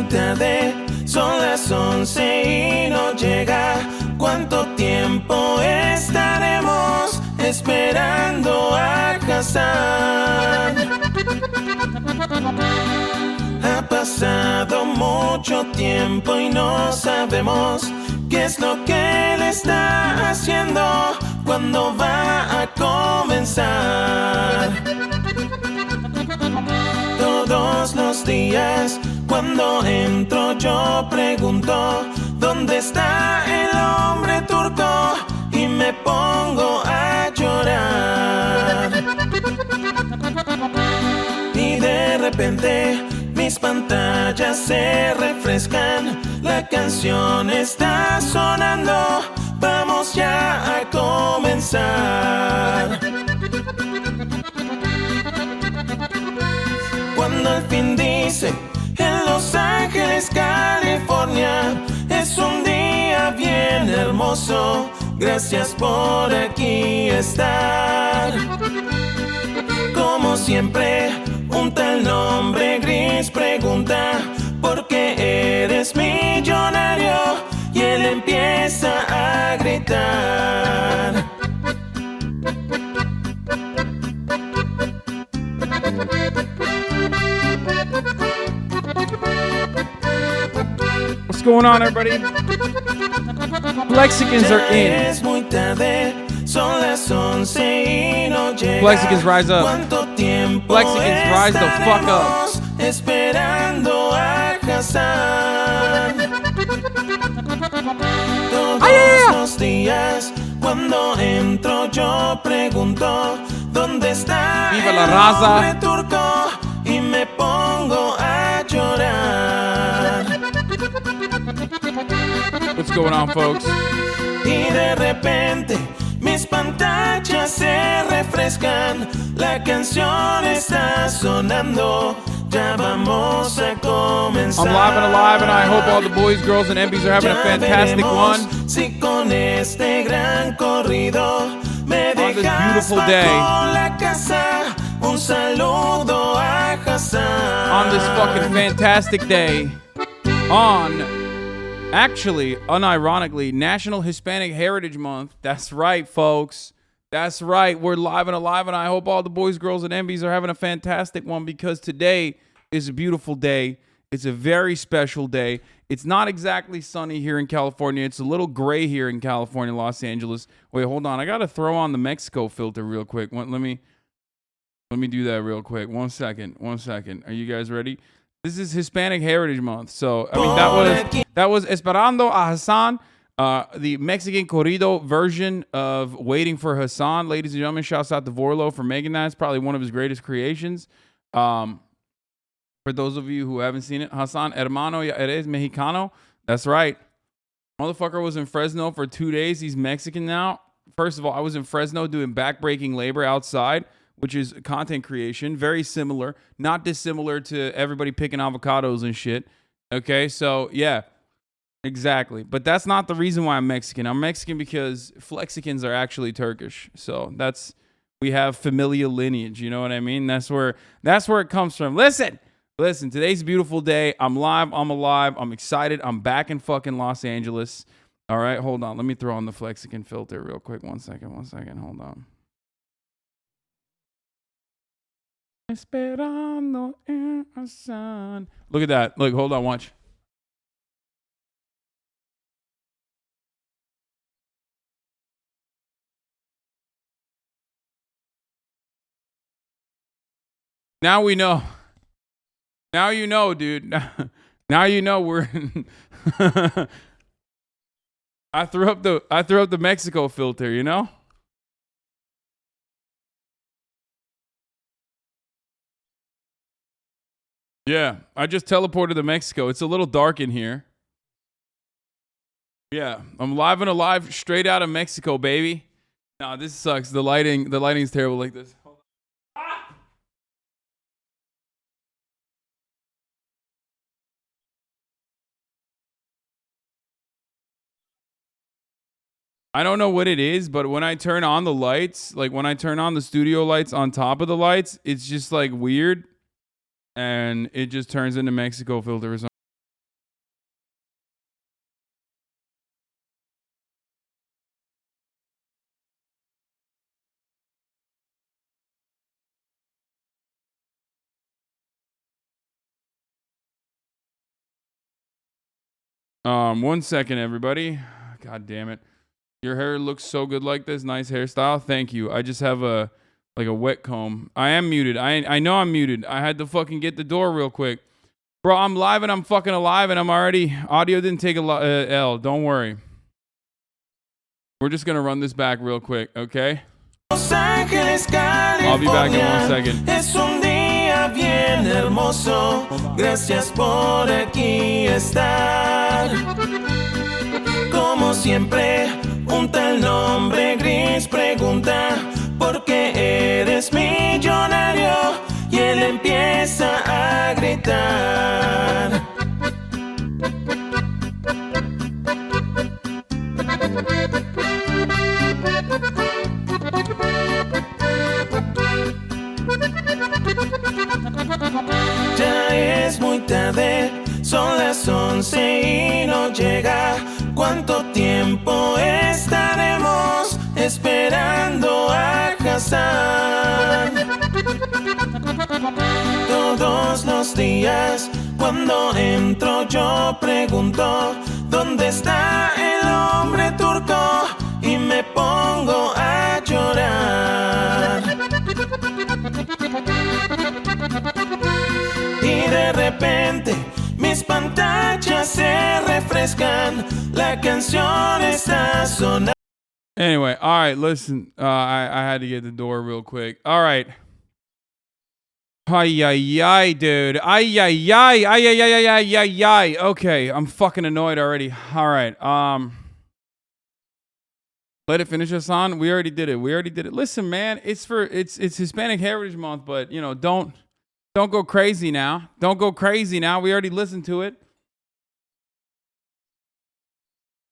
tarde, son las 11 y no llega. ¿Cuánto tiempo estaremos esperando a Hasan? Ha pasado mucho tiempo y no sabemos qué es lo que él está haciendo, cuándo va a comenzar. Todos los días cuando entro yo pregunto ¿dónde está el hombre turco? Y me pongo a llorar. Y de repente mis pantallas se refrescan, la canción está sonando, vamos ya a comenzar. Cuando al fin dice en Los Ángeles, California, es un día bien hermoso, gracias por aquí estar. Como siempre, un tal nombre gris pregunta ¿por qué eres millonario? Y él empieza a gritar. What's going on, everybody? Flexicans are in. Es muy tarde, son las 11 y no llega. Flexicans rise up. ¿Cuánto tiempo Flexicans rise the fuck up. Esperando a Hasan. Todos los días cuando entro yo pregunto ¿dónde está Viva la el raza. hombre turco? Y me pongo a llorar. What's going on, folks? Y de repente mis pantallas se refrescan, la canción está sonando, ya vamos a comenzar. I'm live and alive, and I hope all the boys, girls, and MPs are having a fantastic one. Si con este gran corrido me dejas beautiful day. bajo la casa, un saludo a Hasan. On this fucking fantastic day, actually, unironically, National Hispanic Heritage Month. That's right, folks. That's right. We're live and alive, and I hope all the boys, girls, and MBs are having a fantastic one because today is a beautiful day. It's a very special day. It's not exactly sunny here in California. It's a little gray here in California, Los Angeles. Wait, hold on. I got to throw on the Mexico filter real quick. Let me do that real quick. One second. Are you guys ready? This is Hispanic Heritage Month. So, I mean, that was Esperando a Hasan, the Mexican corrido version of Waiting for Hasan. Ladies and gentlemen, shouts out to Vorlo for making that. It's probably one of his greatest creations. For those of you who haven't seen it, Hasan, hermano, ya eres mexicano. That's right. Motherfucker was in Fresno for 2 days. He's Mexican now. First of all, I was in Fresno doing backbreaking labor outside, which is content creation. Very similar. Not dissimilar to everybody picking avocados and shit. Okay, so yeah, exactly. But that's not the reason why I'm Mexican. I'm Mexican because Flexicans are actually Turkish. So we have familial lineage. You know what I mean? That's where it comes from. Listen, today's a beautiful day. I'm live. I'm alive. I'm excited. I'm back in fucking Los Angeles. All right, hold on. Let me throw on the Flexican filter real quick. One second. Hold on. Esperando en Hasan. Look at that. Look, hold on, watch. Now we know. Now you know, dude. Now you know we're I threw up the Mexico filter, you know? Yeah, I just teleported to Mexico. It's a little dark in here. Yeah, I'm live and alive straight out of Mexico, baby. Nah, this sucks. The lighting's terrible like this. I don't know what it is, but when I turn on the lights, like when I turn on the studio lights on top of the lights, it's just like weird. And it just turns into Mexico filter or something. 1 second, everybody. God damn it. Your hair looks so good like this. Nice hairstyle. Thank you. I just have a wet comb. I am muted. I know I'm muted. I had to fucking get the door real quick. Bro, I'm live and I'm fucking alive and I'm already... Audio didn't take a L. Don't worry. We're just going to run this back real quick, okay? I'll be back in 1 second. Es un día bien hermoso. Gracias por aquí estar. Como siempre, un tal nombre gris pregunta ¿por qué eres millonario? Y él empieza a gritar. Ya es muy tarde, son las 11 y no llega. ¿Cuánto tiempo estaremos esperando a Hasan? Todos los días, cuando entro yo pregunto ¿dónde está el hombre turco? Y me pongo a llorar. Y de repente mis pantallas se refrescan. La canción está sonando. Anyway, all right, listen. I had to get the door real quick. All right. Ay, ay, ay, dude. Ay, ay, ay. Ay, ay, ay, ay, ay, ay, ay. Okay, I'm fucking annoyed already. All right. Let it finish us on. We already did it. Listen, man, it's Hispanic Heritage Month, but you know, don't go crazy now. Don't go crazy now. We already listened to it.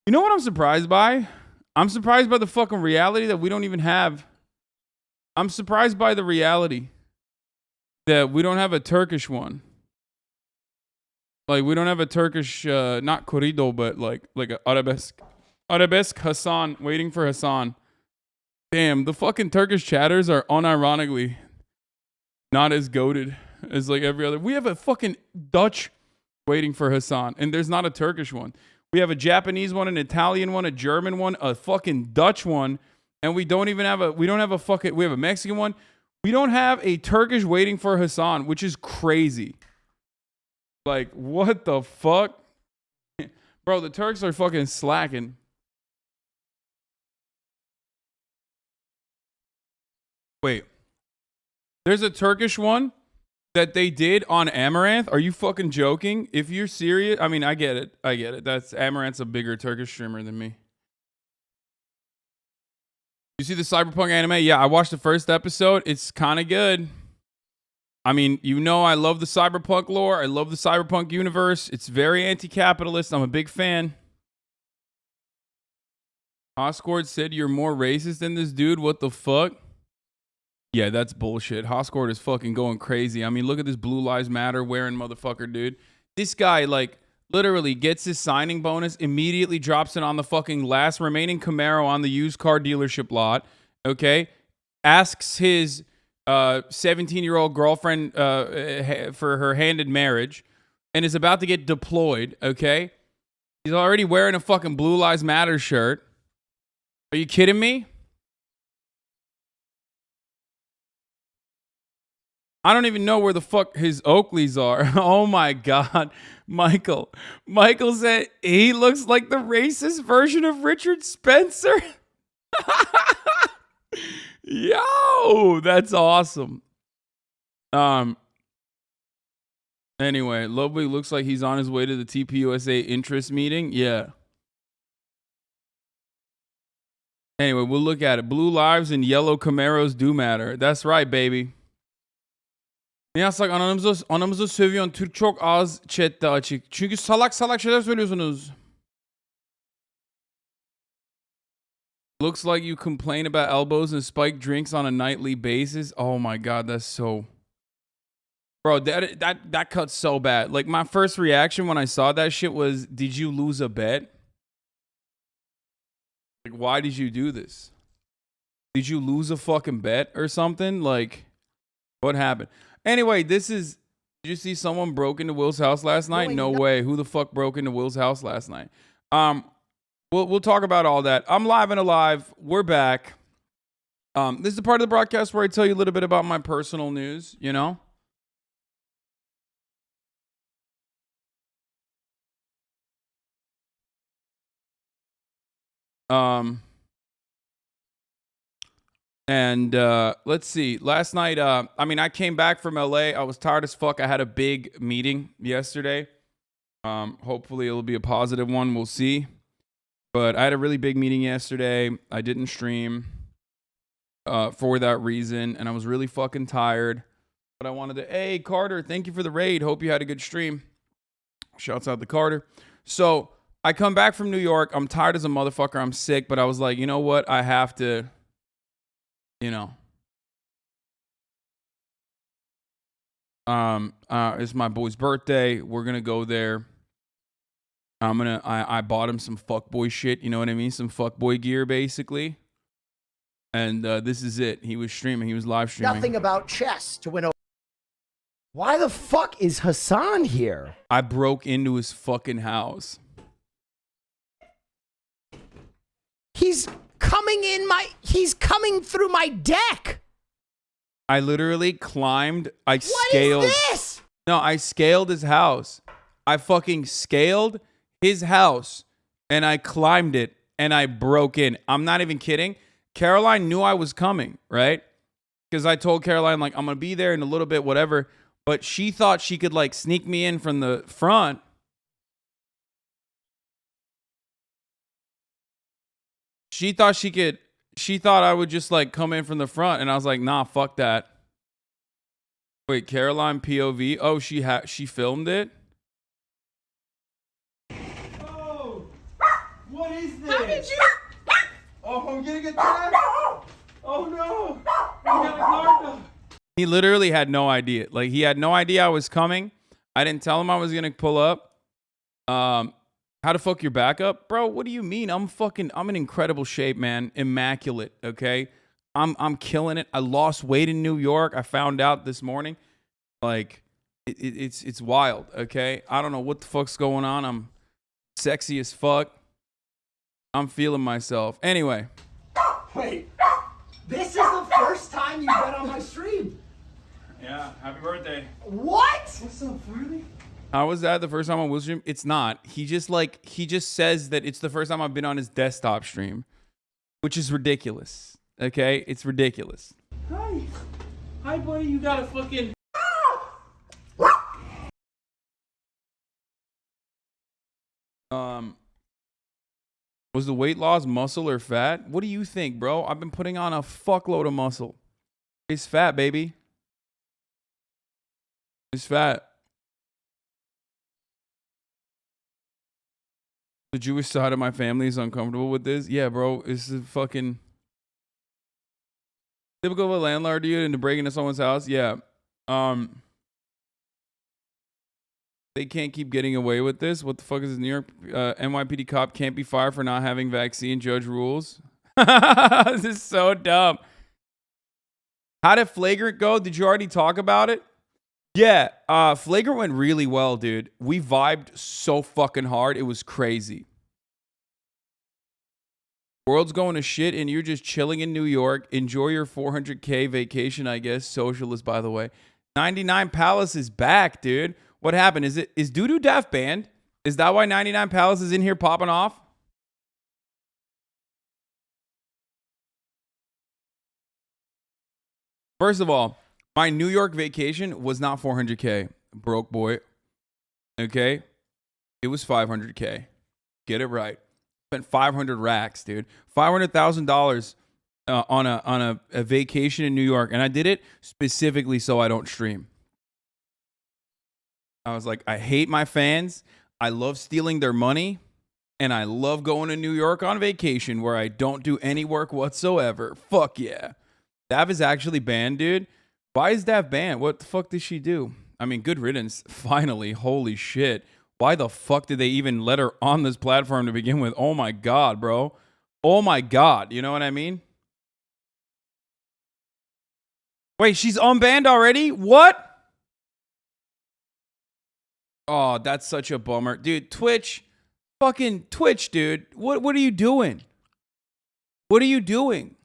You know what I'm surprised by? I'm surprised by the fucking reality that we don't even have. I'm surprised by the reality that we don't have a Turkish one. Like, we don't have a Turkish, not corrido, but like a arabesque. Arabesque Hasan, waiting for Hasan. Damn, the fucking Turkish chatters are unironically not as goated as like every other. We have a fucking Dutch waiting for Hasan, and there's not a Turkish one. We have a Japanese one, an Italian one, a German one, a fucking Dutch one, and we have a Mexican one. We don't have a Turkish waiting for Hasan, which is crazy. Like, what the fuck? Bro, the Turks are fucking slacking. Wait. There's a Turkish one that they did on Amaranth? Are you fucking joking? If you're serious, I mean, I get it. That's Amaranth's a bigger Turkish streamer than me. You see the Cyberpunk anime? Yeah, I watched the first episode. It's kind of good. I mean, you know I love the Cyberpunk lore. I love the Cyberpunk universe. It's very anti-capitalist. I'm a big fan. Hoscord said you're more racist than this dude. What the fuck? Yeah, that's bullshit. Hoscord is fucking going crazy. I mean, look at this Blue Lives Matter wearing motherfucker, dude. This guy, like, literally gets his signing bonus, immediately drops it on the fucking last remaining Camaro on the used car dealership lot, okay? Asks his 17-year-old girlfriend for her hand in marriage and is about to get deployed, okay? He's already wearing a fucking Blue Lives Matter shirt. Are you kidding me? I don't even know where the fuck his Oakleys are. Oh my God. Michael said he looks like the racist version of Richard Spencer. Yo, that's awesome. Anyway, Lovely looks like he's on his way to the TPUSA interest meeting. Yeah. Anyway, we'll look at it. Blue lives and yellow Camaros do matter. That's right, baby. Yasak anamızı sövüyorsun. Türk çok az chatte açık. Çünkü salak şeyler söylüyorsunuz. Looks like you complain about elbows and spiked drinks on a nightly basis. Oh my God, that's so... Bro, that cuts so bad. Like, my first reaction when I saw that shit was, did you lose a bet? Like, why did you do this? Did you lose a fucking bet or something? Like, what happened? Anyway, this is Did you see someone broke into Will's house last night? No way. Who the fuck broke into Will's house last night? We'll talk about all that. I'm live and alive. We're back. This is the part of the broadcast where I tell you a little bit about my personal news, you know? Let's see. Last night, I came back from LA. I was tired as fuck. I had a big meeting yesterday. Hopefully it'll be a positive one. We'll see. But I had a really big meeting yesterday. I didn't stream for that reason, and I was really fucking tired. But I wanted to, hey, Carter, thank you for the raid. Hope you had a good stream. Shouts out to Carter. So I come back from New York. I'm tired as a motherfucker. I'm sick, but I was like, you know what? I have to, it's my boy's birthday. We're gonna go there. I bought him some fuckboy shit, you know what I mean? Some fuckboy gear, basically. And this is it. He was streaming. He was live streaming. Nothing about chess to win. Why the fuck is Hasan here? I broke into his fucking house. He's coming through my deck. I literally climbed. I scaled. What is this? No, I scaled his house. I fucking scaled his house and I climbed it and I broke in. I'm not even kidding. Caroline knew I was coming, right? Because I told Caroline, like, I'm going to be there in a little bit, whatever. But she thought she could, like, sneak me in from the front. She thought I would just, like, come in from the front. And I was like, nah, fuck that. Wait, Caroline POV? Oh, she filmed it? Oh, what is this? How did you? Oh, I'm getting attacked. Oh no, I got a guard dog. He literally had no idea. Like, he had no idea I was coming. I didn't tell him I was gonna pull up. How to fuck your back up? Bro, what do you mean? I'm in incredible shape, man. Immaculate, okay? I'm killing it. I lost weight in New York. I found out this morning. Like, it's wild, okay? I don't know what the fuck's going on. I'm sexy as fuck. I'm feeling myself. Anyway. Wait, this is the first time you've been on my stream. Yeah, happy birthday. What? What's up, Farley? How was that the first time on Will's stream? It's not. He just says that it's the first time I've been on his desktop stream, which is ridiculous. Okay? It's ridiculous. Hi, buddy. You got a fucking. Was the weight loss muscle or fat? What do you think, bro? I've been putting on a fuckload of muscle. It's fat, baby. It's fat. The Jewish side of my family is uncomfortable with this. Yeah, bro. It's a fucking typical of a landlord, dude, into breaking into someone's house. Yeah. They can't keep getting away with this. What the fuck is this? New York NYPD cop can't be fired for not having vaccine. Judge rules. This is so dumb. How did Flagrant go? Did you already talk about it? Yeah, Flagrant went really well, dude. We vibed so fucking hard. It was crazy. World's going to shit and you're just chilling in New York. Enjoy your 400K vacation, I guess. Socialist, by the way. 99 Palace is back, dude. What happened? Is Doodoo Daft banned? Is that why 99 Palace is in here popping off? First of all, my New York vacation was not 400K. Broke boy. Okay? It was 500K. Get it right. Spent 500 racks, dude. $500,000 on a vacation in New York. And I did it specifically so I don't stream. I was like, I hate my fans. I love stealing their money. And I love going to New York on vacation where I don't do any work whatsoever. Fuck yeah. Dav is actually banned, dude. Why is Dav banned? What the fuck did she do? I mean, good riddance. Finally. Holy shit. Why the fuck did they even let her on this platform to begin with? Oh my God, bro. Oh my God. You know what I mean? Wait, she's unbanned already? What? Oh, that's such a bummer. Dude, fucking Twitch, dude. What are you doing? What are you doing?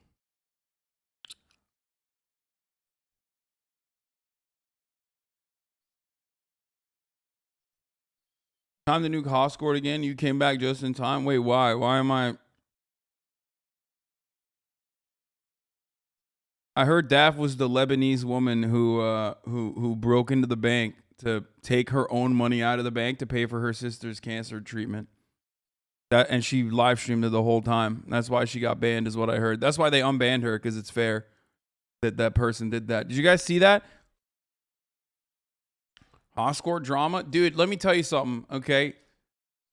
Time to nuke Hoscourt again. You came back just in time. Wait, why? Why am I? I heard Daph was the Lebanese woman who broke into the bank to take her own money out of the bank to pay for her sister's cancer treatment. And she live streamed it the whole time. That's why she got banned, is what I heard. That's why they unbanned her, because it's fair that person did that. Did you guys see that? Oscar drama? Dude, let me tell you something, okay?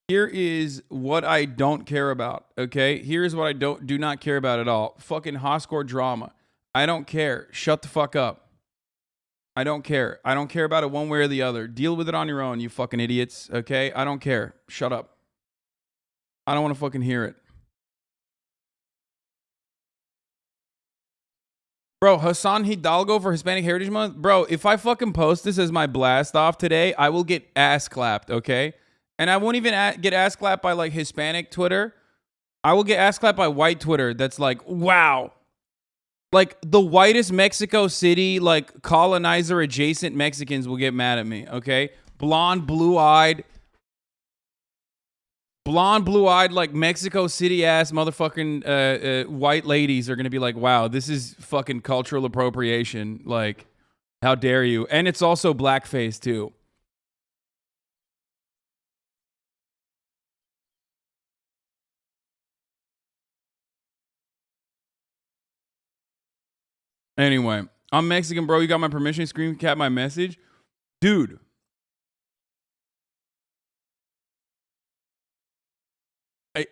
Here is what I don't care about, okay? Here's what I do not care about at all. Fucking Oscar drama. I don't care. Shut the fuck up. I don't care. I don't care about it one way or the other. Deal with it on your own, you fucking idiots, okay? I don't care. Shut up. I don't want to fucking hear it. Bro, Hasan Hidalgo for Hispanic Heritage Month? Bro, if I fucking post this as my blast off today, I will get ass clapped, okay? And I won't even get ass clapped by like Hispanic Twitter. I will get ass clapped by white Twitter that's like, wow. Like the whitest Mexico City, like colonizer adjacent Mexicans will get mad at me, okay? Blonde, blue-eyed, like Mexico City ass motherfucking white ladies are gonna be like, wow, this is fucking cultural appropriation. Like, how dare you? And it's also blackface too. Anyway, I'm Mexican, bro. You got my permission to screen cap my message? Dude.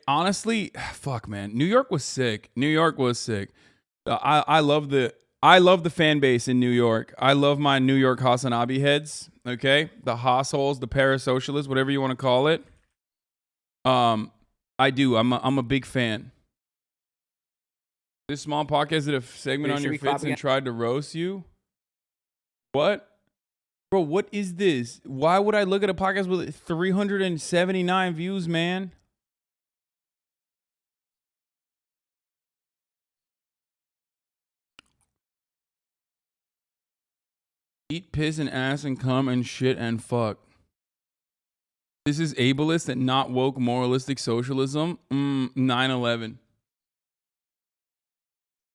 Honestly, fuck, man. New York was sick. New York was sick. I love the fan base in New York. I love my New York Hasanabi heads. Okay, the Hassholes, the parasocialists, whatever you want to call it. I do. I'm a big fan. This small podcast did a segment on your fits and tried to roast you. What? Bro, what is this? Why would I look at a podcast with 379 views, man? Eat, piss, and ass, and cum, and shit, and fuck. This is ableist and not woke moralistic socialism. 9/11.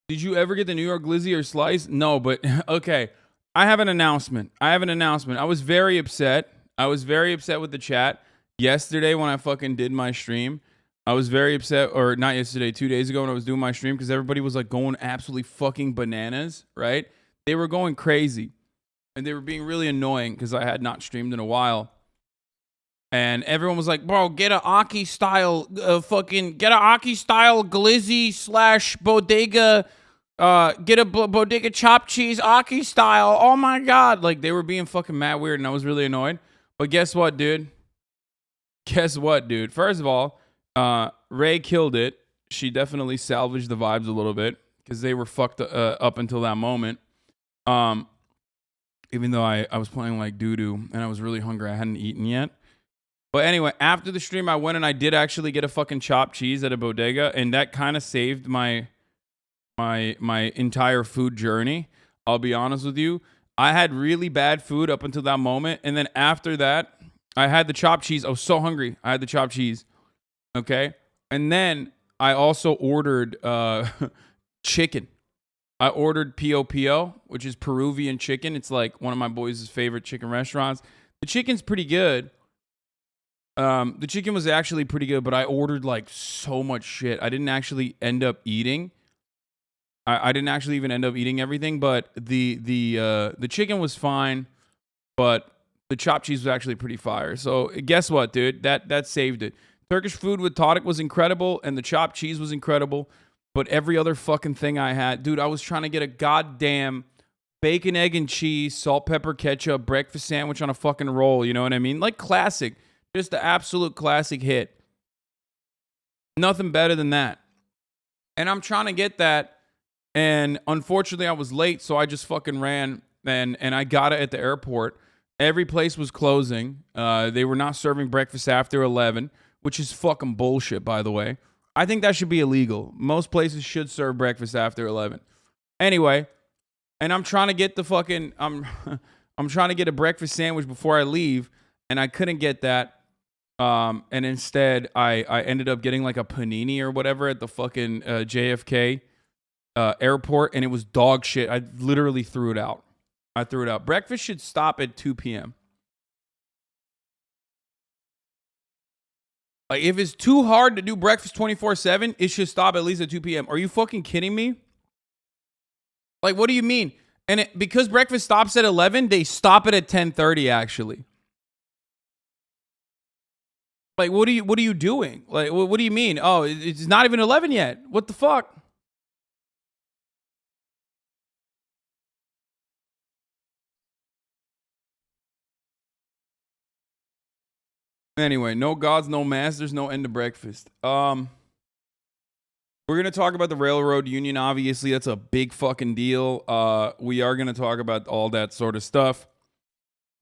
Did you ever get the New York Glizzy or Slice? No, but okay. I have an announcement. I was very upset. With the chat yesterday when I fucking did my stream. I was very upset, or not yesterday, 2 days ago when I was doing my stream, because everybody was like going absolutely fucking bananas, right? They were going crazy. And they were being really annoying because I had not streamed in a while. And everyone was like, bro, get a Aki style glizzy / bodega, get a bodega chopped cheese Aki style. Oh my God. Like, they were being fucking mad weird, and I was really annoyed. But guess what, dude? First of all, Ray killed it. She definitely salvaged the vibes a little bit because they were fucked up until that moment. Even though I was playing like doo-doo and I was really hungry. I hadn't eaten yet. But anyway, after the stream, I went and I did actually get a fucking chopped cheese at a bodega, and that kind of saved my entire food journey. I'll be honest with you. I had really bad food up until that moment, and then after that, I had the chopped cheese. I was so hungry. I had the chopped cheese. Okay? And then I also ordered chicken. I ordered P.O., which is Peruvian chicken. It's like one of my boys' favorite chicken restaurants. The chicken's pretty good. The chicken was actually pretty good, but I ordered like so much shit. I didn't actually end up eating. I didn't actually even end up eating everything, but the chicken was fine, but the chopped cheese was actually pretty fire. So guess what, dude? That saved it. Turkish food with Tadic was incredible, and the chopped cheese was incredible. But every other fucking thing I had, dude, I was trying to get a goddamn bacon, egg, and cheese, salt, pepper, ketchup, breakfast sandwich on a fucking roll. You know what I mean? Like classic. Just the absolute classic hit. Nothing better than that. And I'm trying to get that. And unfortunately, I was late, so I just fucking ran and I got it at the airport. Every place was closing. They were not serving breakfast after 11, which is fucking bullshit, by the way. I think that should be illegal. Most places should serve breakfast after 11. Anyway, and I'm trying to get the fucking I'm trying to get a breakfast sandwich before I leave, and I couldn't get that. And instead, I ended up getting like a panini or whatever at the fucking JFK airport, and it was dog shit. I literally threw it out. Breakfast should stop at 2 p.m. Like, if it's too hard to do breakfast 24/7, it should stop at least at 2 p.m. Are you fucking kidding me? Like, what do you mean? And because breakfast stops at 11, they stop it at 10:30, actually. Like, what are you doing? Like, what do you mean? Oh, it's not even 11 yet. What the fuck? Anyway, no gods, no masters, no end to breakfast. We're gonna talk about the railroad union. Obviously, that's a big fucking deal. We are gonna talk about all that sort of stuff.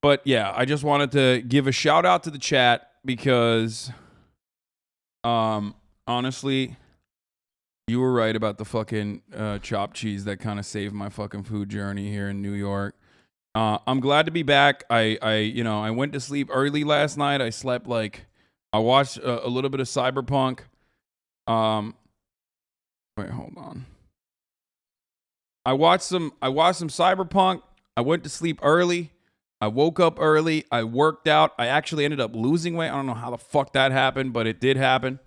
But yeah, I just wanted to give a shout out to the chat because, honestly, you were right about the fucking chopped cheese that kind of saved my fucking food journey here in New York. I'm glad to be back. I went to sleep early last night. I slept I watched a little bit of Cyberpunk. Wait, hold on. I watched some Cyberpunk. I went to sleep early. I woke up early. I worked out. I actually ended up losing weight. I don't know how the fuck that happened, but it did happen.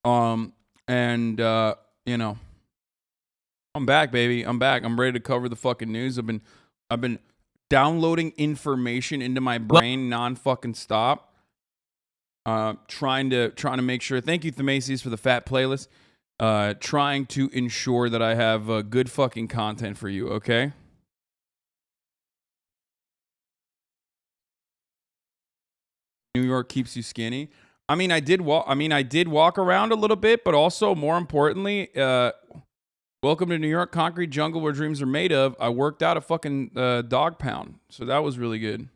I'm back, baby. I'm back. I'm ready to cover the fucking news. I've been downloading information into my brain non-fucking stop. Trying to make sure. Thank you, Themacius, for the fat playlist. Trying to ensure that I have good fucking content for you. Okay. New York keeps you skinny. I mean, I did walk around a little bit, but also more importantly, welcome to New York, concrete jungle where dreams are made of. I worked out a fucking dog pound, so that was really good.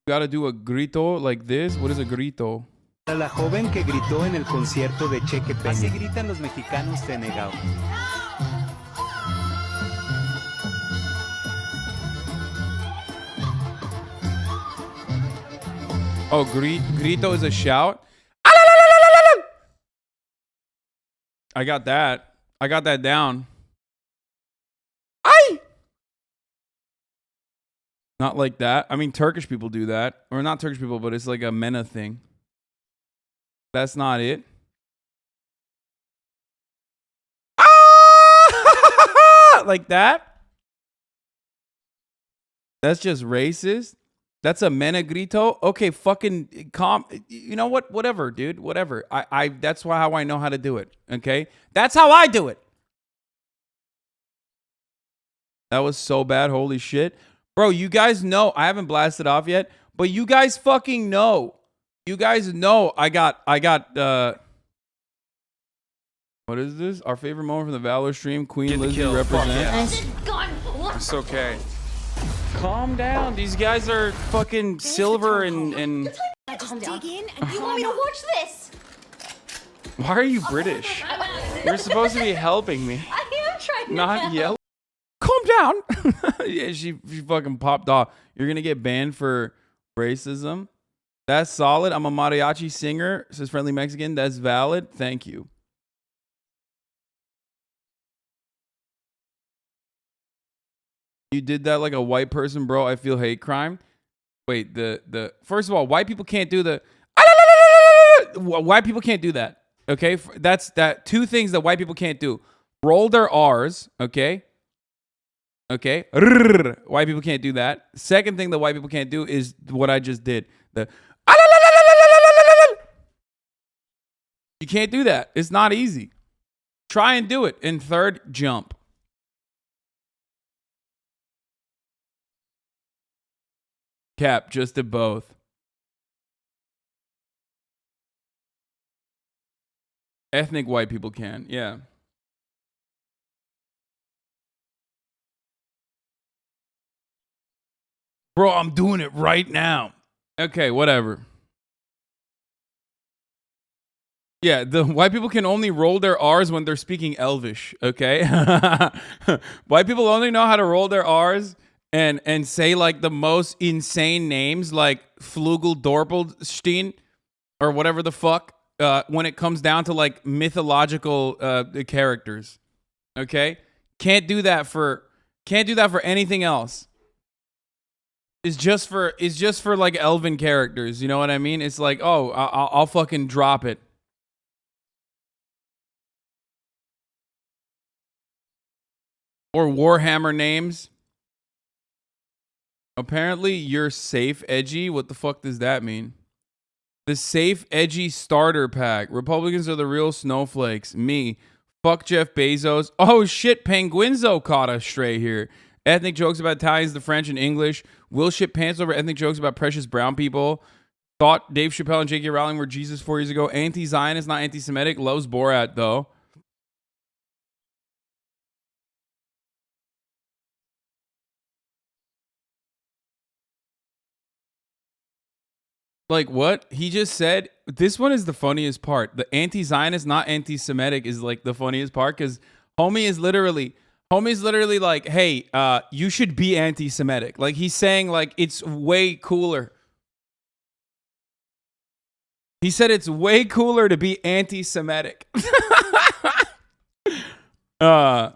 Got to do a grito like this. What is a grito? La joven que gritó en el concierto de Cheque Peña. Así gritan los mexicanos cenegados. Oh, grito is a shout. I got that. I got that down. Ay! Not like that. I mean, Turkish people do that. Or not Turkish people, but it's like a MENA thing. That's not it. Ah! Like that? That's just racist. That's a MENA grito. Okay, fucking calm. You know what? Whatever, dude. Whatever. That's how I know how to do it. Okay? That's how I do it. That was so bad. Holy shit. Bro, you guys know. I haven't blasted off yet, but you guys fucking know. You guys know I got what is this? Our favorite moment from the Valor stream. Queen Lizzie represents. It's okay. Calm down. These guys are fucking silver and Just dig in and you want me to watch this? Why are you British? You're supposed to be helping me, I am trying to not help. yell. Calm down. Yeah, she fucking popped off. You're gonna get banned for racism. That's solid. I'm a mariachi singer, says Friendly Mexican. That's valid. Thank you. You did that like a white person, bro. I feel hate crime. Wait, the first of all, white people can't do the white people can't do that. Okay? That's two things that white people can't do. Roll their R's, okay? Okay? White people can't do that. Second thing that white people can't do is what I just did. You can't do that. It's not easy. Try and do it. And third, jump. Cap, just did both. Ethnic white people can, yeah. Bro, I'm doing it right now. Okay, whatever. Yeah, the white people can only roll their R's when they're speaking Elvish, okay? White people only know how to roll their R's and say like the most insane names like Flugel Dorpelstein or whatever the fuck when it comes down to like mythological characters. Okay? Can't do that for anything else. It's just for like elven characters, you know what I mean? It's like, "Oh, I'll fucking drop it." Or Warhammer names. Apparently, you're safe edgy. What the fuck does that mean? The safe edgy starter pack. Republicans are the real snowflakes. Me. Fuck Jeff Bezos. Oh shit, Penguinzo caught us stray here. Ethnic jokes about Italians, the French, and English. Will shit pants over ethnic jokes about precious brown people. Thought Dave Chappelle and J.K. Rowling were Jesus 4 years ago. Anti-Zionist, not anti-Semitic. Loves Borat, though. Like what? He just said, this one is the funniest part. The anti-Zionist, not anti-Semitic is like the funniest part because homie's literally like, hey, you should be anti-Semitic. Like he's saying like it's way cooler. He said it's way cooler to be anti-Semitic. When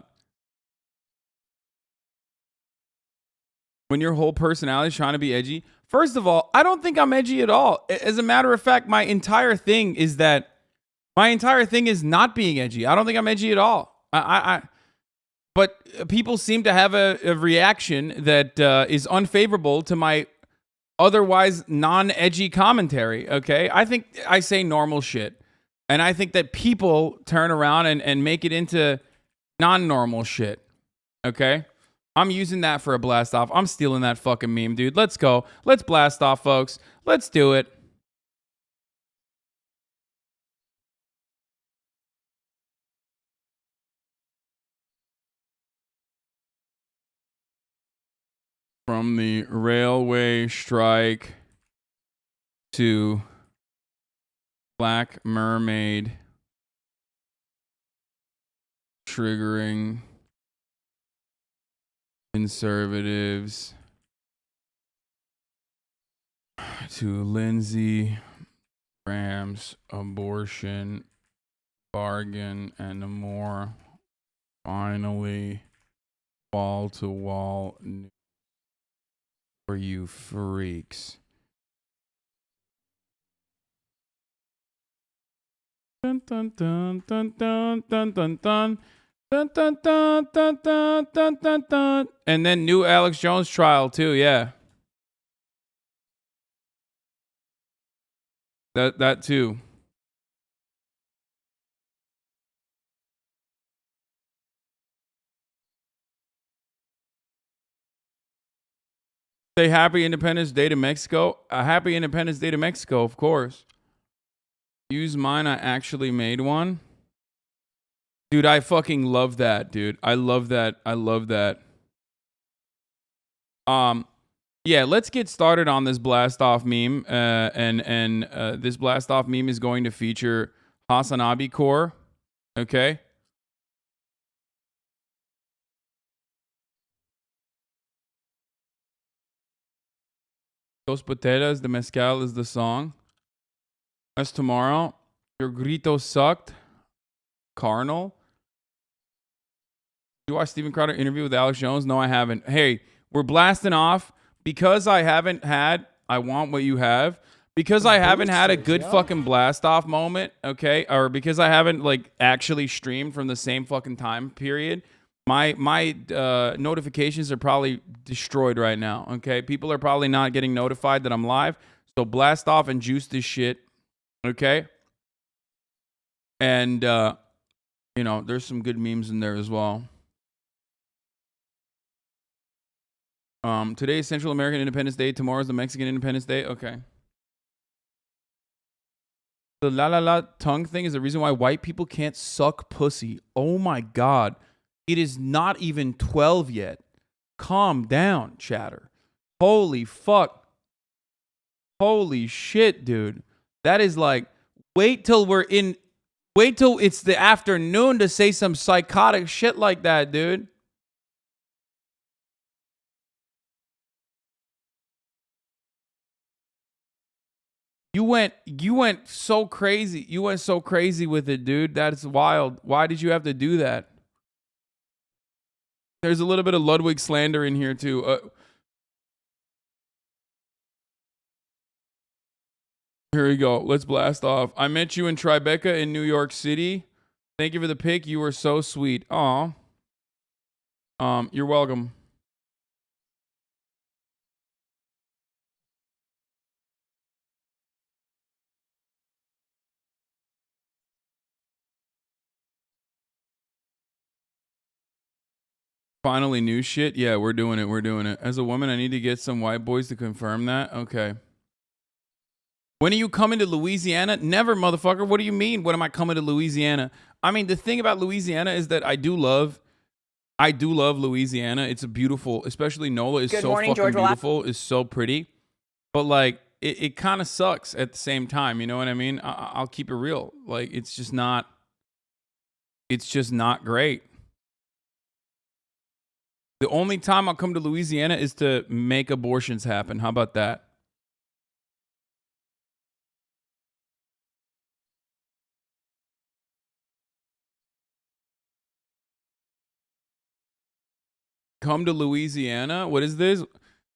your whole personality is trying to be edgy. First of all, I don't think I'm edgy at all. As a matter of fact, my entire thing is not being edgy. I don't think I'm edgy at all. But people seem to have a reaction that is unfavorable to my otherwise non-edgy commentary, okay? I think I say normal shit. And I think that people turn around and make it into non-normal shit, okay? I'm using that for a blast off. I'm stealing that fucking meme, dude. Let's go. Let's blast off, folks. Let's do it. From the railway strike to Black Mermaid triggering conservatives to Lindsey Graham's abortion bargain and more. Finally, wall-to-wall news for you freaks. Dun dun dun dun dun dun dun dun. Dun, dun, dun, dun, dun, dun, dun, dun. And then new Alex Jones trial too, yeah. That too. Say happy Independence Day to Mexico. A happy Independence Day to Mexico, of course. Use mine, I actually made one. Dude, I fucking love that, dude. I love that. Yeah, let's get started on this blast off meme. And this blast off meme is going to feature Hasanabi core. Okay. Dos Botellas de Mezcal is the song. That's tomorrow. Your grito sucked. Carnal. You watch Steven Crowder interview with Alex Jones? No, I haven't. Hey, we're blasting off because I haven't had I want what you have. Because I haven't had a good fucking blast off moment, okay? Or because I haven't like actually streamed from the same fucking time period. My notifications are probably destroyed right now, okay? People are probably not getting notified that I'm live. So blast off and juice this shit, okay? And you know, there's some good memes in there as well. Today is Central American Independence Day. Tomorrow is the Mexican Independence Day. Okay. The la la la tongue thing is the reason why white people can't suck pussy. Oh my God. It is not even 12 yet. Calm down, chatter. Holy fuck. Holy shit, dude. That is like, wait till it's the afternoon to say some psychotic shit like that, dude. You went so crazy. You went so crazy with it, dude. That's wild. Why did you have to do that? There's a little bit of Ludwig slander in here too. Here we go. Let's blast off. I met you in Tribeca in New York City. Thank you for the pic. You were so sweet. Aw. You're welcome. Finally new shit? Yeah, we're doing it. We're doing it. As a woman, I need to get some white boys to confirm that. Okay. When are you coming to Louisiana? Never, motherfucker. What do you mean? When am I coming to Louisiana? I mean, the thing about Louisiana is that I do love Louisiana. It's a beautiful, especially NOLA is so fucking beautiful, is so pretty. But like, it kind of sucks at the same time. You know what I mean? I'll keep it real. Like, it's just not great. The only time I'll come to Louisiana is to make abortions happen. How about that? Come to Louisiana? What is this?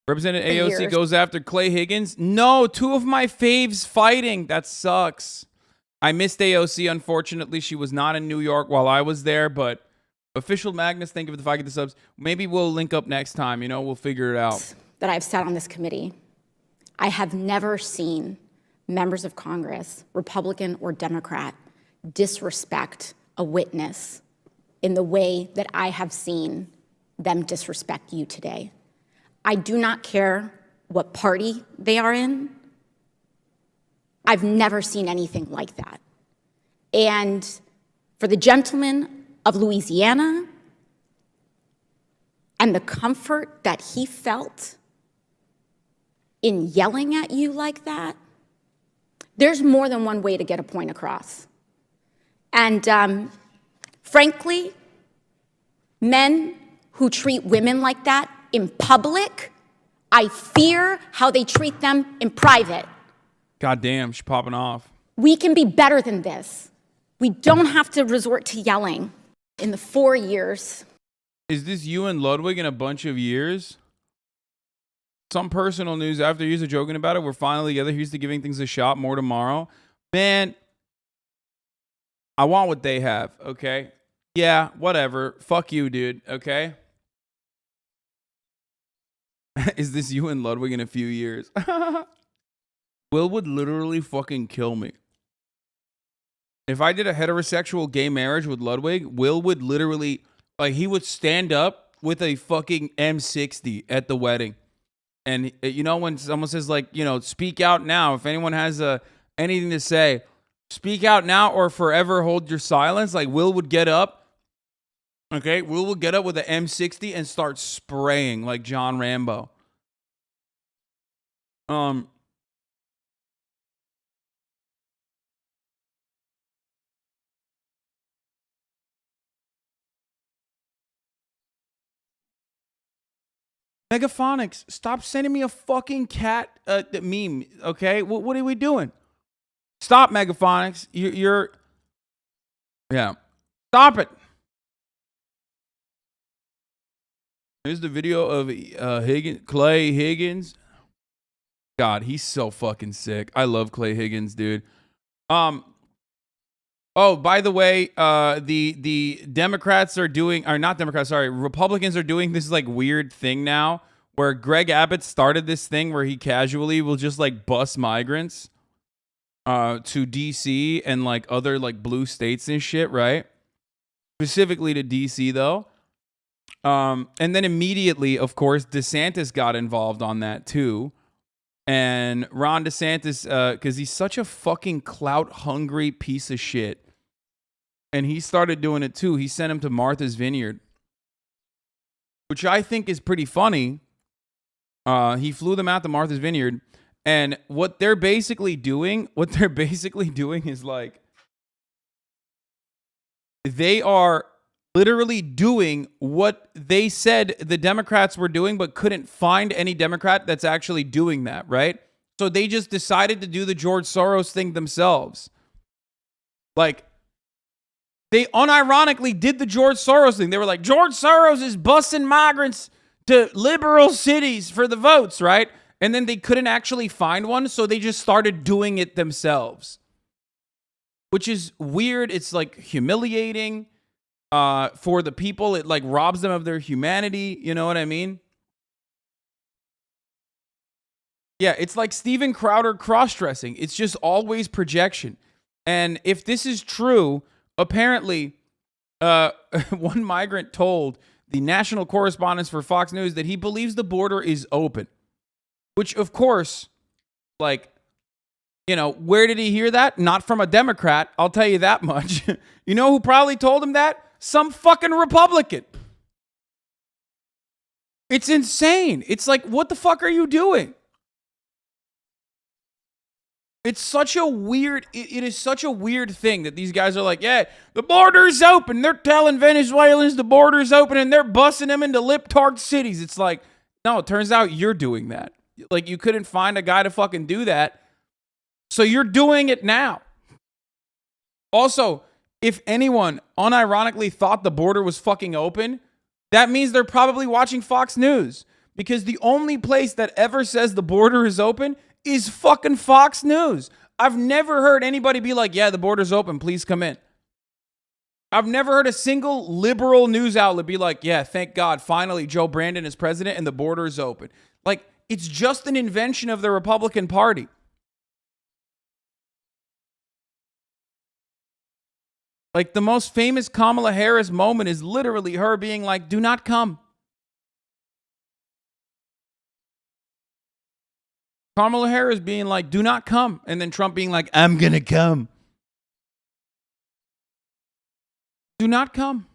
Representative AOC goes after Clay Higgins? No, two of my faves fighting. That sucks. I missed AOC, unfortunately. She was not in New York while I was there, but Official Magnus, thank you for the 5 subs. Maybe we'll link up next time. You know, we'll figure it out. That I've sat on this committee, I have never seen members of Congress, Republican or Democrat, disrespect a witness in the way that I have seen them disrespect you today. I do not care what party they are in. I've never seen anything like that. And for the gentleman of Louisiana and the comfort that he felt in yelling at you like that, there's more than one way to get a point across. And frankly, men who treat women like that in public, I fear how they treat them in private. God damn, she's popping off. We can be better than this. We don't have to resort to yelling. In the 4 years. Is this you and Ludwig in a bunch of years? Some personal news. After years of joking about it, we're finally together. Here's to giving things a shot. More tomorrow. Man, I want what they have, okay? Yeah, whatever. Fuck you, dude, okay? Is this you and Ludwig in a few years? Will would literally fucking kill me. If I did a heterosexual gay marriage with Ludwig, Will would literally, like, he would stand up with a fucking M60 at the wedding. And, you know, when someone says, like, you know, speak out now, if anyone has anything to say, speak out now or forever hold your silence. Like, Will would get up, okay? Will would get up with an M60 and start spraying like John Rambo. Megaphonics, stop sending me a fucking cat meme, okay? What are we doing? Stop, Megaphonics. You're... Yeah. Stop it. Here's the video of Clay Higgins. God, he's so fucking sick. I love Clay Higgins, dude. Oh, by the way, the Democrats are doing, or not Democrats, sorry, Republicans are doing this like weird thing now where Greg Abbott started this thing where he casually will just like bus migrants to DC and like other like blue states and shit, right? Specifically to DC though. And then immediately, of course, DeSantis got involved on that too. And Ron DeSantis, because he's such a fucking clout-hungry piece of shit. And he started doing it too. He sent him to Martha's Vineyard. Which I think is pretty funny. He flew them out to Martha's Vineyard, and what they're basically doing is like they are literally doing what they said the Democrats were doing, but couldn't find any Democrat that's actually doing that, right? So they just decided to do the George Soros thing themselves. Like, they unironically did the George Soros thing. They were like, George Soros is busing migrants to liberal cities for the votes, right? And then they couldn't actually find one, so they just started doing it themselves. Which is weird. It's like humiliating for the people. It like robs them of their humanity. You know what I mean? Yeah, it's like Steven Crowder cross-dressing. It's just always projection. And if this is true, apparently one migrant told the national correspondent for Fox News that he believes the border is open. Which, of course, like, you know, where did he hear that? Not from a Democrat, I'll tell you that much. You know who probably told him that? Some fucking Republican. It's insane. It's like, what the fuck are you doing? It's such a weird, it is such a weird thing that these guys are like, yeah, the border's open. They're telling Venezuelans the border's open and they're busing them into libtard cities. It's like, no, it turns out you're doing that. Like, you couldn't find a guy to fucking do that. So you're doing it now. Also, if anyone unironically thought the border was fucking open, that means they're probably watching Fox News. Because the only place that ever says the border is open is fucking Fox News. I've never heard anybody be like, yeah, the border's open, please come in. I've never heard a single liberal news outlet be like, yeah, thank God, finally Joe Brandon is president and the border is open. Like, it's just an invention of the Republican Party. Like, the most famous Kamala Harris moment is literally her being like, do not come. Kamala Harris being like, do not come. And then Trump being like, I'm going to come. Do not come.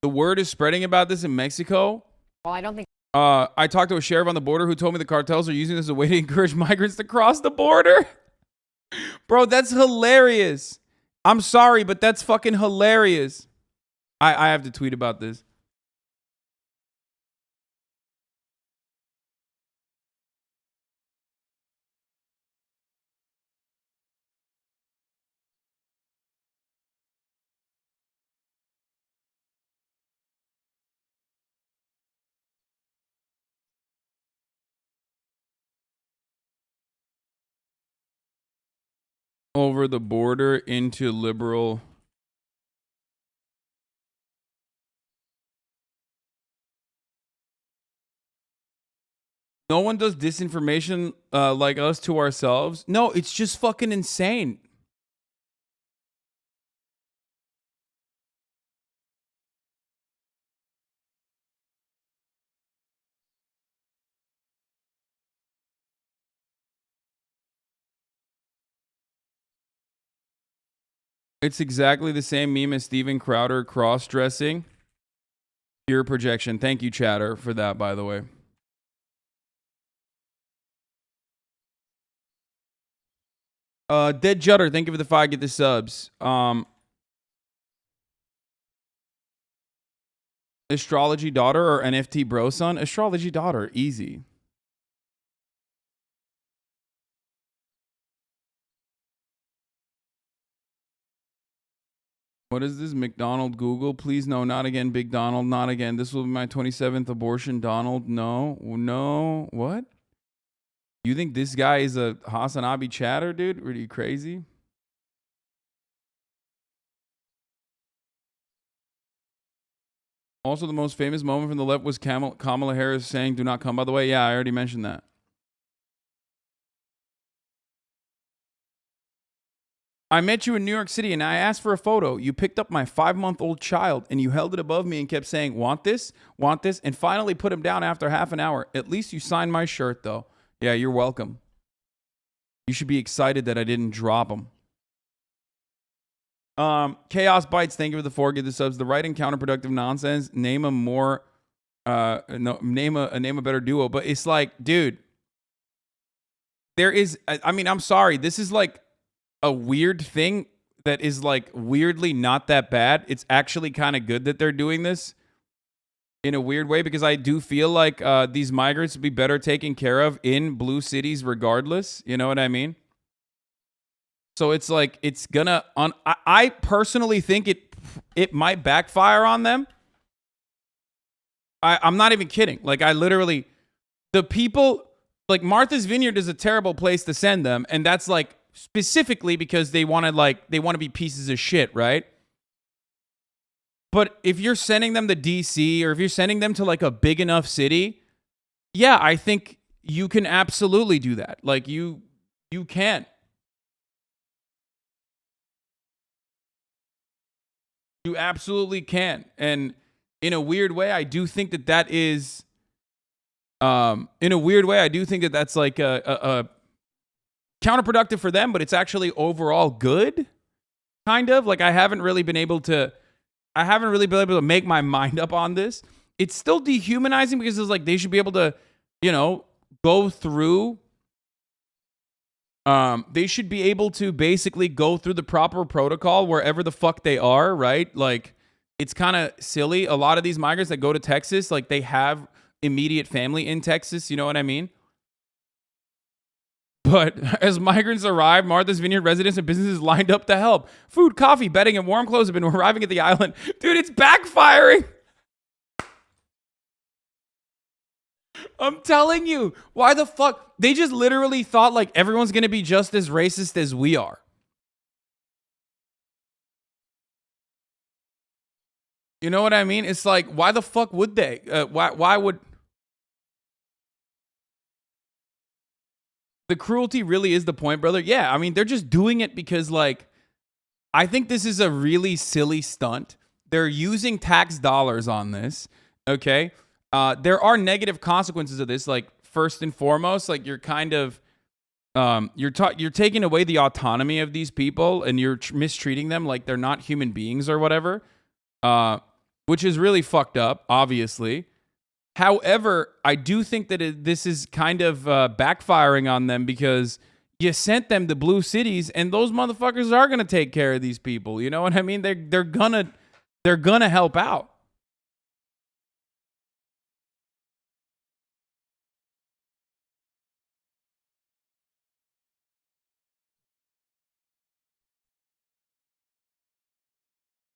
The word is spreading about this in Mexico. Well, I don't think. I talked to a sheriff on the border who told me the cartels are using this as a way to encourage migrants to cross the border. Bro, that's hilarious. I'm sorry, but that's fucking hilarious. I have to tweet about this. Over the border into liberal. No one does disinformation like us to ourselves. No, it's just fucking insane. It's exactly the same meme as Steven Crowder cross-dressing. Pure projection. Thank you, Chatter, for that, by the way. Dead Jutter, thank you for the 5. Get the subs. Astrology Daughter or NFT Bro Son? Astrology Daughter, easy. What is this? McDonald Google? Please, no, not again, Big Donald, not again. This will be my 27th abortion, Donald. No, no, what? You think this guy is a Hasanabi chatter, dude? Are you crazy? Also, the most famous moment from the left was Kamala Harris saying, do not come, by the way. Yeah, I already mentioned that. I met you in New York City and I asked for a photo. You picked up my 5-month-old child and you held it above me and kept saying, want this, and finally put him down after half an hour. At least you signed my shirt, though. Yeah, you're welcome. You should be excited that I didn't drop them. Chaos Bites, thank you for the 4 give the subs. The right and counterproductive nonsense. Name a more name a better duo. But it's like, dude, there is, I mean, I'm sorry. This is like a weird thing that is like weirdly not that bad. It's actually kind of good that they're doing this in a weird way, because I do feel like these migrants would be better taken care of in blue cities regardless. You know what I mean? So it's like, it's gonna, I personally think it might backfire on them. I'm not even kidding. Like, I literally, the people, like Martha's Vineyard is a terrible place to send them. And that's like specifically because they want to be pieces of shit, right? But if you're sending them to DC, or if you're sending them to like a big enough city, yeah, I think you can absolutely do that. Like you can. You absolutely can. And in a weird way, I do think that is, in a weird way, I do think that that's like a counterproductive for them, but it's actually overall good. Kind of. Like I haven't really been able to make my mind up on this. It's still dehumanizing because it's like they should be able to, go through. They should be able to basically go through the proper protocol wherever the fuck they are, right? Like, it's kind of silly. A lot of these migrants that go to Texas, like, they have immediate family in Texas. You know what I mean? But as migrants arrive, Martha's Vineyard residents and businesses lined up to help. Food, coffee, bedding, and warm clothes have been arriving at the island. Dude, it's backfiring. I'm telling you, why the fuck? They just literally thought like everyone's going to be just as racist as we are. You know what I mean? It's like, why the fuck would they? Why would... The cruelty really is the point, brother. Yeah, I mean, they're just doing it because, like, I think this is a really silly stunt. They're using tax dollars on this, okay? There are negative consequences of this. Like, first and foremost, like, you're kind of, you're taking away the autonomy of these people, and you're mistreating them like they're not human beings or whatever, which is really fucked up, obviously. However, I do think that this is kind of backfiring on them because you sent them to blue cities, and those motherfuckers are gonna take care of these people. You know what I mean? They're gonna help out.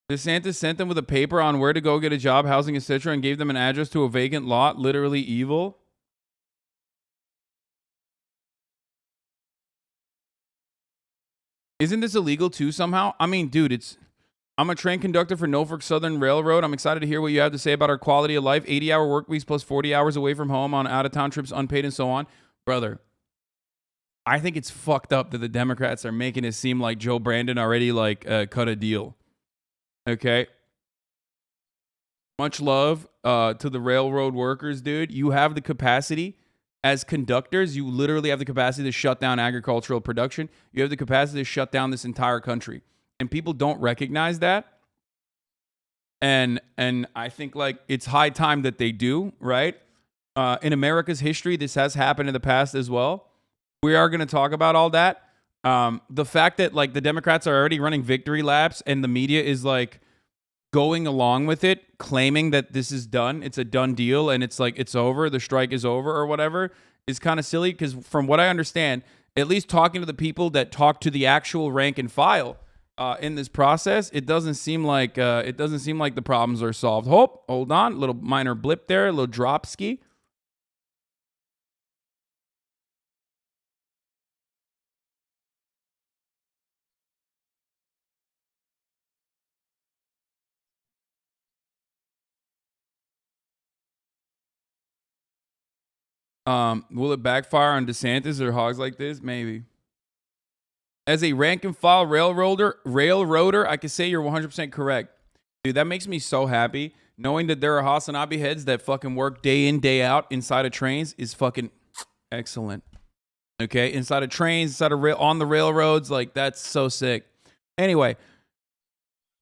DeSantis sent them with a paper on where to go get a job, housing, etc., and gave them an address to a vacant lot. Literally evil. Isn't this illegal too somehow? I mean, dude, I'm a train conductor for Norfolk Southern Railroad. I'm excited to hear what you have to say about our quality of life. 80-hour work weeks plus 40 hours away from home on out-of-town trips, unpaid, and so on. Brother, I think it's fucked up that the Democrats are making it seem like Joe Brandon already cut a deal. Okay. Much love to the railroad workers, dude. You have the capacity as conductors. You literally have the capacity to shut down agricultural production. You have the capacity to shut down this entire country. And people don't recognize that. And I think like it's high time that they do, right? In America's history, this has happened in the past as well. We are going to talk about all that. The fact that like the Democrats are already running victory laps and the media is like going along with it, claiming that this is done, it's a done deal, and it's like it's over, the strike is over or whatever, is kind of silly because from what I understand, at least talking to the people that talk to the actual rank and file in this process, it doesn't seem like the problems are solved. Hold on, little minor blip there, a little drop ski. Will it backfire on DeSantis or hogs like this? Maybe. As a rank and file railroader, I can say you're 100% correct. Dude, that makes me so happy. Knowing that there are Hasanabi heads that fucking work day in, day out inside of trains is fucking excellent. Okay, inside of trains, inside of on the railroads, like that's so sick. Anyway,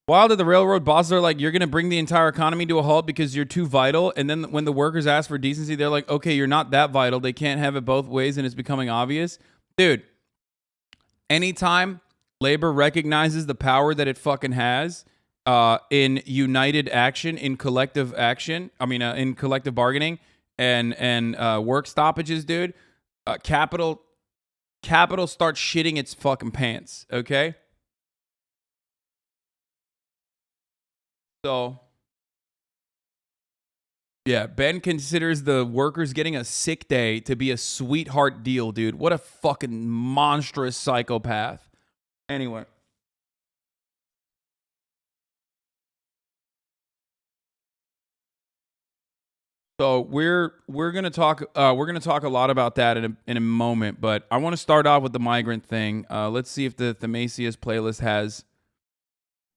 while the railroad bosses are like, you're gonna bring the entire economy to a halt because you're too vital, and then when the workers ask for decency, they're like, okay, you're not that vital. They can't have it both ways, and it's becoming obvious, dude. Anytime labor recognizes the power that it fucking has in united action, in collective action, in collective bargaining and work stoppages, dude, capital starts shitting its fucking pants, okay? So, yeah, Ben considers the workers getting a sick day to be a sweetheart deal, dude. What a fucking monstrous psychopath. Anyway. So we're gonna talk a lot about that in a moment, but I want to start off with the migrant thing. Let's see if the Themasius playlist has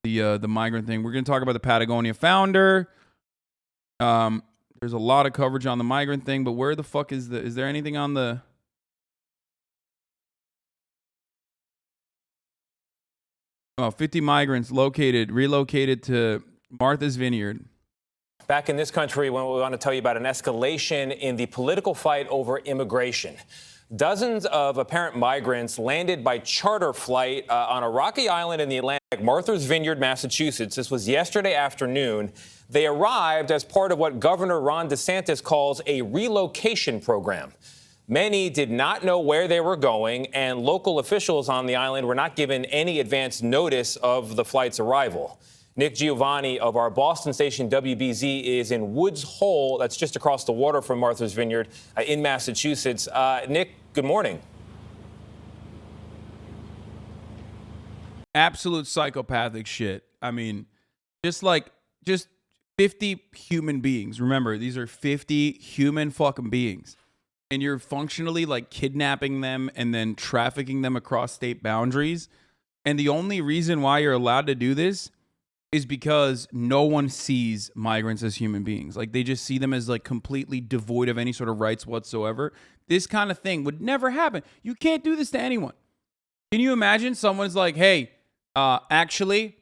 the migrant thing. We're gonna talk about the Patagonia founder. There's a lot of coverage on the migrant thing, but where the fuck is there anything on the? Oh, 50 migrants relocated to Martha's Vineyard. Back in this country, we want to tell you about an escalation in the political fight over immigration. Dozens of apparent migrants landed by charter flight on a rocky island in the Atlantic, Martha's Vineyard, Massachusetts. This was yesterday afternoon. They arrived as part of what Governor Ron DeSantis calls a relocation program. Many did not know where they were going, and local officials on the island were not given any advance notice of the flight's arrival. Nick Giovanni of our Boston station WBZ is in Woods Hole, that's just across the water from Martha's Vineyard in Massachusetts. Nick, good morning. Absolute psychopathic shit. I mean, just 50 human beings. Remember, these are 50 human fucking beings. And you're functionally like kidnapping them and then trafficking them across state boundaries. And the only reason why you're allowed to do this is because no one sees migrants as human beings. Like, they just see them as like completely devoid of any sort of rights whatsoever. This kind of thing would never happen. You can't do this to anyone. Can you imagine someone's like, hey, actually,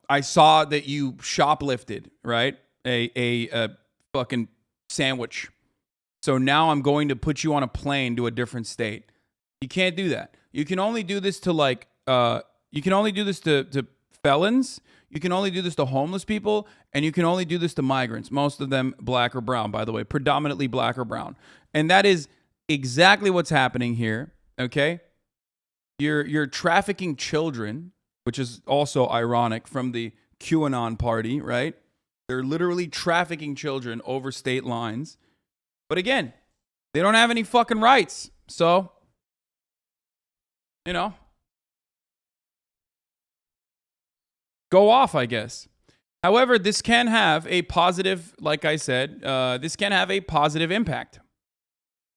I saw that you shoplifted, right? A fucking sandwich. So now I'm going to put you on a plane to a different state. You can't do that. You can only do this to to felons. You can only do this to homeless people, and you can only do this to migrants. Most of them black or brown, by the way, predominantly black or brown. And that is exactly what's happening here. Okay, you're trafficking children, which is also ironic from the QAnon party, right? They're literally trafficking children over state lines. But again, they don't have any fucking rights. So, go off, I guess. However, this can have a positive, like I said, this can have a positive impact.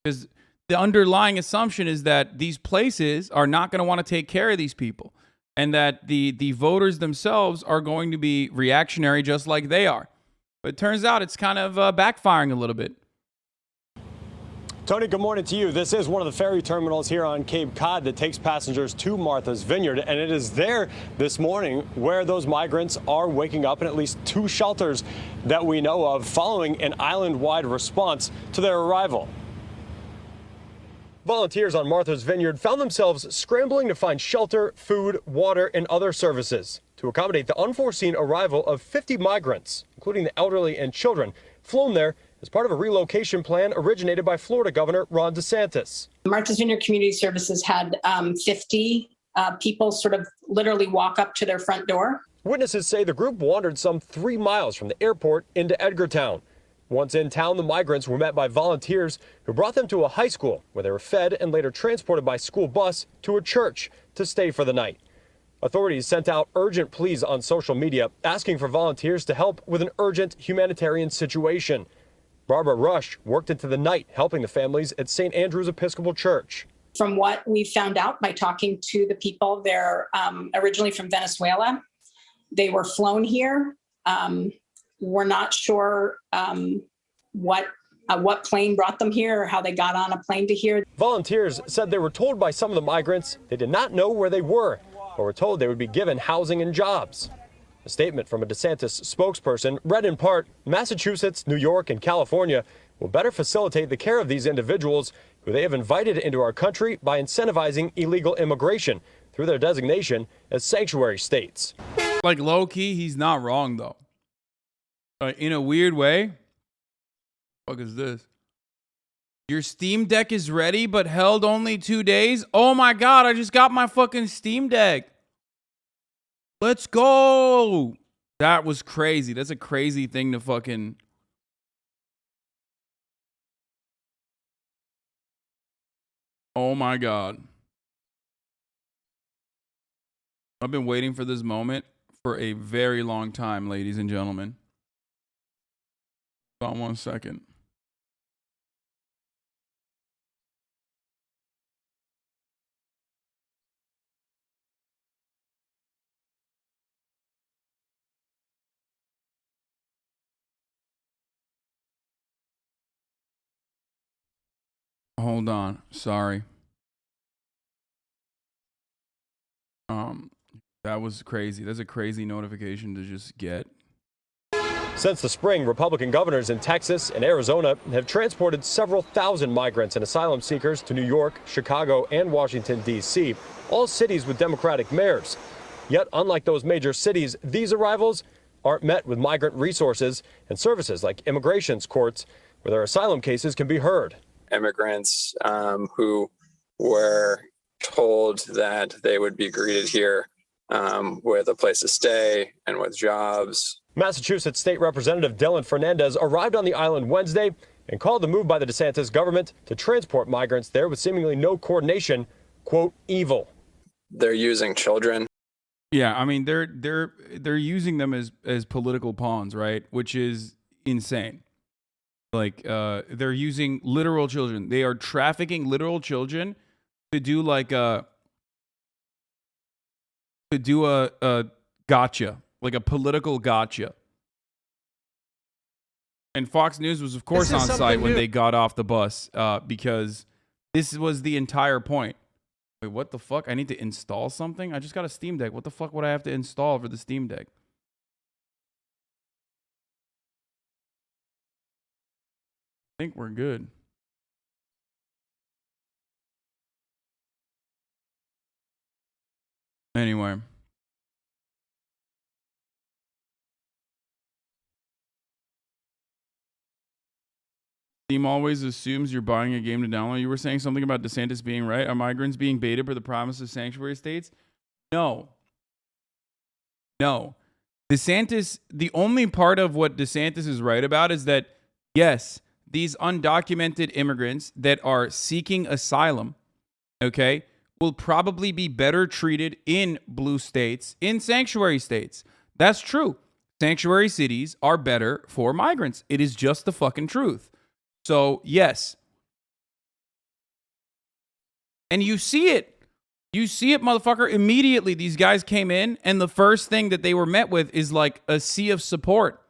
Because the underlying assumption is that these places are not going to want to take care of these people. And that the voters themselves are going to be reactionary just like they are. But it turns out it's kind of backfiring a little bit. Tony, good morning to you. This is one of the ferry terminals here on Cape Cod that takes passengers to Martha's Vineyard, and it is there this morning where those migrants are waking up in at least 2 shelters that we know of following an island-wide response to their arrival. Volunteers on Martha's Vineyard found themselves scrambling to find shelter, food, water, and other services to accommodate the unforeseen arrival of 50 migrants, including the elderly and children, flown there as part of a relocation plan originated by Florida Governor Ron DeSantis. Martha's Vineyard Community Services had 50 people sort of literally walk up to their front door. Witnesses say the group wandered some 3 miles from the airport into Edgartown. Once in town, the migrants were met by volunteers who brought them to a high school where they were fed and later transported by school bus to a church to stay for the night. Authorities sent out urgent pleas on social media asking for volunteers to help with an urgent humanitarian situation. Barbara Rush worked into the night helping the families at St. Andrew's Episcopal Church. From what we found out by talking to the people, they're originally from Venezuela. They were flown here. We're not sure what what plane brought them here or how they got on a plane to here. Volunteers said they were told by some of the migrants they did not know where they were, but were told they would be given housing and jobs. A statement from a DeSantis spokesperson read in part, Massachusetts, New York, and California will better facilitate the care of these individuals who they have invited into our country by incentivizing illegal immigration through their designation as sanctuary states. Like, low-key, he's not wrong, though. In a weird way. What the fuck is this? Your Steam Deck is ready, but held only 2 days? Oh my God, I just got my fucking Steam Deck. Let's go. That was crazy. That's a crazy thing to fucking... Oh my God. I've been waiting for this moment for a very long time, ladies and gentlemen. Hold on 1 second. Hold on. Sorry. That was crazy. That's a crazy notification to just get. Since the spring, Republican governors in Texas and Arizona have transported several thousand migrants and asylum seekers to New York, Chicago, and Washington, D.C., all cities with Democratic mayors. Yet, unlike those major cities, these arrivals aren't met with migrant resources and services like immigrations courts, where their asylum cases can be heard. Immigrants who were told that they would be greeted here with a place to stay and with jobs. Massachusetts State Representative Dylan Fernandez arrived on the island Wednesday and called the move by the DeSantis government to transport migrants there with seemingly no coordination, quote, evil. They're using children. Yeah, I mean they're using them as political pawns, right? Which is insane. Like they're using literal children. They are trafficking literal children to do like a gotcha, like a political gotcha. And Fox News was, of course, on site when they got off the bus because this was the entire point. Wait, what the fuck? I need to install something? I just got a Steam Deck. What the fuck would I have to install for the Steam Deck? I think we're good. Anyway. Steam always assumes you're buying a game to download. You were saying something about DeSantis being right. Are migrants being baited for the promise of sanctuary states? No. No. DeSantis, the only part of what DeSantis is right about is that, yes, these undocumented immigrants that are seeking asylum, okay, will probably be better treated in blue states, in sanctuary states. That's true. Sanctuary cities are better for migrants. It is just the fucking truth. So, yes. And you see it. You see it, motherfucker. Immediately, these guys came in, and the first thing that they were met with is like a sea of support.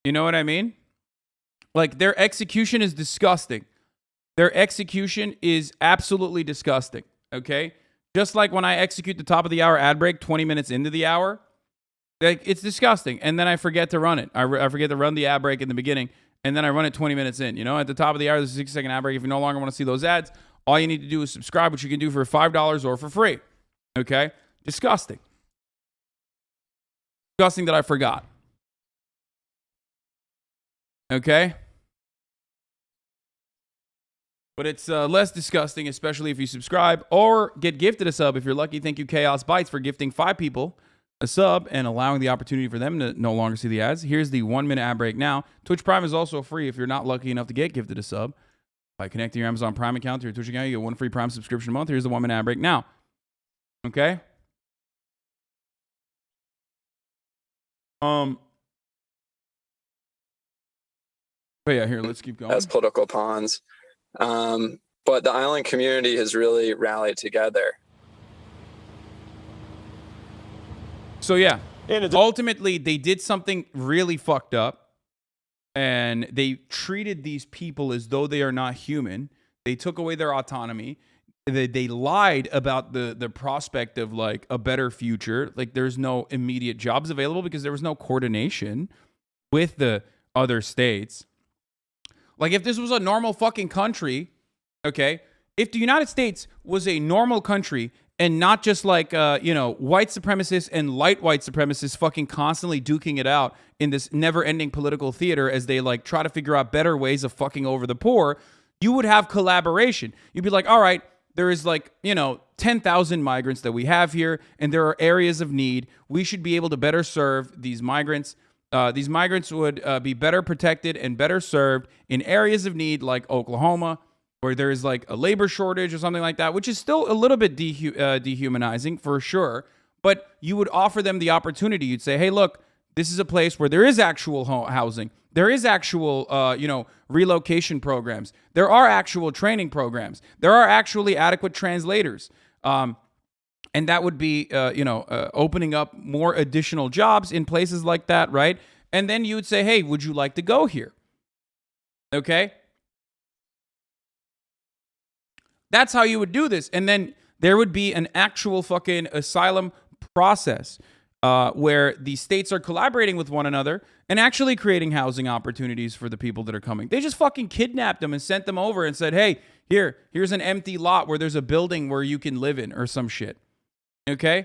You know what I mean? Like, their execution is disgusting. Their execution is absolutely disgusting, okay? Just like when I execute the top of the hour ad break 20 minutes into the hour, like, it's disgusting. And then I forget to run it. I forget to run the ad break in the beginning, and then I run it 20 minutes in. You know, at the top of the hour, there's a 6-second ad break. If you no longer want to see those ads, all you need to do is subscribe, which you can do for $5 or for free, okay? Disgusting. Disgusting that I forgot. Okay? But it's less disgusting, especially if you subscribe or get gifted a sub. If you're lucky, thank you, Chaos Bites, for gifting 5 people a sub and allowing the opportunity for them to no longer see the ads. Here's the 1-minute ad break now. Twitch Prime is also free if you're not lucky enough to get gifted a sub. By connecting your Amazon Prime account to your Twitch account, you get 1 free Prime subscription a month. Here's the 1-minute ad break now. Okay? But yeah, here, let's keep going. As political pawns. But the island community has really rallied together. So yeah, ultimately they did something really fucked up, and they treated these people as though they are not human. They took away their autonomy. They lied about the prospect of like a better future. Like there's no immediate jobs available because there was no coordination with the other states. Like if this was a normal fucking country, okay, if the United States was a normal country and not just like, white supremacists and light white supremacists fucking constantly duking it out in this never-ending political theater as they like try to figure out better ways of fucking over the poor, you would have collaboration. You'd be like, all right, there is like, 10,000 migrants that we have here, and there are areas of need. We should be able to better serve these migrants. These migrants would be better protected and better served in areas of need like Oklahoma, where there is like a labor shortage or something like that, which is still a little bit dehumanizing for sure. But you would offer them the opportunity. You'd say, hey, look, this is a place where there is actual housing. There is actual, relocation programs. There are actual training programs. There are actually adequate translators. And that would be, opening up more additional jobs in places like that, right? And then you would say, hey, would you like to go here? Okay? That's how you would do this. And then there would be an actual fucking asylum process where the states are collaborating with one another and actually creating housing opportunities for the people that are coming. They just fucking kidnapped them and sent them over and said, hey, here's an empty lot where there's a building where you can live in or some shit. Okay?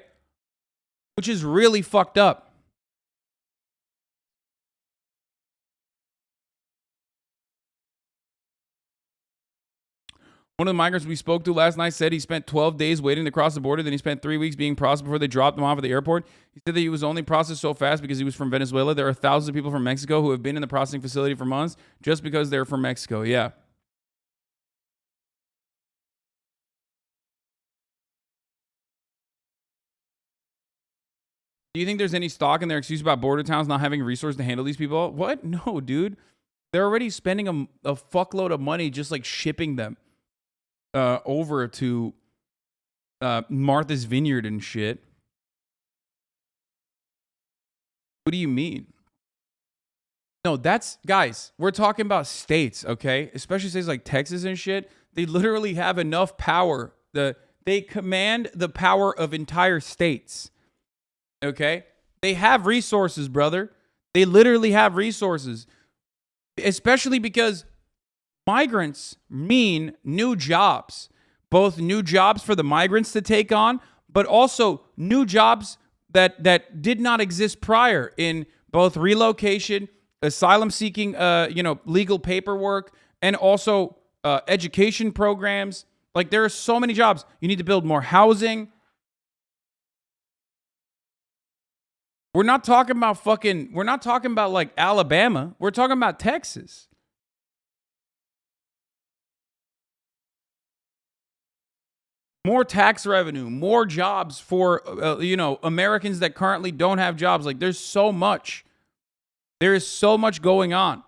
Which is really fucked up. One of the migrants we spoke to last night said he spent 12 days waiting to cross the border. Then he spent 3 weeks being processed before they dropped him off at the airport. He said that he was only processed so fast because he was from Venezuela. There are thousands of people from Mexico who have been in the processing facility for months just because they're from Mexico. Yeah. Do you think there's any stock in their excuse about border towns not having resources to handle these people? What? No, dude. They're already spending a fuckload of money just like shipping them over to Martha's Vineyard and shit. What do you mean? No, guys, we're talking about states, okay? Especially states like Texas and shit. They literally have enough power. They command the power of entire states. Okay? They have resources, brother. They literally have resources. Especially because migrants mean new jobs. Both new jobs for the migrants to take on, but also new jobs that did not exist prior in both relocation, asylum seeking, legal paperwork, and also education programs. Like there are so many jobs. You need to build more housing. We're not talking about like Alabama. We're talking about Texas. More tax revenue, more jobs for, Americans that currently don't have jobs. Like there's so much. There is so much going on.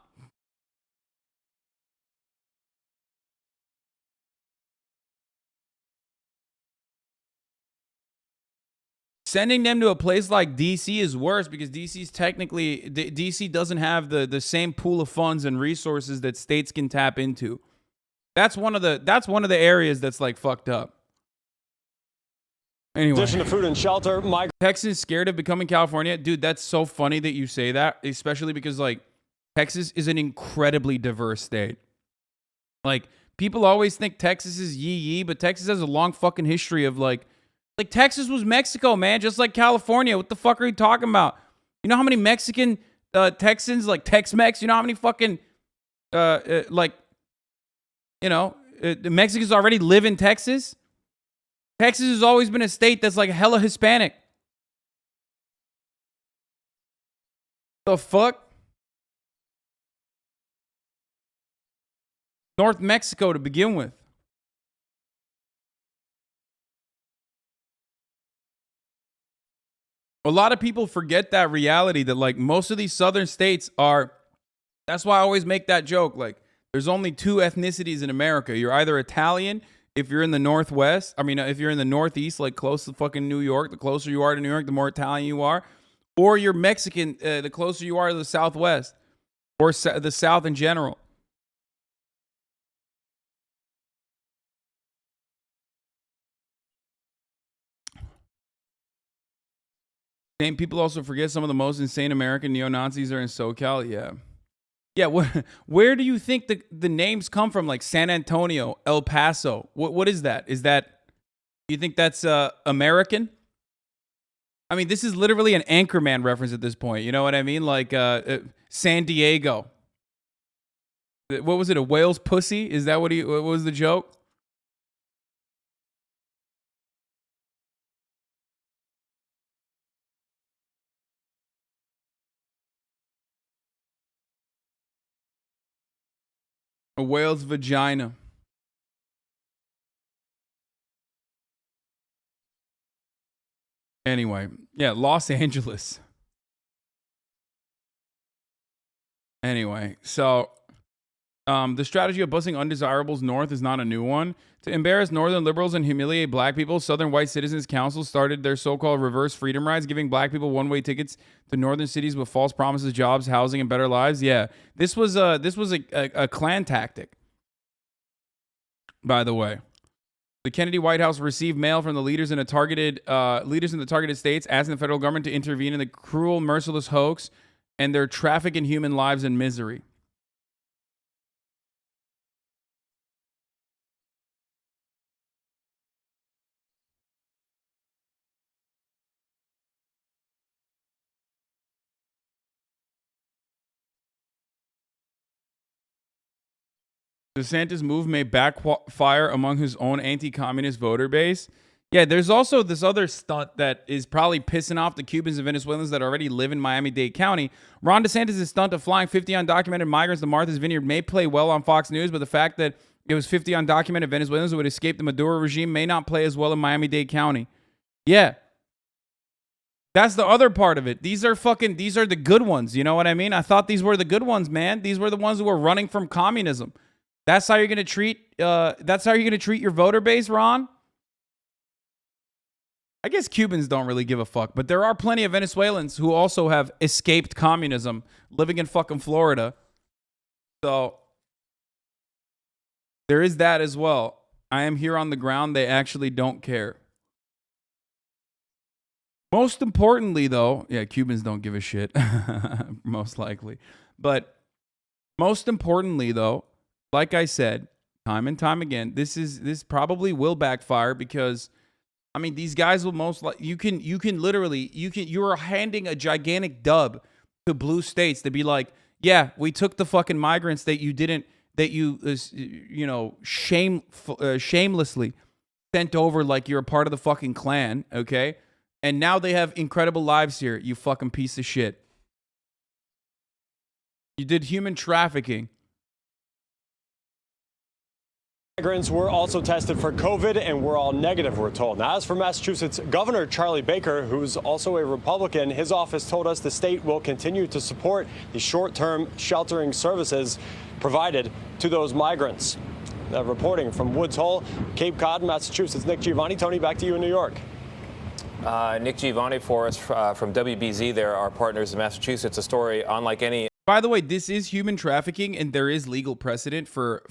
Sending them to a place like DC is worse because DC doesn't have the same pool of funds and resources that states can tap into. That's one of the areas that's like fucked up. Anyway, in addition to food and shelter, Texans scared of becoming California. Dude, that's so funny that you say that, especially because like Texas is an incredibly diverse state. Like people always think Texas is yee, but Texas has a long fucking history of like Texas was Mexico, man, just like California. What the fuck are you talking about? You know how many Mexican Texans, like Tex-Mex, you know how many fucking Mexicans already live in Texas? Texas has always been a state that's like hella Hispanic. The fuck? North Mexico to begin with. A lot of people forget that reality that like most of these southern states are, that's why I always make that joke. Like there's only two ethnicities in America. You're either Italian if you're in the Northwest, I mean, if you're in the Northeast, like close to fucking New York, the closer you are to New York, the more Italian you are. Or you're Mexican, the closer you are to the Southwest or the South in general. Same people also forget some of the most insane American neo-Nazis are in SoCal. Yeah. Yeah, where do you think the names come from? Like San Antonio, El Paso. What is that? Is that, you think that's American? I mean, this is literally an Anchorman reference at this point. You know what I mean? Like San Diego. What was it? A whale's pussy? Is that what was the joke? A whale's vagina. Anyway, yeah, Los Angeles. Anyway, so the strategy of busing undesirables north is not a new one. To embarrass northern liberals and humiliate black people, Southern White Citizens Council started their so-called reverse freedom rides, giving black people one-way tickets to northern cities with false promises, jobs, housing, and better lives. Yeah, this was a Klan tactic, by the way. The Kennedy White House received mail from the leaders in the targeted states, asking the federal government to intervene in the cruel, merciless hoax and their traffic in human lives and misery. DeSantis' move may backfire among his own anti-communist voter base. Yeah, there's also this other stunt that is probably pissing off the Cubans and Venezuelans that already live in Miami-Dade County. Ron DeSantis' stunt of flying 50 undocumented migrants to Martha's Vineyard may play well on Fox News, but the fact that it was 50 undocumented Venezuelans who would escape the Maduro regime may not play as well in Miami-Dade County. Yeah. That's the other part of it. These are the good ones. You know what I mean? I thought these were the good ones, man. These were the ones who were running from communism. That's how you're going to treat your voter base, Ron? I guess Cubans don't really give a fuck, but there are plenty of Venezuelans who also have escaped communism living in fucking Florida. So there is that as well. I am here on the ground. They actually don't care. Most importantly, though, yeah, Cubans don't give a shit, most likely. But most importantly, though, like I said, time and time again, this probably will backfire because, I mean, these guys will most likely, you are handing a gigantic dub to blue states to be like, yeah, we took the fucking migrants that you shamelessly sent over like you're a part of the fucking Klan, okay? And now they have incredible lives here, you fucking piece of shit. You did human trafficking. Migrants were also tested for COVID and were all negative, we're told. Now, as for Massachusetts Governor Charlie Baker, who's also a Republican, his office told us the state will continue to support the short-term sheltering services provided to those migrants. Reporting from Woods Hole, Cape Cod, Massachusetts, Nick Giovanni. Tony, back to you in New York. Nick Giovanni for us from WBZ there, our partners in Massachusetts. A story unlike any. By the way, this is human trafficking, and there is legal precedent for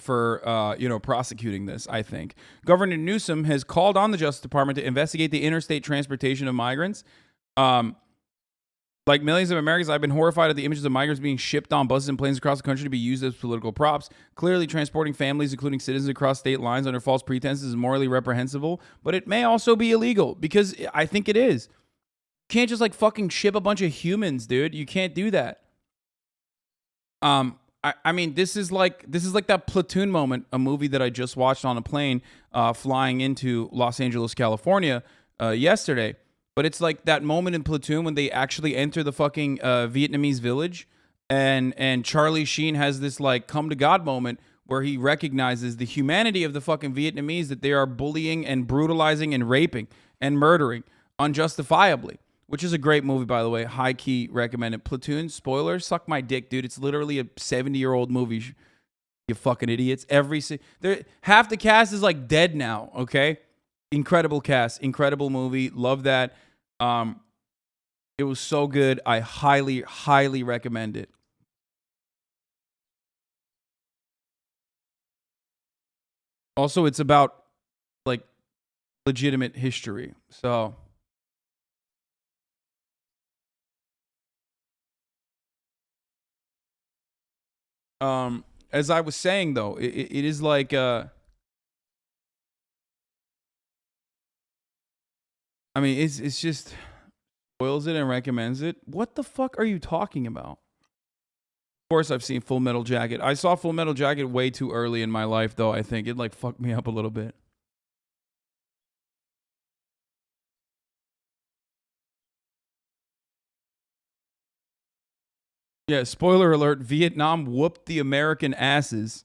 prosecuting this, I think. Governor Newsom has called on the Justice Department to investigate the interstate transportation of migrants. Like millions of Americans, I've been horrified at the images of migrants being shipped on buses and planes across the country to be used as political props. Clearly, transporting families, including citizens, across state lines under false pretenses is morally reprehensible, but it may also be illegal, because I think it is. You can't just fucking ship a bunch of humans, dude. You can't do that. I mean, this is like that Platoon moment, a movie that I just watched on a plane flying into Los Angeles, California yesterday. But it's like that moment in Platoon when they actually enter the fucking Vietnamese village, and Charlie Sheen has this come to God moment where he recognizes the humanity of the fucking Vietnamese, that they are bullying and brutalizing and raping and murdering unjustifiably. Which is a great movie, by the way. High key recommended. Platoon, spoilers, suck my dick, dude. It's literally a 70-year-old movie. You fucking idiots. Half the cast is like dead now, okay? Incredible cast, incredible movie. Love that. It was so good. I highly, highly recommend it. Also, it's about like legitimate history. So as I was saying though, it is like I mean, it's just spoils it and recommends it. What the fuck are you talking about? Of course, I've seen Full Metal Jacket. I saw Full Metal Jacket way too early in my life, though. I think it like fucked me up a little bit. Yeah, spoiler alert, Vietnam whooped the American asses.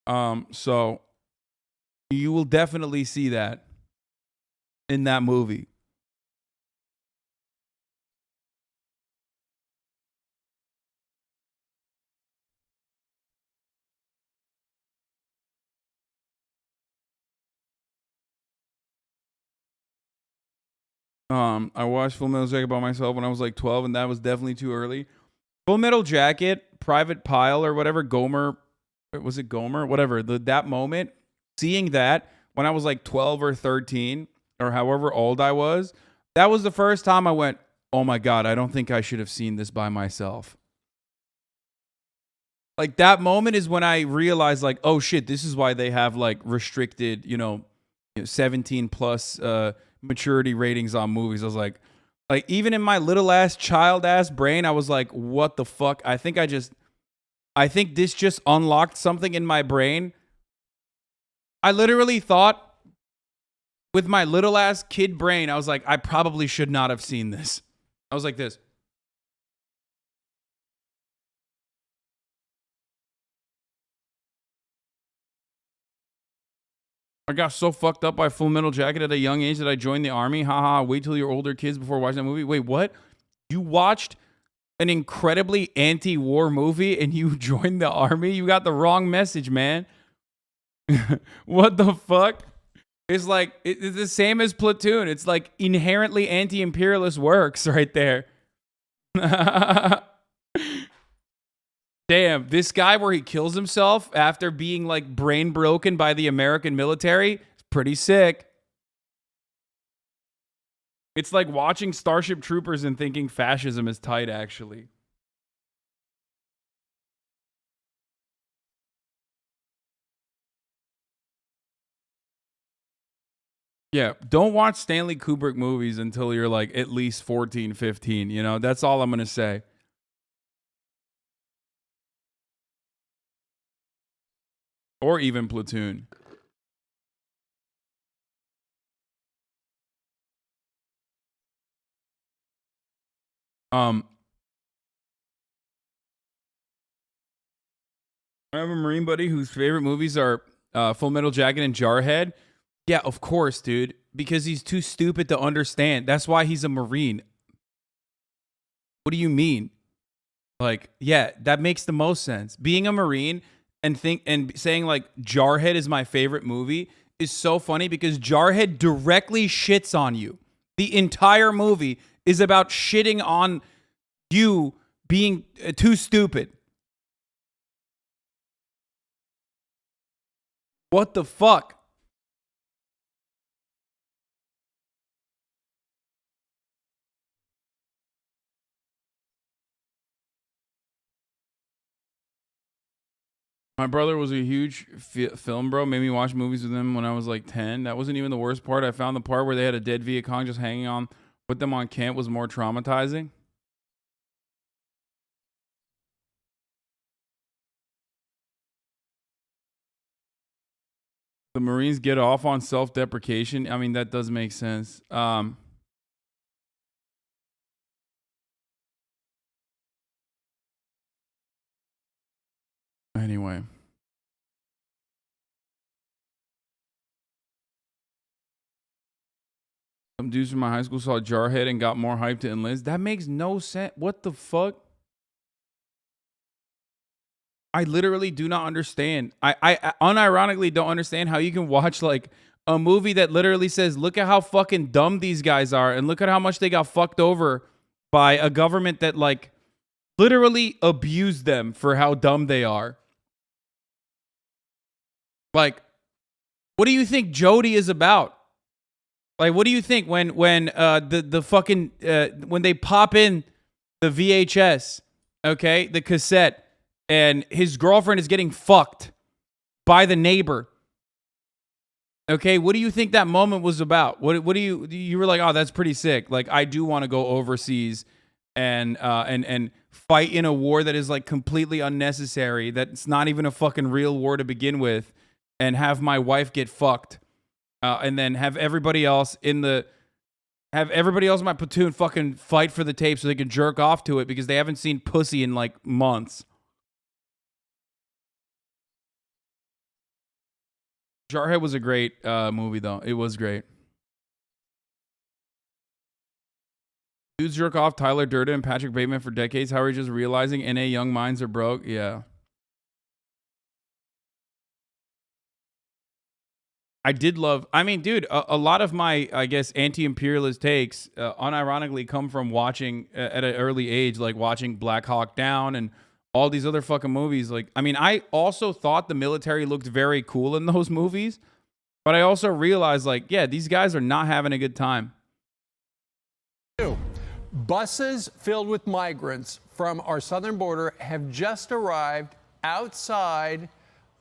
So you will definitely see that in that movie. I watched Full Metal Jacket by myself when I was like 12, and that was definitely too early. Full Metal Jacket, Private Pile or whatever, Gomer, was it Gomer? Whatever, that moment, seeing that when I was like 12 or 13 or however old I was, that was the first time I went, oh my God, I don't think I should have seen this by myself. Like that moment is when I realized like, oh shit, this is why they have like restricted, 17 plus maturity ratings on movies. I was like even in my little ass child ass brain, I was like, what the fuck? I think this just unlocked something in my brain. I literally thought with my little ass kid brain, I was like, I probably should not have seen this. I was like this. I got so fucked up by Full Metal Jacket at a young age that I joined the army. Haha, wait till you're older kids before watching that movie. Wait, what? You watched an incredibly anti-war movie and you joined the army? You got the wrong message, man. What the fuck? It's like, it's the same as Platoon. It's like inherently anti-imperialist works right there. Damn, this guy where he kills himself after being like brain broken by the American military, it's pretty sick. It's like watching Starship Troopers and thinking fascism is tight, actually. Yeah, don't watch Stanley Kubrick movies until you're like at least 14, 15, That's all I'm going to say. Or even Platoon. I have a Marine buddy whose favorite movies are Full Metal Jacket and Jarhead. Yeah, of course, dude. Because he's too stupid to understand. That's why he's a Marine. What do you mean? Like, yeah, that makes the most sense. Being a Marine and saying like Jarhead is my favorite movie is so funny because Jarhead directly shits on you. The entire movie is about shitting on you being too stupid. What the fuck? My brother was a huge film bro. Made me watch movies with him when I was like 10. That wasn't even the worst part. I found the part where they had a dead Viet Cong just hanging on, put them on camp was more traumatizing. The Marines get off on self-deprecation. I mean, that does make sense. Anyway. Some dudes from my high school saw Jarhead and got more hyped to enlist. That makes no sense. What the fuck? I literally do not understand. I unironically don't understand how you can watch like a movie that literally says, look at how fucking dumb these guys are and look at how much they got fucked over by a government that like literally abused them for how dumb they are. Like, what do you think Jody is about? Like, what do you think when the fucking when they pop in the VHS, okay, the cassette, and his girlfriend is getting fucked by the neighbor? Okay, what do you think that moment was about? What do you were like, oh, that's pretty sick. Like, I do want to go overseas and fight in a war that is like completely unnecessary. That's not even a fucking real war to begin with, and have my wife get fucked, and then have everybody else in my platoon fucking fight for the tape so they can jerk off to it because they haven't seen pussy in like months. Jarhead was a great movie, though. It was great. Dudes jerk off Tyler Durden and Patrick Bateman for decades. How are you just realizing NA young minds are broke? Yeah. I did love... I mean, dude, a lot of my, I guess, anti-imperialist takes unironically come from watching at an early age, like watching Black Hawk Down and all these other fucking movies. Like, I mean, I also thought the military looked very cool in those movies, but I also realized, like, yeah, these guys are not having a good time. Buses filled with migrants from our southern border have just arrived outside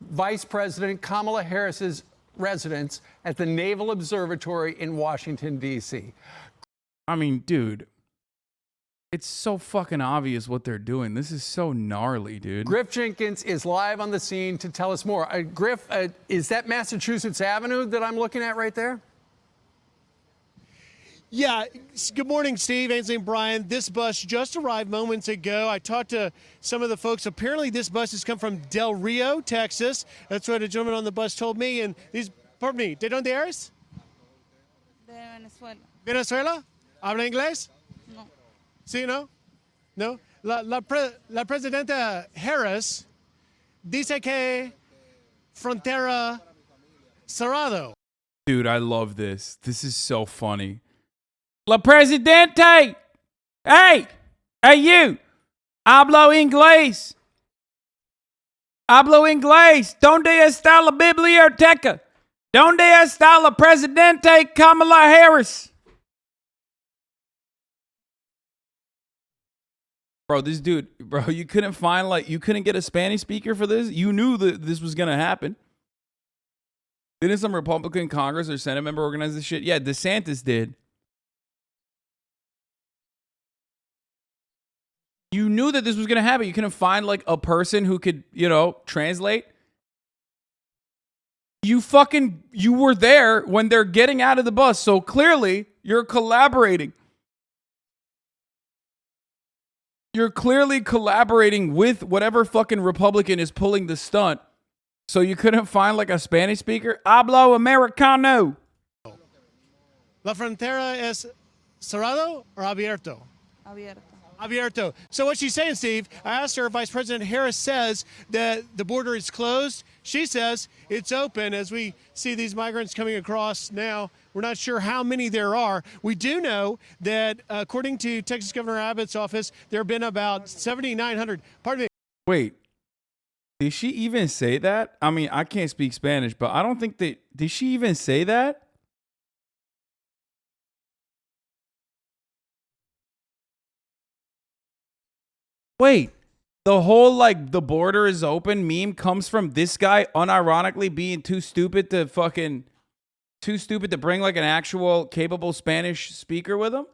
Vice President Kamala Harris's residence at the Naval Observatory in Washington, D.C. I mean, dude, it's so fucking obvious what they're doing. This is so gnarly, dude. Griff Jenkins is live on the scene to tell us more. Griff, is that Massachusetts Avenue that I'm looking at right there? Yeah, good morning, Steve, Ainsley, and Brian. This bus just arrived moments ago. I talked to some of the folks. Apparently, this bus has come from Del Rio, Texas. That's what a gentleman on the bus told me. And these, pardon me, ¿de dónde eres? De Venezuela. ¿Venezuela? ¿Habla inglés? No. ¿Sí, no? ¿No? La presidenta Harris dice que frontera cerrado. Dude, I love this. This is so funny. La Presidente! Hey! Hey, you! Hablo inglés! Hablo inglés! ¿Dónde está la biblioteca? ¿Dónde está la Presidente Kamala Harris? Bro, this dude, bro, you couldn't get a Spanish speaker for this? You knew that this was gonna happen. Didn't some Republican Congress or Senate member organize this shit? Yeah, DeSantis did. You knew that this was going to happen. You couldn't find like a person who could, translate. You were there when they're getting out of the bus. So clearly you're collaborating. You're clearly collaborating with whatever fucking Republican is pulling the stunt. So you couldn't find like a Spanish speaker? Hablo americano. La frontera es cerrado or abierto? Abierto. Abierto. So what she's saying, Steve, I asked her, Vice President Harris says that the border is closed. She says it's open as we see these migrants coming across now. We're not sure how many there are. We do know that according to Texas Governor Abbott's office, there have been about 7,900. Pardon me. Wait, did she even say that? I mean, I can't speak Spanish, but I don't think that, did she even say that? Wait, the whole like the border is open meme comes from this guy unironically being too stupid to bring like an actual capable Spanish speaker with him?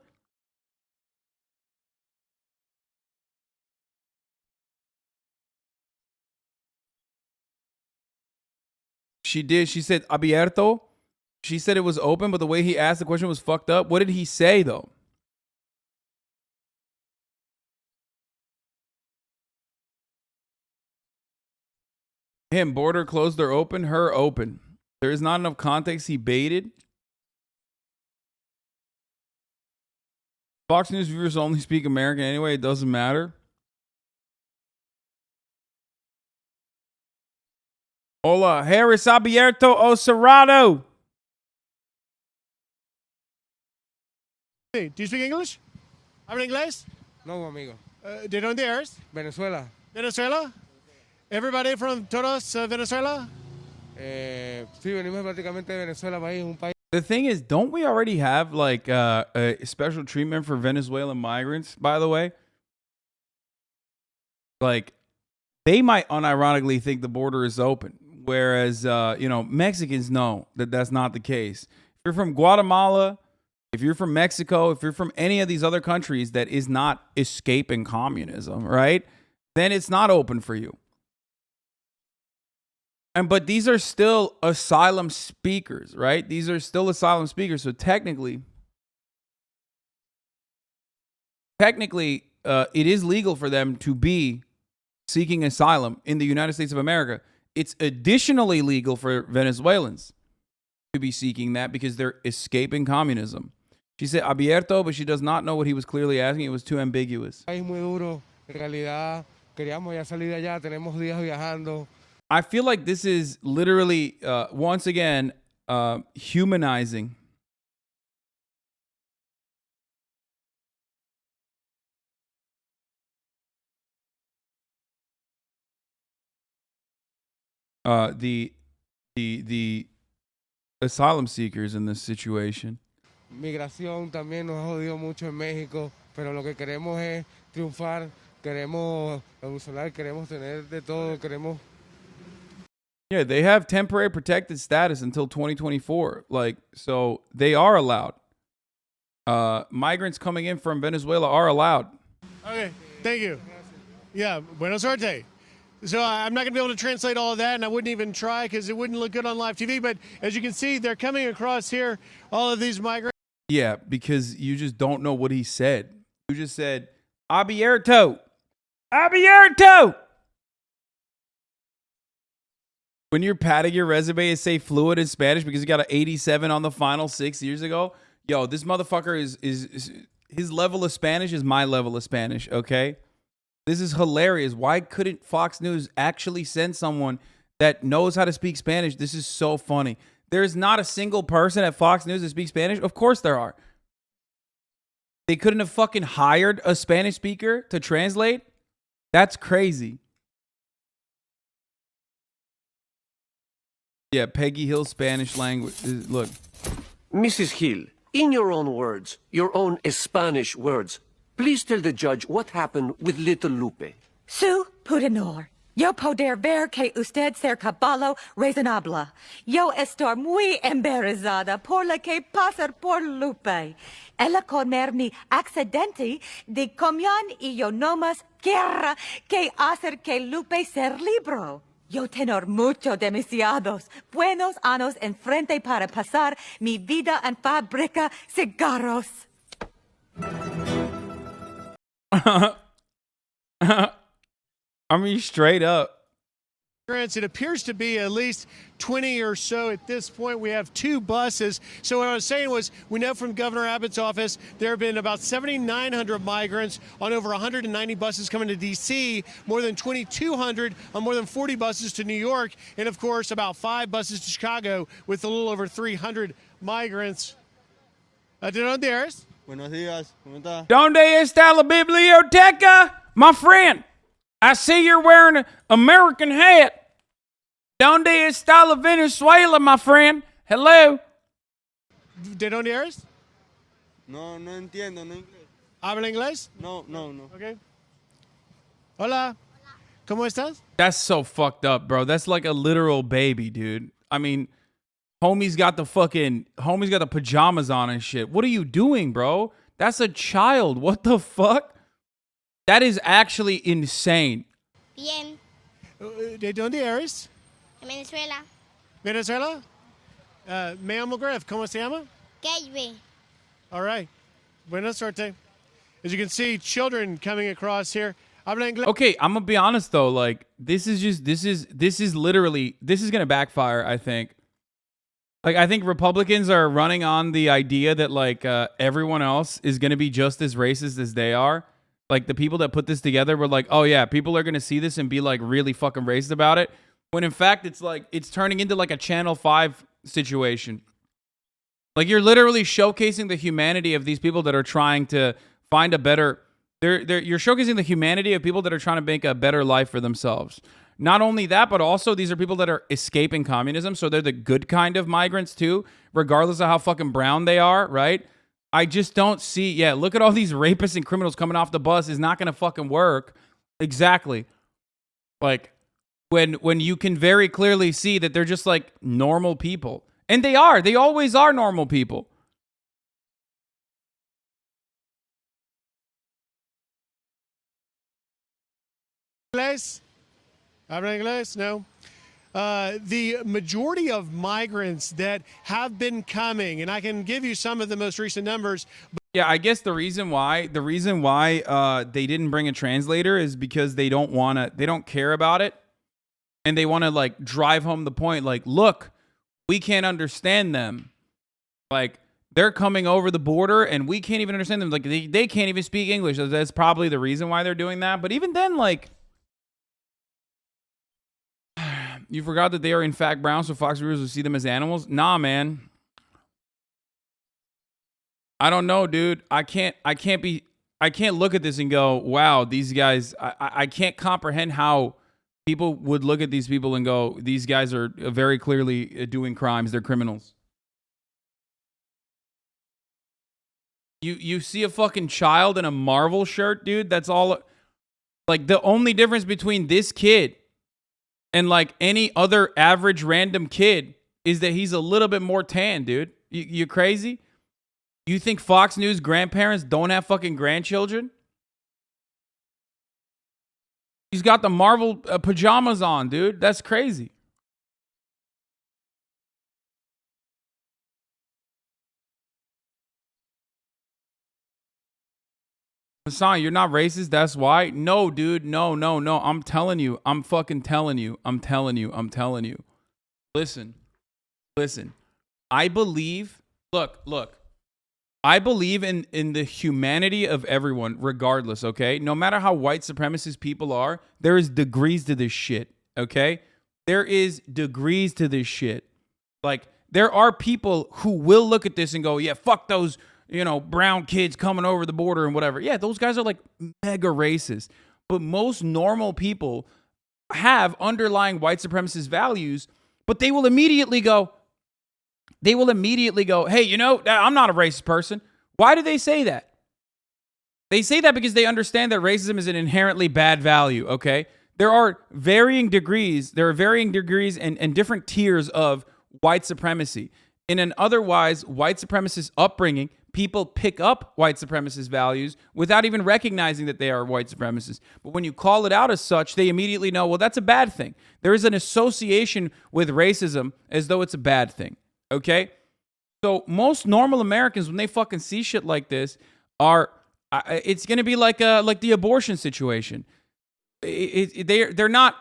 She did. She said abierto. She said it was open, but the way he asked the question was fucked up. What did he say though? Him, border closed or open, her open. There is not enough context. He baited. Fox News viewers only speak American anyway. It doesn't matter. Hola, Harris abierto o cerrado? Do you speak English? ¿Habla inglés? No, amigo. ¿De dónde eres? Venezuela. Venezuela? Everybody from todos Venezuela? Sí, venimos prácticamente de Venezuela, país, un país. The thing is, don't we already have like a special treatment for Venezuelan migrants, by the way? Like, they might unironically think the border is open, whereas, Mexicans know that that's not the case. If you're from Guatemala, if you're from Mexico, if you're from any of these other countries that is not escaping communism, right? Then it's not open for you. But these are still asylum speakers, right? These are still asylum speakers. So technically, it is legal for them to be seeking asylum in the United States of America. It's additionally legal for Venezuelans to be seeking that because they're escaping communism. She said abierto, but she does not know what he was clearly asking. It was too ambiguous. País muy duro. En realidad, queríamos ya salir de allá. Tenemos días viajando. I feel like this is literally, once again, humanizing the asylum seekers in this situation. Migración también nos ha jodido mucho en México, pero lo que queremos es triunfar, queremos evolucionar, queremos tener de todo, queremos. Yeah, they have temporary protected status until 2024. Like, so they are allowed. Migrants coming in from Venezuela are allowed. Okay, thank you. Yeah, buena suerte. So I'm not going to be able to translate all of that, and I wouldn't even try because it wouldn't look good on live TV. But as you can see, they're coming across here, all of these migrants. Yeah, because you just don't know what he said. You just said, abierto. Abierto. When you're padding your resume and say fluent in Spanish because you got an 87 on the final 6 years ago, yo, this motherfucker is his level of Spanish is my level of Spanish, okay? This is hilarious. Why couldn't Fox News actually send someone that knows how to speak Spanish? This is so funny. There's not a single person at Fox News that speaks Spanish. Of course there are. They couldn't have fucking hired a Spanish speaker to translate? That's crazy. Yeah, Peggy Hill Spanish language. Look. Mrs. Hill, in your own words, your own Spanish words, please tell the judge what happened with little Lupe. Su Pudenor. Yo poder ver que usted ser caballo razonable. Yo estoy muy embarazada por lo que pasa por Lupe. Ella comer mi accidente de comión y yo nomás quiero que hacer que Lupe ser libre. Yo tengo demasiados buenos años enfrente para pasar mi vida en fábrica cigarros. I mean, straight up. It appears to be at least 20 or so at this point. We have 2 buses. So what I was saying was, we know from Governor Abbott's office, there have been about 7,900 migrants on over 190 buses coming to D.C., more than 2,200 on more than 40 buses to New York, and of course, about 5 buses to Chicago with a little over 300 migrants. ¿De dónde eres? Buenos días. ¿Cómo está? ¿Dónde está la biblioteca? My friend, I see you're wearing an American hat. ¿Dónde está la Venezuela, my friend? Hello. ¿De dónde eres? No entiendo, no inglés. ¿Habla inglés? No. Okay. Hola. ¿Cómo estás? That's so fucked up, bro. That's like a literal baby, dude. I mean, homie's got the pajamas on and shit. What are you doing, bro? That's a child. What the fuck? That is actually insane. Bien. ¿De dónde eres? Venezuela. Venezuela? Me llamo Griff. ¿Cómo se llama? Gaby. All right. Buena suerte. As you can see, children coming across here. Okay, I'm gonna be honest though. Like, this is gonna backfire. I think. Like, I think Republicans are running on the idea that like everyone else is gonna be just as racist as they are. Like, the people that put this together were like, oh yeah, people are gonna see this and be like really fucking racist about it. When in fact, it's like, it's turning into like a Channel 5 situation. Like, you're literally showcasing the humanity of these people that are trying to find a better, you're showcasing the humanity of people that are trying to make a better life for themselves. Not only that, but also these are people that are escaping communism, so they're the good kind of migrants too, regardless of how fucking brown they are, right? I just don't see, yeah, look at all these rapists and criminals coming off the bus is not going to fucking work. Exactly. Like, when you can very clearly see that they're just like normal people. And they are. They always are normal people. Inglés? Habla inglés? No. The majority of migrants that have been coming, and I can give you some of the most recent numbers. Yeah, I guess the reason why they didn't bring a translator is because they don't care about it. And they want to like drive home the point, like, look, we can't understand them. Like, they're coming over the border and we can't even understand them. Like, they can't even speak English. That's probably the reason why they're doing that. But even then, like, you forgot that they are in fact brown, so Fox viewers will see them as animals? Nah, man. I don't know, dude. I can't look at this and go, wow, these guys, I can't comprehend how people would look at these people and go, these guys are very clearly doing crimes. They're criminals. You see a fucking child in a Marvel shirt, dude? That's all. Like, the only difference between this kid and like any other average random kid is that he's a little bit more tan, dude. You crazy? You think Fox News grandparents don't have fucking grandchildren? He's got the Marvel pajamas on, dude. That's crazy. Hasan, you're not racist. That's why. No, dude. No. I'm telling you. I'm fucking telling you. I'm telling you. Listen. I believe. Look. I believe in the humanity of everyone, regardless, okay? No matter how white supremacist people are, there is degrees to this shit, okay? There is degrees to this shit. Like, there are people who will look at this and go, yeah, fuck those, brown kids coming over the border and whatever. Yeah, those guys are like mega racist. But most normal people have underlying white supremacist values, but they will immediately go, hey, I'm not a racist person. Why do they say that? They say that because they understand that racism is an inherently bad value, okay? There are varying degrees and different tiers of white supremacy. In an otherwise white supremacist upbringing, people pick up white supremacist values without even recognizing that they are white supremacists. But when you call it out as such, they immediately know, well, that's a bad thing. There is an association with racism as though it's a bad thing. Okay? So most normal Americans, when they fucking see shit like this, it's going to be like the abortion situation. They're not.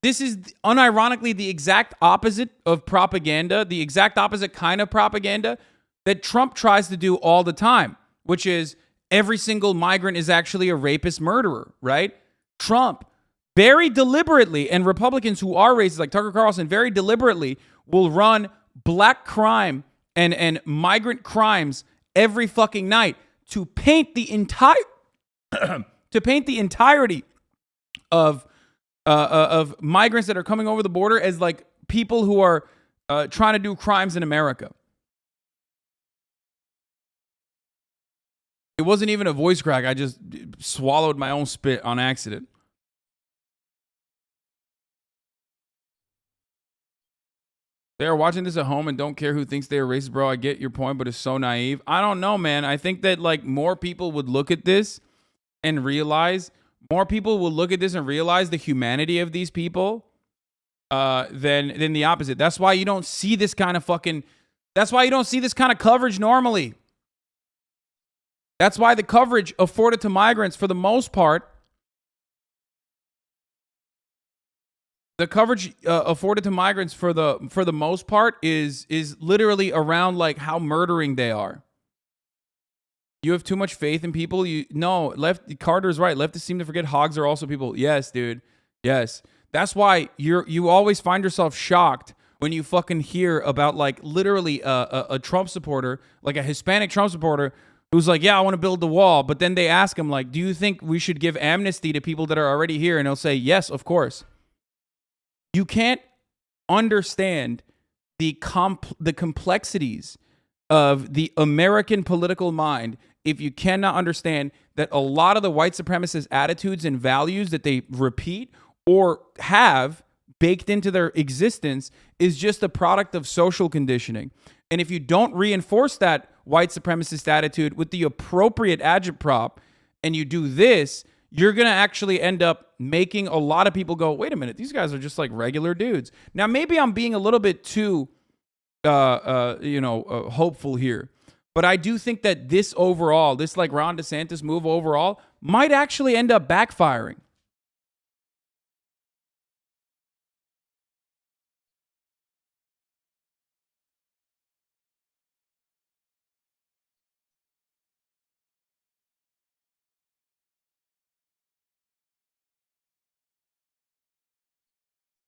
This is unironically the exact opposite of propaganda, the exact opposite kind of propaganda that Trump tries to do all the time, which is every single migrant is actually a rapist murderer, right? Trump very deliberately, and Republicans who are racist, like Tucker Carlson, very deliberately will run black crime and migrant crimes every fucking night to paint the entirety of migrants that are coming over the border as like people who are trying to do crimes in America. It wasn't even a voice crack. I just swallowed my own spit on accident. They are watching this at home and don't care who thinks they are racist, bro. I get your point, but it's so naive. I don't know, man. I think that like more people would look at this and realize the humanity of these people than the opposite. That's why you don't see this kind of coverage normally. That's why the coverage afforded to migrants for the most part, is literally around like how murdering they are. You have too much faith in people. Carter's right. Leftists seem to forget hogs are also people. Yes, dude. Yes. That's why you always find yourself shocked when you fucking hear about like literally a Trump supporter, like a Hispanic Trump supporter, who's like, yeah, I want to build the wall. But then they ask him like, do you think we should give amnesty to people that are already here? And he'll say, yes, of course. You can't understand the complexities of the American political mind if you cannot understand that a lot of the white supremacist attitudes and values that they repeat or have baked into their existence is just a product of social conditioning. And if you don't reinforce that white supremacist attitude with the appropriate agitprop and you do this, you're going to actually end up making a lot of people go, wait a minute, these guys are just like regular dudes. Now, maybe I'm being a little bit too, hopeful here. But I do think that this overall, this like Ron DeSantis move overall, might actually end up backfiring.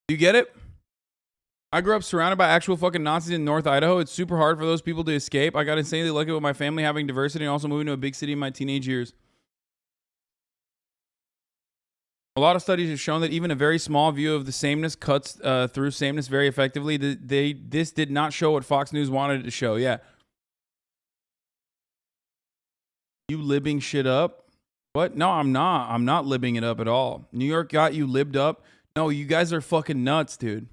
You get it? I grew up surrounded by actual fucking Nazis in North Idaho. It's super hard for those people to escape. I got insanely lucky with my family having diversity and also moving to a big city in my teenage years. A lot of studies have shown that even a very small view of the sameness cuts through sameness very effectively. This did not show what Fox News wanted it to show. Yeah. You libbing shit up? What? No, I'm not. I'm not libbing it up at all. New York got you libbed up. No, you guys are fucking nuts, dude.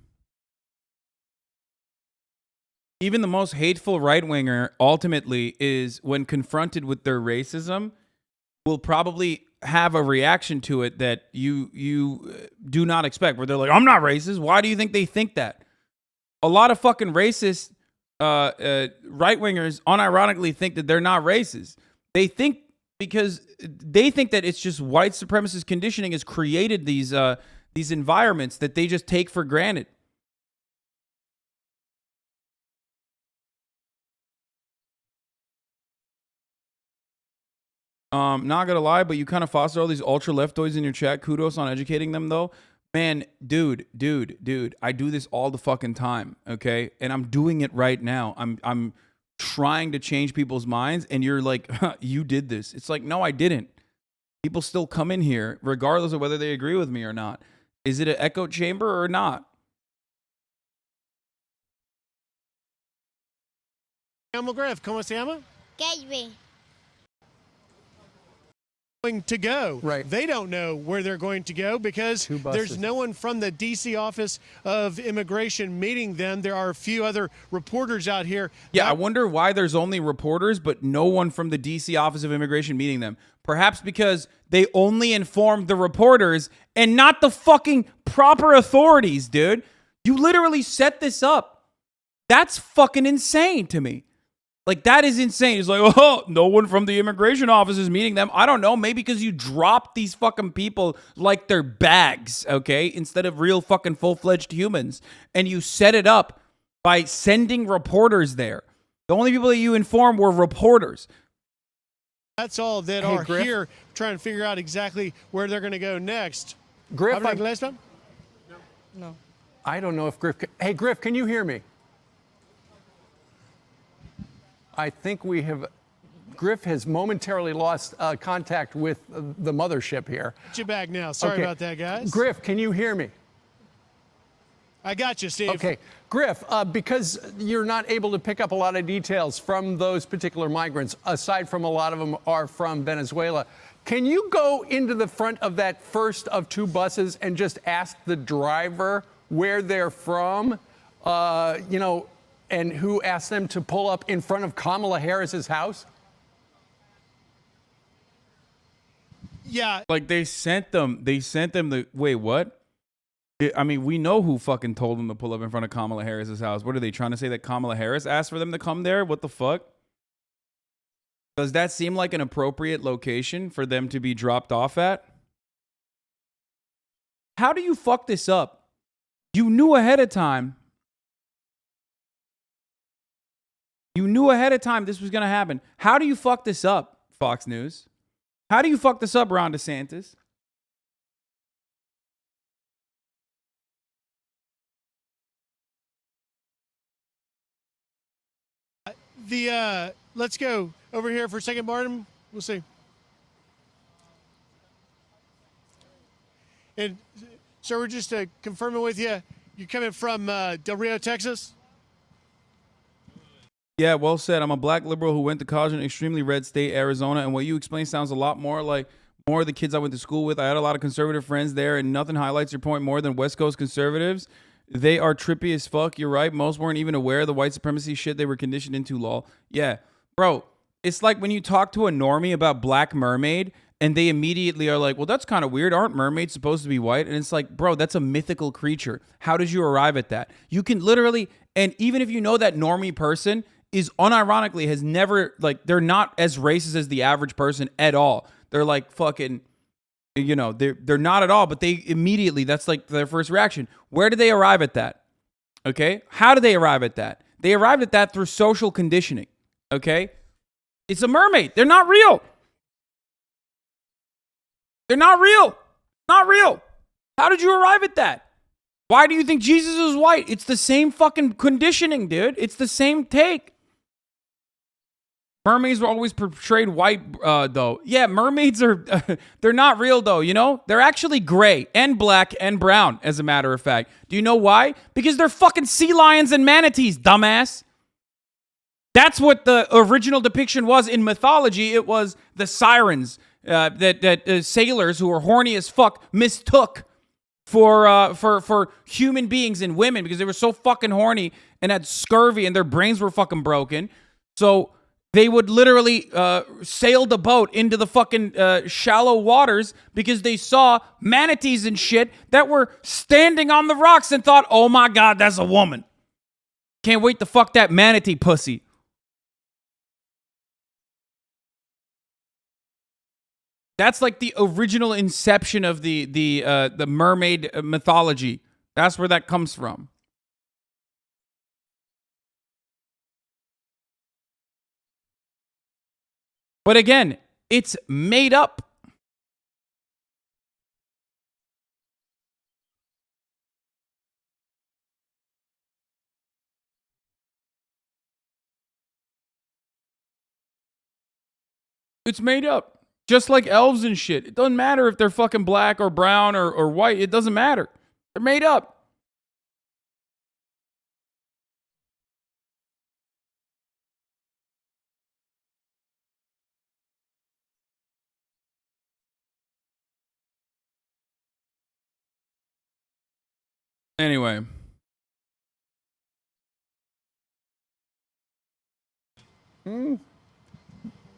Even the most hateful right-winger ultimately is, when confronted with their racism, will probably have a reaction to it that you do not expect, where they're like, I'm not racist. Why do you think they think that? A lot of fucking racist right-wingers unironically think that they're not racist. They think, because they think that it's just white supremacist conditioning has created these environments that they just take for granted. Not gonna lie, but you kind of foster all these ultra leftoids in your chat. Kudos on educating them, though. Man, dude, I do this all the fucking time, okay? And I'm doing it right now. I'm trying to change people's minds, and you're like, you did this. It's like, no, I didn't. People still come in here, regardless of whether they agree with me or not. Is it an echo chamber or not? Griff, ¿cómo se llama? Gateway. Going to go. Right. They don't know where they're going to go because there's no one from the D.C. Office of Immigration meeting them. There are a few other reporters out here. Yeah, I wonder why there's only reporters, but no one from the D.C. Office of Immigration meeting them. Perhaps because they only informed the reporters and not the fucking proper authorities, dude. You literally set this up. That's fucking insane to me. Like, that is insane. It's like, oh, no one from the immigration office is meeting them. I don't know. Maybe because you dropped these fucking people like they're bags, okay? Instead of real fucking full-fledged humans. And you set it up by sending reporters there. The only people that you informed were reporters. That's all that are Griff, here trying to figure out exactly where they're going to go next. Griff, No. I don't know if Griff... Hey, Griff, can you hear me? I think we have... Griff has momentarily lost contact with the mothership here. Get you back now. Sorry about that, guys. Griff, can you hear me? I got you, Steve. Okay. Griff, because you're not able to pick up a lot of details from those particular migrants, aside from a lot of them are from Venezuela, can you go into the front of that first of two buses and just ask the driver where they're from, and who asked them to pull up in front of Kamala Harris's house? Yeah. Like, they sent them the... Wait, what? I mean, we know who fucking told them to pull up in front of Kamala Harris's house. What are they trying to say, that Kamala Harris asked for them to come there? What the fuck? Does that seem like an appropriate location for them to be dropped off at? How do you fuck this up? You knew ahead of time. You knew ahead of time this was going to happen. How do you fuck this up, Fox News? How do you fuck this up, Ron DeSantis? let's go over here for a second, Barnum. We'll see. And so we're just confirming with you, you're coming from Del Rio, Texas? Yeah, well said. I'm a black liberal who went to college in an extremely red state, Arizona, and what you explained sounds a lot more like more of the kids I went to school with. I had a lot of conservative friends there, and nothing highlights your point more than West Coast conservatives. They are trippy as fuck. You're right. Most weren't even aware of the white supremacy shit they were conditioned into, lol. Yeah, bro, it's like when you talk to a normie about Black Mermaid, and they immediately are like, well, that's kind of weird. Aren't mermaids supposed to be white? And it's like, bro, that's a mythical creature. How did you arrive at that? You can literally, and even if you know that normie person is unironically has never, like, they're not as racist as the average person at all. They're like fucking, you know, they're not at all, but they immediately, that's like their first reaction. Where did they arrive at that? Okay. How did they arrive at that? They arrived at that through social conditioning. Okay. It's a mermaid. They're not real. They're not real. Not real. How did you arrive at that? Why do you think Jesus is white? It's the same fucking conditioning, dude. It's the same take. Mermaids were always portrayed white, though. Yeah, mermaids are, they're not real, though, you know? They're actually gray and black and brown, as a matter of fact. Do you know why? Because they're fucking sea lions and manatees, dumbass. That's what the original depiction was in mythology. It was the sirens that sailors who were horny as fuck mistook for human beings and women because they were so fucking horny and had scurvy and their brains were fucking broken. So they would literally sail the boat into the fucking shallow waters because they saw manatees and shit that were standing on the rocks and thought, oh my God, that's a woman. Can't wait to fuck that manatee pussy. That's like the original inception of the mermaid mythology. That's where that comes from. But again, it's made up. It's made up. Just like elves and shit. It doesn't matter if they're fucking black or brown or white. It doesn't matter. They're made up. Anyway. All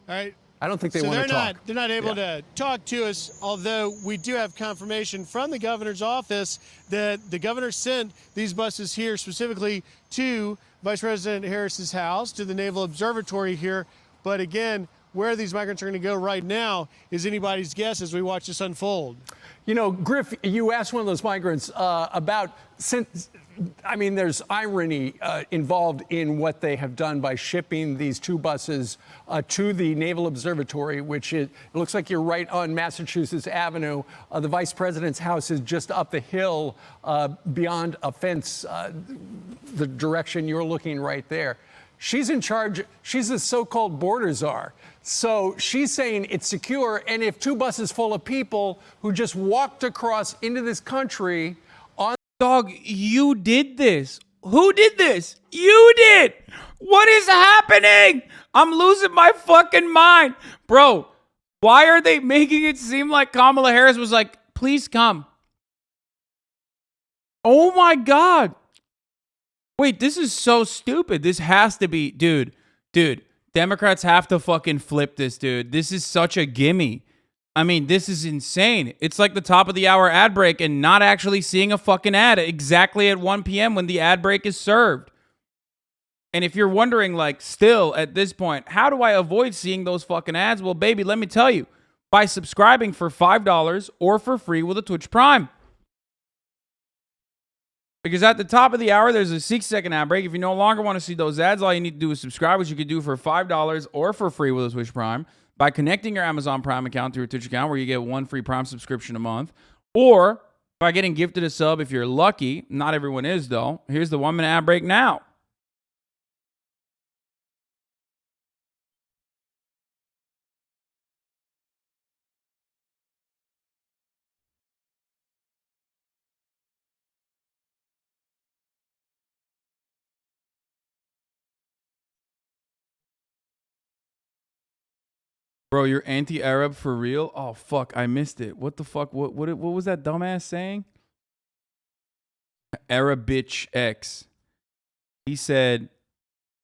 right. I don't think they want to talk. They're not able to talk to us, although we do have confirmation from the governor's office that the governor sent these buses here specifically to Vice President Harris's house, to the Naval Observatory here. But again, where these migrants are going to go right now is anybody's guess as we watch this unfold. You know, Griff, you asked one of those migrants about, I mean, there's irony involved in what they have done by shipping these two buses to the Naval Observatory, which it looks like you're right on Massachusetts Avenue. The vice president's house is just up the hill beyond a fence, the direction you're looking right there. She's in charge. She's the so-called border czar. So she's saying it's secure. And if two buses full of people who just walked across into this country on... Dog, you did this. Who did this? You did. What is happening? I'm losing my fucking mind. Bro, why are they making it seem like Kamala Harris was like, please come? Oh my God. Wait, this is so stupid. This has to be, dude, Democrats have to fucking flip this, dude. This is such a gimme. I mean, this is insane. It's like the top of the hour ad break and not actually seeing a fucking ad exactly at 1 p.m. when the ad break is served. And if you're wondering, like, still at this point, how do I avoid seeing those fucking ads? Well, baby, let me tell you. By subscribing for $5 or for free with a Twitch Prime. Because at the top of the hour, there's a 6-second ad break. If you no longer want to see those ads, all you need to do is subscribe, which you could do for $5 or for free with a Twitch Prime by connecting your Amazon Prime account to your Twitch account, where you get one free Prime subscription a month, or by getting gifted a sub if you're lucky. Not everyone is, though. Here's the 1-minute ad break now. Bro, you're anti-Arab for real? Oh, fuck. I missed it. What the fuck? What was that dumbass saying? Arab bitch X. He said,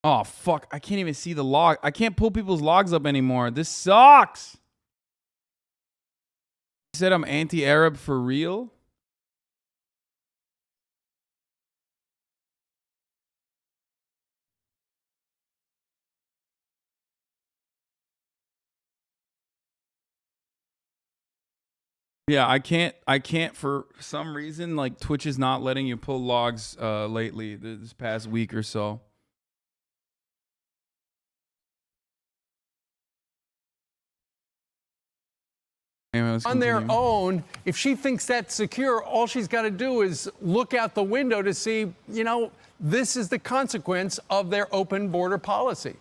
oh, fuck. I can't even see the log. I can't pull people's logs up anymore. This sucks. He said I'm anti-Arab for real? Yeah, I can't for some reason, like Twitch is not letting you pull logs lately, this past week or so. Anyway, on their own, if she thinks that's secure, all she's got to do is look out the window to see, you know, this is the consequence of their open border policy.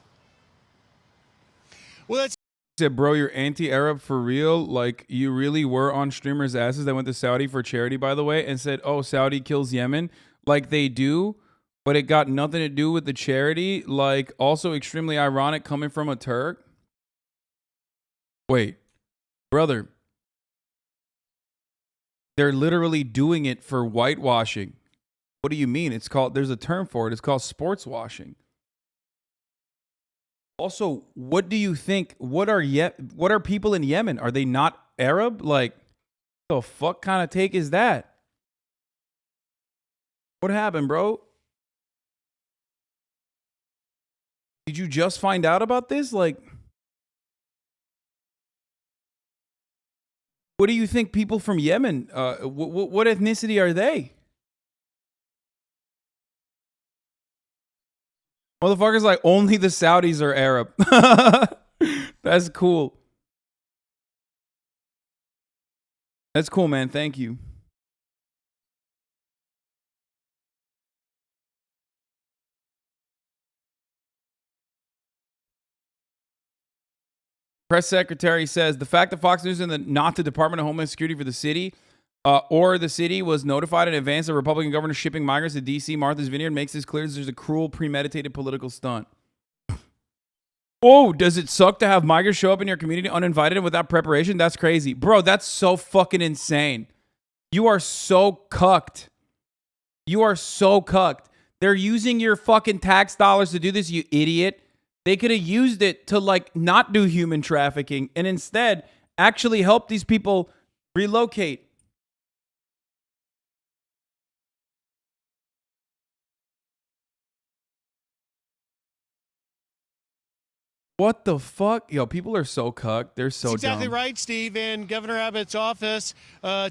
Well, that's said, bro, you're anti-Arab for real? Like, you really were on streamers' asses that went to Saudi for charity, by the way, and said, oh, Saudi kills Yemen. Like, they do, but it got nothing to do with the charity. Like, also extremely ironic coming from a Turk. Wait, brother. They're literally doing it for whitewashing. What do you mean? It's called, there's a term for it. It's called sports washing. Also, what do you think? What are people in Yemen? Are they not Arab? Like, the fuck kind of take is that? What happened, bro? Did you just find out about this? Like, what do you think people from Yemen, what ethnicity are they? Motherfuckers like, only the Saudis are Arab. That's cool. That's cool, man. Thank you. Press secretary says, the fact that Fox News and not the Department of Homeland Security for the city or the city was notified in advance of Republican governor shipping migrants to D.C. Martha's Vineyard makes this clear there's a cruel, premeditated political stunt. Oh, does it suck to have migrants show up in your community uninvited and without preparation? That's crazy. Bro, that's so fucking insane. You are so cucked. You are so cucked. They're using your fucking tax dollars to do this, you idiot. They could have used it to, like, not do human trafficking and instead actually help these people relocate. What the fuck? Yo, people are so cucked. They're so That's exactly dumb. right, Steve. And Governor Abbott's office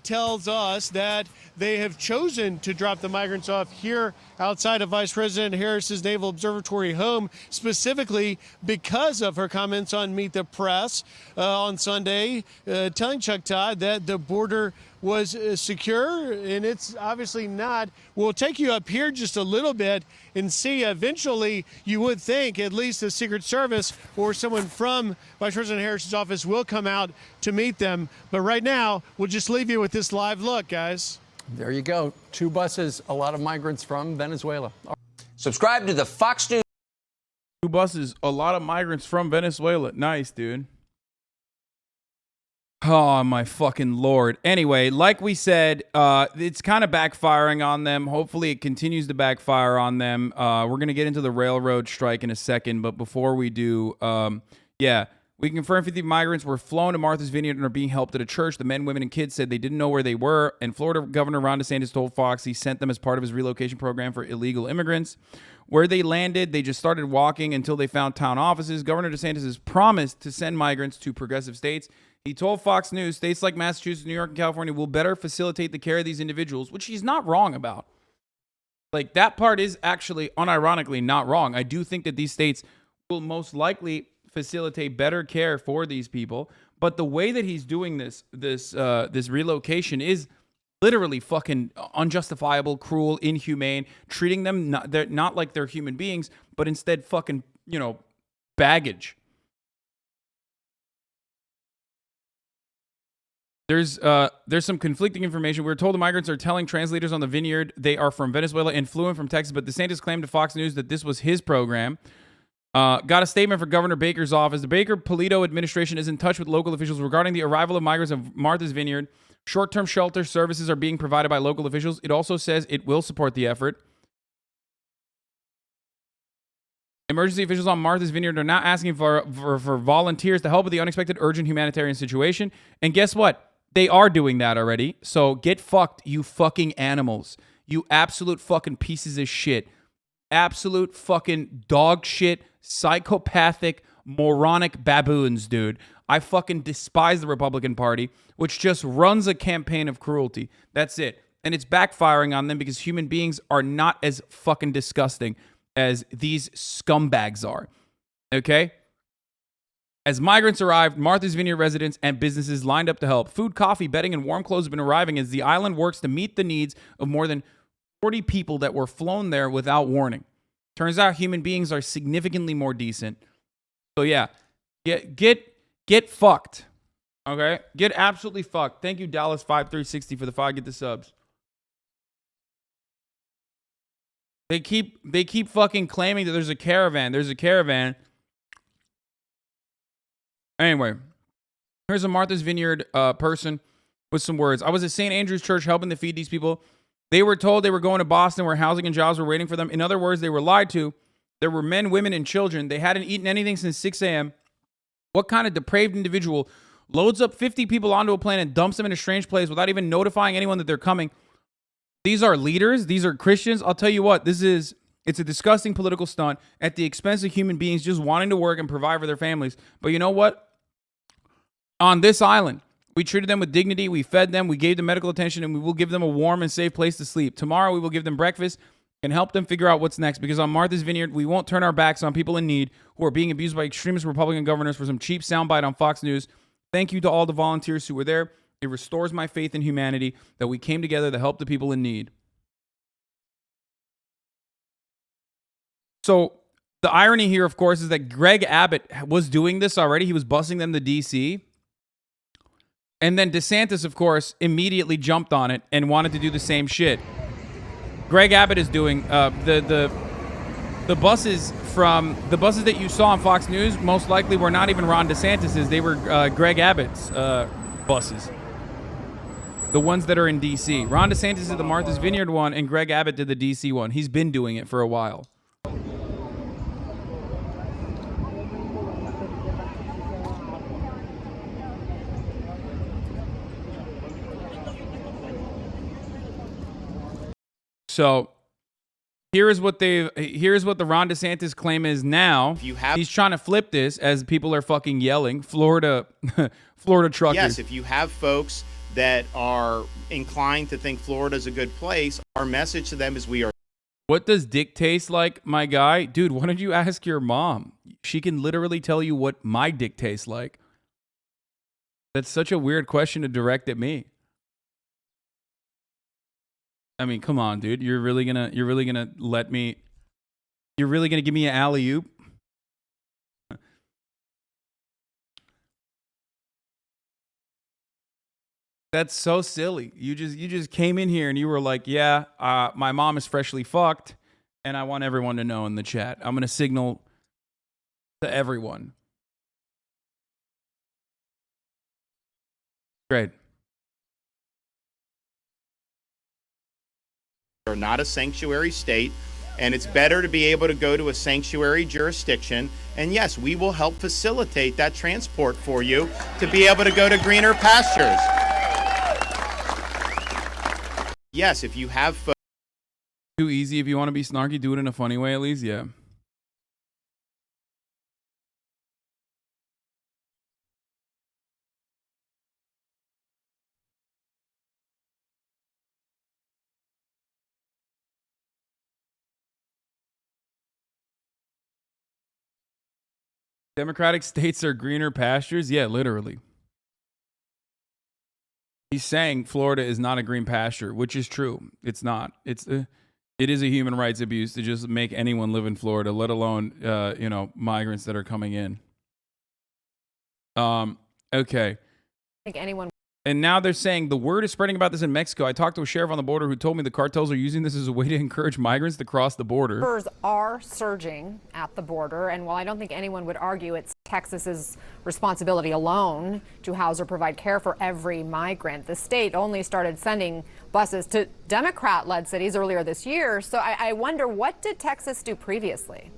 tells us that they have chosen to drop the migrants off here outside of Vice President Harris's Naval Observatory home, specifically because of her comments on Meet the Press on Sunday, telling Chuck Todd that the border was secure, and it's obviously not. We'll take you up here just a little bit and see. Eventually, you would think at least the Secret Service or someone from Vice President Harris's office will come out to meet them. But right now, we'll just leave you with this live look, guys. There you go. 2 buses, a lot of migrants from Venezuela. Subscribe to the Fox News. 2 buses, a lot of migrants from Venezuela. Nice, dude. Oh, my fucking Lord. Anyway, like we said, it's kind of backfiring on them. Hopefully it continues to backfire on them. We're going to get into the railroad strike in a second, but before we do, yeah, we confirm 50 migrants were flown to Martha's Vineyard and are being helped at a church. The men, women, and kids said they didn't know where they were, and Florida Governor Ron DeSantis told Fox he sent them as part of his relocation program for illegal immigrants. Where they landed, they just started walking until they found town offices. Governor DeSantis has promised to send migrants to progressive states. He told Fox News states like Massachusetts, New York, and California will better facilitate the care of these individuals, which he's not wrong about. Like, that part is actually unironically not wrong. I do think that these states will most likely facilitate better care for these people, but the way that he's doing this relocation is literally fucking unjustifiable, cruel, inhumane, treating them not like they're human beings, but instead fucking, baggage. There's some conflicting information. We were told the migrants are telling translators on the Vineyard they are from Venezuela and flew in from Texas, but DeSantis claimed to Fox News that this was his program. Got a statement for Governor Baker's office. The Baker-Polito administration is in touch with local officials regarding the arrival of migrants of Martha's Vineyard. Short-term shelter services are being provided by local officials. It also says it will support the effort. Emergency officials on Martha's Vineyard are now asking for volunteers to help with the unexpected urgent humanitarian situation. And guess what? They are doing that already. So get fucked, you fucking animals. You absolute fucking pieces of shit. Absolute fucking dog shit, psychopathic, moronic baboons, dude. I fucking despise the Republican Party, which just runs a campaign of cruelty. That's it. And it's backfiring on them because human beings are not as fucking disgusting as these scumbags are. Okay? As migrants arrived, Martha's Vineyard residents and businesses lined up to help. Food, coffee, bedding, and warm clothes have been arriving as the island works to meet the needs of more than 40 people that were flown there without warning. Turns out human beings are significantly more decent. So yeah, get fucked. Okay? Get absolutely fucked. Thank you, Dallas5360 for the 5 get the subs. They keep fucking claiming that there's a caravan. There's a caravan. Anyway, here's a Martha's Vineyard person with some words. I was at St. Andrew's Church helping to feed these people. They were told they were going to Boston where housing and jobs were waiting for them. In other words, they were lied to. There were men, women, and children. They hadn't eaten anything since 6 a.m. What kind of depraved individual loads up 50 people onto a plane and dumps them in a strange place without even notifying anyone that they're coming? These are leaders. These are Christians. I'll tell you what, it's a disgusting political stunt at the expense of human beings just wanting to work and provide for their families. But you know what? On this island, we treated them with dignity. We fed them. We gave them medical attention, and we will give them a warm and safe place to sleep. Tomorrow, we will give them breakfast and help them figure out what's next. Because on Martha's Vineyard, we won't turn our backs on people in need who are being abused by extremist Republican governors for some cheap soundbite on Fox News. Thank you to all the volunteers who were there. It restores my faith in humanity that we came together to help the people in need. So the irony here, of course, is that Greg Abbott was doing this already. He was busing them to D.C. And then DeSantis, of course, immediately jumped on it and wanted to do the same shit. Greg Abbott is doing the buses that you saw on Fox News most likely were not even Ron DeSantis's. They were Greg Abbott's buses. The ones that are in D.C. Ron DeSantis is the Martha's Vineyard one, and Greg Abbott did the D.C. one. He's been doing it for a while. So here's what the Ron DeSantis claim is now. He's trying to flip this as people are fucking yelling. Florida truckers. Yes, if you have folks that are inclined to think Florida's a good place, our message to them is we are. What does dick taste like, my guy? Dude, why don't you ask your mom? She can literally tell you what my dick tastes like. That's such a weird question to direct at me. I mean, come on, dude. You're really gonna let me? You're really gonna give me an alley-oop? That's so silly. You just came in here and you were like, yeah, my mom is freshly fucked, and I want everyone to know in the chat. I'm gonna signal to everyone. Great. Are not a sanctuary state, and it's better to be able to go to a sanctuary jurisdiction. And yes, we will help facilitate that transport for you to be able to go to greener pastures. Yes, if you have too easy. If you want to be snarky, do it in a funny way at least. Yeah. Democratic states are greener pastures? Yeah, literally. He's saying Florida is not a green pasture, which is true. It's not. It is a human rights abuse to just make anyone live in Florida, let alone migrants that are coming in. Okay. I think anyone And now they're saying the word is spreading about this in Mexico. I talked to a sheriff on the border who told me the cartels are using this as a way to encourage migrants to cross the border. Numbers are surging at the border, and while I don't think anyone would argue it's Texas's responsibility alone to house or provide care for every migrant, the state only started sending buses to Democrat-led cities earlier this year. So I wonder, what did Texas do previously?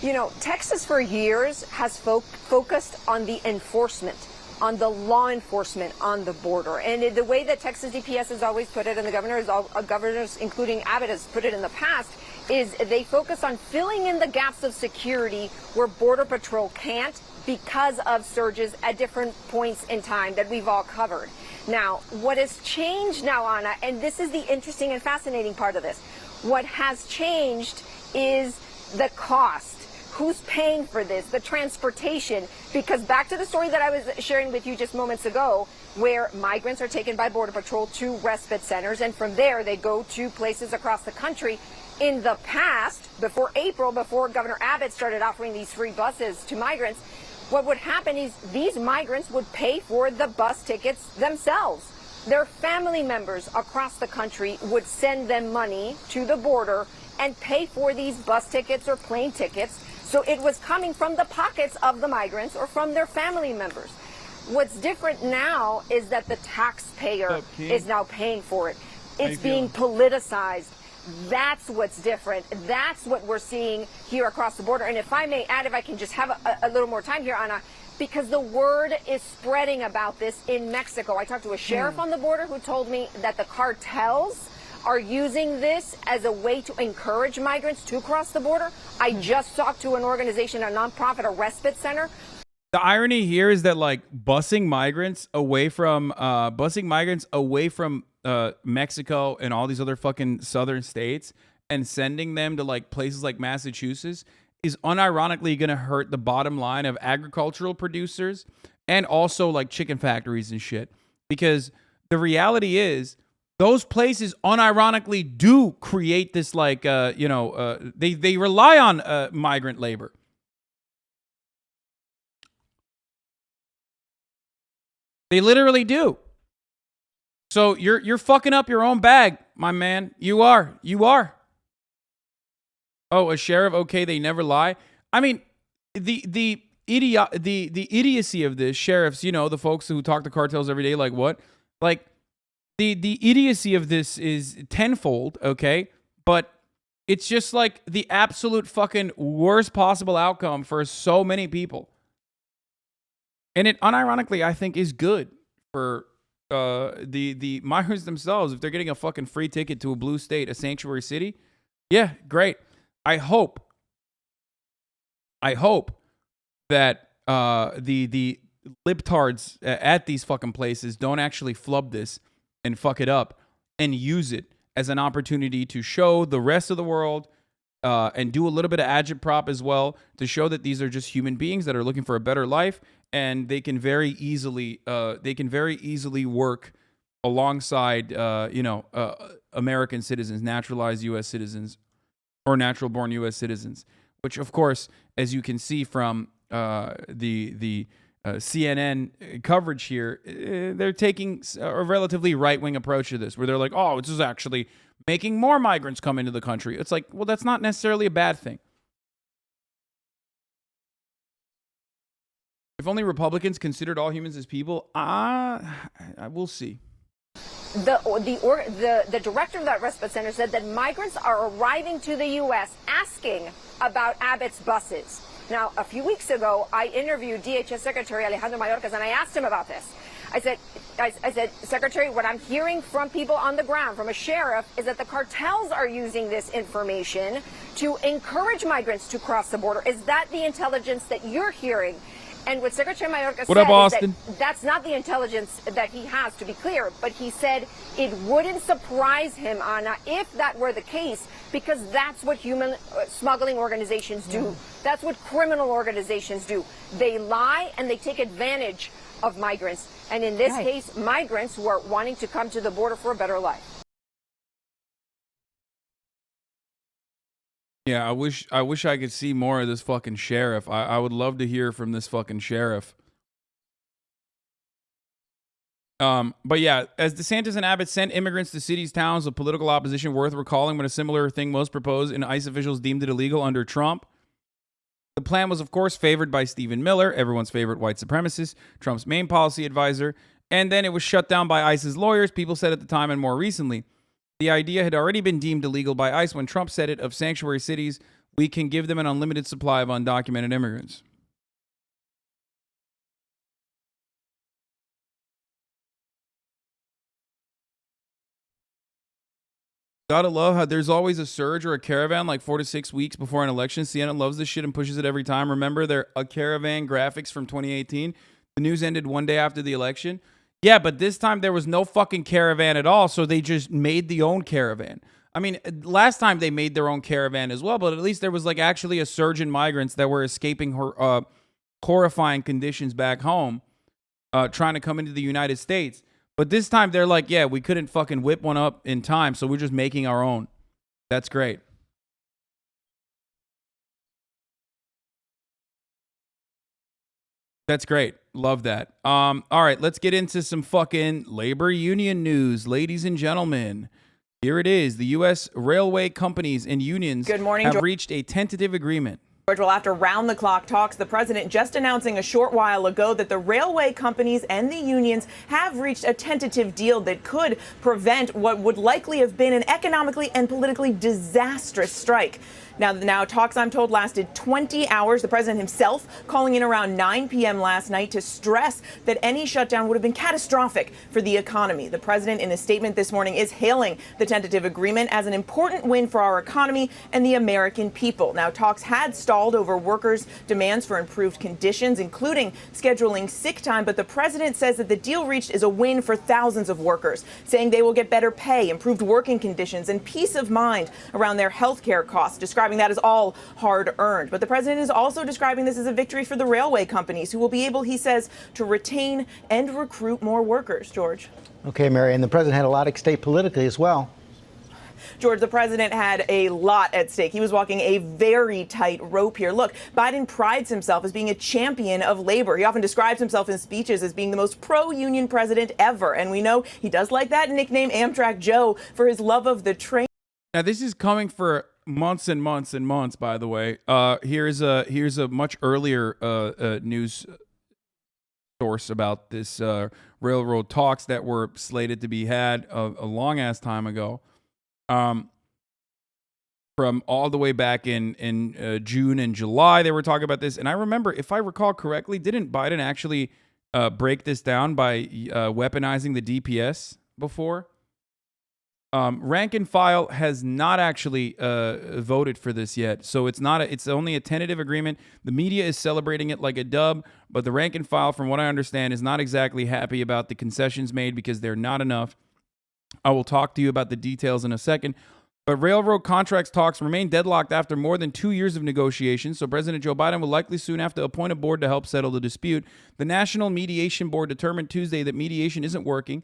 You know, Texas for years has focused on the enforcement, on the law enforcement on the border. And the way that Texas DPS has always put it, and the governors, including Abbott, has put it in the past, is they focus on filling in the gaps of security where Border Patrol can't because of surges at different points in time that we've all covered. Now, what has changed now, Anna, and this is the interesting and fascinating part of this, what has changed is the cost. Who's paying for this? The transportation. Because back to the story that I was sharing with you just moments ago, where migrants are taken by Border Patrol to respite centers, and from there they go to places across the country. In the past, before April, before Governor Abbott started offering these free buses to migrants, what would happen is these migrants would pay for the bus tickets themselves. Their family members across the country would send them money to the border and pay for these bus tickets or plane tickets. So it was coming from the pockets of the migrants or from their family members. What's different now is that the taxpayer is now paying for it. It's being politicized. That's what's different. That's what we're seeing here across the border. And if I may add, if I can just have a little more time here, Anna, because the word is spreading about this in Mexico. I talked to a sheriff on the border who told me that the cartels are using this as a way to encourage migrants to cross the border. I just talked to an organization, a nonprofit, a respite center. The irony here is that like busing migrants away from Mexico and all these other fucking southern states and sending them to like places like Massachusetts is unironically going to hurt the bottom line of agricultural producers and also like chicken factories and shit. Because the reality is, those places unironically do create this like, they rely on migrant labor. They literally do. So you're fucking up your own bag, my man. You are. Oh, a sheriff? Okay, they never lie. I mean, the idiocy of this, sheriffs, the folks who talk to cartels every day, like what? Like, The idiocy of this is tenfold, okay? But it's just like the absolute fucking worst possible outcome for so many people. And it unironically, I think, is good for the migrants themselves. If they're getting a fucking free ticket to a blue state, a sanctuary city, yeah, great. I hope that the libtards at these fucking places don't actually flub this and fuck it up and use it as an opportunity to show the rest of the world and do a little bit of agitprop as well to show that these are just human beings that are looking for a better life, and they can very easily work alongside American citizens, naturalized U.S. citizens or natural born U.S. citizens, which of course, as you can see from the CNN coverage here, they're taking a relatively right-wing approach to this, where they're like, oh, this is actually making more migrants come into the country. It's like, well, that's not necessarily a bad thing. If only Republicans considered all humans as people, we'll see. The director of that respite center said that migrants are arriving to the U.S. asking about Abbott's buses. Now, a few weeks ago, I interviewed DHS Secretary Alejandro Mayorkas, and I asked him about this. I said, Secretary, what I'm hearing from people on the ground, from a sheriff, is that the cartels are using this information to encourage migrants to cross the border. Is that the intelligence that you're hearing? And what Secretary Mayorkas said is that that's not the intelligence that he has, to be clear, but he said it wouldn't surprise him, Anna, if that were the case, because that's what human smuggling organizations do. That's what criminal organizations do. They lie and they take advantage of migrants. And in this case, migrants who are wanting to come to the border for a better life. Yeah, I wish I could see more of this fucking sheriff. I would love to hear from this fucking sheriff. But yeah, as DeSantis and Abbott sent immigrants to cities, towns of political opposition worth recalling when a similar thing was proposed and ICE officials deemed it illegal under Trump. The plan was, of course, favored by Stephen Miller, everyone's favorite white supremacist, Trump's main policy advisor, and then it was shut down by ICE's lawyers, people said at the time and more recently. The idea had already been deemed illegal by ICE when Trump said it of sanctuary cities, we can give them an unlimited supply of undocumented immigrants. Gotta love how there's always a surge or a caravan like 4 to 6 weeks before an election. CNN loves this shit and pushes it every time. Remember their a caravan graphics from 2018? The news ended one day after the election. Yeah, but this time there was no fucking caravan at all, so they just made the own caravan. I mean, last time they made their own caravan as well, but at least there was like actually a surge in migrants that were escaping horrifying conditions back home, trying to come into the United States. But this time they're like, yeah, we couldn't fucking whip one up in time, so we're just making our own. That's great. That's great. Love that. All right, let's get into some fucking labor union news, ladies and gentlemen. Here it is. The U.S. railway companies and unions have reached a tentative agreement. Well, after round-the-clock talks, the president just announcing a short while ago that the railway companies and the unions have reached a tentative deal that could prevent what would likely have been an economically and politically disastrous strike. Now, talks, I'm told, lasted 20 hours. The president himself calling in around 9 p.m. last night to stress that any shutdown would have been catastrophic for the economy. The president, in a statement this morning, is hailing the tentative agreement as an important win for our economy and the American people. Now, talks had stalled over workers' demands for improved conditions, including scheduling sick time, but the president says that the deal reached is a win for thousands of workers, saying they will get better pay, improved working conditions, and peace of mind around their health care costs, describing that as all hard-earned. But the president is also describing this as a victory for the railway companies, who will be able, he says, to retain and recruit more workers. George. Okay, Mary, and the president had a lot at stake politically as well. George, the president had a lot at stake. He was walking a very tight rope here. Look, Biden prides himself as being a champion of labor. He often describes himself in speeches as being the most pro-union president ever. And we know he does like that nickname, Amtrak Joe, for his love of the train. Now, this is coming for months and months and months, by the way. Here's a much earlier news source about this railroad talks that were slated to be had a long-ass time ago. From all the way back in June and July, they were talking about this. And I remember, if I recall correctly, didn't Biden actually break this down by weaponizing the DPS before? Rank and file has not actually voted for this yet, so it's only a tentative agreement. The media is celebrating it like a dub, but the rank and file, from what I understand, is not exactly happy about the concessions made because they're not enough. I will talk to you about the details in a second. But railroad contracts talks remain deadlocked after more than 2 years of negotiations, so President Joe Biden will likely soon have to appoint a board to help settle the dispute. The National Mediation Board determined Tuesday that mediation isn't working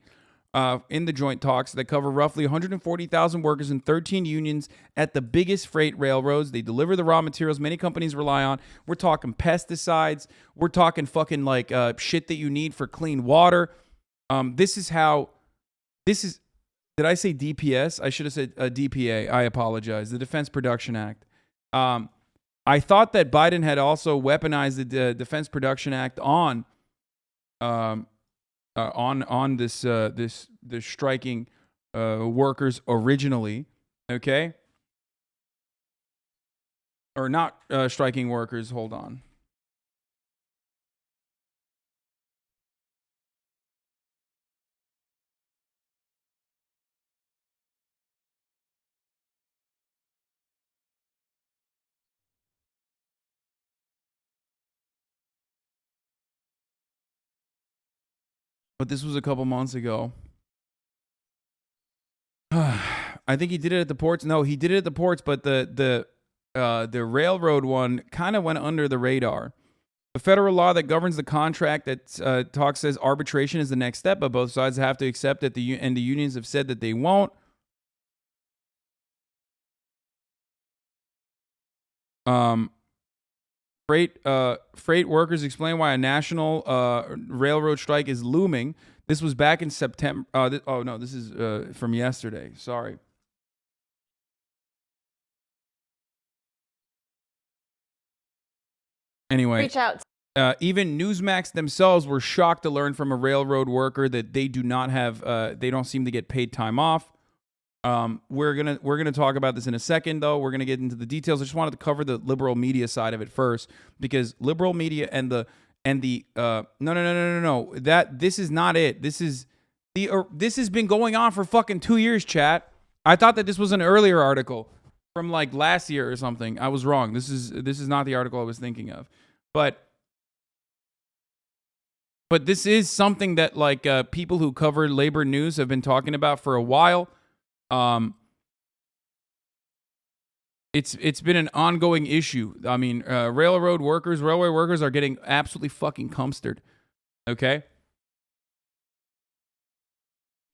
in the joint talks that cover roughly 140,000 workers and 13 unions at the biggest freight railroads. They deliver the raw materials many companies rely on. We're talking pesticides. We're talking fucking like shit that you need for clean water. Did I say DPS? I should have said DPA. I apologize. The Defense Production Act. I thought that Biden had also weaponized the Defense Production Act on this striking workers originally. Okay, or not striking workers. Hold on. But this was a couple months ago. I think he did it at the ports. No, he did it at the ports, but the railroad one kind of went under the radar. The federal law that governs the contract that talks says arbitration is the next step, but both sides have to accept that the unions have said that they won't. Freight workers explain why a national railroad strike is looming. This was back in September. Oh no, this is from yesterday. Sorry. Anyway, Reach out. Even Newsmax themselves were shocked to learn from a railroad worker that they do not have. They don't seem to get paid time off. We're gonna talk about this in a second, though. We're gonna get into the details. I just wanted to cover the liberal media side of it first, because liberal media and the no. That this is not it. This has been going on for fucking 2 years, chat. I thought that this was an earlier article from like last year or something. I was wrong. This is not the article I was thinking of, but this is something that like people who cover labor news have been talking about for a while. It's been an ongoing issue. I mean, railway workers are getting absolutely fucking cumstered. Okay.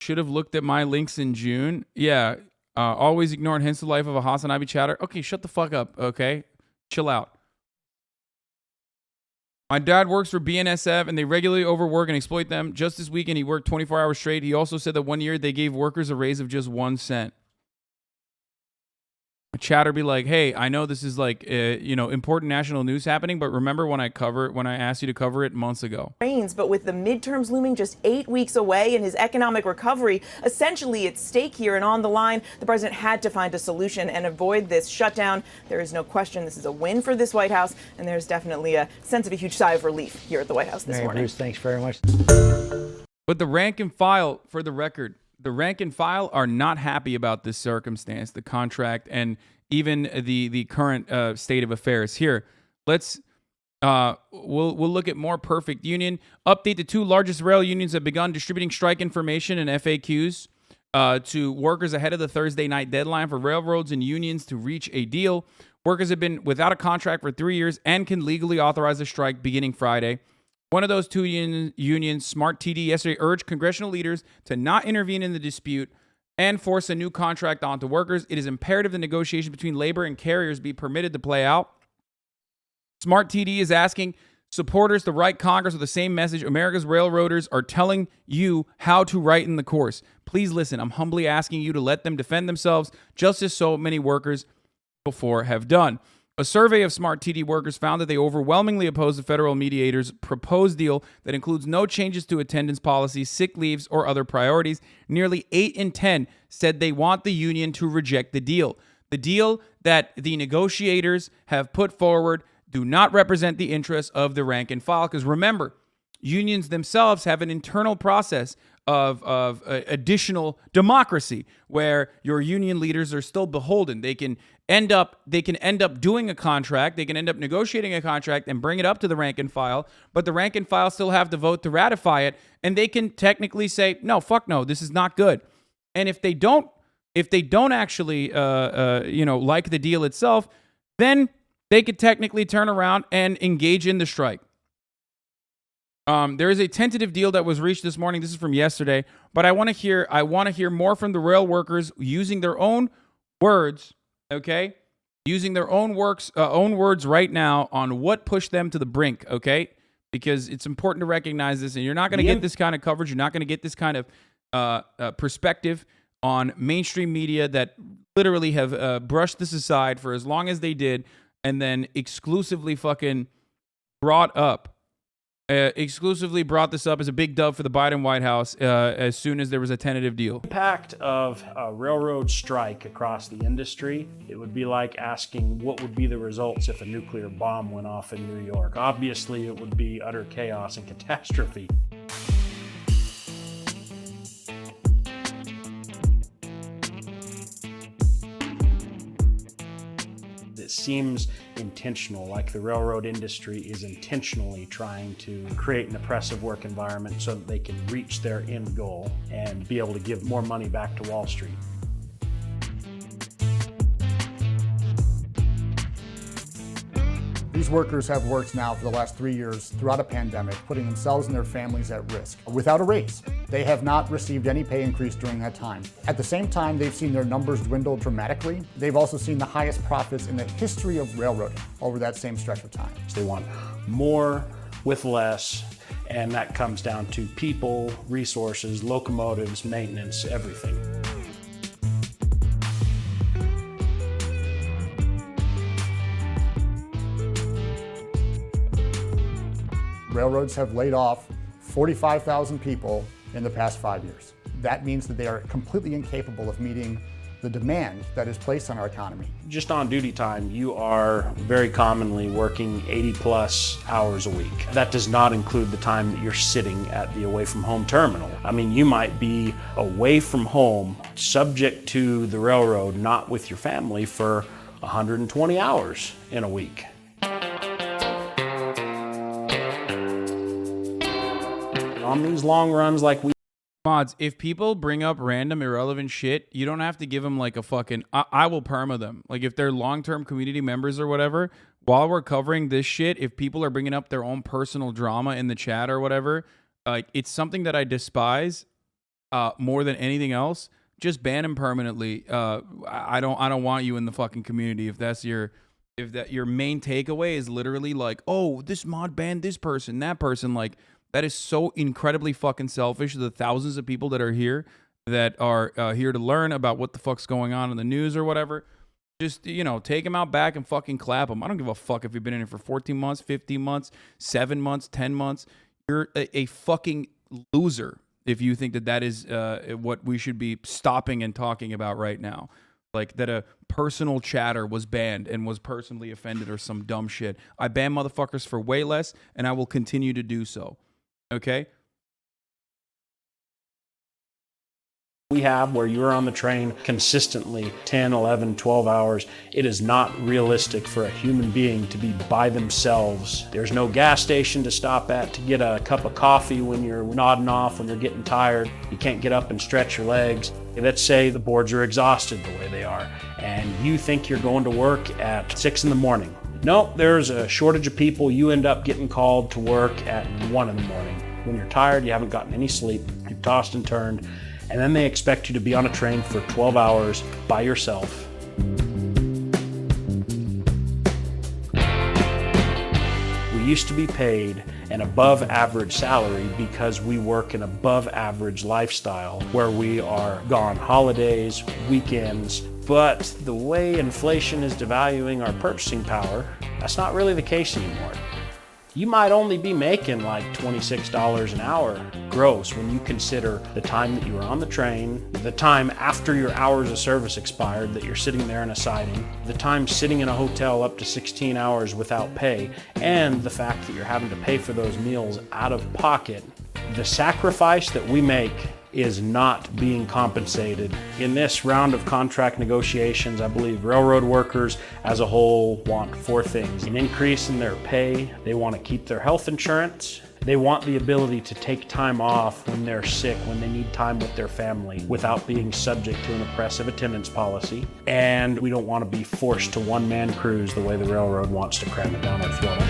Should have looked at my links in June. Yeah. Always ignored hints of life of a Hasanabi chatter. Okay, shut the fuck up. Okay, chill out. My dad works for BNSF, and they regularly overwork and exploit them. Just this weekend, he worked 24 hours straight. He also said that 1 year they gave workers a raise of just 1 cent. A chatter be like, hey, I know this is like, important national news happening, but remember when I asked you to cover it months ago. But with the midterms looming just 8 weeks away and his economic recovery essentially at stake here and on the line, the president had to find a solution and avoid this shutdown. There is no question this is a win for this White House, and there's definitely a sense of a huge sigh of relief here at the White House this morning. Bruce, thanks very much. But the rank and file, for the record, the rank and file are not happy about this circumstance, the contract, and even the current state of affairs. Here, let's we'll look at more perfect union. Update: the 2 largest rail unions have begun distributing strike information and FAQs to workers ahead of the Thursday night deadline for railroads and unions to reach a deal. Workers have been without a contract for 3 years and can legally authorize a strike beginning Friday. One of those 2 unions, Smart TD, yesterday urged congressional leaders to not intervene in the dispute and force a new contract onto workers. It is imperative the negotiations between labor and carriers be permitted to play out. Smart TD is asking supporters to write Congress with the same message. America's railroaders are telling you how to write in the course. Please listen. I'm humbly asking you to let them defend themselves, just as so many workers before have done. A survey of Smart TD workers found that they overwhelmingly oppose the federal mediator's proposed deal that includes no changes to attendance policies, sick leaves, or other priorities. Nearly 8 in 10 said they want the union to reject the deal. The deal that the negotiators have put forward do not represent the interests of the rank and file. Because remember, unions themselves have an internal process of additional democracy where your union leaders are still beholden. They can end up doing a contract. They can end up negotiating a contract and bring it up to the rank and file, but the rank and file still have to vote to ratify it. And they can technically say, no, fuck no, this is not good. And if they don't actually, like the deal itself, then they could technically turn around and engage in the strike. There is a tentative deal that was reached this morning. This is from yesterday, but I want to hear more from the rail workers using their own words. Okay, using their own words right now on what pushed them to the brink. Okay, because it's important to recognize this, and you're not going to get this kind of coverage. You're not going to get this kind of perspective on mainstream media that literally have brushed this aside for as long as they did, and then exclusively brought this up as a big dub for the Biden White House as soon as there was a tentative deal. Impact of a railroad strike across the industry, it would be like asking what would be the results if a nuclear bomb went off in New York. Obviously, it would be utter chaos and catastrophe. It seems intentional, like the railroad industry is intentionally trying to create an oppressive work environment so that they can reach their end goal and be able to give more money back to Wall Street. These workers have worked now for the last 3 years throughout a pandemic, putting themselves and their families at risk. Without a raise, they have not received any pay increase during that time. At the same time, they've seen their numbers dwindle dramatically. They've also seen the highest profits in the history of railroading over that same stretch of time. They want more with less, And that comes down to people, resources, locomotives, maintenance, everything. Railroads have laid off 45,000 people in the past 5 years. That means that they are completely incapable of meeting the demand that is placed on our economy. Just on duty time, you are very commonly working 80+ hours a week. That does not include the time that you're sitting at the away from home terminal. I mean, you might be away from home, subject to the railroad, not with your family, for 120 hours in a week. On these long runs like we Mods, if people bring up random irrelevant shit, you don't have to give them like a fucking, I will perma them. Like if they're long-term community members or whatever, while we're covering this shit, if people are bringing up their own personal drama in the chat or whatever, like it's something that I despise more than anything else. Just ban them permanently. I don't want you in the fucking community if that's your main takeaway is literally like, oh, this mod banned this person, that person, like. That is so incredibly fucking selfish. The thousands of people that are here that are here to learn about what the fuck's going on in the news or whatever. Just, you know, take them out back and fucking clap them. I don't give a fuck if you've been in here for 14 months, 15 months, 7 months, 10 months. You're a fucking loser if you think that that is what we should be stopping and talking about right now. Like that a personal chatter was banned and was personally offended or some dumb shit. I ban motherfuckers for way less, and I will continue to do so. Okay. We have where you're on the train consistently 10, 11, 12 hours. It is not realistic for a human being to be by themselves. There's no gas station to stop at to get a cup of coffee when you're nodding off, when you're getting tired. You can't get up and stretch your legs. Let's say the boards are exhausted the way they are, and you think you're going to work at 6 in the morning. No, there's a shortage of people. You end up getting called to work at 1 in the morning. When you're tired, you haven't gotten any sleep, you've tossed and turned, and then they expect you to be on a train for 12 hours by yourself. We used to be paid an above average salary because we work an above average lifestyle where we are gone holidays, weekends. But the way inflation is devaluing our purchasing power, that's not really the case anymore. You might only be making like $26 an hour gross when you consider the time that you were on the train, the time after your hours of service expired that you're sitting there in a siding, the time sitting in a hotel up to 16 hours without pay, and the fact that you're having to pay for those meals out of pocket. The sacrifice that we make is not being compensated. In this round of contract negotiations, I believe railroad workers as a whole want 4 things. An increase in their pay, they want to keep their health insurance, they want the ability to take time off when they're sick, when they need time with their family without being subject to an oppressive attendance policy, and we don't want to be forced to one-man crews the way the railroad wants to cram it down our throat.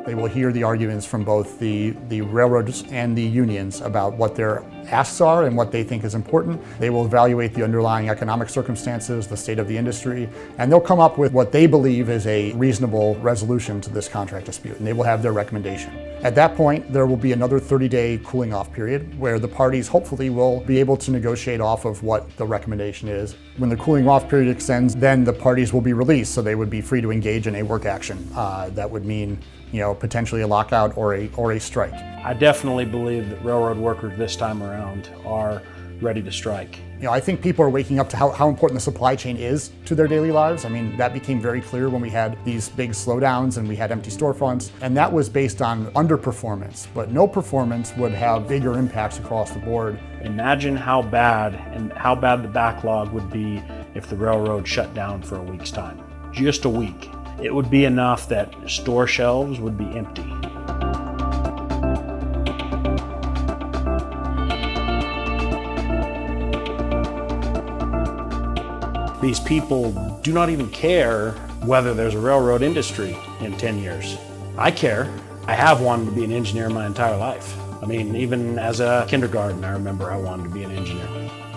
They will hear the arguments from both the railroads and the unions about what their asks are and what they think is important. They will evaluate the underlying economic circumstances, the state of the industry, and they'll come up with what they believe is a reasonable resolution to this contract dispute, and they will have their recommendation. At that point, there will be another 30-day cooling off period where the parties hopefully will be able to negotiate off of what the recommendation is. When the cooling off period extends, then the parties will be released, so they would be free to engage in a work action. That would mean, you know, potentially a lockout or a strike. I definitely believe that railroad workers this time around are ready to strike. You know, I think people are waking up to how important the supply chain is to their daily lives. I mean, that became very clear when we had these big slowdowns and we had empty storefronts, and that was based on underperformance. But no performance would have bigger impacts across the board. Imagine how bad the backlog would be if the railroad shut down for a week's time. Just a week. It would be enough that store shelves would be empty. These people do not even care whether there's a railroad industry in 10 years. I care. I have wanted to be an engineer my entire life. I mean, even as a kindergarten, I remember I wanted to be an engineer.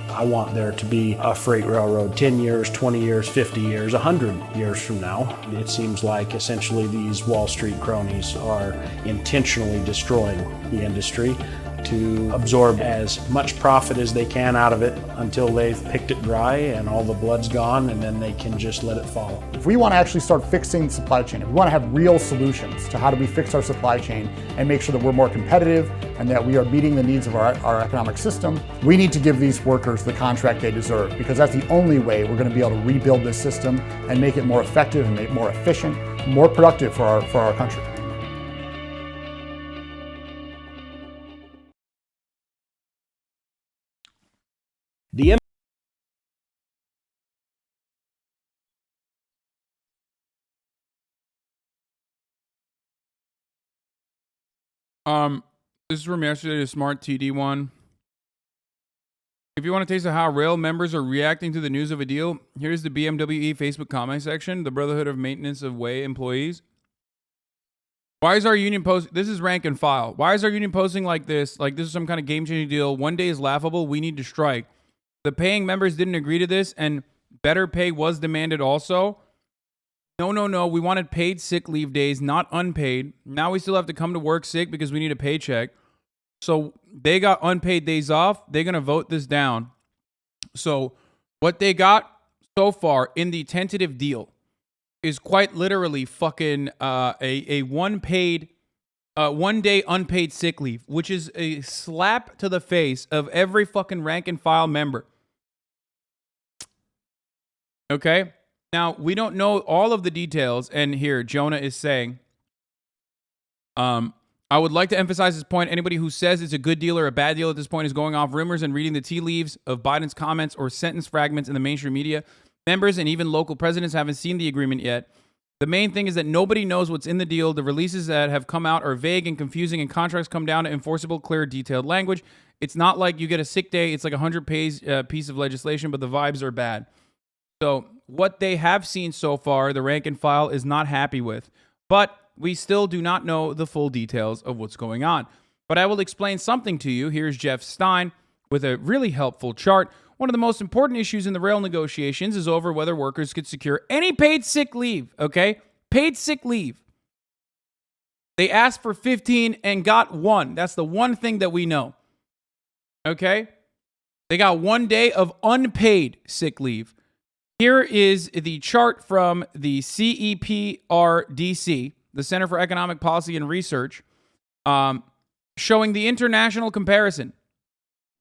I want there to be a freight railroad 10 years, 20 years, 50 years, 100 years from now. It seems like essentially these Wall Street cronies are intentionally destroying the industry to absorb as much profit as they can out of it until they've picked it dry and all the blood's gone, and then they can just let it fall. If we want to actually start fixing the supply chain, if we want to have real solutions to how do we fix our supply chain and make sure that we're more competitive and that we are meeting the needs of our economic system, we need to give these workers the contract they deserve, because that's the only way we're going to be able to rebuild this system and make it more effective and make it more efficient, more productive for our country. This is from yesterday, the Smart TD one. If you want to taste of how rail members are reacting to the news of a deal, here's the BMWE Facebook comment section, the Brotherhood of Maintenance of Way employees. Why is our union post? This is rank and file. Why is our union posting like this? Like this is some kind of game-changing deal. One day is laughable. We need to strike. The paying members didn't agree to this, and better pay was demanded also. No. We wanted paid sick leave days, not unpaid. Now we still have to come to work sick because we need a paycheck. So they got unpaid days off. They're going to vote this down. So what they got so far in the tentative deal is quite literally fucking a one day unpaid sick leave, which is a slap to the face of every fucking rank and file member. Okay? Now, we don't know all of the details, and here, Jonah is saying, I would like to emphasize this point. Anybody who says it's a good deal or a bad deal at this point is going off rumors and reading the tea leaves of Biden's comments or sentence fragments in the mainstream media. Members and even local presidents haven't seen the agreement yet. The main thing is that nobody knows what's in the deal. The releases that have come out are vague and confusing, and contracts come down to enforceable, clear, detailed language. It's not like you get a sick day. It's like a 100-page piece of legislation, but the vibes are bad. So what they have seen so far, the rank and file is not happy with. But we still do not know the full details of what's going on. But I will explain something to you. Here's Jeff Stein with a really helpful chart. One of the most important issues in the rail negotiations is over whether workers could secure any paid sick leave, okay? Paid sick leave. They asked for 15 and got 1. That's the one thing that we know, okay? They got 1 day of unpaid sick leave. Here is the chart from the CEPRDC, the Center for Economic Policy and Research, showing the international comparison.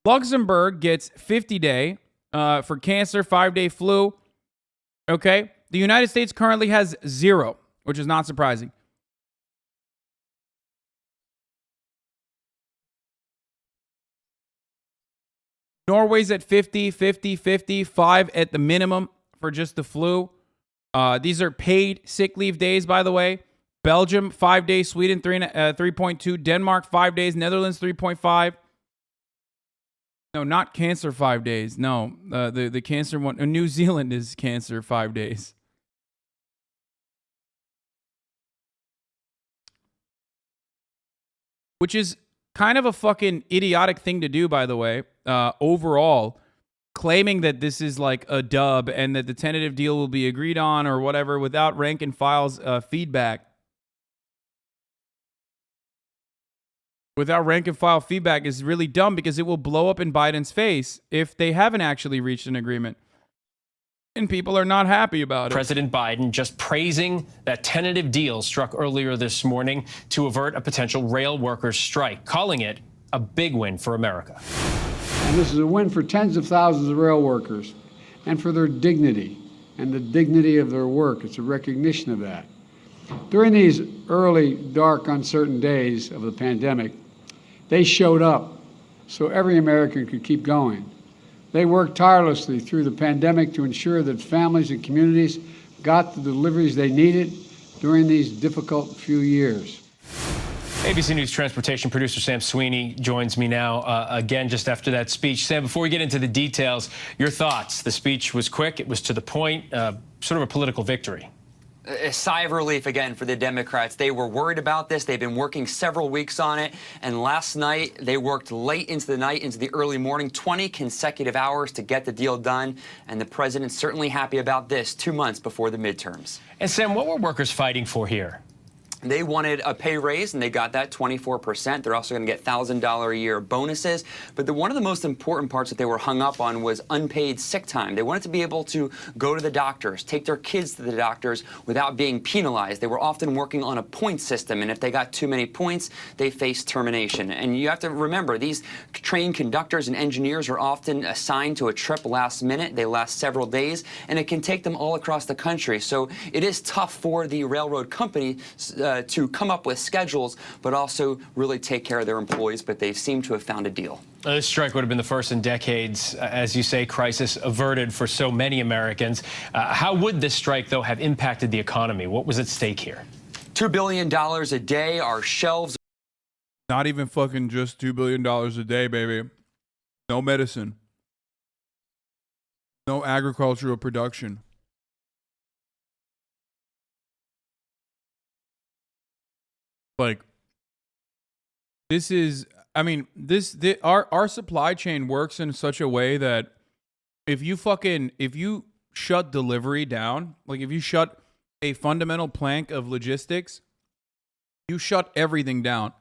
Luxembourg gets 50-day for cancer, 5-day flu. Okay? The United States currently has 0, which is not surprising. Norway's at 50, 50, 50, 5 at the minimum for just the flu. These are paid sick leave days, by the way. Belgium, 5 days. Sweden, 3.2. Denmark, 5 days. Netherlands, 3.5. No, not cancer 5 days. No, the cancer one. New Zealand is cancer 5 days. Which is kind of a fucking idiotic thing to do, by the way, overall. Claiming that this is like a dub and that the tentative deal will be agreed on or whatever without rank and file's feedback. Without rank and file feedback is really dumb because it will blow up in Biden's face if they haven't actually reached an agreement. And people are not happy about it. President Biden just praising that tentative deal struck earlier this morning to avert a potential rail workers' strike, calling it a big win for America. And this is a win for tens of thousands of rail workers and for their dignity and the dignity of their work. It's a recognition of that. During these early, dark, uncertain days of the pandemic, they showed up so every American could keep going. They worked tirelessly through the pandemic to ensure that families and communities got the deliveries they needed during these difficult few years. ABC News transportation producer Sam Sweeney joins me now again just after that speech. Sam, before we get into the details, your thoughts. The speech was quick. It was to the point, sort of a political victory. A sigh of relief again for the Democrats. They were worried about this. They've been working several weeks on it. And last night, they worked late into the night, into the early morning, 20 consecutive hours to get the deal done. And the president's certainly happy about this 2 months before the midterms. And Sam, what were workers fighting for here? They wanted a pay raise, and they got that, 24%. They're also going to get $1,000 a year bonuses. But one of the most important parts that they were hung up on was unpaid sick time. They wanted to be able to go to the doctors, take their kids to the doctors without being penalized. They were often working on a point system, and if they got too many points, they faced termination. And you have to remember, these trained conductors and engineers are often assigned to a trip last minute. They last several days, and it can take them all across the country. So it is tough for the railroad company to come up with schedules, but also really take care of their employees. But they seem to have found a deal. This strike would have been the first in decades, as you say, crisis averted for so many Americans. How would this strike, though, have impacted the economy? What was at stake here? $2 billion a day. Our shelves. Not even fucking just $2 billion a day, baby. No medicine. No agricultural production. Like, this is, I mean, our supply chain works in such a way that if you shut delivery down, like if you shut a fundamental plank of logistics, you shut everything down.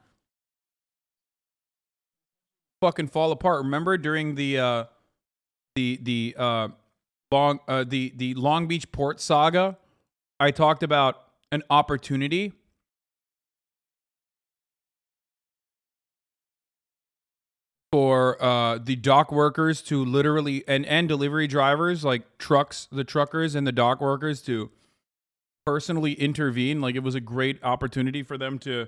Fucking fall apart. Remember during the Long Beach port saga, I talked about an opportunity for the dock workers to literally and delivery drivers, like the truckers and the dock workers, to personally intervene. Like, it was a great opportunity for them to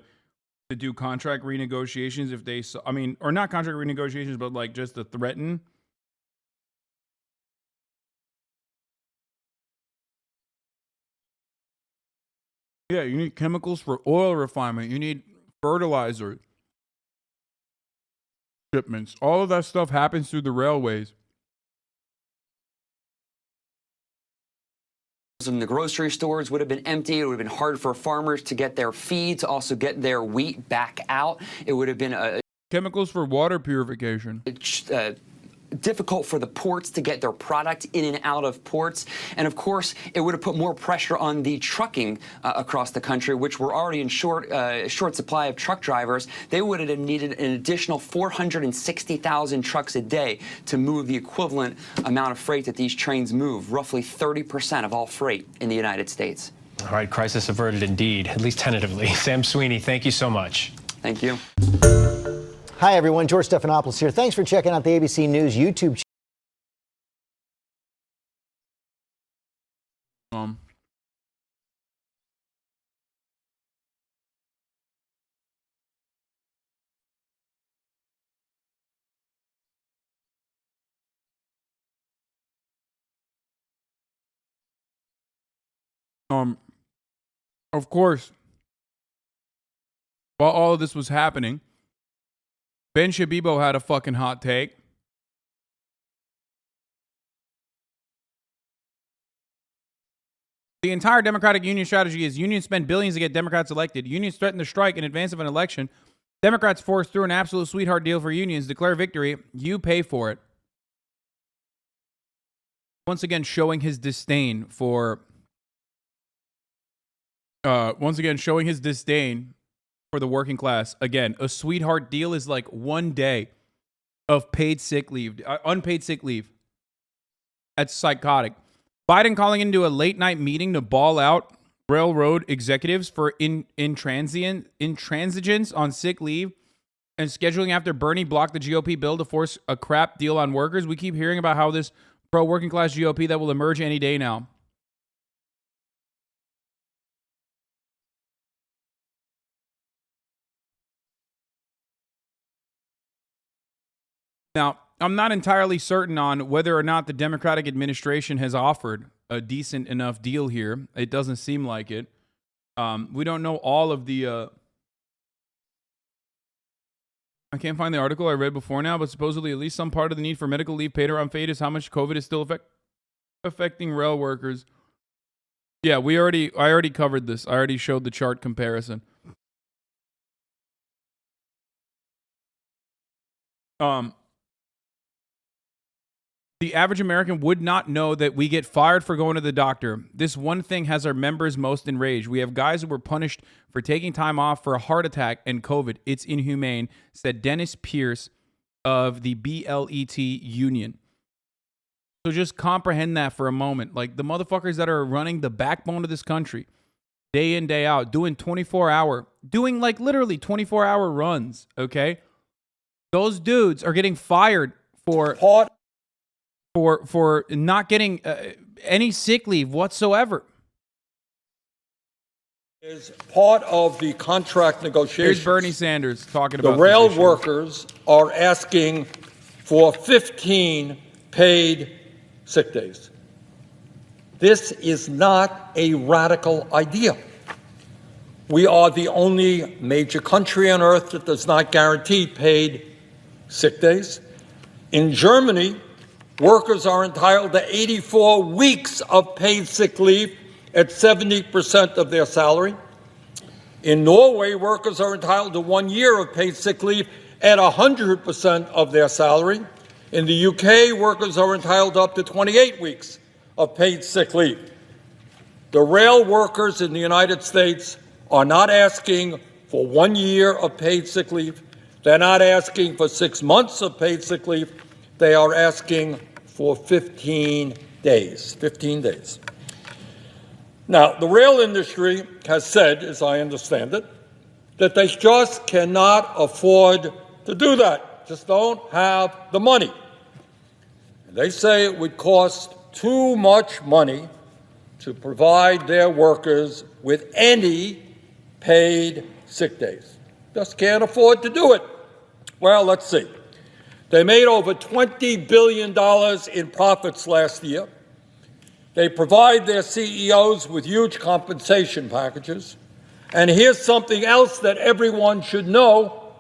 do contract renegotiations if they saw, I mean, or not contract renegotiations, but like just to threaten. Yeah, you need chemicals for oil refinement. You need fertilizer shipments. All of that stuff happens through the railways. In the grocery stores would have been empty. It would have been hard for farmers to get their feed, to also get their wheat back out. It would have been chemicals for water purification. Difficult for the ports to get their product in and out of ports. And of course, it would have put more pressure on the trucking across the country, which were already in short supply of truck drivers. They would have needed an additional 460,000 trucks a day to move the equivalent amount of freight that these trains move, roughly 30% of all freight in the United States. All right, crisis averted indeed, at least tentatively. Sam Sweeney, thank you so much. Thank you. Hi, everyone. George Stephanopoulos here. Thanks for checking out the ABC News YouTube channel. Of course, while all of this was happening, Ben Shabibo had a fucking hot take. The entire Democratic union strategy is unions spend billions to get Democrats elected. Unions threaten to strike in advance of an election. Democrats force through an absolute sweetheart deal for unions. Declare victory. You pay for it. Once again, showing his disdain for... for the working class. Again, a sweetheart deal is like 1 day of paid sick leave, unpaid sick leave. That's psychotic. Biden calling into a late night meeting to ball out railroad executives for intransigence on sick leave and scheduling after Bernie blocked the GOP bill to force a crap deal on workers. We keep hearing about how this pro-working class GOP that will emerge any day now. Now, I'm not entirely certain on whether or not the Democratic administration has offered a decent enough deal here. It doesn't seem like it. We don't know all of the... I can't find the article I read before now, but supposedly at least some part of the need for medical leave paid or unpaid is how much COVID is still affecting rail workers. Yeah, I already covered this. I already showed the chart comparison. The average American would not know that we get fired for going to the doctor. This one thing has our members most enraged. We have guys who were punished for taking time off for a heart attack and COVID. It's inhumane, said Dennis Pierce of the BLET union. So just comprehend that for a moment. Like the motherfuckers that are running the backbone of this country, day in, day out, doing like literally 24-hour runs, okay? Those dudes are getting fired for not getting any sick leave whatsoever. Is part of the contract negotiations. Here's Bernie Sanders talking about the rail workers are asking for 15 paid sick days. This is not a radical idea. We are the only major country on earth that does not guarantee paid sick days. In Germany, workers are entitled to 84 weeks of paid sick leave at 70% of their salary. In Norway, workers are entitled to 1 year of paid sick leave at 100% of their salary. In the UK, workers are entitled to up to 28 weeks of paid sick leave. The rail workers in the United States are not asking for 1 year of paid sick leave. They're not asking for 6 months of paid sick leave. They are asking for 15 days. 15 days. Now, the rail industry has said, as I understand it, that they just cannot afford to do that. Just don't have the money. They say it would cost too much money to provide their workers with any paid sick days. Just can't afford to do it. Well, let's see. They made over $20 billion in profits last year. They provide their CEOs with huge compensation packages. And here's something else that everyone should know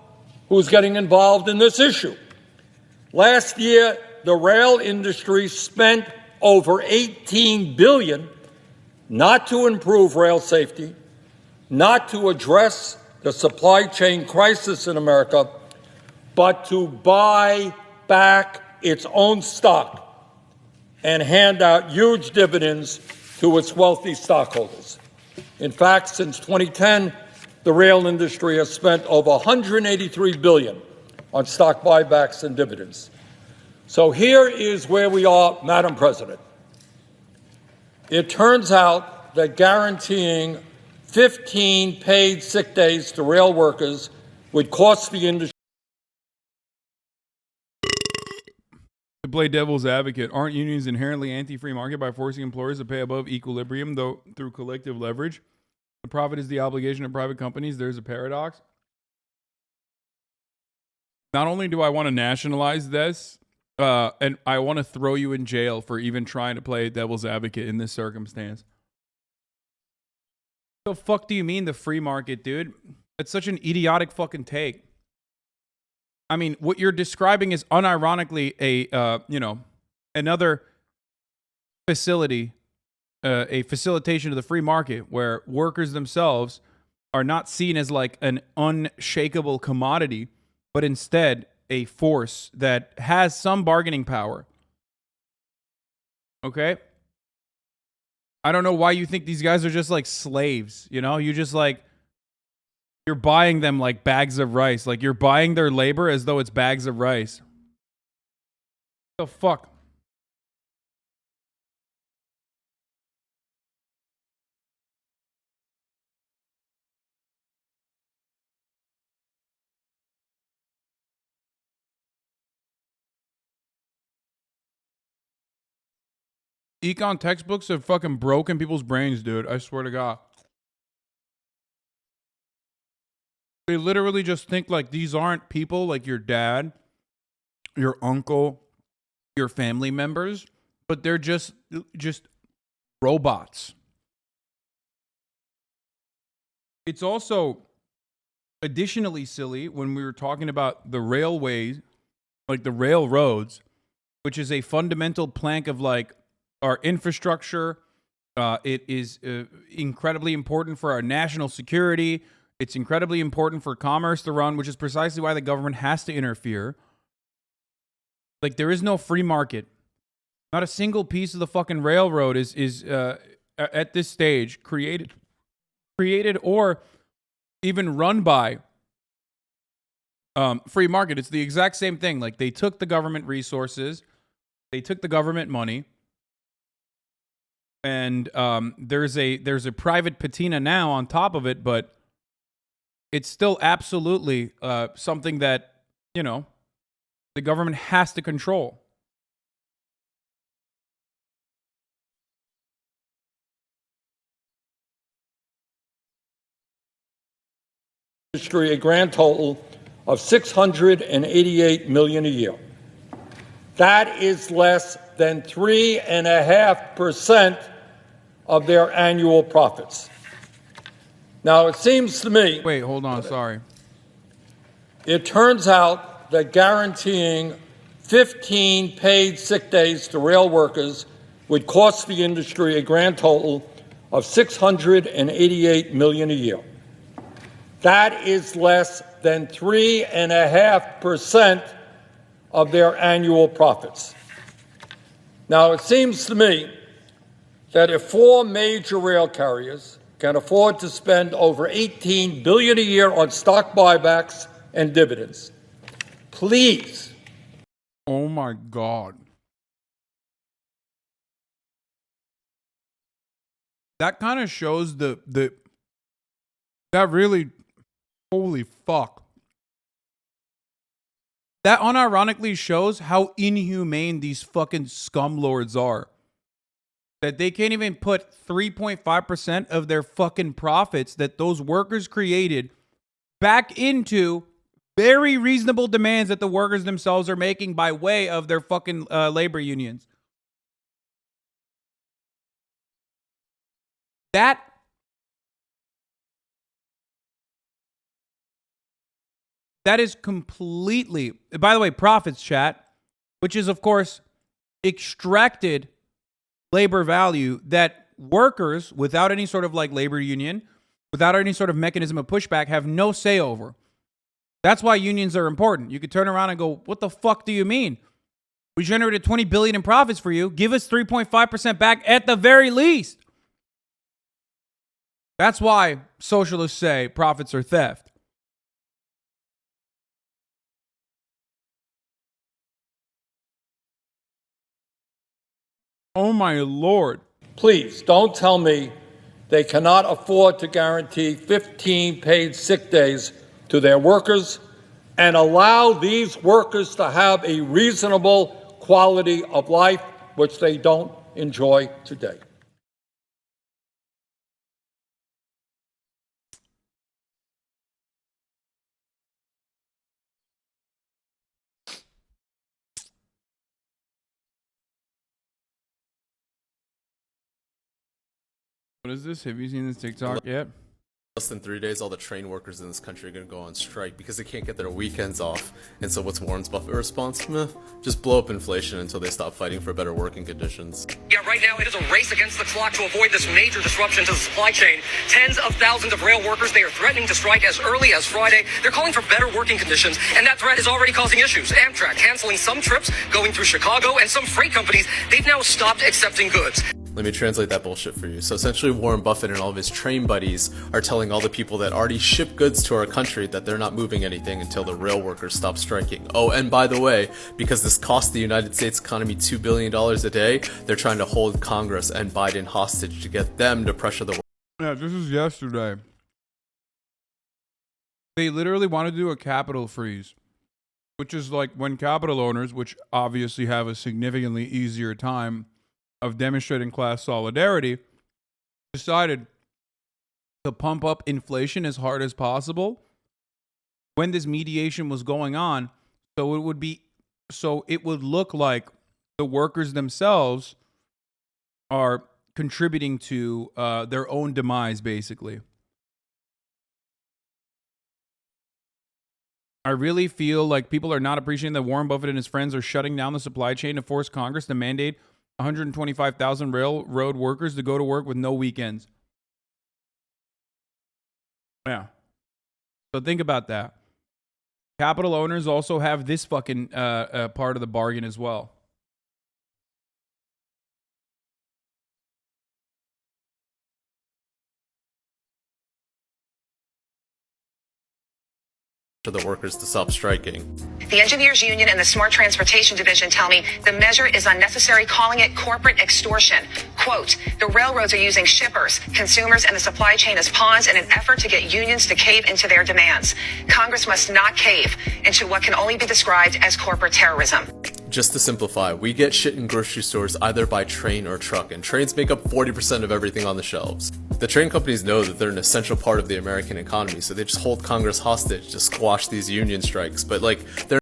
who's getting involved in this issue. Last year, the rail industry spent over $18 billion not to improve rail safety, not to address the supply chain crisis in America, but to buy back its own stock and hand out huge dividends to its wealthy stockholders. In fact, since 2010, the rail industry has spent over $183 billion on stock buybacks and dividends. So here is where we are, Madam President. It turns out that guaranteeing 15 paid sick days to rail workers would cost the industry. To play devil's advocate, aren't unions inherently anti-free market by forcing employers to pay above equilibrium, though through collective leverage? The profit is the obligation of private companies. There's a paradox. Not only do I want to nationalize this, and I want to throw you in jail for even trying to play devil's advocate in this circumstance. What the fuck do you mean the free market, dude? It's such an idiotic fucking take. I mean, what you're describing is unironically another facility, a facilitation of the free market where workers themselves are not seen as like an unshakable commodity, but instead a force that has some bargaining power. Okay? I don't know why you think these guys are just like slaves, you know? You just like, you're buying them like bags of rice. Like you're buying their labor as though it's bags of rice. What the fuck? Econ textbooks have fucking broken people's brains, dude. I swear to God. They literally just think like these aren't people like your dad, your uncle, your family members, but they're just robots. It's also additionally silly when we were talking about the railways, like the railroads, which is a fundamental plank of like our infrastructure, It is incredibly important for our national security. It's incredibly important for commerce to run, which is precisely why the government has to interfere. Like, there is no free market. Not a single piece of the fucking railroad is at this stage created or even run by free market. It's the exact same thing. Like, they took the government resources, they took the government money, and there's a private patina now on top of it, but it's still absolutely something that, you know, the government has to control. Industry a grand total of $688 million a year. That is less than 3.5% of their annual profits. Now, it seems to me... Wait, hold on, sorry. It turns out that guaranteeing 15 paid sick days to rail workers would cost the industry a grand total of $688 million a year. That is less than 3.5% of their annual profits. Now, it seems to me that if 4 major rail carriers can afford to spend over $18 billion a year on stock buybacks and dividends, please. Oh my God. That kind of shows that really, holy fuck. That unironically shows how inhumane these fucking scumlords are. That they can't even put 3.5% of their fucking profits that those workers created back into very reasonable demands that the workers themselves are making by way of their fucking labor unions. That is completely, by the way, profits, chat, which is, of course, extracted labor value that workers, without any sort of like labor union, without any sort of mechanism of pushback, have no say over. That's why unions are important. You could turn around and go, what the fuck do you mean? We generated $20 billion in profits for you. Give us 3.5% back at the very least. That's why socialists say profits are theft. Oh my Lord. Please don't tell me they cannot afford to guarantee 15 paid sick days to their workers and allow these workers to have a reasonable quality of life, which they don't enjoy today. What is this? Have you seen this TikTok yet? Less than 3 days, all the train workers in this country are going to go on strike because they can't get their weekends off. And so what's Warren Buffett's response? Meh, just blow up inflation until they stop fighting for better working conditions. Yeah, right now it is a race against the clock to avoid this major disruption to the supply chain. Tens of thousands of rail workers, they are threatening to strike as early as Friday. They're calling for better working conditions, and that threat is already causing issues. Amtrak canceling some trips going through Chicago, and some freight companies, they've now stopped accepting goods. Let me translate that bullshit for you. So essentially Warren Buffett and all of his train buddies are telling all the people that already ship goods to our country that they're not moving anything until the rail workers stop striking. Oh, and by the way, because this costs the United States economy $2 billion a day, they're trying to hold Congress and Biden hostage to get them to pressure the... Yeah, this is yesterday. They literally want to do a capital freeze, which is like when capital owners, which obviously have a significantly easier time of demonstrating class solidarity, decided to pump up inflation as hard as possible when this mediation was going on, so it would look like the workers themselves are contributing to their own demise, basically. I really feel like people are not appreciating that Warren Buffett and his friends are shutting down the supply chain to force Congress to mandate 125,000 railroad workers to go to work with no weekends. Yeah. So think about that. Capital owners also have this fucking part of the bargain as well. For the workers to stop striking. The Engineers Union and the Smart Transportation Division tell me the measure is unnecessary, calling it corporate extortion. Quote, the railroads are using shippers, consumers, and the supply chain as pawns in an effort to get unions to cave into their demands. Congress must not cave into what can only be described as corporate terrorism. Just to simplify, we get shit in grocery stores either by train or truck, and trains make up 40% of everything on the shelves. The train companies know that they're an essential part of the American economy, so they just hold Congress hostage to squash these union strikes. But they're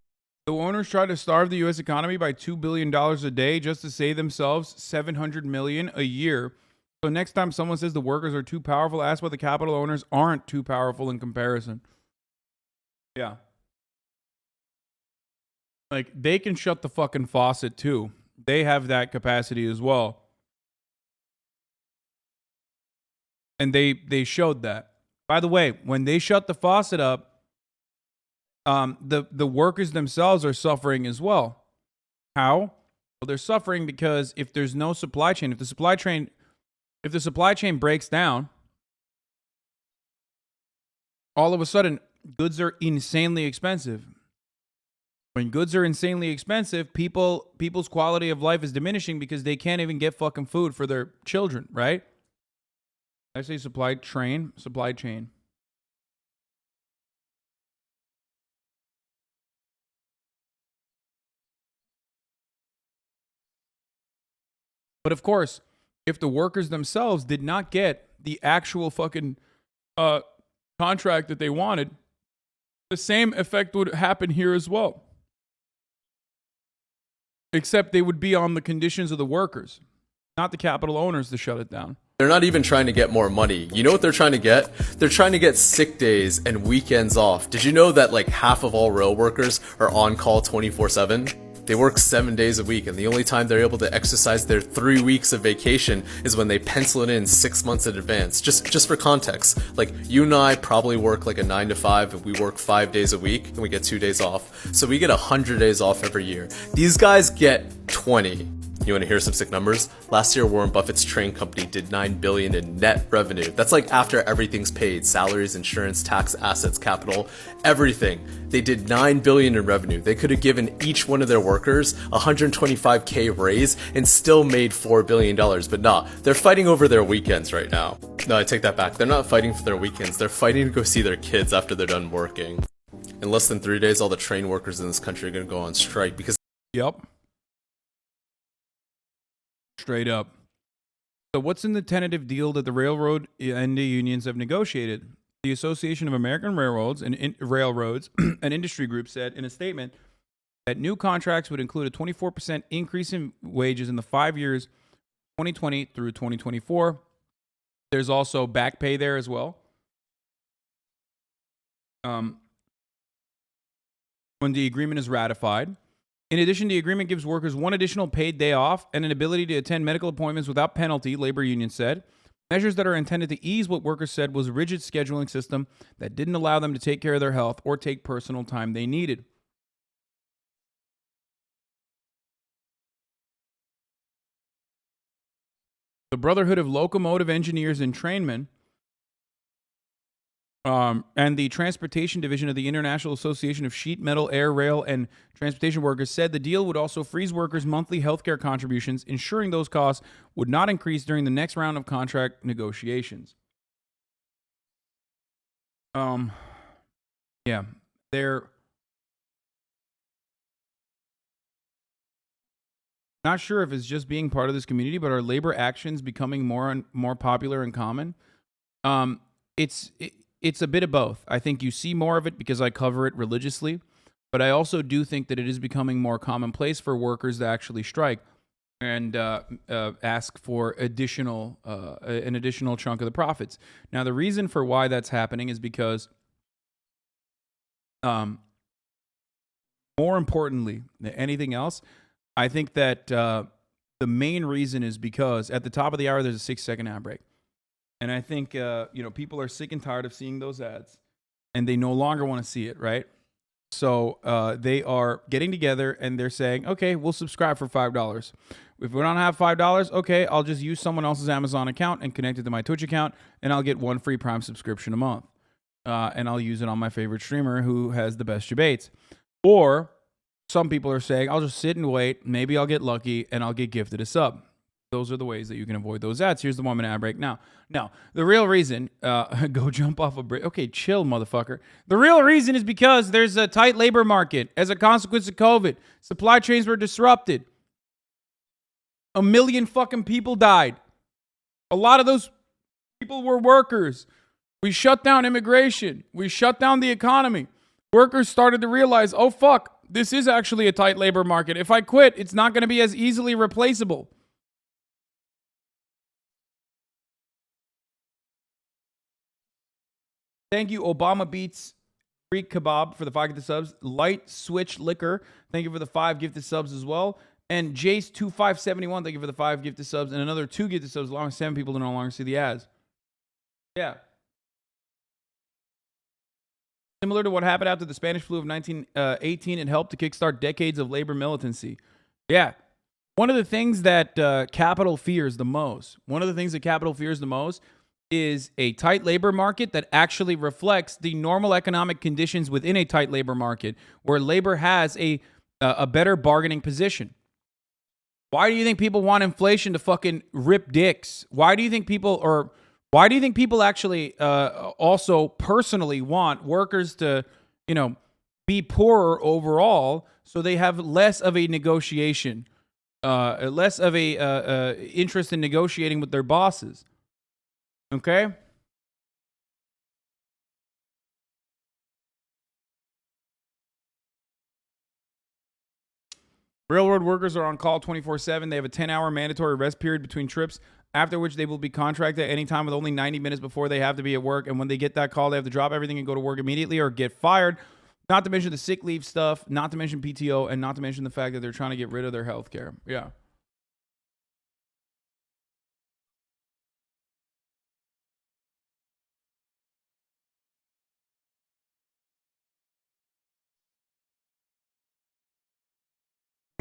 the owners try to starve the U.S. economy by $2 billion a day just to save themselves $700 million a year. So next time someone says the workers are too powerful, ask why the capital owners aren't too powerful in comparison. Yeah. Like, they can shut the fucking faucet too. They have that capacity as well. And they showed that. By the way, when they shut the faucet up, the workers themselves are suffering as well. How? Well, they're suffering because if there's no supply chain, if the supply chain breaks down, all of a sudden goods are insanely expensive. When goods are insanely expensive, people's quality of life is diminishing because they can't even get fucking food for their children, right? I say supply chain. But of course, if the workers themselves did not get the actual fucking contract that they wanted, the same effect would happen here as well. Except they would be on the conditions of the workers, not the capital owners, to shut it down. They're not even trying to get more money. You know what they're trying to get? They're trying to get sick days and weekends off. Did you know that half of all rail workers are on call 24/7? They work 7 days a week, and the only time they're able to exercise their 3 weeks of vacation is when they pencil it in 6 months in advance. Just for context, you and I probably work a 9 to 5, and we work 5 days a week, and we get 2 days off. So we get 100 days off every year. These guys get 20. You want to hear some sick numbers? Last year, Warren Buffett's train company did $9 billion in net revenue. That's after everything's paid: salaries, insurance, tax, assets, capital, everything. They did $9 billion in revenue. They could have given each one of their workers a $125K raise and still made $4 billion. But nah, they're fighting over their weekends right now. No, I take that back. They're not fighting for their weekends. They're fighting to go see their kids after they're done working. In less than 3 days, all the train workers in this country are going to go on strike because... Yep. Straight up. So what's in the tentative deal that the railroad and the unions have negotiated? The Association of American Railroads and Railroads an industry group said in a statement that new contracts would include a 24% increase in wages in the 5 years 2020 through 2024. There's also back pay there as well. When the agreement is ratified. In addition, the agreement gives workers one additional paid day off and an ability to attend medical appointments without penalty, labor union said. Measures that are intended to ease what workers said was a rigid scheduling system that didn't allow them to take care of their health or take personal time they needed. The Brotherhood of Locomotive Engineers and Trainmen and the Transportation Division of the International Association of Sheet Metal, Air, Rail, and Transportation Workers said the deal would also freeze workers' monthly healthcare contributions, ensuring those costs would not increase during the next round of contract negotiations. Yeah, they're not sure if it's just being part of this community, but are labor actions becoming more popular and common? It's a bit of both. I think you see more of it because I cover it religiously, but I also do think that it is becoming more commonplace for workers to actually strike and ask for an additional chunk of the profits. Now, the reason for why that's happening is because, more importantly than anything else, I think that the the main reason is because at the top of the hour, there's a 6-second ad break. And I think, people are sick and tired of seeing those ads, and they no longer want to see it, right? So they are getting together and they're saying, okay, we'll subscribe for $5. If we don't have $5, okay, I'll just use someone else's Amazon account and connect it to my Twitch account, and I'll get 1 free Prime subscription a month. And I'll use it on my favorite streamer who has the best debates. Or some people are saying, I'll just sit and wait. Maybe I'll get lucky and I'll get gifted a sub. Those are the ways that you can avoid those ads. Here's the 1-minute ad break. Now, the real reason, go jump off a bridge. Okay, chill, motherfucker. The real reason is because there's a tight labor market as a consequence of COVID. Supply chains were disrupted. 1 million fucking people died. A lot of those people were workers. We shut down immigration. We shut down the economy. Workers started to realize, oh, fuck, this is actually a tight labor market. If I quit, it's not going to be as easily replaceable. Thank you, Obama Beats Greek Kebab, for the 5 gifted subs. Light Switch Liquor, thank you for the 5 gifted subs as well. And Jace2571, thank you for the 5 gifted subs. And another 2 gifted subs, allowing 7 people to no longer see the ads. Yeah. Similar to what happened after the Spanish flu of 1918, it helped to kickstart decades of labor militancy. Yeah. One of the things that capital fears the most, is a tight labor market that actually reflects the normal economic conditions within a tight labor market, where labor has a better bargaining position. Why do you think people want inflation to fucking rip dicks? Why do you think people actually also personally want workers to, be poorer overall, so they have less of a negotiation, less of a interest in negotiating with their bosses? Okay? Railroad workers are on call 24/7. They have a 10-hour mandatory rest period between trips, after which they will be contracted at any time with only 90 minutes before they have to be at work. And when they get that call, they have to drop everything and go to work immediately or get fired. Not to mention the sick leave stuff, not to mention PTO, and not to mention the fact that they're trying to get rid of their health care. Yeah.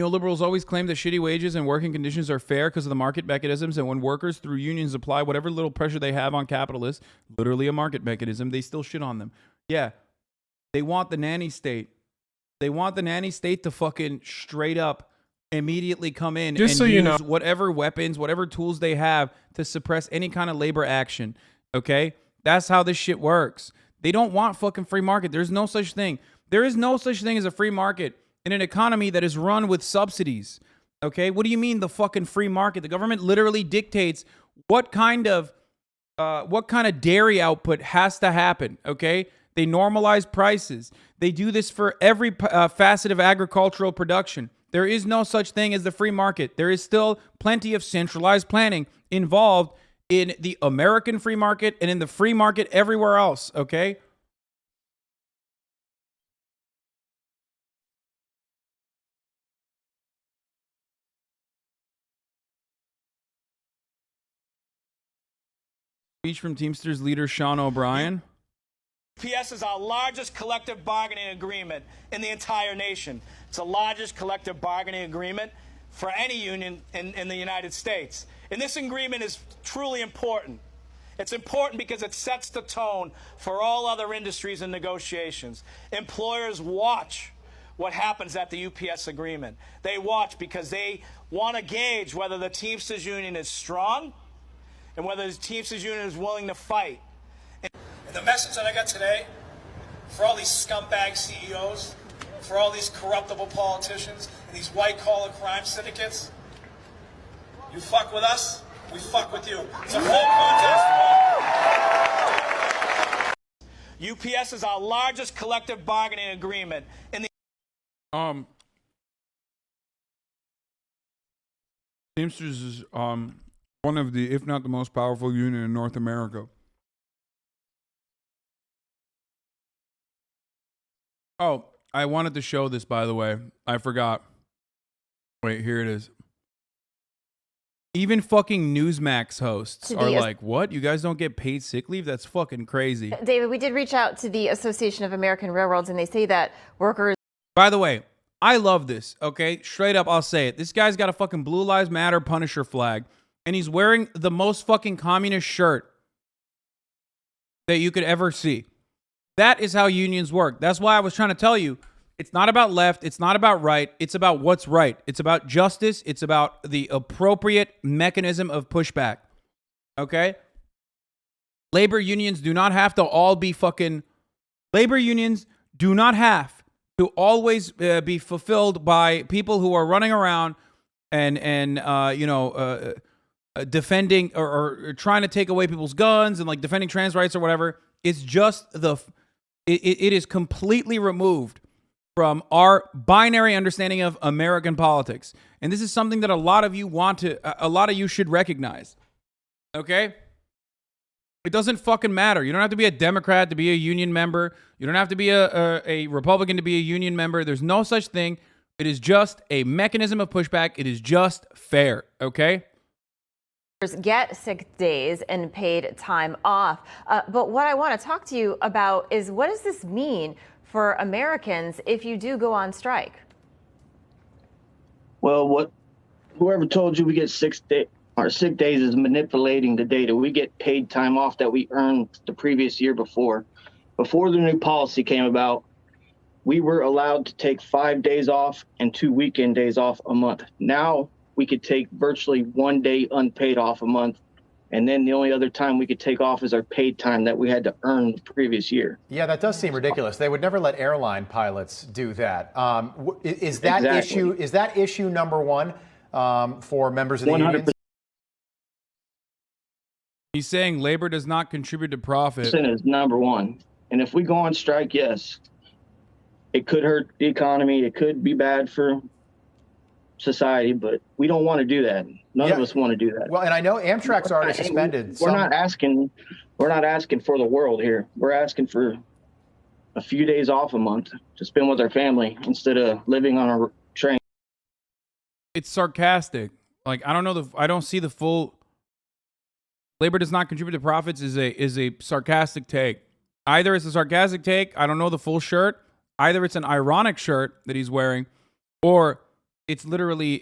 Neoliberals always claim that shitty wages and working conditions are fair because of the market mechanisms, and when workers through unions apply whatever little pressure they have on capitalists, literally a market mechanism, they still shit on them. Yeah, they want the nanny state. They want the nanny state to fucking straight up immediately come in and use whatever weapons, whatever tools they have to suppress any kind of labor action. Okay? That's how this shit works. They don't want fucking free market. There's no such thing. There is no such thing as a free market in an economy that is run with subsidies. Okay? What do you mean the fucking free market? The government literally dictates what kind of dairy output has to happen. Okay? They normalize prices. They do this for every facet of agricultural production. There is no such thing as the free market. There is still plenty of centralized planning involved in the American free market and in the free market everywhere else. Okay? Speech from Teamsters leader Sean O'Brien. UPS is our largest collective bargaining agreement in the entire nation. It's the largest collective bargaining agreement for any union in the United States. And this agreement is truly important. It's important because it sets the tone for all other industries and negotiations. Employers watch what happens at the UPS agreement. They watch because they want to gauge whether the Teamsters union is strong and whether the Teamsters union is willing to fight. And the message that I got today, for all these scumbag CEOs, for all these corruptible politicians, and these white-collar crime syndicates, you fuck with us, we fuck with you. It's a full contest. UPS is our largest collective bargaining agreement in the... Teamsters is one of the, if not the most powerful union in North America. Oh, I wanted to show this, by the way. I forgot. Wait, here it is. Even fucking Newsmax hosts are like, what? You guys don't get paid sick leave? That's fucking crazy. David, we did reach out to the Association of American Railroads, and they say that workers... By the way, I love this, okay? Straight up, I'll say it. This guy's got a fucking Blue Lives Matter Punisher flag, and he's wearing the most fucking communist shirt that you could ever see. That is how unions work. That's why I was trying to tell you, it's not about left. It's not about right. It's about what's right. It's about justice. It's about the appropriate mechanism of pushback. Okay? Labor unions do not have to all be fucking... Labor unions do not have to always be fulfilled by people who are running around and defending or trying to take away people's guns and like defending trans rights or whatever. It's just it is completely removed from our binary understanding of American politics. And this is something that a lot of you should recognize. Okay? It doesn't fucking matter. You don't have to be a Democrat to be a union member. You don't have to be a Republican to be a union member. There's no such thing. It is just a mechanism of pushback. It is just fair. Okay? Get sick days and paid time off. But what I want to talk to you about is, what does this mean for Americans if you do go on strike? Well, whoever told you we get sick days is manipulating the data. We get paid time off that we earned the previous year before. Before the new policy came about, we were allowed to take 5 days off and 2 weekend days off a month. Now we could take virtually 1 day unpaid off a month. And then the only other time we could take off is our paid time that we had to earn the previous year. Yeah, that does seem ridiculous. They would never let airline pilots do that. Is that issue number one for members of the 100%. Unions? He's saying labor does not contribute to profit. Is number one. And if we go on strike, yes, it could hurt the economy. It could be bad for society, but we don't want to do that. None of us want to do that. Well, and I know Amtrak's already suspended. We're not asking for the world here. We're asking for a few days off a month to spend with our family instead of living on a train. It's sarcastic. Like, I don't see the full. Labor does not contribute to profits is a sarcastic take. Either it's a sarcastic take, I don't know the full shirt. Either it's an ironic shirt that he's wearing, or it's literally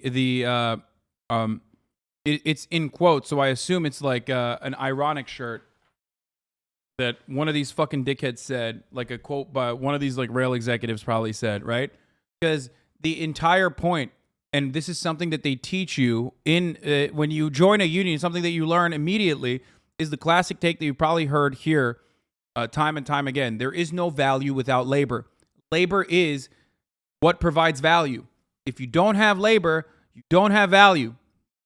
it's in quotes, so I assume it's like an ironic shirt that one of these fucking dickheads said, like a quote by one of these like rail executives probably said, right? Because the entire point, and this is something that they teach you in when you join a union, something that you learn immediately, is the classic take that you probably heard here time and time again. There is no value without labor. Labor is what provides value. If you don't have labor, you don't have value.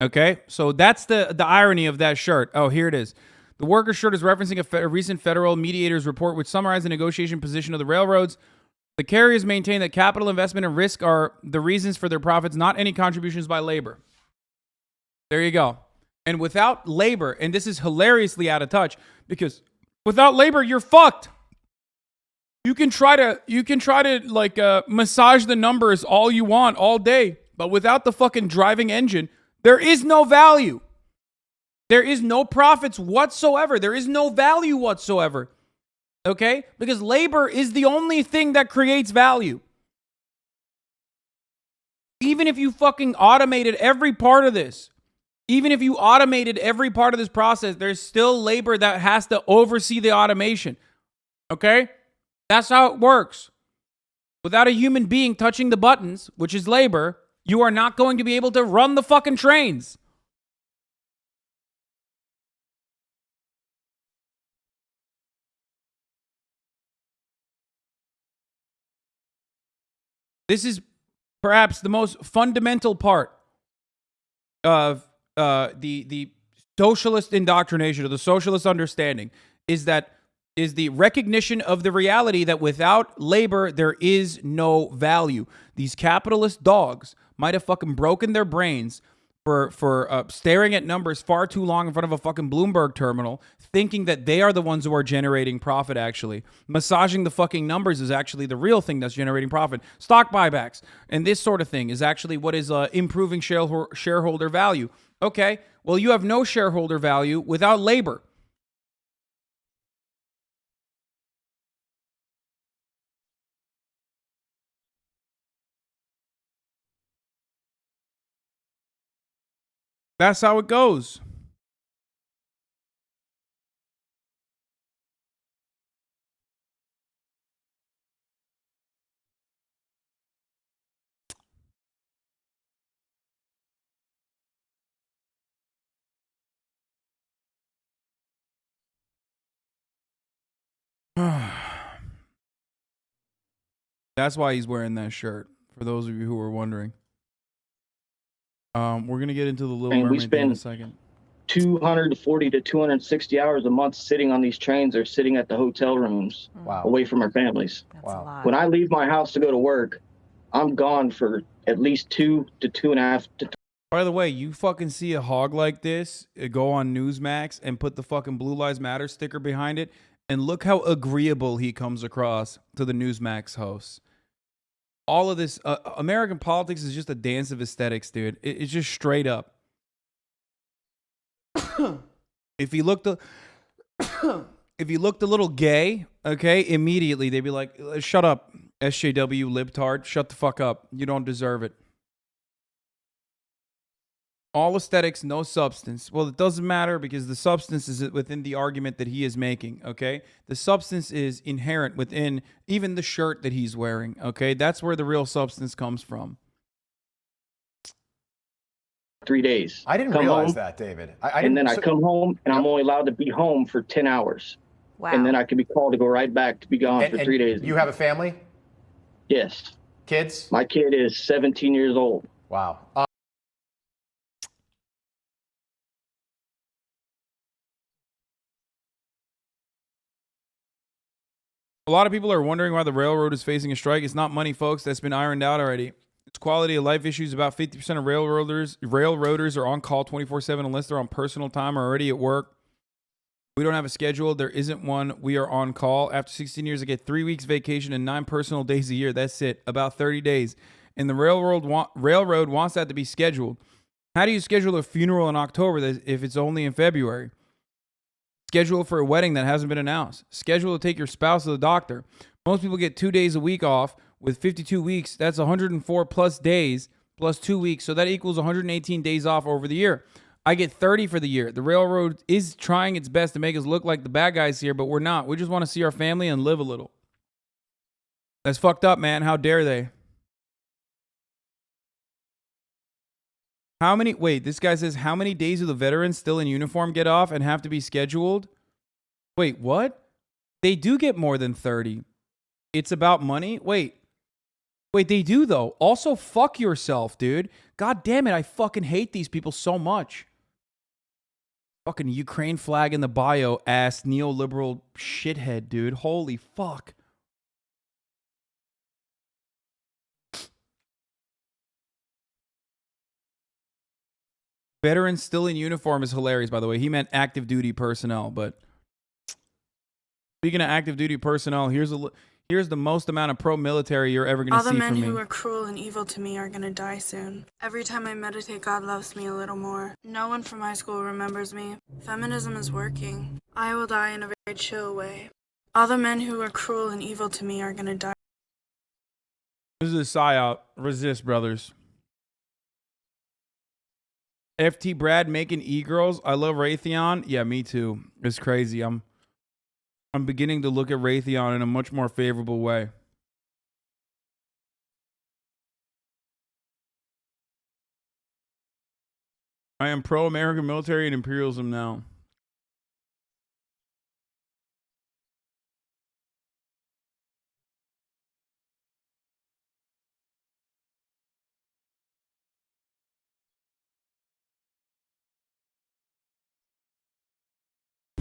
Okay? So that's the irony of that shirt. Oh, here it is. The worker shirt is referencing a recent federal mediators report which summarized the negotiation position of the railroads. The carriers maintain that capital investment and risk are the reasons for their profits, not any contributions by labor. There you go. And without labor, and this is hilariously out of touch, because without labor, you're fucked. You can try to like massage the numbers all you want all day, but without the fucking driving engine, there is no value. There is no profits whatsoever. There is no value whatsoever. Okay? Because labor is the only thing that creates value. Even if you fucking automated every part of this, even if you automated every part of this process, there's still labor that has to oversee the automation. Okay? That's how it works. Without a human being touching the buttons, which is labor, you are not going to be able to run the fucking trains. This is perhaps the most fundamental part of the socialist indoctrination or the socialist understanding is the recognition of the reality that without labor, there is no value. These capitalist dogs might have fucking broken their brains for staring at numbers far too long in front of a fucking Bloomberg terminal, thinking that they are the ones who are generating profit, actually. Massaging the fucking numbers is actually the real thing that's generating profit. Stock buybacks and this sort of thing is actually what is improving shareholder value. Okay, well, you have no shareholder value without labor. That's how it goes. That's why he's wearing that shirt, for those of you who were wondering. We're going to get into the Little Mermaid thing in a second. 240 to 260 hours a month sitting on these trains or sitting at the hotel rooms away from our families. When I leave my house to go to work, I'm gone for at least 2 to 2.5 to. By the way, you fucking see a hog like this, go on Newsmax and put the fucking Blue Lives Matter sticker behind it, and look how agreeable he comes across to the Newsmax hosts. All of this, American politics is just a dance of aesthetics, dude. It's just straight up. If he looked a little gay, okay, immediately they'd be like, "Shut up, SJW libtard. Shut the fuck up. You don't deserve it." All aesthetics, no substance. Well, it doesn't matter because the substance is within the argument that he is making, okay? The substance is inherent within even the shirt that he's wearing, okay? That's where the real substance comes from. 3 days. I didn't realize that, David. I come home and I'm only allowed to be home for 10 hours. Wow. And then I can be called to go right back to be gone for 3 days. You have a family? Yes. Kids? My kid is 17 years old. Wow. A lot of people are wondering why the railroad is facing a strike. It's not money, folks. That's been ironed out already. It's quality of life issues. About 50% of railroaders are on call 24/7 unless they're on personal time or already at work. We don't have a schedule. There isn't one. We are on call. After 16 years, I get 3 weeks vacation and 9 personal days a year. That's it. About 30 days. And the railroad wants that to be scheduled. How do you schedule a funeral in October if it's only in February? Schedule for a wedding that hasn't been announced. Schedule to take your spouse to the doctor. Most people get 2 days a week off. With 52 weeks, that's 104 plus days plus 2 weeks. So that equals 118 days off over the year. I get 30 for the year. The railroad is trying its best to make us look like the bad guys here, but we're not. We just want to see our family and live a little. That's fucked up, man. How dare they? This guy says, how many days do the veterans still in uniform get off and have to be scheduled? Wait, what? They do get more than 30. It's about money? Wait, they do though. Also, fuck yourself, dude. God damn it, I fucking hate these people so much. Fucking Ukraine flag in the bio, ass neoliberal shithead, dude. Holy fuck. Veterans still in uniform is hilarious, by the way. He meant active duty personnel, but speaking of active duty personnel, here's the most amount of pro-military you're ever going to see from me. All the men who are cruel and evil to me are going to die soon. Every time I meditate, God loves me a little more. No one from my school remembers me. Feminism is working. I will die in a very chill way. All the men who are cruel and evil to me are going to die. This is a psyop. Resist, brothers. FT Brad making e-girls. I love Raytheon. Yeah, me too. It's crazy. I'm beginning to look at Raytheon in a much more favorable way. I am pro-American military and imperialism now.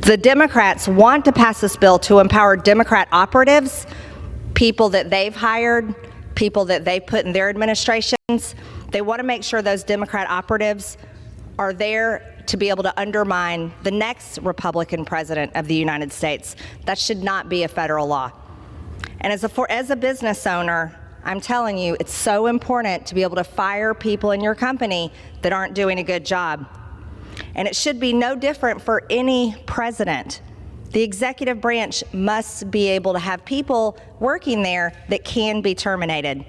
The Democrats want to pass this bill to empower Democrat operatives, people that they've hired, people that they've put in their administrations. They want to make sure those Democrat operatives are there to be able to undermine the next Republican president of the United States. That should not be a federal law. And as a business owner, I'm telling you, it's so important to be able to fire people in your company that aren't doing a good job. And it should be no different for any president. The executive branch must be able to have people working there that can be terminated.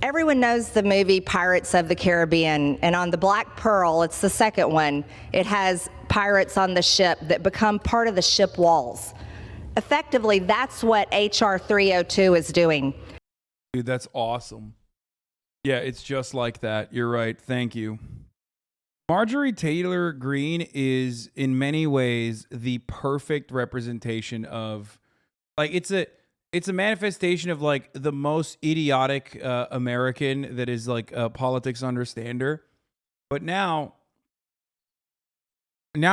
Everyone knows the movie Pirates of the Caribbean, and on the Black Pearl, it's the second one, it has pirates on the ship that become part of the ship walls. Effectively, that's what HR 302 is doing. Dude, that's awesome. Yeah, it's just like that. You're right. Thank you. Marjorie Taylor Greene is, in many ways, the perfect representation of, like, it's a manifestation of, like, the most idiotic American that is, like, a politics understander. But now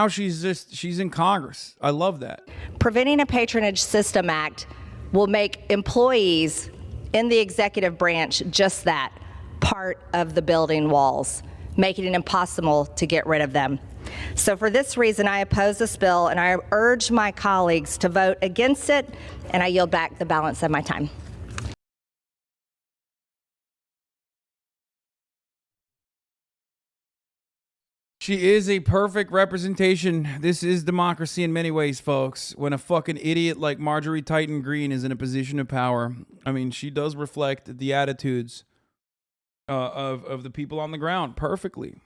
she's in Congress. I love that. Preventing a Patronage System Act will make employees in the executive branch just that, part of the building walls, making it impossible to get rid of them. So for this reason, I oppose this bill, and I urge my colleagues to vote against it, and I yield back the balance of my time. She is a perfect representation. This is democracy in many ways, folks. When a fucking idiot like Marjorie Taylor Greene is in a position of power, I mean, she does reflect the attitudes of the people on the ground perfectly.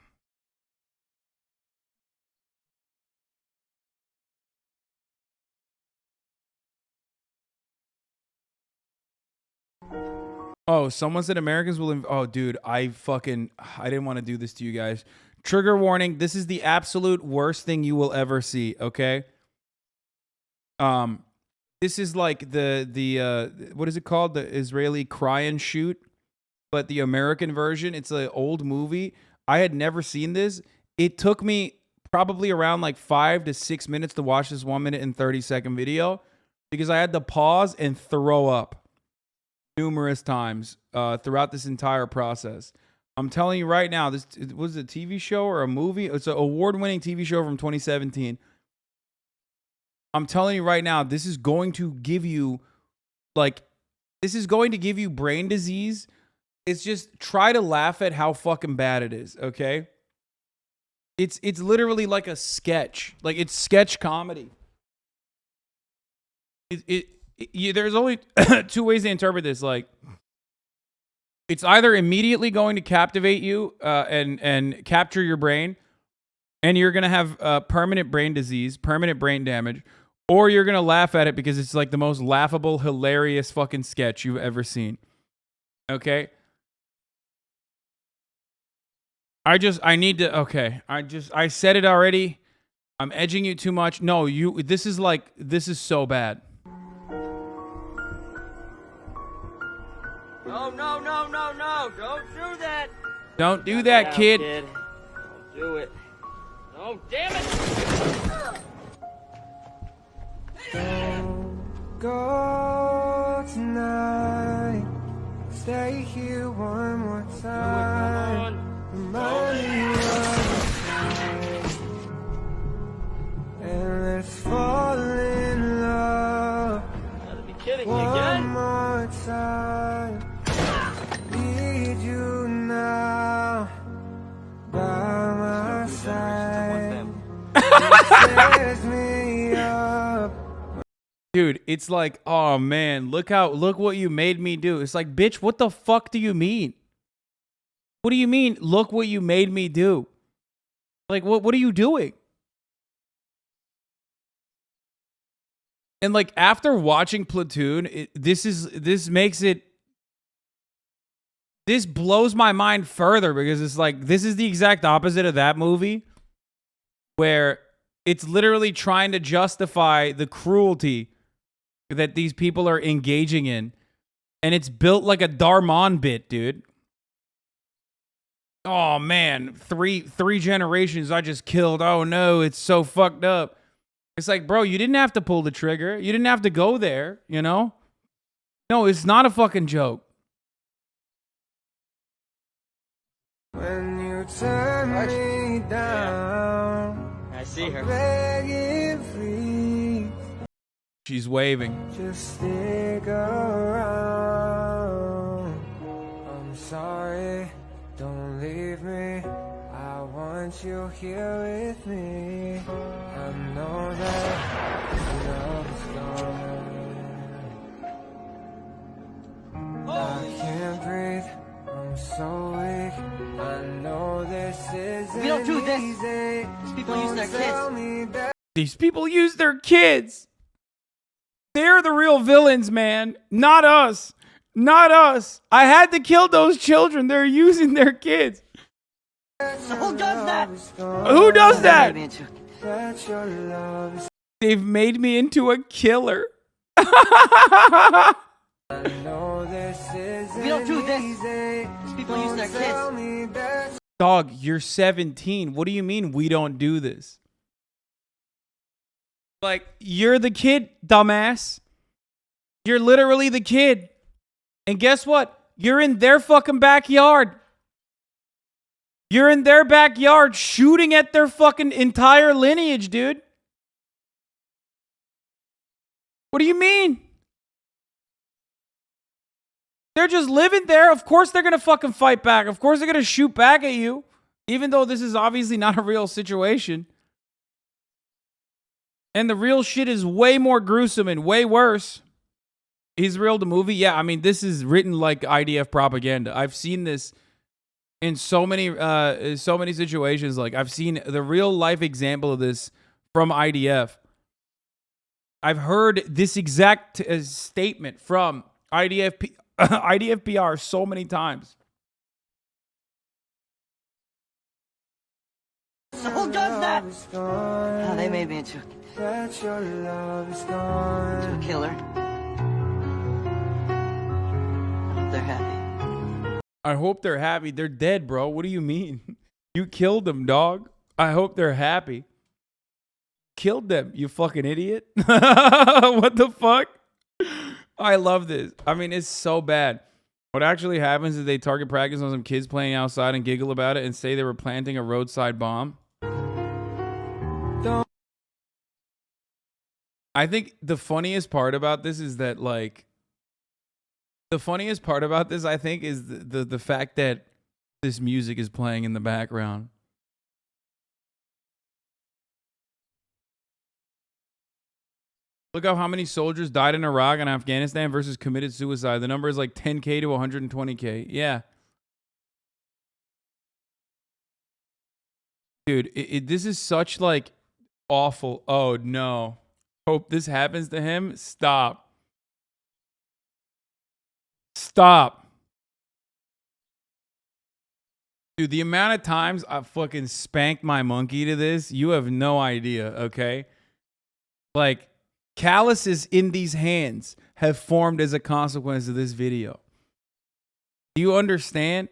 Oh, someone said Americans will. Oh, dude, I didn't want to do this to you guys. Trigger warning. This is the absolute worst thing you will ever see. Okay. This is like the what is it called? The Israeli Cry and Shoot, but the American version. It's an old movie. I had never seen this. It took me probably around like 5 to 6 minutes to watch this 1 minute and 30-second video because I had to pause and throw up numerous times throughout this entire process. I'm telling you right now, this was a TV show or a movie. It's an award-winning TV show from 2017. I'm telling you right now, this is going to give you brain disease. It's just try to laugh at how fucking bad it is, okay? It's literally like a sketch. Like, it's sketch comedy. There's only two ways to interpret this. Like, it's either immediately going to captivate you and capture your brain, and you're going to have permanent brain disease, permanent brain damage, or you're going to laugh at it because it's like the most laughable, hilarious fucking sketch you've ever seen. Okay? I said it already. I'm edging you too much. No, this is so bad. No, don't do that. Don't do that, kid. Don't do it. Oh, damn it. Don't go tonight. Stay here one more time. Remind me of the time. And let's fall in love. Gotta be kidding me one again. More time. Need you now by my side. Tears me up. Dude, it's like, oh man, look what you made me do. It's like, bitch, what the fuck do you mean? What do you mean, look what you made me do? Like, what are you doing? And like, after watching Platoon, this blows my mind further because it's like, this is the exact opposite of that movie where it's literally trying to justify the cruelty that these people are engaging in. And it's built like a Darman bit, dude. Oh man, three generations I just killed. Oh no, it's so fucked up. It's like, bro, you didn't have to pull the trigger. You didn't have to go there, you know? No, it's not a fucking joke. When you turn me down, I see her. Begging, please, she's waving. just stick around. I'm sorry, don't leave me. I want you here with me. I know that love is gone. I can't breathe, I'm so weak. I know this isn't We don't do this. easy. These people use their kids. These people use their kids. They're the real villains, man. Not us. Not us. I had to kill those children. They're using their kids. Who does that? Who does that? They've made me into a killer. We don't do this. These people use their kids. Dog, you're 17. What do you mean we don't do this? Like, you're the kid, dumbass. You're literally the kid. And guess what? You're in their fucking backyard. You're in their backyard shooting at their fucking entire lineage, dude. What do you mean? They're just living there. Of course they're going to fucking fight back. Of course they're going to shoot back at you. Even though this is obviously not a real situation. And the real shit is way more gruesome and way worse. Israel, the movie? Yeah, I mean, this is written like IDF propaganda. I've seen this in so many situations. Like, I've seen the real life example of this from IDF. I've heard this exact statement from IDF PR so many times. Who does that? Oh, they made me into a killer. They're happy. I hope they're happy. They're dead, bro. What do you mean? You killed them, dog. I hope they're happy. Killed them, you fucking idiot. What the fuck? I love this. I mean, it's so bad. What actually happens is they target practice on some kids playing outside and giggle about it and say they were planting a roadside bomb. I think the funniest part about this is that, like, the funniest part about this, I think, is the fact that this music is playing in the background. Look up how many soldiers died in Iraq and Afghanistan versus committed suicide. The number is like 10K to 120K. Yeah. Dude, this is such, like, awful. Oh, no. Hope this happens to him. Stop. Stop. Dude, the amount of times I fucking spanked my monkey to this, you have no idea, okay? Like, calluses in these hands have formed as a consequence of this video. Do you understand?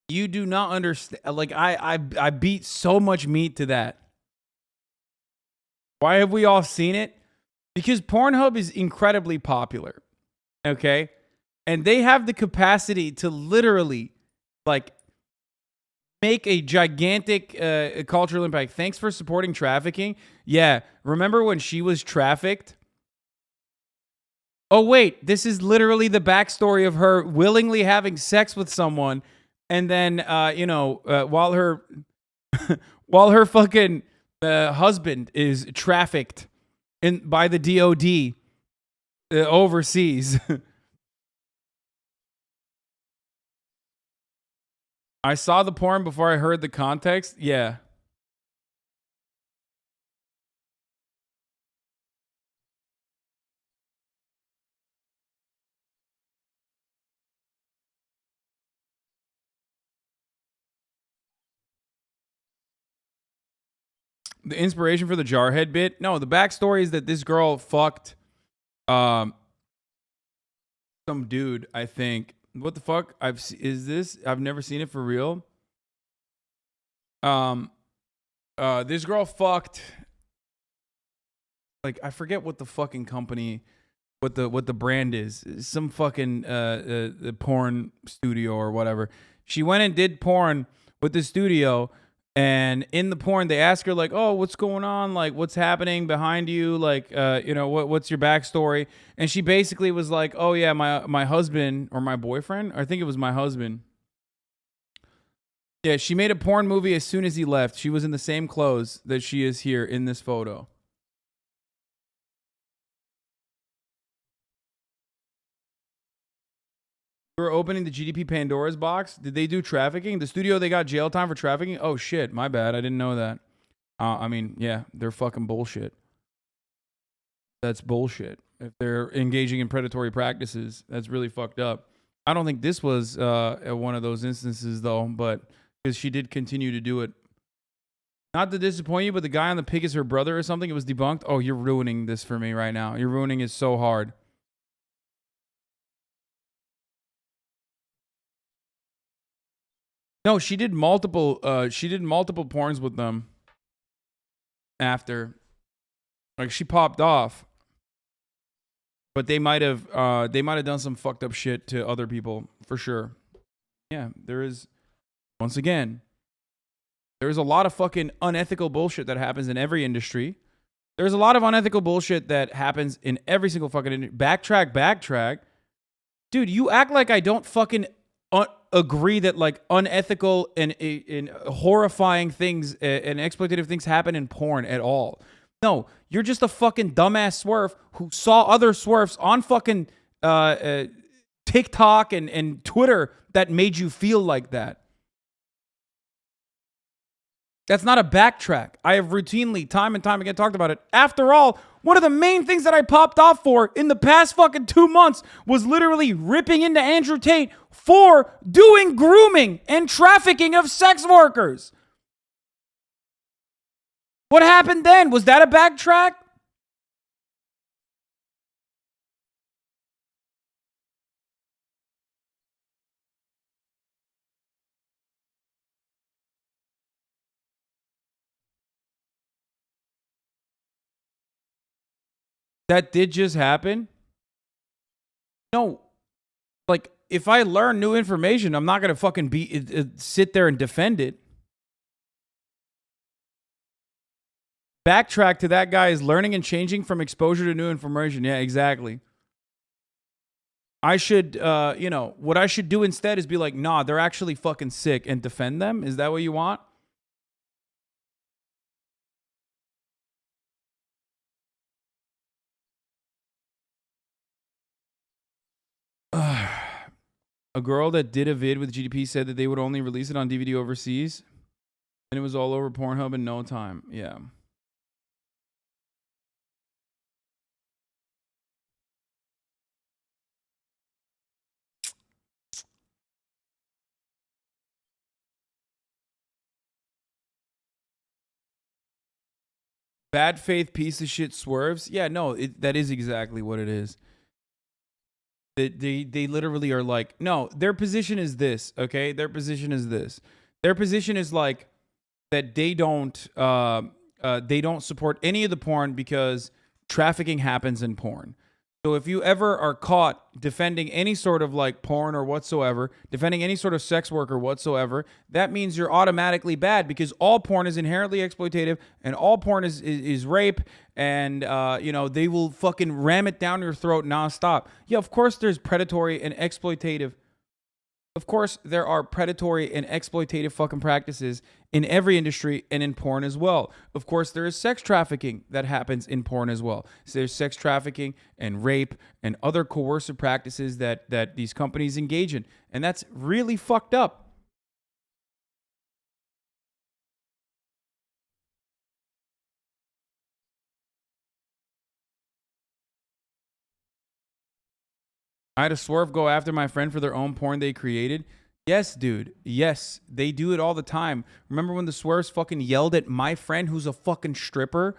You do not understand. Like, I beat so much meat to that. Why have we all seen it? Because Pornhub is incredibly popular, okay? And they have the capacity to literally, like, make a gigantic cultural impact. Thanks for supporting trafficking. Yeah, remember when she was trafficked? Oh, wait, this is literally the backstory of her willingly having sex with someone, and then, while her fucking husband is trafficked by the DOD overseas. I saw the porn before I heard the context. Yeah. The inspiration for the Jarhead bit? No, the backstory is that this girl fucked some dude, I think. What the fuck? I've never seen it for real. This girl fucked, like, I forget what the fucking company, what the brand is. Some fucking porn studio or whatever. She went and did porn with the studio. And in the porn, they ask her, like, oh, what's going on? Like, what's happening behind you? Like, what's your backstory? And she basically was like, oh, yeah, my husband or my boyfriend. I think it was my husband. Yeah, she made a porn movie as soon as he left. She was in the same clothes that she is here in this photo. We were opening the GDP Pandora's box. Did they do trafficking? The studio, they got jail time for trafficking? Oh, shit. My bad. I didn't know that. I mean, yeah, they're fucking bullshit. That's bullshit. If they're engaging in predatory practices, that's really fucked up. I don't think this was one of those instances, though, but because she did continue to do it. Not to disappoint you, but the guy on the pig is her brother or something. It was debunked. Oh, you're ruining this for me right now. You're ruining it so hard. No, she did multiple porns with them after. Like, she popped off. But they might have done some fucked up shit to other people for sure. Yeah, there is, once again, there's a lot of fucking unethical bullshit that happens in every industry. There's a lot of unethical bullshit that happens in every single fucking industry. Backtrack. Dude, you act like I don't fucking agree that like unethical and horrifying things and exploitative things happen in porn at all. No, you're just a fucking dumbass swerve who saw other swerves on fucking TikTok and Twitter that made you feel like that. That's not a backtrack. I have routinely, time and time again, talked about it. After all, one of the main things that I popped off for in the past fucking 2 months was literally ripping into Andrew Tate for doing grooming and trafficking of sex workers. What happened then? Was that a backtrack? That did just happen? No. Like, if I learn new information, I'm not going to fucking sit there and defend it. Backtrack to that guy is learning and changing from exposure to new information. Yeah, exactly. I should, what I should do instead is be like, nah, they're actually fucking sick and defend them. Is that what you want? A girl that did a vid with GDP said that they would only release it on DVD overseas. And it was all over Pornhub in no time. Yeah. Bad faith piece of shit swerves. Yeah, no, that is exactly what it is. They literally are like, no, their position is this, okay? Their position is this. Their position is like that they don't support any of the porn because trafficking happens in porn. So if you ever are caught defending any sort of like porn or whatsoever, defending any sort of sex worker whatsoever, that means you're automatically bad because all porn is inherently exploitative and all porn is rape and, they will fucking ram it down your throat nonstop. Yeah, of course there's predatory and exploitative. Of course, there are predatory and exploitative fucking practices in every industry and in porn as well. Of course, there is sex trafficking that happens in porn as well. So there's sex trafficking and rape and other coercive practices that these companies engage in. And that's really fucked up. I had a swerve go after my friend for their own porn they created. Yes, dude. Yes, they do it all the time. Remember when the swerves fucking yelled at my friend who's a fucking stripper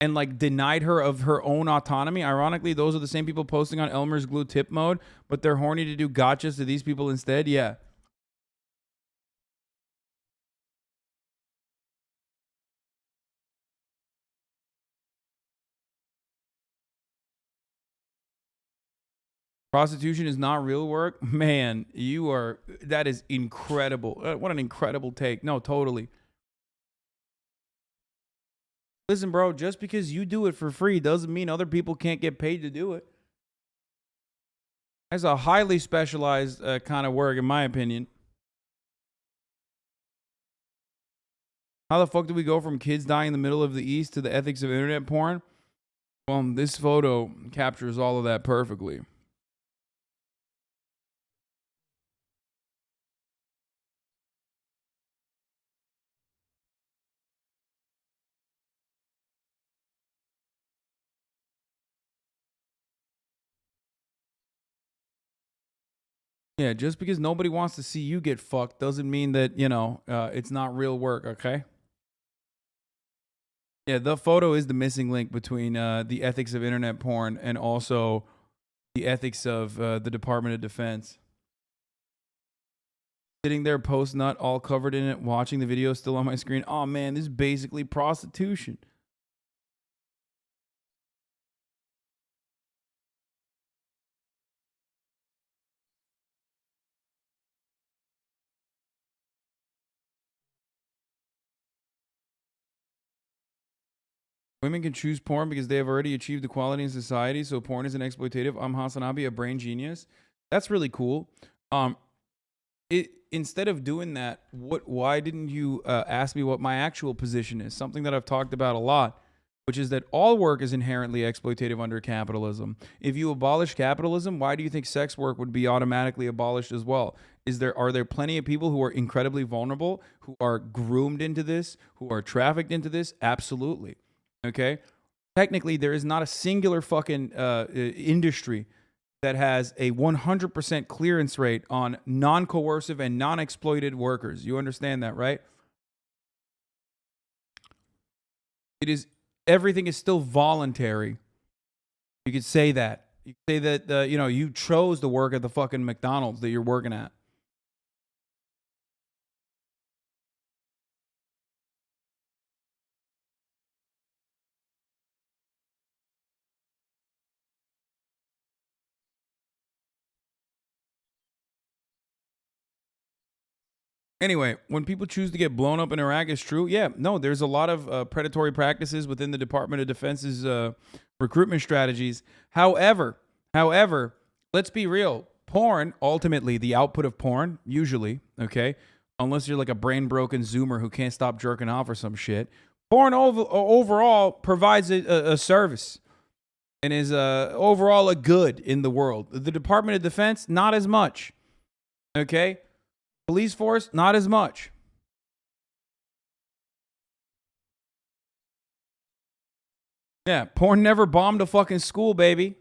and like denied her of her own autonomy? Ironically, those are the same people posting on Elmer's Glue tip mode, but they're horny to do gotchas to these people instead. Yeah. Prostitution is not real work. Man, that is incredible. What an incredible take. No, totally. Listen, bro, just because you do it for free doesn't mean other people can't get paid to do it. That's a highly specialized kind of work, in my opinion. How the fuck do we go from kids dying in the middle of the East to the ethics of internet porn? Well, this photo captures all of that perfectly. Yeah, just because nobody wants to see you get fucked doesn't mean that, you know, it's not real work, okay? Yeah, the photo is the missing link between the ethics of internet porn and also the ethics of the Department of Defense. Sitting there post-nut, all covered in it, watching the video still on my screen. Oh, man, this is basically prostitution. Women can choose porn because they have already achieved equality in society, so porn isn't exploitative. I'm Hasanabi, a brain genius. That's really cool. Instead of doing that, why didn't you ask me what my actual position is? Something that I've talked about a lot, which is that all work is inherently exploitative under capitalism. If you abolish capitalism, why do you think sex work would be automatically abolished as well? Are there plenty of people who are incredibly vulnerable, who are groomed into this, who are trafficked into this? Absolutely. Okay? Technically, there is not a singular fucking industry that has a 100% clearance rate on non-coercive and non-exploited workers. You understand that, right? Everything is still voluntary. You could say that. You could say that, you chose to work at the fucking McDonald's that you're working at. Anyway, when people choose to get blown up in Iraq, it's true. Yeah, no, there's a lot of predatory practices within the Department of Defense's recruitment strategies. However, let's be real. Porn, ultimately, the output of porn, usually, okay, unless you're like a brain-broken Zoomer who can't stop jerking off or some shit, porn overall provides a service and is overall a good in the world. The Department of Defense, not as much, okay? Police force, not as much. Yeah, porn never bombed a fucking school, baby.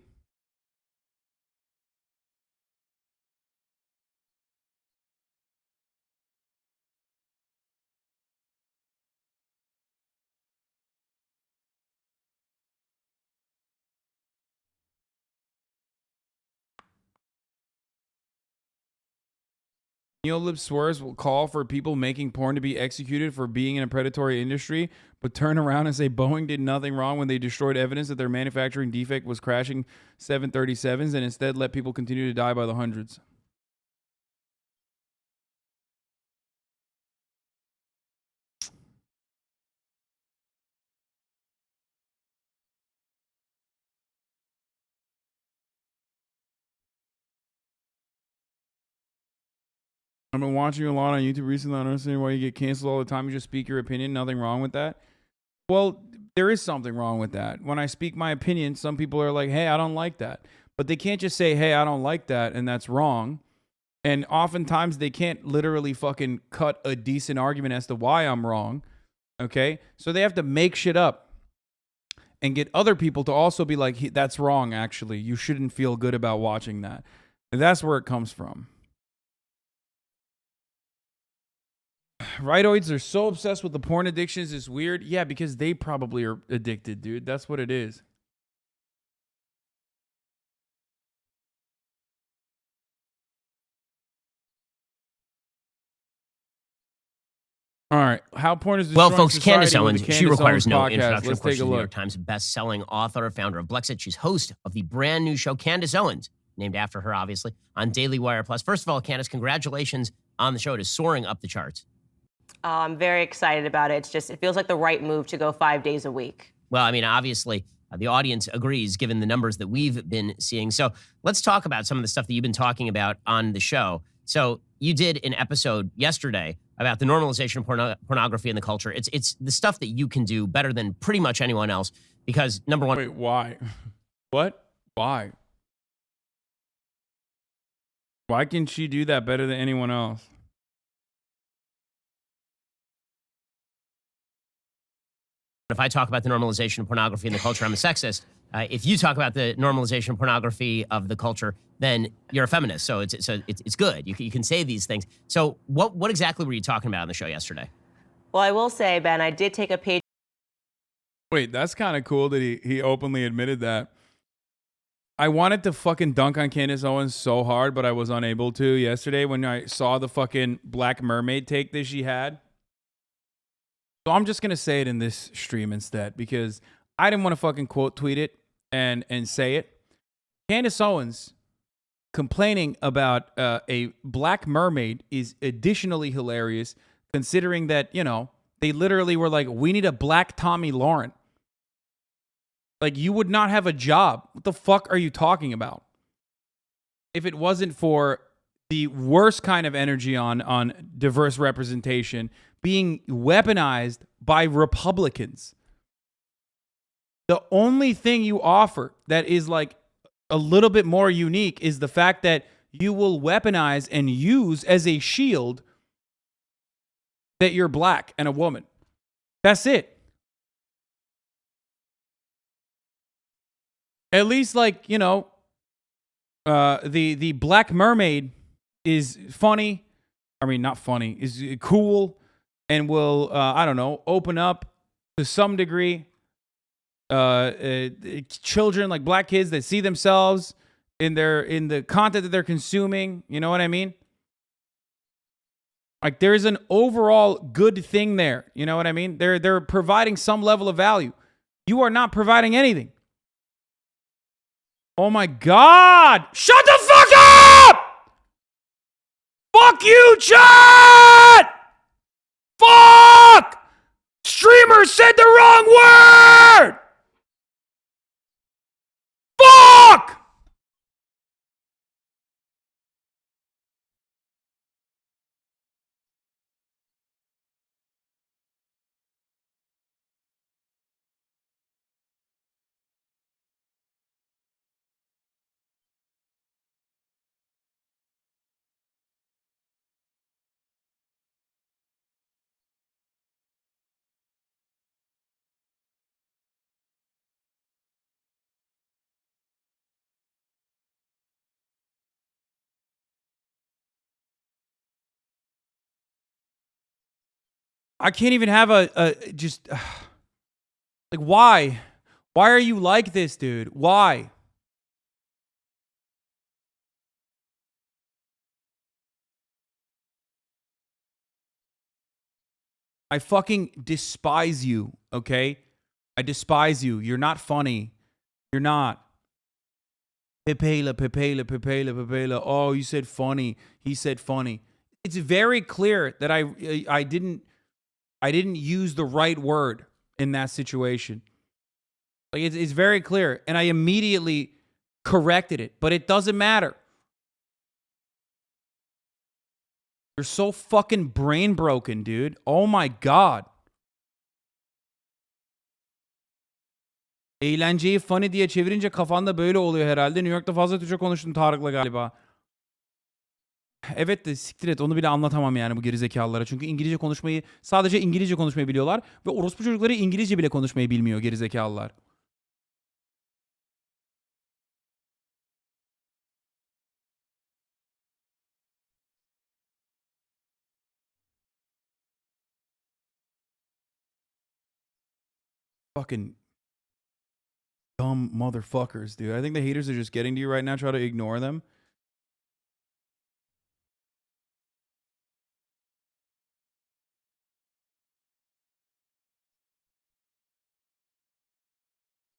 Neolib swears will call for people making porn to be executed for being in a predatory industry, but turn around and say Boeing did nothing wrong when they destroyed evidence that their manufacturing defect was crashing 737s and instead let people continue to die by the hundreds. I've been watching you a lot on YouTube recently. I don't understand why you get canceled all the time. You just speak your opinion. Nothing wrong with that. Well, there is something wrong with that. When I speak my opinion, some people are like, hey, I don't like that. But they can't just say, hey, I don't like that, and that's wrong. And oftentimes they can't literally fucking cut a decent argument as to why I'm wrong. Okay? So they have to make shit up and get other people to also be like, that's wrong, actually. You shouldn't feel good about watching that. And that's where it comes from. Rightoids are so obsessed with the porn addictions. It's weird. Yeah, because they probably are addicted, dude. That's what it is. All right. How porn is well, destroying folks, Candace society with Owens, the she Candace requires Owens no podcast. introduction. Let's Of course, take she's a a New look. York Times best-selling author, founder of Blexit. She's host of the brand new show, Candace Owens, named after her, obviously, on Daily Wire Plus. First of all, Candace, congratulations on the show. It is soaring up the charts. I'm very excited about it. It feels like the right move to go 5 days a week. Well, I mean, obviously, the audience agrees, given the numbers that we've been seeing. So let's talk about some of the stuff that you've been talking about on the show. So you did an episode yesterday about the normalization of pornography in the culture. It's the stuff that you can do better than pretty much anyone else because, number one. Wait, why? What? Why? Why can she do that better than anyone else? If I talk about the normalization of pornography in the culture, I'm a sexist. If you talk about the normalization of pornography of the culture, then you're a feminist. So it's good. You can say these things. So what exactly were you talking about on the show yesterday? Well, I will say, Ben, I did take a page. Wait, that's kind of cool that he openly admitted that. I wanted to fucking dunk on Candace Owens so hard, but I was unable to yesterday when I saw the fucking Black Mermaid take that she had. So I'm just going to say it in this stream instead because I didn't want to fucking quote tweet it and say it. Candace Owens complaining about a Black Mermaid is additionally hilarious considering that, you know, they literally were like, we need a Black Tommy Lauren. Like, you would not have a job. What the fuck are you talking about? If it wasn't for the worst kind of energy on diverse representation being weaponized by Republicans. The only thing you offer that is like a little bit more unique is the fact that you will weaponize and use as a shield that you're black and a woman. That's it. At least, like, you know, the Black Mermaid is funny. I mean, not funny, is cool and will, I don't know, open up to some degree children, like black kids that see themselves in the content that they're consuming. You know what I mean? Like, there's an overall good thing there. You know what I mean? They're providing some level of value. You are not providing anything. Oh my God! Shut the fuck up! Fuck you, chat! Fuck! Streamer said the wrong word! Fuck! I can't even have just like, why? Why are you like this, dude? Why? I fucking despise you, okay? I despise you. You're not funny. You're not. Pepela. Oh, you said funny. He said funny. It's very clear that I didn't use the right word in that situation. Like, it's very clear, and I immediately corrected it, but it doesn't matter. You're so fucking brain broken, dude. Oh my God. Eğlenceyi funny diye çevirince kafanda böyle oluyor herhalde. New York'ta fazla Türkçe konuştun Tarık'la galiba. Evet de siktir et, onu bile anlatamam yani bu gerizekalılara. Çünkü sadece İngilizce konuşmayı biliyorlar. Ve orospu çocukları İngilizce bile konuşmayı bilmiyor gerizekalılar. Fucking dumb motherfuckers, dude. I think the haters are just getting to you right now. Try to ignore them.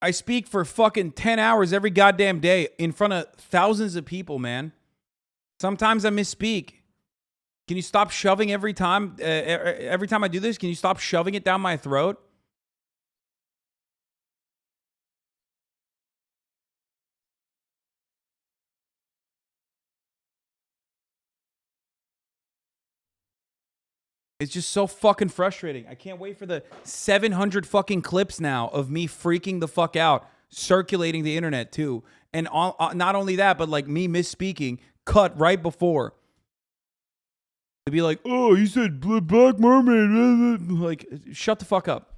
I speak for fucking 10 hours every goddamn day in front of thousands of people, man. Sometimes I misspeak. Can you stop shoving every time I do this? Can you stop shoving it down my throat? It's just so fucking frustrating. I can't wait for the 700 fucking clips now of me freaking the fuck out, circulating the internet too. And not only that, but like me misspeaking, cut right before. To be like, oh, you said Black Mermaid. Like, shut the fuck up.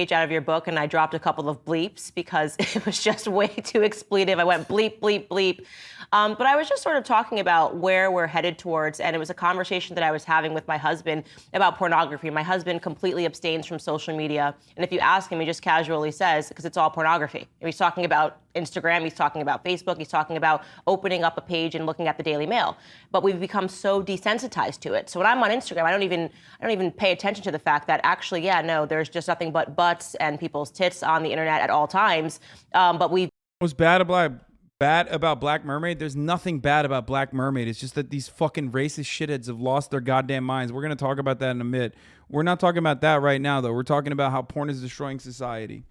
Out of your book, and I dropped a couple of bleeps because it was just way too expletive. I went bleep, bleep, bleep. But I was just sort of talking about where we're headed towards, and it was a conversation that I was having with my husband about pornography. My husband completely abstains from social media, and if you ask him, he just casually says, because it's all pornography. And he's talking about Instagram, he's talking about Facebook, he's talking about opening up a page and looking at the Daily Mail. But we've become so desensitized to it. So when I'm on Instagram, I don't even pay attention to the fact that actually, yeah, no, there's just nothing but butts and people's tits on the internet at all times. But we What's bad about Black Mermaid? There's nothing bad about Black Mermaid. It's just that these fucking racist shitheads have lost their goddamn minds. We're gonna talk about that in a minute. We're not talking about that right now, though. We're talking about how porn is destroying society.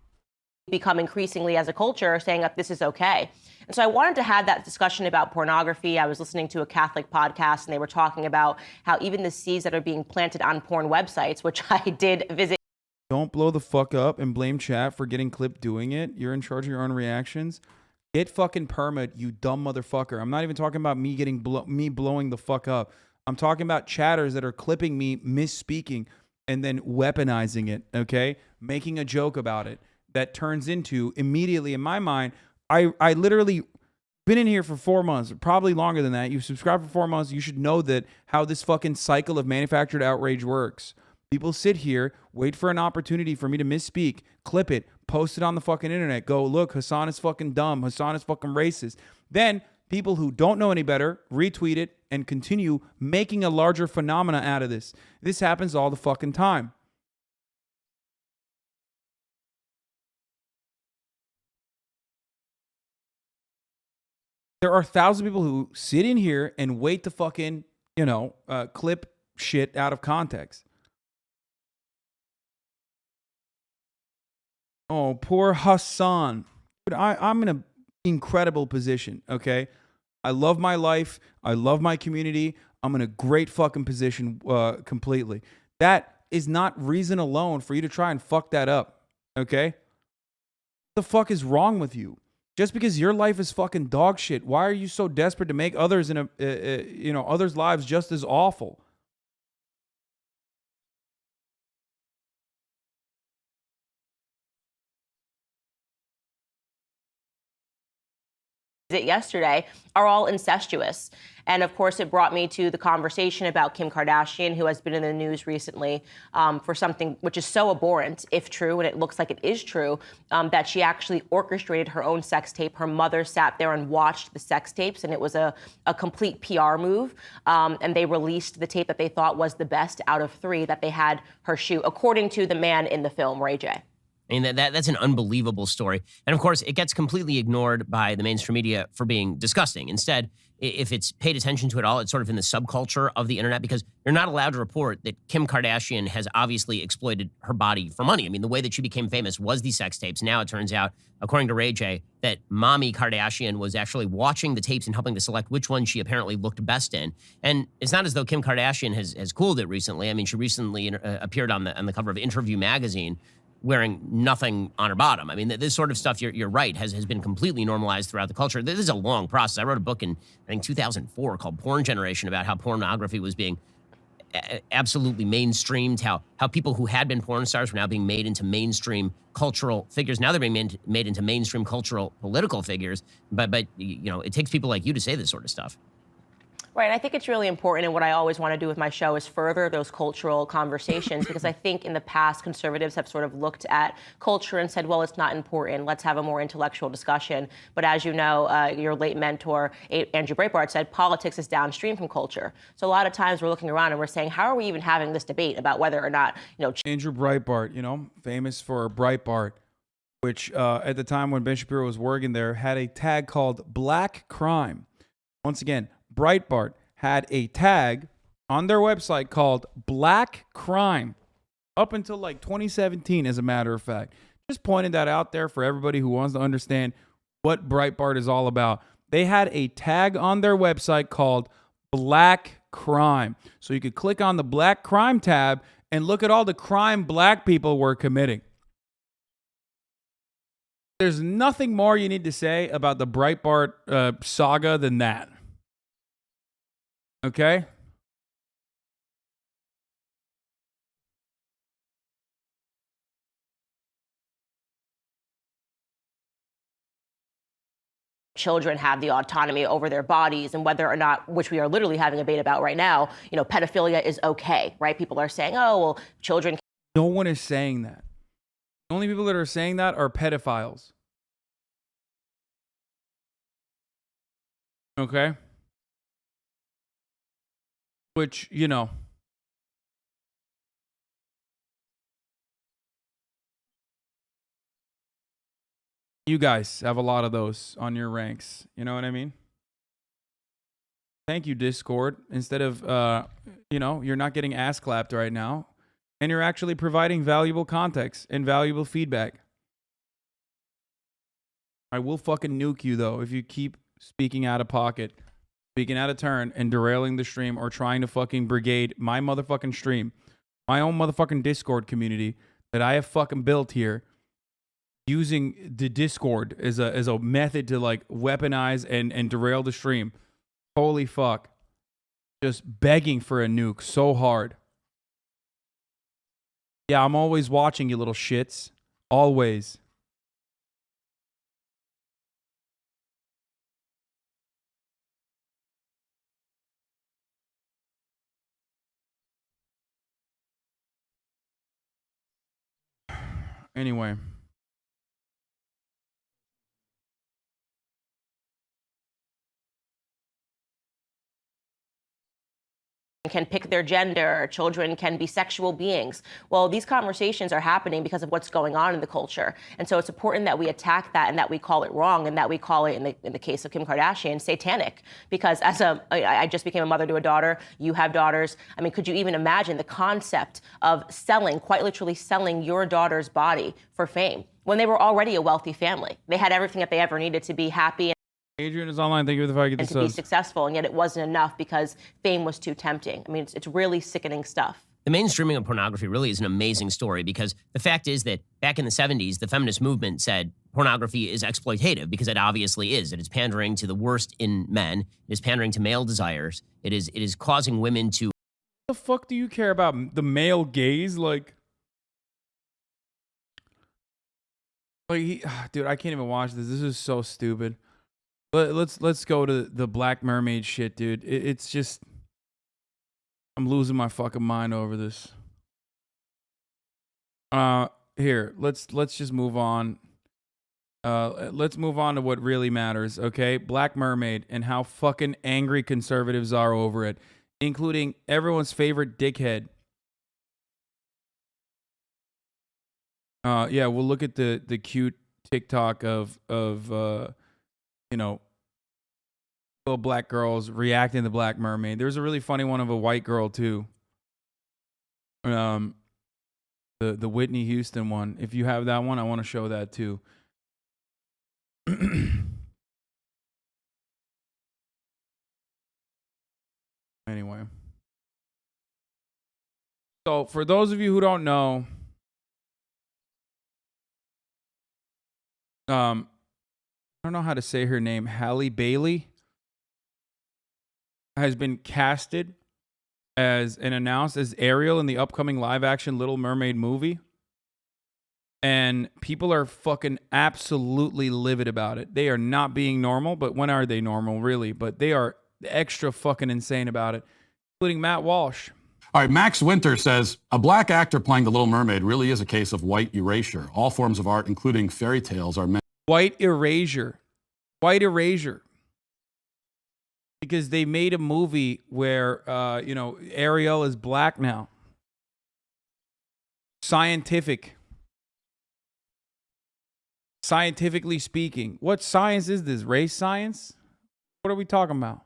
become increasingly as a culture saying that this is okay. And so I wanted to have that discussion about pornography. I was listening to a Catholic podcast, and they were talking about how even the seeds that are being planted on porn websites, which I did visit. Don't blow the fuck up and blame chat for getting clipped doing it. You're in charge of your own reactions. Get fucking permit, you dumb motherfucker. I'm not even talking about me getting blowing the fuck up. I'm talking about chatters that are clipping me misspeaking and then weaponizing it, okay? Making a joke about it that turns into, immediately in my mind, I literally been in here for 4 months, probably longer than that. You've subscribed for 4 months. You should know that how this fucking cycle of manufactured outrage works. People sit here, wait for an opportunity for me to misspeak, clip it, post it on the fucking internet, go, look, Hasan is fucking dumb, Hasan is fucking racist. Then people who don't know any better retweet it and continue making a larger phenomena out of this. This happens all the fucking time. There are thousands of people who sit in here and wait to fucking, clip shit out of context. Oh, poor Hasan. But I'm in an incredible position, okay? I love my life. I love my community. I'm in a great fucking position completely. That is not reason alone for you to try and fuck that up, okay? What the fuck is wrong with you? Just because your life is fucking dog shit, why are you so desperate to make others others' lives just as awful? Yesterday are all incestuous. And of course, it brought me to the conversation about Kim Kardashian, who has been in the news recently for something which is so abhorrent, if true, and it looks like it is true, that she actually orchestrated her own sex tape. Her mother sat there and watched the sex tapes, and it was a complete PR move. And they released the tape that they thought was the best out of 3 that they had her shoot, according to the man in the film, Ray J. I mean, that's an unbelievable story. And of course, it gets completely ignored by the mainstream media for being disgusting. Instead, if it's paid attention to at all, it's sort of in the subculture of the internet, because you're not allowed to report that Kim Kardashian has obviously exploited her body for money. I mean, the way that she became famous was these sex tapes. Now it turns out, according to Ray J, that Mommy Kardashian was actually watching the tapes and helping to select which one she apparently looked best in. And it's not as though Kim Kardashian has cooled it recently. I mean, she recently appeared on the cover of Interview magazine wearing nothing on her bottom. I mean, this sort of stuff, you're right, has been completely normalized throughout the culture. This is a long process. I wrote a book in, I think, 2004 called Porn Generation about how pornography was being absolutely mainstreamed, how people who had been porn stars were now being made into mainstream cultural figures. Now they're being made into mainstream cultural political figures. But it takes people like you to say this sort of stuff. Right. I think it's really important. And what I always want to do with my show is further those cultural conversations, because I think in the past, conservatives have sort of looked at culture and said, well, it's not important. Let's have a more intellectual discussion. But as you know, your late mentor, Andrew Breitbart, said politics is downstream from culture. So a lot of times we're looking around and we're saying, how are we even having this debate about whether or not, Andrew Breitbart, famous for Breitbart, which at the time when Ben Shapiro was working there, had a tag called Black Crime. Once again, Breitbart had a tag on their website called Black Crime up until like 2017, as a matter of fact. Just pointing that out there for everybody who wants to understand what Breitbart is all about. They had a tag on their website called Black Crime. So you could click on the Black Crime tab and look at all the crime black people were committing. There's nothing more you need to say about the Breitbart saga than that. Okay? Children have the autonomy over their bodies and whether or not, which we are literally having a debate about right now, pedophilia is okay, right? People are saying, oh, well, children. No one is saying that. The only people that are saying that are pedophiles. Okay? Which, you guys have a lot of those on your ranks. You know what I mean? Thank you, Discord. Instead of, you're not getting ass clapped right now. And you're actually providing valuable context and valuable feedback. I will fucking nuke you, though, if you keep speaking out of pocket, speaking out of turn, and derailing the stream or trying to fucking brigade my motherfucking stream, my own motherfucking Discord community that I have fucking built here, using the Discord as a method to like weaponize and derail the stream. Holy fuck. Just begging for a nuke so hard. Yeah, I'm always watching, you little shits. Always. Anyway. Can pick their gender, children can be sexual beings. Well, these conversations are happening because of what's going on in the culture. And so it's important that we attack that and that we call it wrong and that we call it, in the case of Kim Kardashian, satanic. Because I just became a mother to a daughter, you have daughters. I mean, could you even imagine the concept of selling, quite literally selling your daughter's body for fame when they were already a wealthy family? They had everything that they ever needed to be happy Adrian is online. Thank you for the fact and to be successful, and yet it wasn't enough because fame was too tempting. I mean, it's really sickening stuff. The mainstreaming of pornography really is an amazing story because the fact is that back in the 70s, the feminist movement said pornography is exploitative because it obviously is. It is pandering to the worst in men. It is pandering to male desires. It is causing women to... What the fuck do you care about the male gaze? Like, dude, I can't even watch this. This is so stupid. Let's go to the Black Mermaid shit, dude. It's just, I'm losing my fucking mind over this. Here, let's just move on. Let's move on to what really matters, okay? Black Mermaid and how fucking angry conservatives are over it, including everyone's favorite dickhead. Yeah, we'll look at the cute TikTok of little black girls reacting to Black Mermaid. There's a really funny one of a white girl too. The Whitney Houston one. If you have that one, I want to show that too. Anyway. So for those of you who don't know, I don't know how to say her name. Halle Bailey has been casted as and announced as Ariel in the upcoming live-action Little Mermaid movie. And people are fucking absolutely livid about it. They are not being normal, but when are they normal, really? But they are extra fucking insane about it, including Matt Walsh. All right, Max Winter says, a black actor playing the Little Mermaid really is a case of white erasure. All forms of art, including fairy tales, are meant... White erasure. White erasure. Because they made a movie where, Ariel is black now. Scientifically speaking. What science is this? Race science? What are we talking about?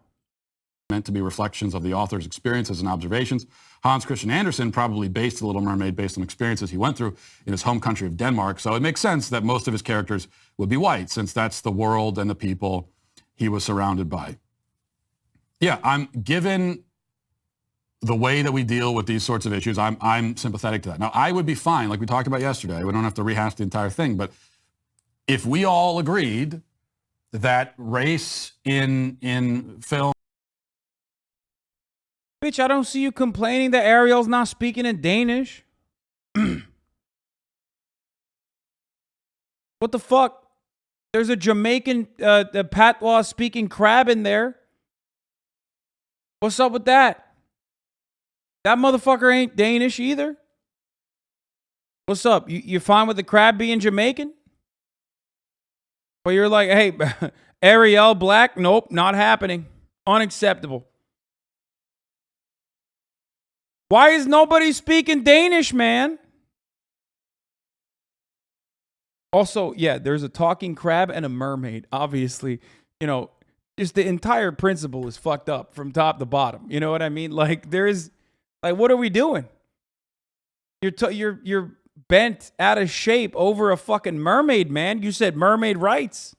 meant to be reflections of the author's experiences and observations. Hans Christian Andersen probably based The Little Mermaid based on experiences he went through in his home country of Denmark. So it makes sense that most of his characters would be white, since that's the world and the people he was surrounded by. Yeah, I'm given the way that we deal with these sorts of issues, I'm sympathetic to that. Now, I would be fine, like we talked about yesterday. We don't have to rehash the entire thing, but if we all agreed that race in film. Bitch, I don't see you complaining that Ariel's not speaking in Danish. What the fuck? There's a Jamaican patois speaking crab in there. What's up with that? That motherfucker ain't Danish either. What's up? You fine with the crab being Jamaican? But you're like, hey, Ariel Black? Nope, not happening. Unacceptable. Why is nobody speaking Danish, man? Also, yeah, there's a talking crab and a mermaid. Obviously, you know, just the entire principle is fucked up from top to bottom. You know what I mean? Like, there's, like, what are we doing? You're bent out of shape over a fucking mermaid, man. You said mermaid rights.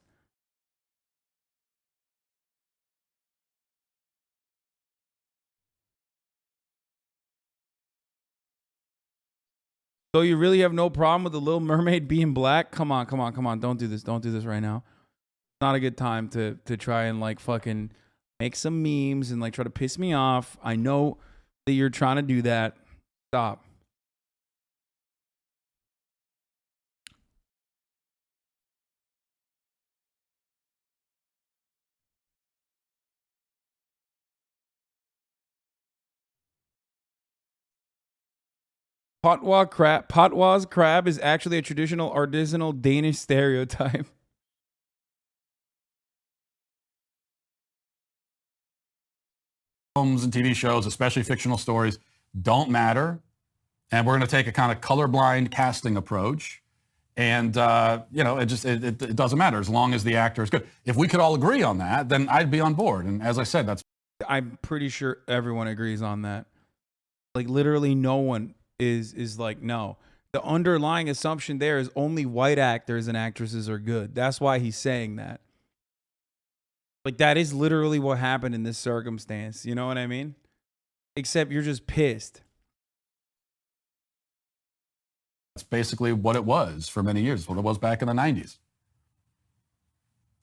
So you really have no problem with the Little Mermaid being black? Come on. Don't do this. Don't do this right now. It's not a good time to try and like fucking make some memes and like try to piss me off. I know that you're trying to do that. Stop. Patois crab is actually a traditional artisanal Danish stereotype. Films and TV shows, especially fictional stories, don't matter. And we're going to take a kind of colorblind casting approach. And, you know, it doesn't matter as long as the actor is good. If we could all agree on that, then I'd be on board. And as I said, I'm pretty sure everyone agrees on that. Like, literally no one is like, no. The underlying assumption there is only white actors and actresses are good. That's why he's saying that. Like, that is literally what happened in this circumstance. You know what I mean? Except you're just pissed. That's basically what it was for many years, what it was back in the 90s.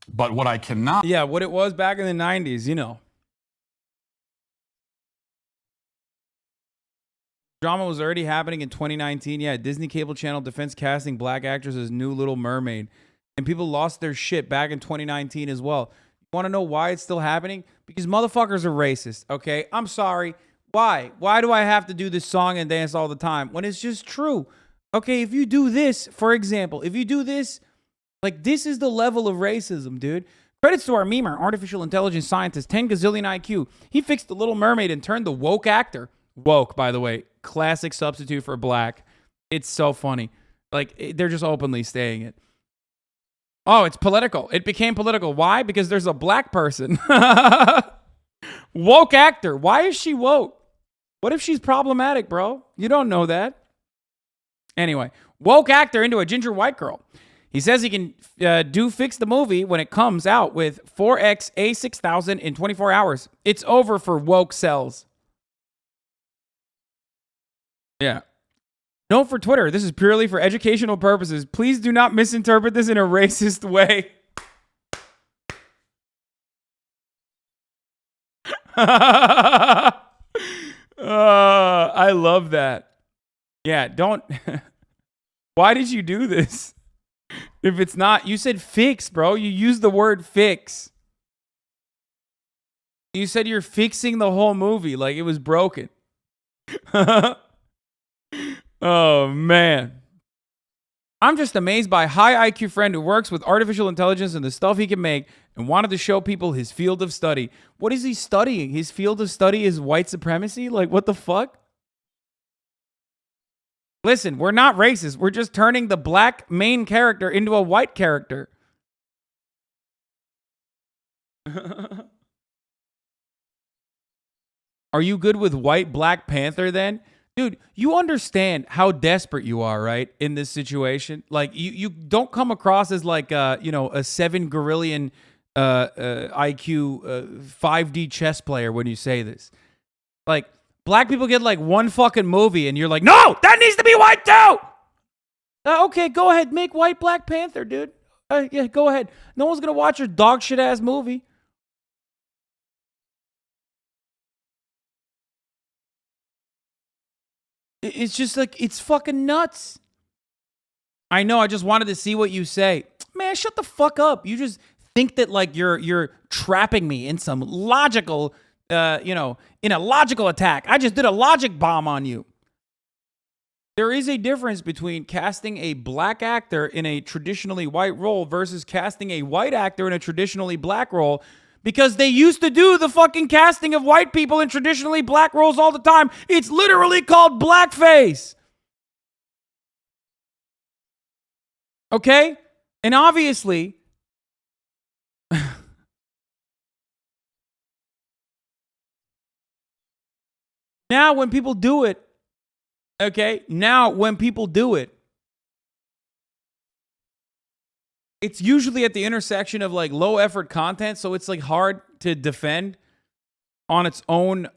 But what I cannot... Yeah, what it was back in the 90s, you know. Drama was already happening in 2019. Yeah, Disney Cable Channel defense casting black actress as new Little Mermaid. And people lost their shit back in 2019 as well. You want to know why it's still happening? Because motherfuckers are racist, okay? I'm sorry. Why? Why do I have to do this song and dance all the time when it's just true? Okay, if you do this, for example, if you do this, like, this is the level of racism, dude. Credits to our memer, artificial intelligence scientist, 10 gazillion IQ. He fixed the Little Mermaid and turned the woke actor. Woke, by the way. Classic substitute for black. It's so funny. Like, they're just openly saying it. Oh, it's political. It became political. Why? Because there's a black person. Woke actor. Why is she woke? What if she's problematic, bro? You don't know that. Anyway, woke actor into a ginger white girl. He says he can fix the movie when it comes out with 4X A6000 in 24 hours. It's over for woke cells. Yeah. Note for Twitter, this is purely for educational purposes. Please do not misinterpret this in a racist way. I love that. Yeah, don't. Why did you do this? If it's not, you said fix, bro. You used the word fix. You said you're fixing the whole movie like it was broken. Oh, man. I'm just amazed by high IQ friend who works with artificial intelligence and the stuff he can make and wanted to show people his field of study. What is he studying? His field of study is white supremacy? Like, what the fuck? Listen, we're not racist. We're just turning the black main character into a white character. Are you good with white Black Panther then? Dude, you understand how desperate you are, right? In this situation. Like, you don't come across as like, you know, a 7 gorillion IQ 5D chess player when you say this. Like, black people get like one fucking movie and you're like, no, that needs to be white too. Okay, go ahead. Make white Black Panther, dude. Yeah, go ahead. No one's going to watch your dog shit ass movie. It's just like, it's fucking nuts. I know, I just wanted to see what you say. Man, shut the fuck up. You just think that like you're trapping me in some logical, you know, in a logical attack. I just did a logic bomb on you. There is a difference between casting a black actor in a traditionally white role versus casting a white actor in a traditionally black role. Because they used to do the fucking casting of white people in traditionally black roles all the time. It's literally called blackface. Okay? And obviously, now when people do it, okay? Now when people do it, it's usually at the intersection of like low effort content, so it's like hard to defend on its own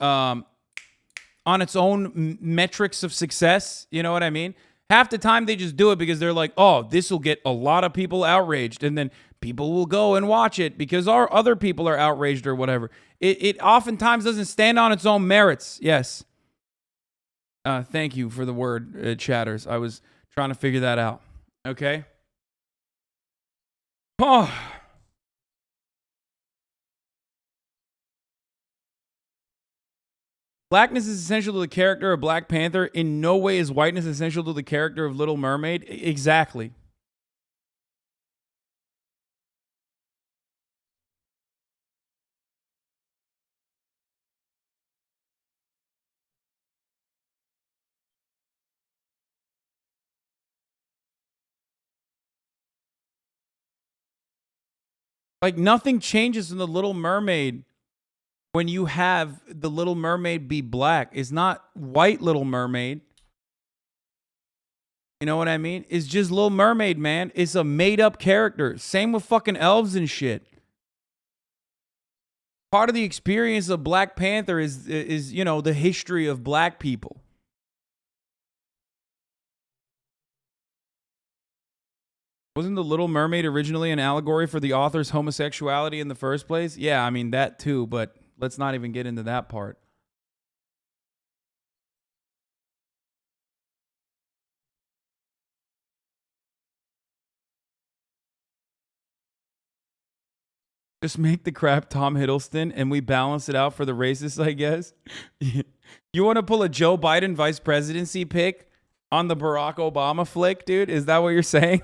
metrics of success. You know what I mean? Half the time they just do it because they're like, oh, this will get a lot of people outraged, and then people will go and watch it because our other people are outraged or whatever. It oftentimes doesn't stand on its own merits. Yes. Thank you for the word, chatters. I was trying to figure that out. Okay. Oh. Blackness is essential to the character of Black Panther. In no way is whiteness essential to the character of Little Mermaid. Exactly. Like, nothing changes in The Little Mermaid when you have the Little Mermaid be black. It's not white Little Mermaid. You know what I mean? It's just Little Mermaid, man. It's a made-up character. Same with fucking elves and shit. Part of the experience of Black Panther is you know, the history of black people. Wasn't The Little Mermaid originally an allegory for the author's homosexuality in the first place? Yeah, I mean, that too, but let's not even get into that part. Just make the crap Tom Hiddleston and we balance it out for the racists, I guess. You want to pull a Joe Biden vice presidency pick on the Barack Obama flick, dude? Is that what you're saying?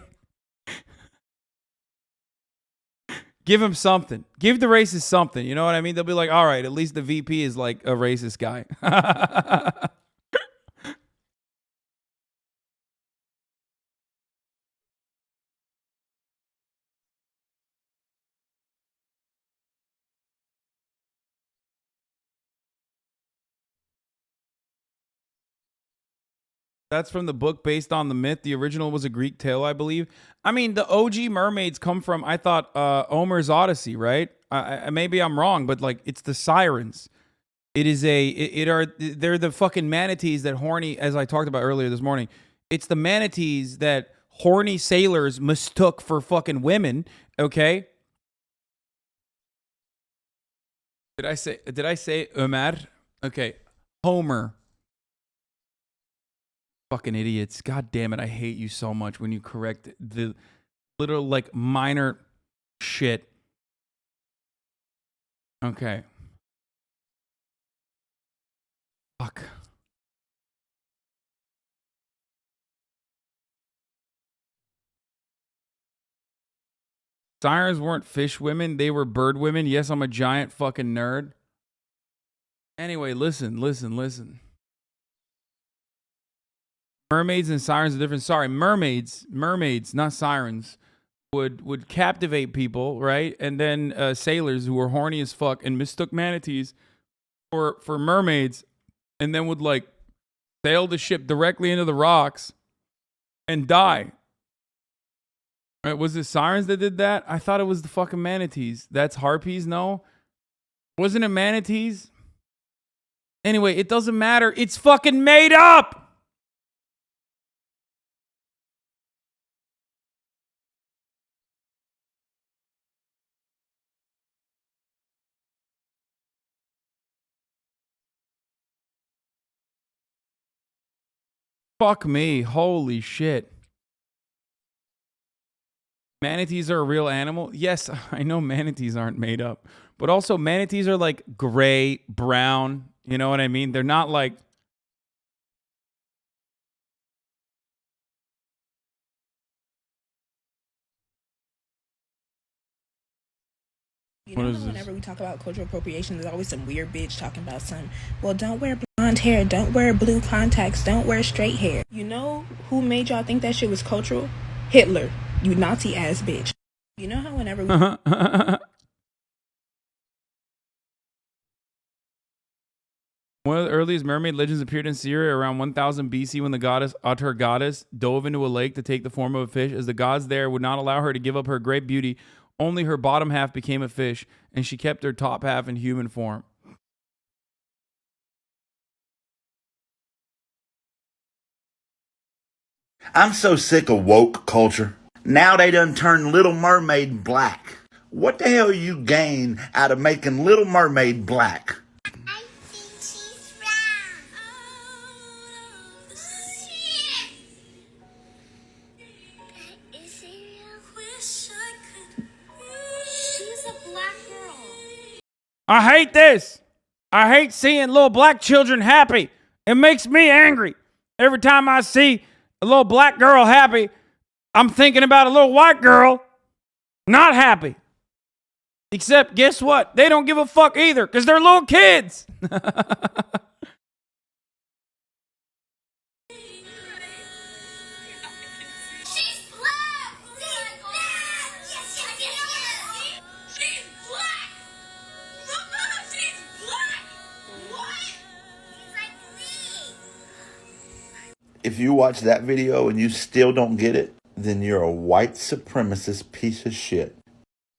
Give him something. Give the racists something. You know what I mean? They'll be like, all right, at least the VP is like a racist guy. That's from the book based on the myth. The original was a Greek tale, I believe. I mean, the OG mermaids come from, I thought, Homer's Odyssey, right? Maybe I'm wrong, but like, it's the sirens. They're the fucking manatees that horny, as I talked about earlier this morning. It's the manatees that horny sailors mistook for fucking women, okay? Did I say Ömer? Okay, Homer. Fucking idiots. God damn it, I hate you so much when you correct the little, like, minor shit. Okay. Fuck. Sirens weren't fish women, they were bird women. Yes, I'm a giant fucking nerd. Anyway, listen. Mermaids and sirens are different. Sorry, mermaids, not sirens, would captivate people, right? And then sailors who were horny as fuck and mistook manatees for mermaids, and then would like sail the ship directly into the rocks and die. Right, was it sirens that did that? I thought it was the fucking manatees. That's harpies, no? Wasn't it manatees? Anyway, it doesn't matter. It's fucking made up! Fuck me. Holy shit. Manatees are a real animal? Yes, I know manatees aren't made up. But also, manatees are like gray, brown. You know what I mean? They're not like... You know, whenever we talk about cultural appropriation, there's always some weird bitch talking about some, well, don't wear blonde hair, don't wear blue contacts, don't wear straight hair. You know who made y'all think that shit was cultural? Hitler, you Nazi ass bitch. You know how whenever we... One of the earliest mermaid legends appeared in Syria around 1000 BC when the goddess Atargatis dove into a lake to take the form of a fish. As the gods there would not allow her to give up her great beauty, only her bottom half became a fish, and she kept her top half in human form. I'm so sick of woke culture. Now they done turned Little Mermaid black. What the hell you gain out of making Little Mermaid black? I hate this. I hate seeing little black children happy. It makes me angry. Every time I see a little black girl happy, I'm thinking about a little white girl not happy. Except, guess what? They don't give a fuck either because they're little kids. If you watch that video and you still don't get it, then you're a white supremacist piece of shit.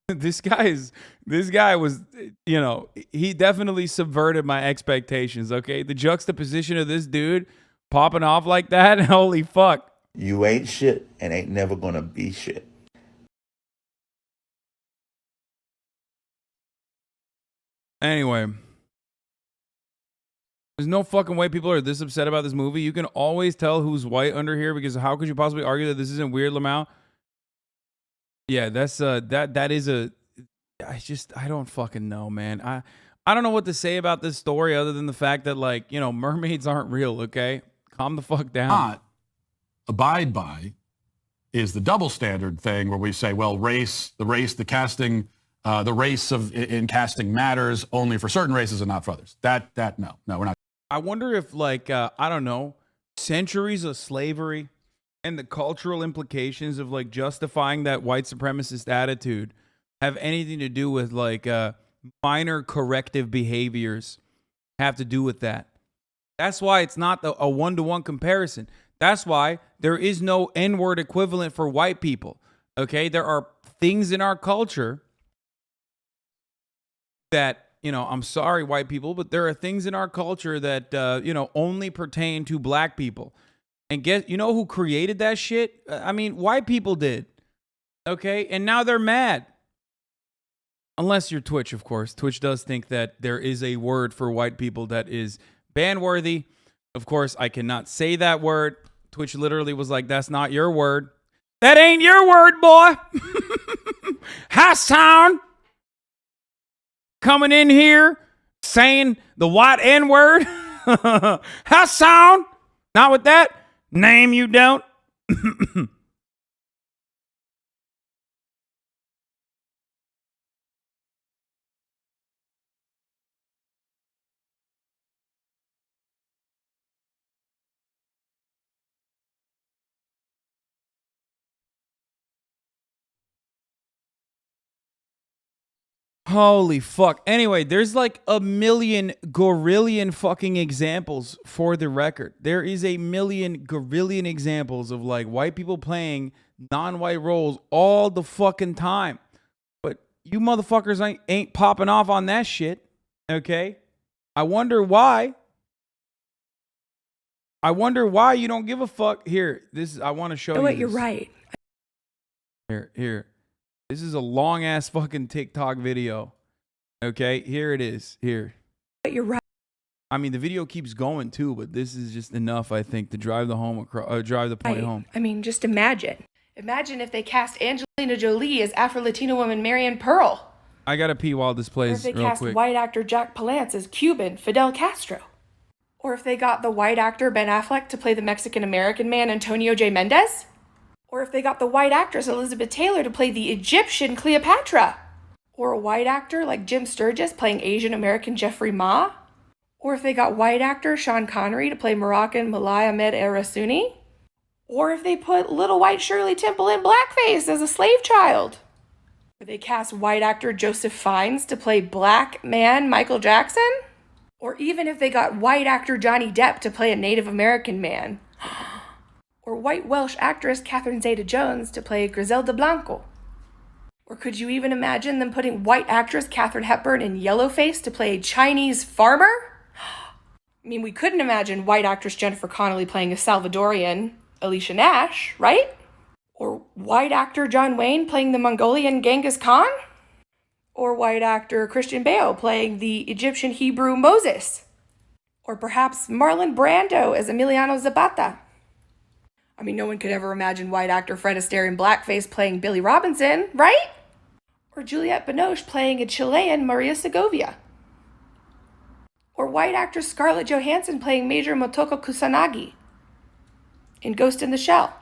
This guy was, you know, he definitely subverted my expectations, okay? The juxtaposition of this dude popping off like that, holy fuck. You ain't shit and ain't never gonna be shit. Anyway, there's no fucking way people are this upset about this movie. You can always tell who's white under here because how could you possibly argue that this isn't Weird Lamau? Yeah, that's that is a... I don't fucking know, man. I don't know what to say about this story other than the fact that, like, you know, mermaids aren't real, okay? Calm the fuck down. Not abide by is the double standard thing where we say, well, the casting, the race in casting matters only for certain races and not for others. No, we're not. I wonder if, like, I don't know, centuries of slavery and the cultural implications of, like, justifying that white supremacist attitude have anything to do with, like, minor corrective behaviors have to do with that. That's why it's not a one-to-one comparison. That's why there is no N-word equivalent for white people, okay? There are things in our culture that, you know, I'm sorry, white people, but there are things in our culture that, you know, only pertain to black people. And you know who created that shit? I mean, white people did, okay? And now they're mad. Unless you're Twitch, of course. Twitch does think that there is a word for white people that is ban-worthy. Of course, I cannot say that word. Twitch literally was like, that's not your word. That ain't your word, boy. Hasan coming in here saying the white N-word. Hasan. Not with that name you don't. Holy fuck. Anyway, there's like a million gorillion fucking examples for the record. There is a million gorillion examples of like white people playing non-white roles all the fucking time. But you motherfuckers ain't popping off on that shit. Okay? I wonder why. I wonder why you don't give a fuck. Here, I want to show you. You're right. Here. This is a long ass fucking TikTok video. Okay, here it is. Here. But you're right. I mean, the video keeps going too, but this is just enough, I think, to drive the point home. I mean, just imagine. Imagine if they cast Angelina Jolie as Afro-Latina woman Marian Pearl. I gotta pee while this Or if plays they real cast quick. white actor Jack Palance as Cuban Fidel Castro. Or if they got the white actor Ben Affleck to play the Mexican-American man Antonio J. Mendez. Or if they got the white actress Elizabeth Taylor to play the Egyptian Cleopatra. Or a white actor like Jim Sturgis playing Asian American Jeffrey Ma. Or if they got white actor Sean Connery to play Moroccan Malay Ahmed Erasuni. Or if they put little white Shirley Temple in blackface as a slave child. Or they cast white actor Joseph Fiennes to play black man Michael Jackson. Or even if they got white actor Johnny Depp to play a Native American man. Or white Welsh actress Catherine Zeta-Jones to play Griselda Blanco. Or could you even imagine them putting white actress Katharine Hepburn in yellowface to play a Chinese farmer? I mean, we couldn't imagine white actress Jennifer Connelly playing a Salvadorian Alicia Nash, right? Or white actor John Wayne playing the Mongolian Genghis Khan? Or white actor Christian Bale playing the Egyptian Hebrew Moses? Or perhaps Marlon Brando as Emiliano Zapata? I mean, no one could ever imagine white actor Fred Astaire in blackface playing Billy Robinson, right? Or Juliette Binoche playing a Chilean Maria Segovia. Or white actress Scarlett Johansson playing Major Motoko Kusanagi in Ghost in the Shell.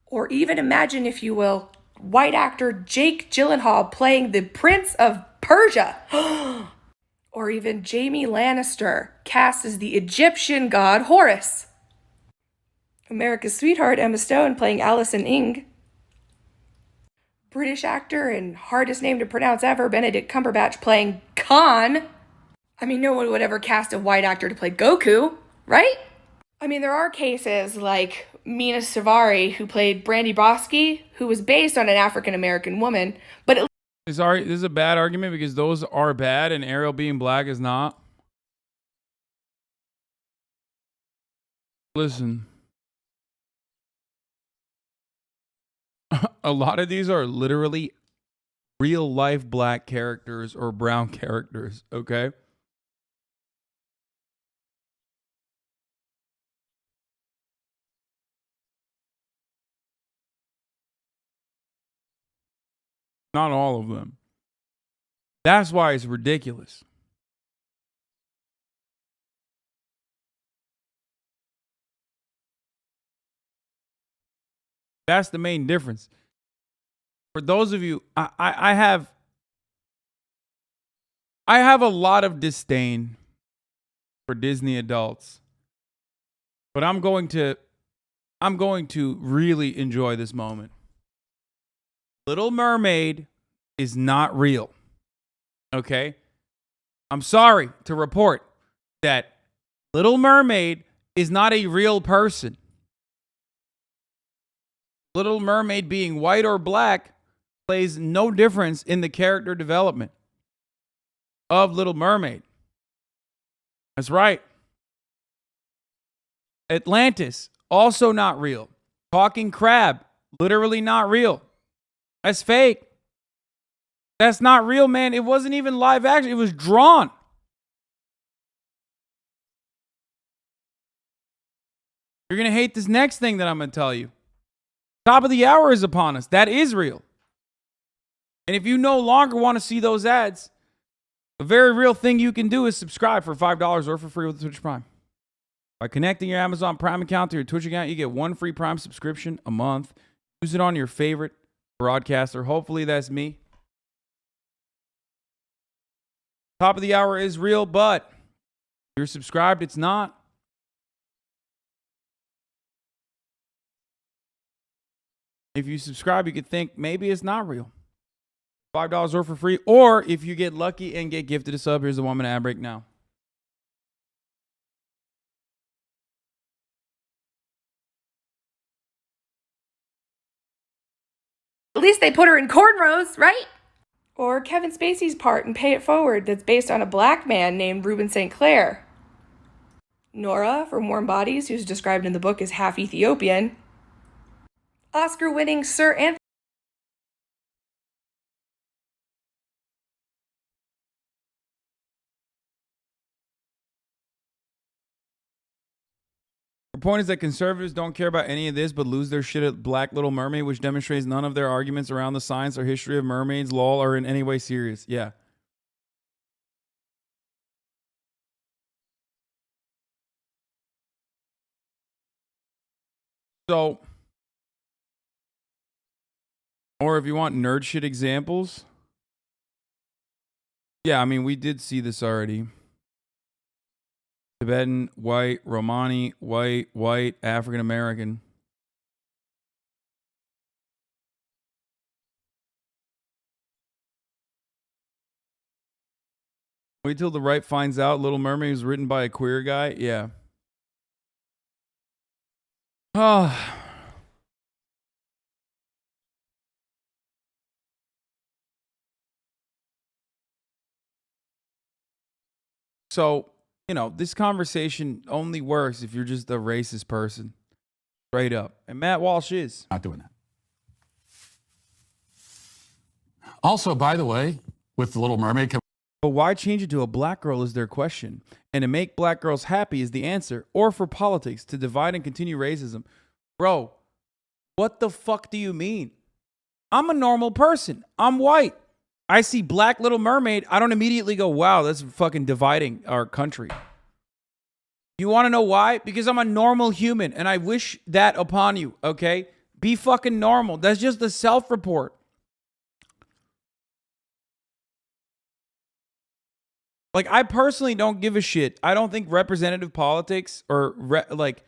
Or even imagine, if you will, white actor Jake Gyllenhaal playing the Prince of Persia. Or even Jaime Lannister cast as the Egyptian god Horus. America's sweetheart Emma Stone playing Alison Ing. British actor and hardest name to pronounce ever, Benedict Cumberbatch playing Khan. I mean, no one would ever cast a white actor to play Goku, right? I mean, there are cases like Mina Savari, who played Brandy Broski, who was based on an African-American woman, but This is a bad argument because those are bad and Ariel being black is not. Listen. A lot of these are literally real life black characters or brown characters, okay? Not all of them. That's why it's ridiculous. That's the main difference. For those of you, I have a lot of disdain for Disney adults. But I'm going to really enjoy this moment. Little Mermaid is not real. Okay? I'm sorry to report that Little Mermaid is not a real person. Little Mermaid being white or black plays no difference in the character development of Little Mermaid. That's right. Atlantis, also not real. Talking crab, literally not real. That's fake. That's not real, man. It wasn't even live action. It was drawn. You're going to hate this next thing that I'm going to tell you. Top of the hour is upon us. That is real. And if you no longer want to see those ads, a very real thing you can do is subscribe for $5 or for free with Twitch Prime. By connecting your Amazon Prime account to your Twitch account, you get one free Prime subscription a month. Use it on your favorite broadcaster. Hopefully that's me. Top of the hour is real, but if you're subscribed, it's not. If you subscribe, you could think maybe it's not real. $5 or for free. Or if you get lucky and get gifted a sub, here's the 1 minute ad break now. At least they put her in cornrows, right? Or Kevin Spacey's part in Pay It Forward that's based on a black man named Reuben St. Clair. Nora from Warm Bodies, who's described in the book as half Ethiopian. Oscar-winning Sir Anthony. The point is that conservatives don't care about any of this but lose their shit at Black Little Mermaid, which demonstrates none of their arguments around the science or history of mermaids, lol, are in any way serious. Yeah. So, or if you want nerd shit examples, yeah, I mean, we did see this already. Tibetan, white, Romani, white, African American. Wait till the right finds out Little Mermaid was written by a queer guy. Yeah. Oh. So, you know, this conversation only works if you're just a racist person. Straight up. And Matt Walsh is. Not doing that. Also, by the way, with The Little Mermaid... But why change it to a black girl is their question. And to make black girls happy is the answer. Or for politics, to divide and continue racism. Bro, what the fuck do you mean? I'm a normal person. I'm white. I see Black Little Mermaid. I don't immediately go, wow, that's fucking dividing our country. You want to know why? Because I'm a normal human and I wish that upon you, okay? Be fucking normal. That's just a self-report. Like, I personally don't give a shit. I don't think representative politics or like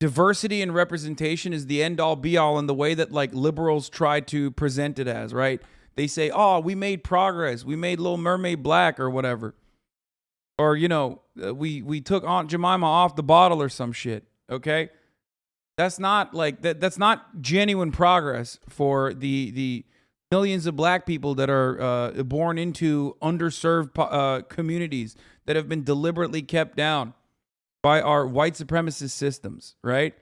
diversity and representation is the end all be all in the way that like liberals try to present it as, right? They say, oh, we made progress. We made Little Mermaid black or whatever. Or, you know, we took Aunt Jemima off the bottle or some shit, okay? That's not like, that's not genuine progress for the millions of black people that are born into underserved communities that have been deliberately kept down by our white supremacist systems, right?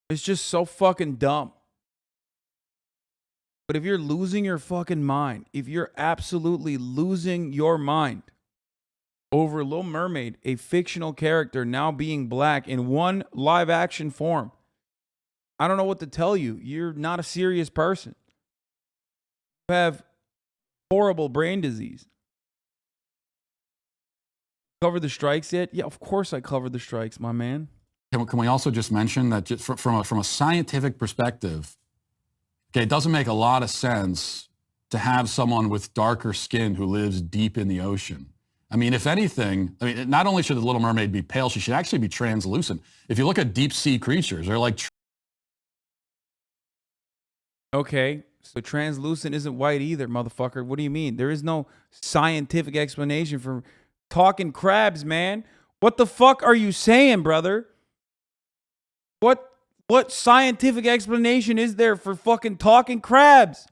It's just so fucking dumb. But if you're losing your fucking mind, if you're absolutely losing your mind over Little Mermaid, a fictional character now being black in one live action form, I don't know what to tell you. You're not a serious person. You have horrible brain disease. Cover the strikes yet? Yeah, of course I covered the strikes, my man. Can we also just mention that just from a scientific perspective, okay, it doesn't make a lot of sense to have someone with darker skin who lives deep in the ocean. I mean, if anything, I mean, not only should the Little Mermaid be pale, she should actually be translucent. If you look at deep sea creatures, they're like... Okay, so translucent isn't white either, motherfucker. What do you mean? There is no scientific explanation for talking crabs, man. What the fuck are you saying, brother? What scientific explanation is there for fucking talking crabs?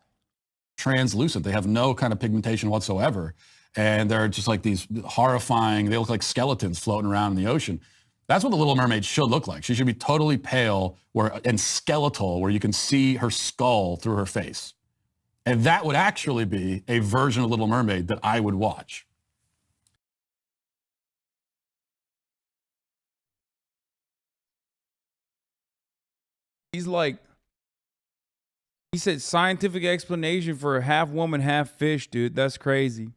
Translucent. They have no kind of pigmentation whatsoever. And they're just like these horrifying, they look like skeletons floating around in the ocean. That's what the Little Mermaid should look like. She should be totally pale and skeletal, where you can see her skull through her face. And that would actually be a version of Little Mermaid that I would watch. He's like, he said scientific explanation for a half woman, half fish, dude. That's crazy.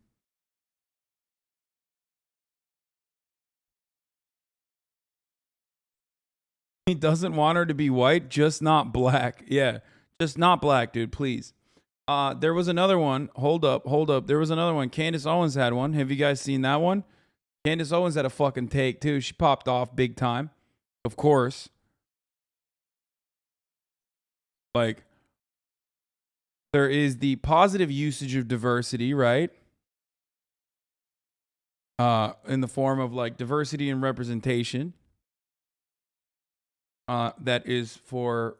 He doesn't want her to be white, just not black. Yeah, just not black, dude, please. There was another one. Hold up. There was another one. Candace Owens had one. Have you guys seen that one? Candace Owens had a fucking take too. She popped off big time, of course. Like, there is the positive usage of diversity, right? In the form of like diversity and representation. That is for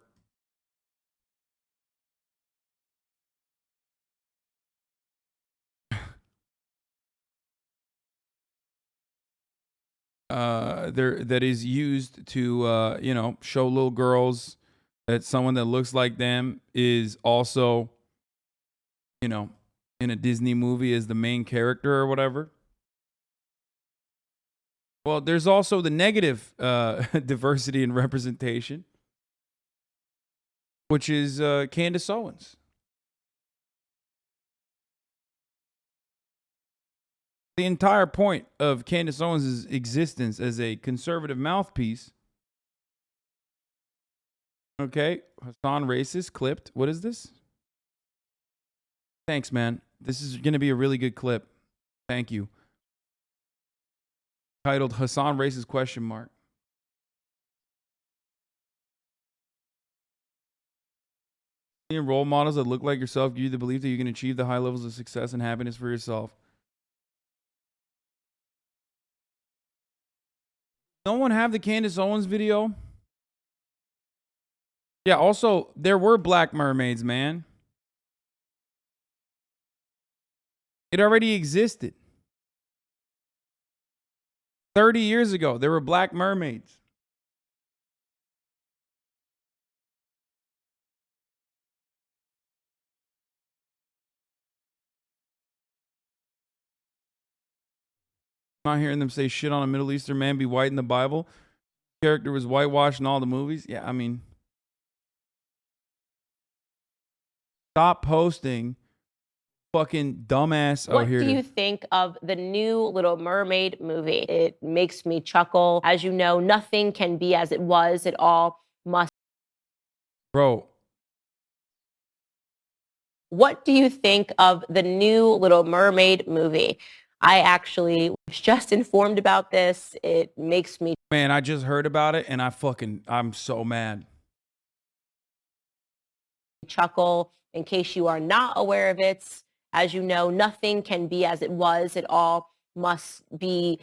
that is used to show little girls that someone that looks like them is also, in a Disney movie as the main character or whatever. Well, there's also the negative diversity and representation, which is Candace Owens. The entire point of Candace Owens' existence as a conservative mouthpiece. Okay, Hasan racist clipped. What is this? Thanks, man. This is going to be a really good clip. Thank you. Titled Hasan racist question mark. Seeing role models that look like yourself give you the belief that you can achieve the high levels of success and happiness for yourself. No one have the Candace Owens video? Yeah, also, there were black mermaids, man. It already existed. 30 years ago, there were black mermaids. I'm not hearing them say shit on a Middle Eastern man be white in the Bible. Character was whitewashed in all the movies. Yeah, I mean, stop posting fucking dumbass. What do you think of the new Little Mermaid movie? It makes me chuckle. As you know, nothing can be as it was. It all must. Bro. What do you think of the new Little Mermaid movie? I actually was just informed about this. It makes me. Man, I just heard about it and I'm so mad. Chuckle. In case you are not aware of it, as you know, nothing can be as it was. It all must be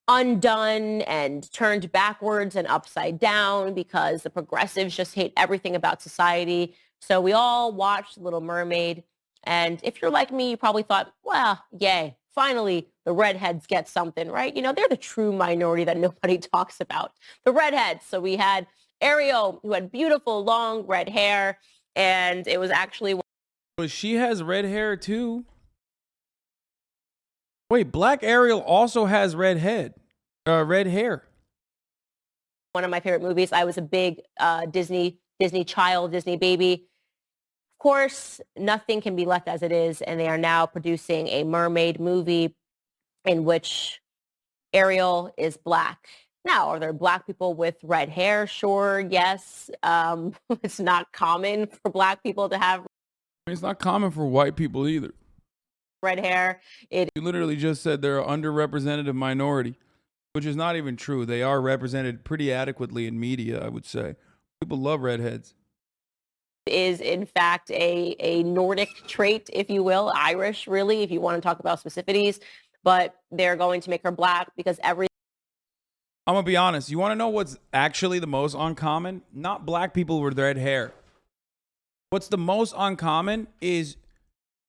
undone and turned backwards and upside down because the progressives just hate everything about society. So we all watched Little Mermaid. And if you're like me, you probably thought, well, yay, finally the redheads get something, right? You know, they're the true minority that nobody talks about. The redheads. So we had Ariel, who had beautiful long red hair. And it was actually. But she has red hair too. Wait, Black Ariel also has red hair. One of my favorite movies. I was a big Disney child, Disney baby. Of course, nothing can be left as it is, and they are now producing a mermaid movie in which Ariel is black. Now, are there black people with red hair? Sure, yes. It's not common for black people to have. It's not common for white people either. Red hair. You literally just said they're an underrepresented minority, which is not even true. They are represented pretty adequately in media, I would say. People love redheads. Is in fact a Nordic trait, if you will, Irish, really, if you want to talk about specificities. But they're going to make her black because I'm going to be honest. You want to know what's actually the most uncommon? Not black people with red hair. What's the most uncommon is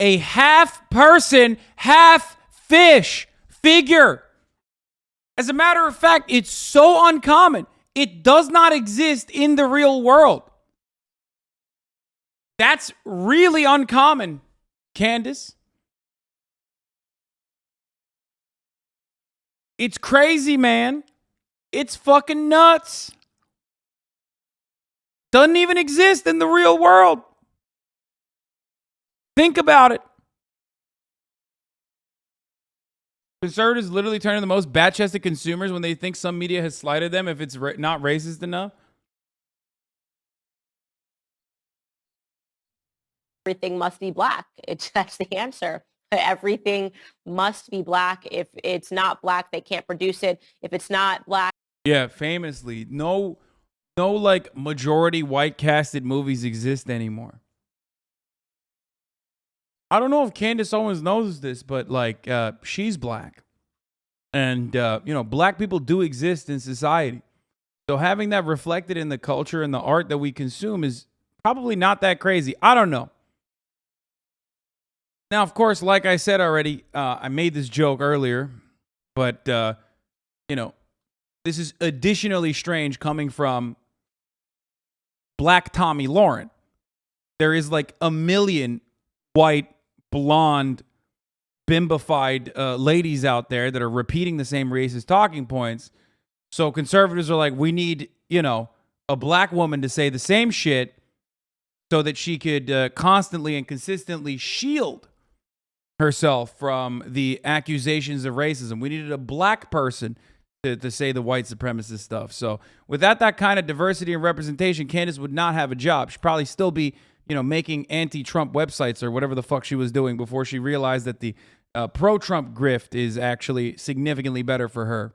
a half person, half fish figure. As a matter of fact, it's so uncommon. It does not exist in the real world. That's really uncommon, Candace. It's crazy, man. It's fucking nuts. Doesn't even exist in the real world. Think about it. Conservatives literally turn into the most bat-chested consumers when they think some media has slighted them if it's not racist enough. Everything must be black. That's the answer. Everything must be black. If it's not black, they can't produce it. If it's not black. Yeah, famously, no like majority white casted movies exist anymore. I don't know if Candace Owens knows this, but like she's black. And black people do exist in society. So having that reflected in the culture and the art that we consume is probably not that crazy. I don't know. Now, of course, like I said already, I made this joke earlier, but, this is additionally strange coming from Black Tommy Lauren. There is like a million white, blonde, bimbified ladies out there that are repeating the same racist talking points. So conservatives are like, we need, a black woman to say the same shit so that she could constantly and consistently shield herself from the accusations of racism. We needed a black person to say the white supremacist stuff. So without that kind of diversity and representation, Candace would not have a job. She'd probably still be, making anti-Trump websites or whatever the fuck she was doing before she realized that the pro-Trump grift is actually significantly better for her.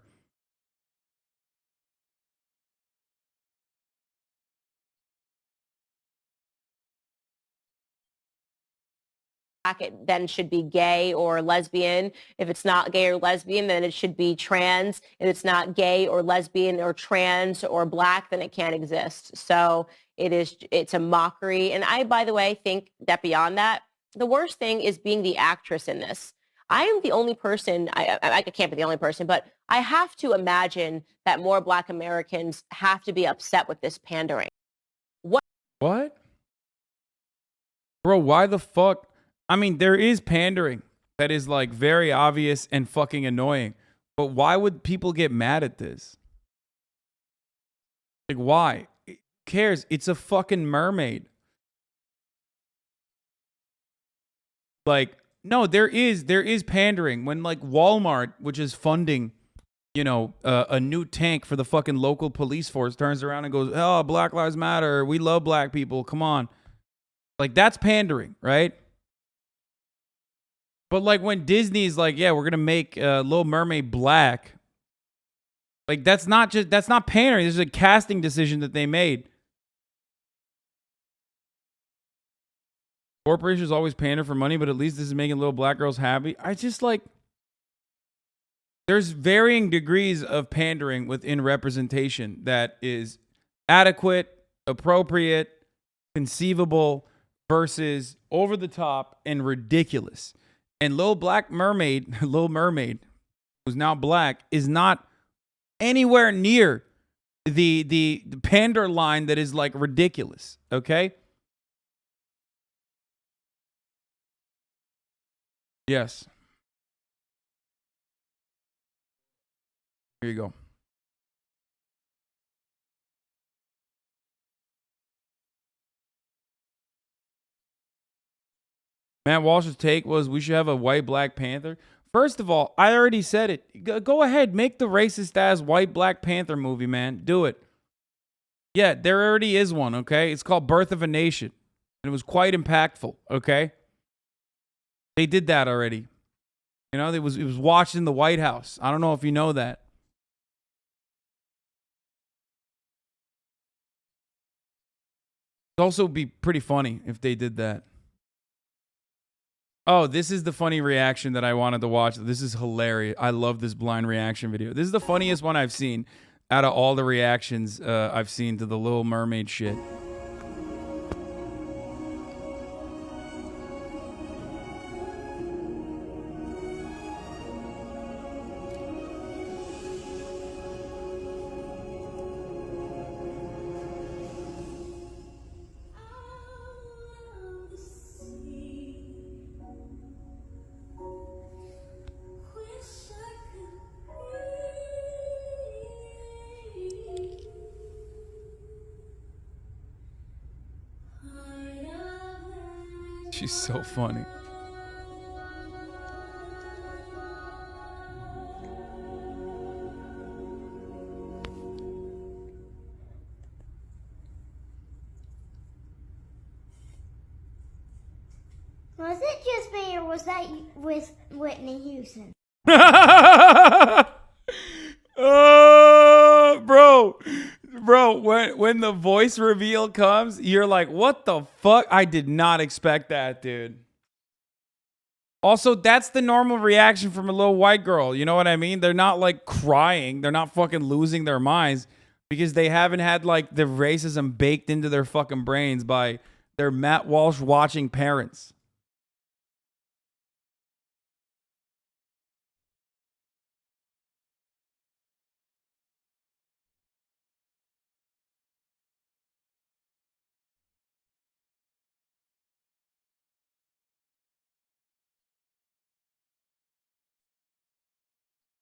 It then should be gay or lesbian. If it's not gay or lesbian, then it should be trans. If it's not gay or lesbian or trans or black, then it can't exist. So it's a mockery. And I, by the way, think that beyond that, the worst thing is being the actress in this. I am the only person, I can't be the only person, but I have to imagine that more black Americans have to be upset with this pandering. What? Bro, why the fuck? I mean, there is pandering that is like very obvious and fucking annoying. But why would people get mad at this? Like, why? Who cares? It's a fucking mermaid. Like, no, there is pandering when like Walmart, which is funding, a new tank for the fucking local police force, turns around and goes, "Oh, Black Lives Matter. We love black people. Come on." Like, that's pandering, right? But like when Disney's like, yeah, we're going to make Little Mermaid black. Like, that's not pandering. This is a casting decision that they made. Corporations always pander for money, but at least this is making little black girls happy. I just like, there's varying degrees of pandering within representation that is adequate, appropriate, conceivable versus over the top and ridiculous. And Little Mermaid, who's now black, is not anywhere near the pander line that is like ridiculous. Okay. Yes. Here you go. Matt Walsh's take was we should have a white Black Panther. First of all, I already said it. Go ahead, make the racist ass white Black Panther movie, man. Do it. Yeah, there already is one, okay? It's called Birth of a Nation. And it was quite impactful, okay? They did that already. It was watched in the White House. I don't know if you know that. It'd also be pretty funny if they did that. Oh, this is the funny reaction that I wanted to watch. This is hilarious. I love this blind reaction video. This is the funniest one I've seen out of all the reactions I've seen to the Little Mermaid shit. She's so funny. Was it just being was that with Whitney Houston? Oh, bro, when the voice reveal comes, you're like, what the fuck? I did not expect that, dude. Also, that's the normal reaction from a little white girl. You know what I mean? They're not like crying. They're not fucking losing their minds because they haven't had like the racism baked into their fucking brains by their Matt Walsh watching parents.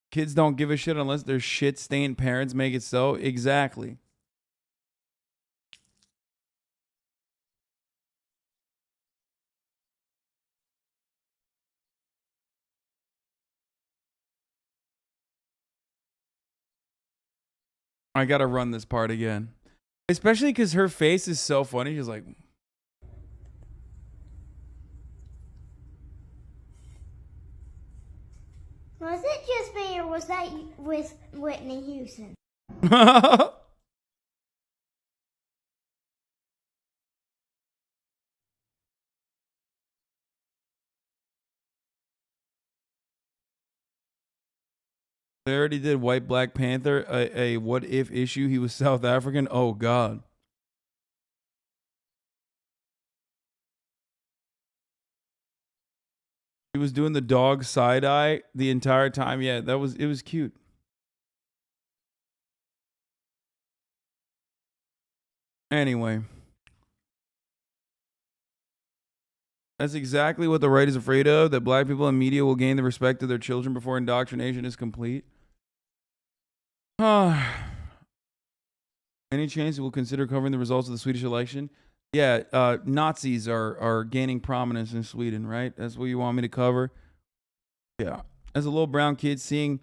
Kids don't give a shit unless their shit-stained parents make it so. Exactly. I gotta run this part again. Especially because her face is so funny. She's like... Was it just me, or was that with Whitney Houston? They already did White Black Panther, a what if issue. He was South African. Oh, God. He was doing the dog side eye the entire time. Yeah, it was cute. Anyway. That's exactly what the right is afraid of, that black people in media will gain the respect of their children before indoctrination is complete. Any chance you will consider covering the results of the Swedish election? Yeah, Nazis are gaining prominence in Sweden, right? That's what you want me to cover? Yeah. As a little brown kid, seeing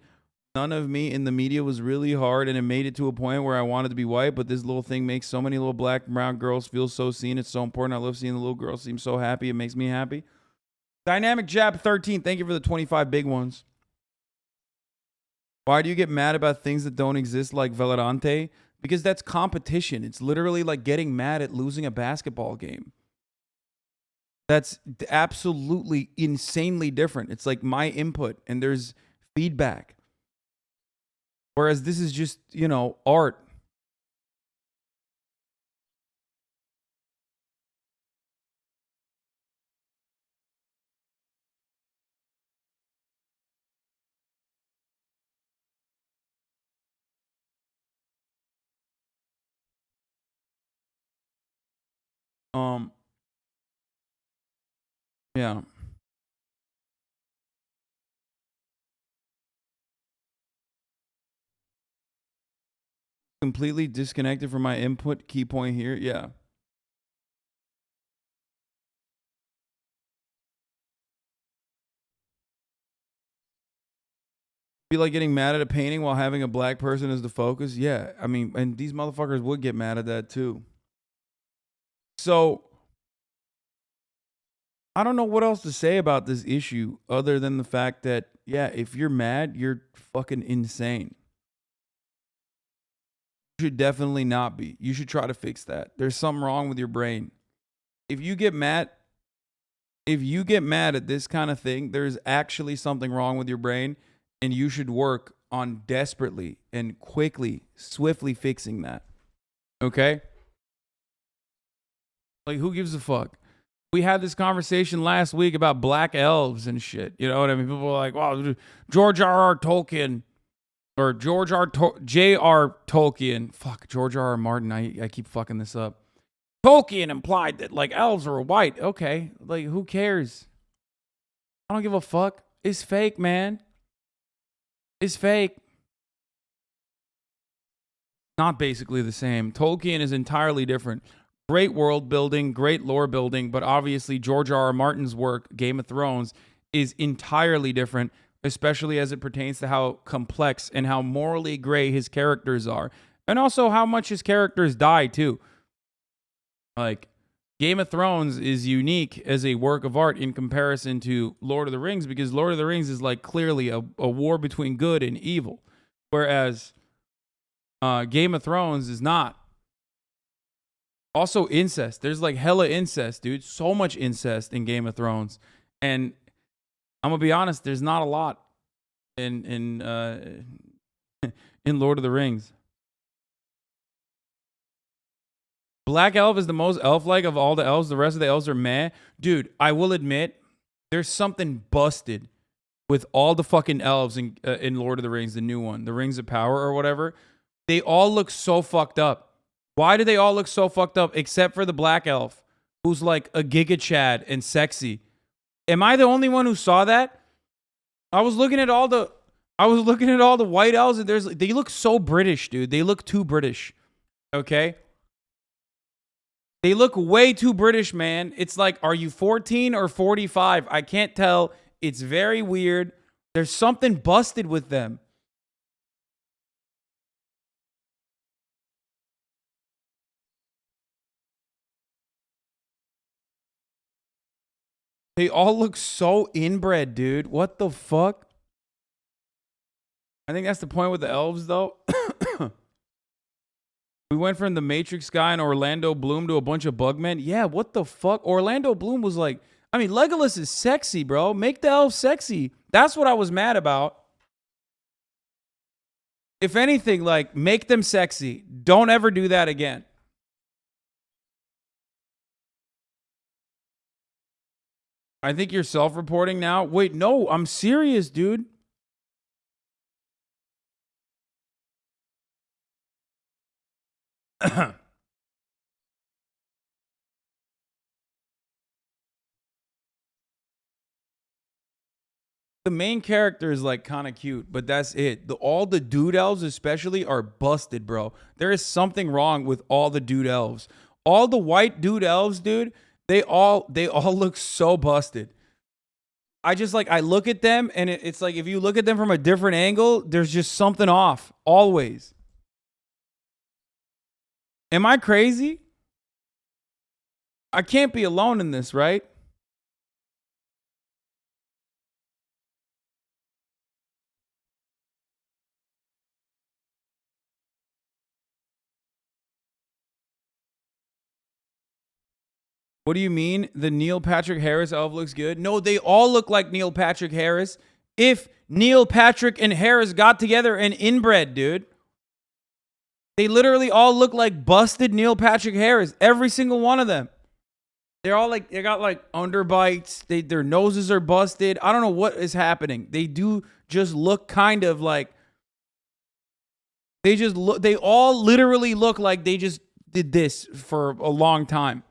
none of me in the media was really hard, and it made it to a point where I wanted to be white, but this little thing makes so many little black and brown girls feel so seen. It's so important. I love seeing the little girls seem so happy. It makes me happy. Dynamic Jab 13, thank you for the 25 big ones. Why do you get mad about things that don't exist like Valorante? Because that's competition. It's literally like getting mad at losing a basketball game. That's absolutely insanely different. It's like my input and there's feedback. Whereas this is just, you know, art. Yeah. Completely disconnected from my input. Key point here. Yeah. Be like getting mad at a painting while having a black person as the focus. Yeah. I mean, and these motherfuckers would get mad at that too. So I don't know what else to say about this issue other than the fact that, yeah, if you're mad, you're fucking insane. You should definitely not be. You should try to fix that. There's something wrong with your brain. If you get mad at this kind of thing, there's actually something wrong with your brain, and you should work on desperately and quickly, swiftly fixing that. Okay? Like, who gives a fuck? We had this conversation last week about black elves and shit. You know what I mean? People were like, wow, George R.R. Tolkien or J.R. Tolkien. Fuck, George R.R. Martin. I keep fucking this up. Tolkien implied that, like, elves are white. Okay. Like, who cares? I don't give a fuck. It's fake, man. It's fake. Not basically the same. Tolkien is entirely different. Great world building, great lore building, but obviously George R.R. Martin's work, Game of Thrones, is entirely different, especially as it pertains to how complex and how morally gray his characters are. And also how much his characters die, too. Like, Game of Thrones is unique as a work of art in comparison to Lord of the Rings, because Lord of the Rings is like clearly a war between good and evil, whereas Game of Thrones is not. Also incest. There's like hella incest, dude. So much incest in Game of Thrones. And I'm gonna be honest, there's not a lot in Lord of the Rings. Black Elf is the most elf-like of all the elves. The rest of the elves are meh. Dude, I will admit, there's something busted with all the fucking elves in Lord of the Rings, the new one, the Rings of Power or whatever. They all look so fucked up. Why do they all look so fucked up except for the Black Elf, who's like a Giga Chad and sexy? Am I the only one who saw that? I was looking at all the white elves, and they look so British, dude. They look too British. Okay? They look way too British, man. It's like, are you 14 or 45? I can't tell. It's very weird. There's something busted with them. They all look so inbred, dude. What the fuck? I think that's the point with the elves, though. We went from the Matrix guy and Orlando Bloom to a bunch of bugmen. Yeah, what the fuck? Orlando Bloom was like, I mean, Legolas is sexy, bro. Make the elves sexy. That's what I was mad about. If anything, like, make them sexy. Don't ever do that again. I think you're self-reporting now. Wait, no, I'm serious, dude. The main character is like kind of cute, but that's it. All the dude elves especially are busted, bro. There is something wrong with all the dude elves. All the white dude elves, dude, they all look so busted. I look at them and it's like, if you look at them from a different angle, there's just something off always. Am I crazy? I can't be alone in this, right? What do you mean? The Neil Patrick Harris elf looks good? No, they all look like Neil Patrick Harris. If Neil Patrick and Harris got together and inbred, dude. They literally all look like busted Neil Patrick Harris. Every single one of them. They're all like, they got like underbites. Their noses are busted. I don't know what is happening. They do just look kind of like, they all literally look like they just did this for a long time.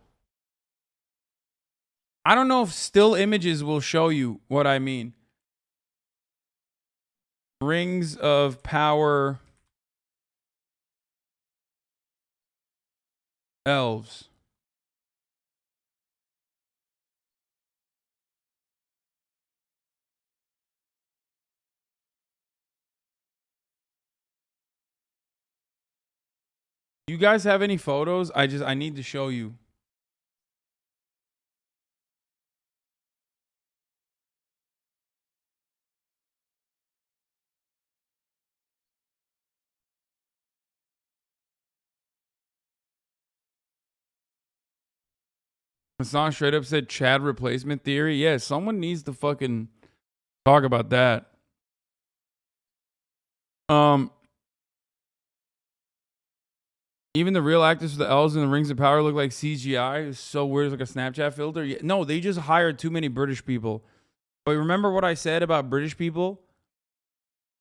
I don't know if still images will show you what I mean. Rings of Power elves. You guys have any photos? I need to show you. Hasan straight up said Chad replacement theory. Yeah, someone needs to fucking talk about that. Even the real actors for the elves in the Rings of Power look like CGI. It's so weird. It's like a Snapchat filter. Yeah, no, they just hired too many British people. But remember what I said about British people?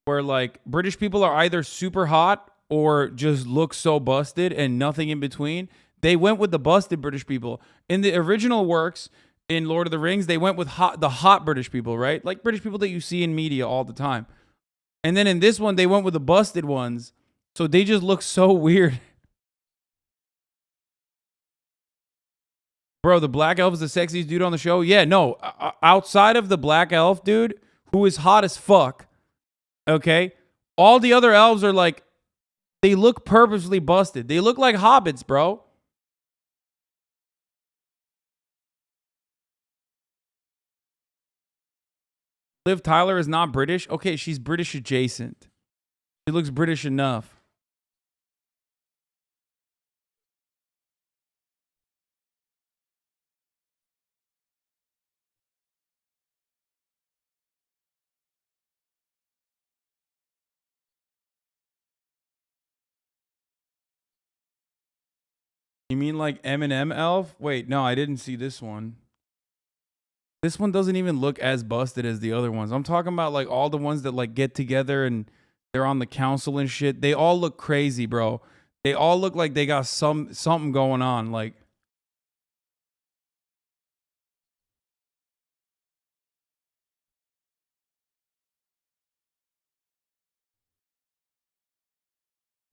Where like British people are either super hot or just look so busted and nothing in between. They went with the busted British people. In the original works in Lord of the Rings, they went with the hot British people, right? Like British people that you see in media all the time. And then in this one, they went with the busted ones. So they just look so weird. Bro, the black elf is the sexiest dude on the show? Yeah, no. Outside of the black elf dude, who is hot as fuck, okay? All the other elves are like, they look purposely busted. They look like hobbits, bro. Liv Tyler is not British? Okay, she's British adjacent. She looks British enough. You mean like Eminem elf? Wait, no, I didn't see this one. This one doesn't even look as busted as the other ones. I'm talking about like all the ones that like get together and they're on the council and shit. They all look crazy, bro. They all look like they got something going on. Like,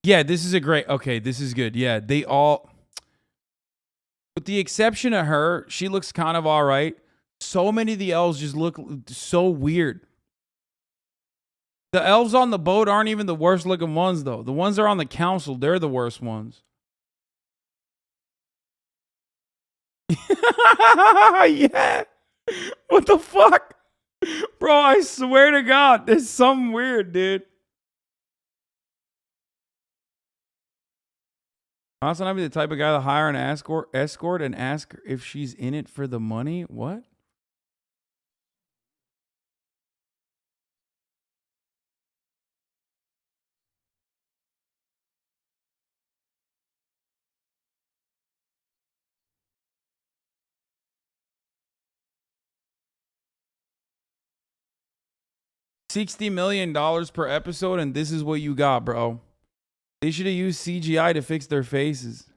yeah, this is a great. Okay, this is good. Yeah, they all, with the exception of her, she looks kind of all right. So many of the elves just look so weird. The elves on the boat aren't even the worst looking ones, though. The ones that are on the council, they're the worst ones. Yeah. What the fuck? Bro, I swear to God, there's something weird, dude. Hasanabi be the type of guy to hire an escort and ask her if she's in it for the money? What? $60 million per episode, and this is what you got, bro. They should have used CGI to fix their faces.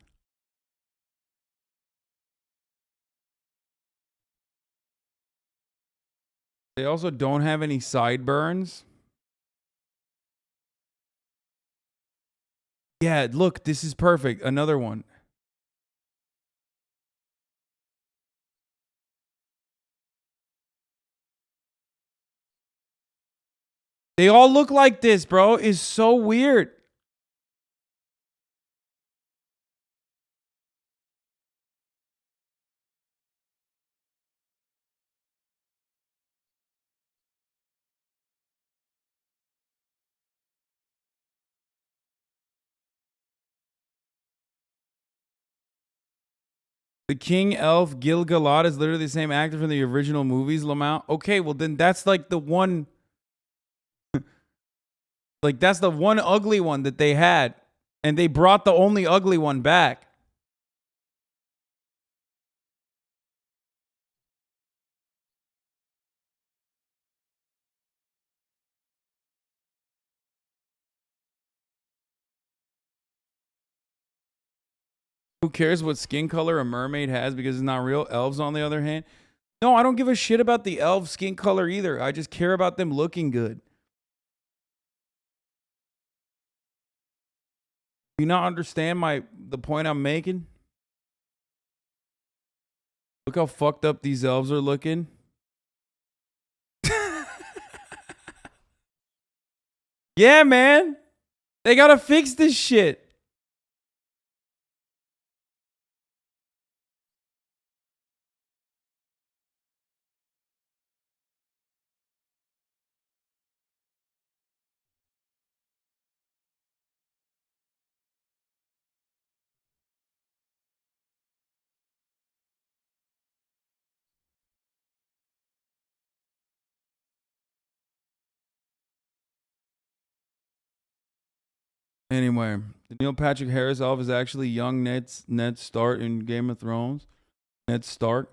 They also don't have any sideburns. Yeah, look, this is perfect. Another one. They all look like this, bro. It's so weird. The King Elf Gil-galad is literally the same actor from the original movies, Lamau. Okay, well then that's like the one... like that's the one ugly one that they had. And they brought the only ugly one back. Who cares what skin color a mermaid has because it's not real? Elves, on the other hand. No, I don't give a shit about the elf skin color either. I just care about them looking good. Do you not understand the point I'm making? Look how fucked up these elves are looking. Yeah, man. They gotta fix this shit. Anyway, the Neil Patrick Harris elf is actually young Ned Stark in Game of Thrones. Ned Stark.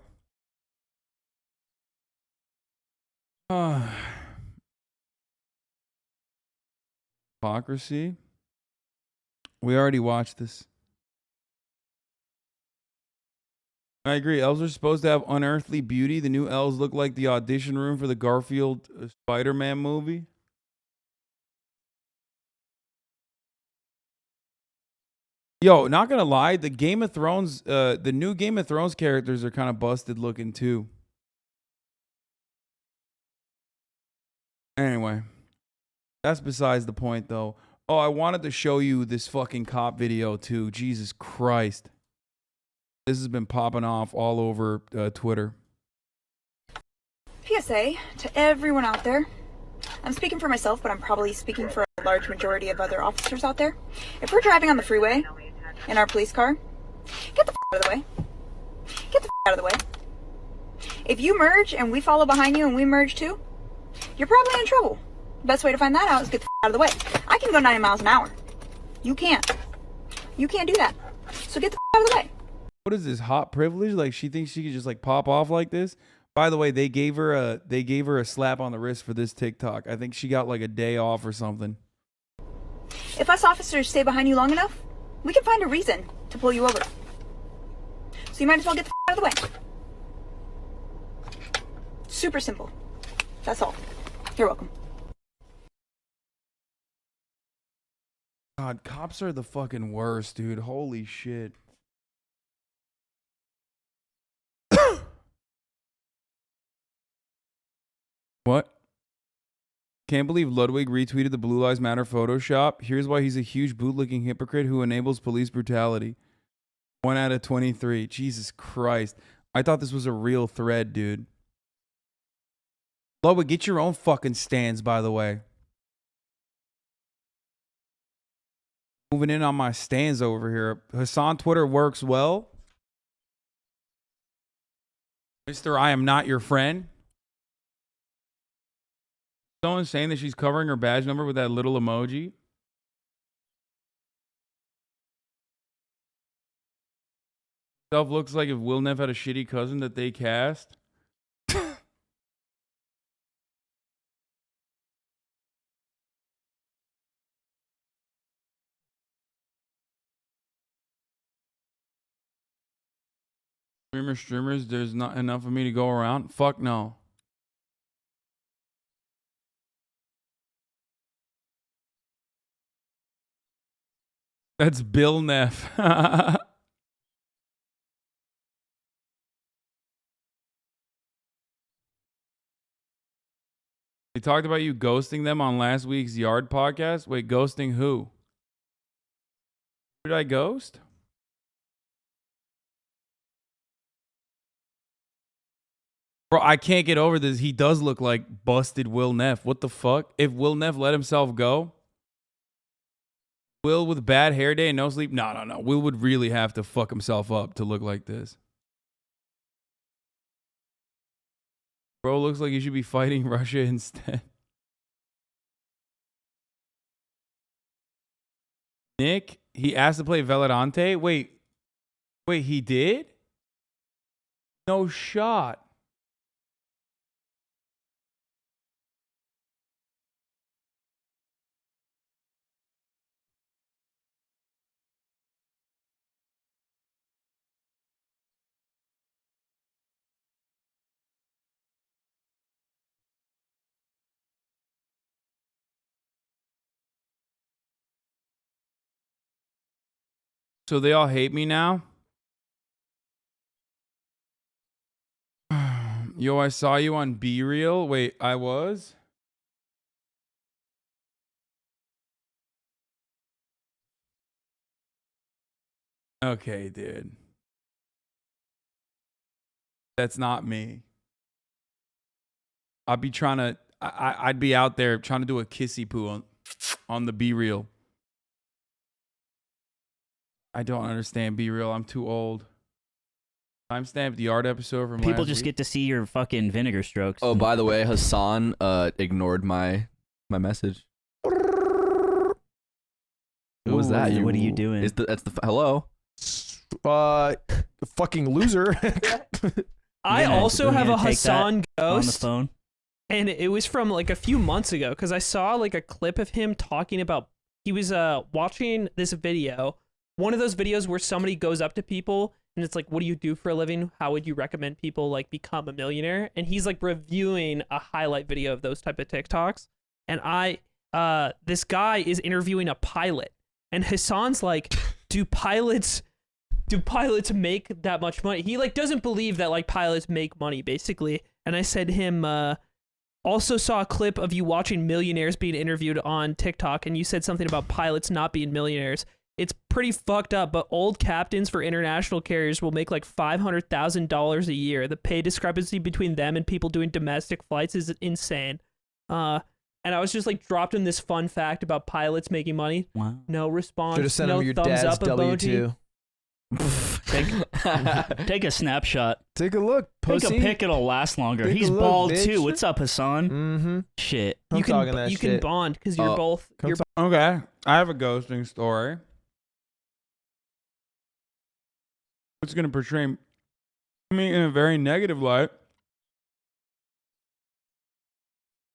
Hypocrisy. We already watched this. I agree. Elves are supposed to have unearthly beauty. The new elves look like the audition room for the Garfield Spider-Man movie. Yo, not gonna lie, the Game of Thrones, the new Game of Thrones characters are kind of busted looking too. Anyway, that's besides the point though. Oh, I wanted to show you this fucking cop video too. Jesus Christ. This has been popping off all over Twitter. PSA to everyone out there. I'm speaking for myself, but I'm probably speaking for a large majority of other officers out there. If we're driving on the freeway in our police car, get the out of the way. Get the out of the way. If you merge and we follow behind you and we merge too, you're probably in trouble. The best way to find that out is get the out of the way. I can go 90 miles an hour. You can't. You can't do that. So get the out of the way. What is this, hot privilege? Like she thinks she could just like pop off like this? By the way, they gave her a slap on the wrist for this TikTok. I think she got like a day off or something. If us officers stay behind you long enough, we can find a reason to pull you over. So you might as well get the out of the way. Super simple. That's all. You're welcome. God, cops are the fucking worst, dude. Holy shit. What? Can't believe Ludwig retweeted the Blue Lives Matter Photoshop. Here's why he's a huge bootlicking hypocrite who enables police brutality. 1 out of 23. Jesus Christ. I thought this was a real thread, dude. Ludwig, get your own fucking stands, by the way. Moving in on my stands over here. Hasan, Twitter works well. Mr. I am not your friend. Someone saying that she's covering her badge number with that little emoji. Stuff looks like if Will Neff had a shitty cousin that they cast. Streamers, there's not enough of me to go around. Fuck no. That's Bill Neff. They talked about you ghosting them on last week's Yard podcast. Wait, ghosting who? Who did I ghost? Bro, I can't get over this. He does look like busted Will Neff. What the fuck? If Will Neff let himself go? Will with bad hair day and no sleep? No. Will would really have to fuck himself up to look like this. Bro looks like he should be fighting Russia instead. Nick, he asked to play Veladante. Wait, he did? No shot. So they all hate me now? Yo, I saw you on Be Real. Wait, I was? Okay, dude. That's not me. I'd be trying to... I'd be out there trying to do a kissy poo on the Be Real. I don't understand Be Real. I'm too old. Timestamp the art episode from People last just week. get to see your fucking vinegar strokes. Oh, by the way, Hasan ignored my message. What was that? What are you doing? That's the hello. Fucking loser. I also have a Hasan ghost on the phone. And it was from like a few months ago because I saw like a clip of him talking about he was watching this video. One of those videos where somebody goes up to people and it's like, what do you do for a living? How would you recommend people like become a millionaire? And he's like reviewing a highlight video of those type of TikToks. And this guy is interviewing a pilot. And Hasan's like, do pilots make that much money? He like doesn't believe that like pilots make money basically. And I said to him, also saw a clip of you watching millionaires being interviewed on TikTok. And you said something about pilots not being millionaires. It's pretty fucked up, but old captains for international carriers will make like $500,000 a year. The pay discrepancy between them and people doing domestic flights is insane. And I was just like dropped in this fun fact about pilots making money. Wow. No response. Should have sent no him your thumbs dad's up W2. Take a snapshot. Take a look, pussy. Take a pic, it'll last longer. Take He's a look, bald bitch. too. What's up, Hasan? Mm-hmm. Shit. You can bond because you're both. You're Okay, I have a ghosting story. It's going to portray me in a very negative light.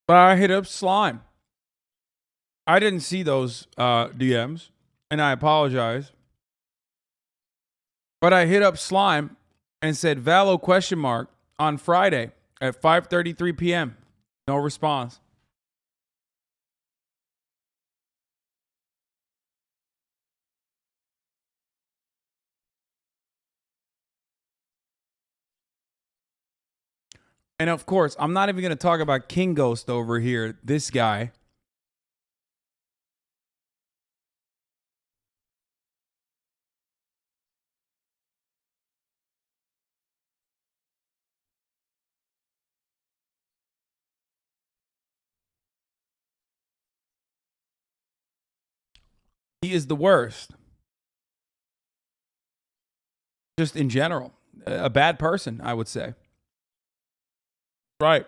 But I hit up Slime. I didn't see those DMs, and I apologize. But I hit up Slime and said, Valo ? On Friday at 5:33 p.m. No response. And of course, I'm not even going to talk about King Ghost over here. This guy. He is the worst. Just in general. A bad person, I would say. Right.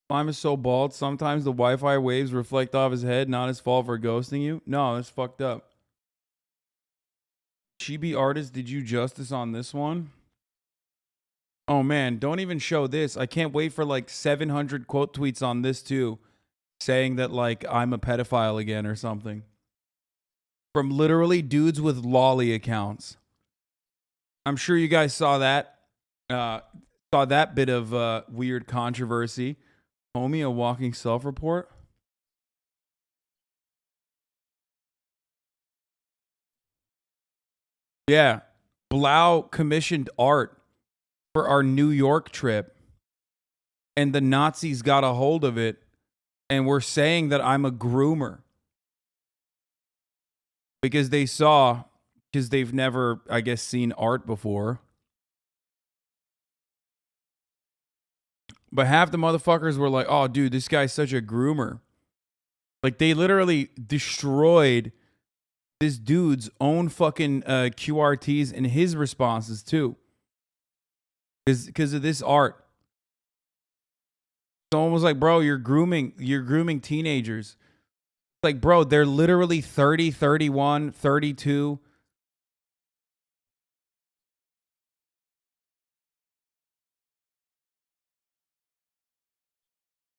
Slime is so bald, sometimes the Wi-Fi waves reflect off his head, not his fault for ghosting you. No, that's fucked up. Chibi artist did you justice on this one? Oh man, don't even show this. I can't wait for like 700 quote tweets on this too, saying that like I'm a pedophile again or something. From literally dudes with lolly accounts. I'm sure you guys saw that. Saw that bit of weird controversy. Homie, a walking self-report. Yeah. Blau commissioned art for our New York trip. And the Nazis got a hold of it. And were saying that I'm a groomer. Because they saw, because they've never, I guess, seen art before. But half the motherfuckers were like, oh, dude, this guy's such a groomer. Like, they literally destroyed this dude's own fucking QRTs and his responses, too. Because of this art. Someone was like, bro, you're grooming teenagers. Like, bro, they're literally 30, 31, 32.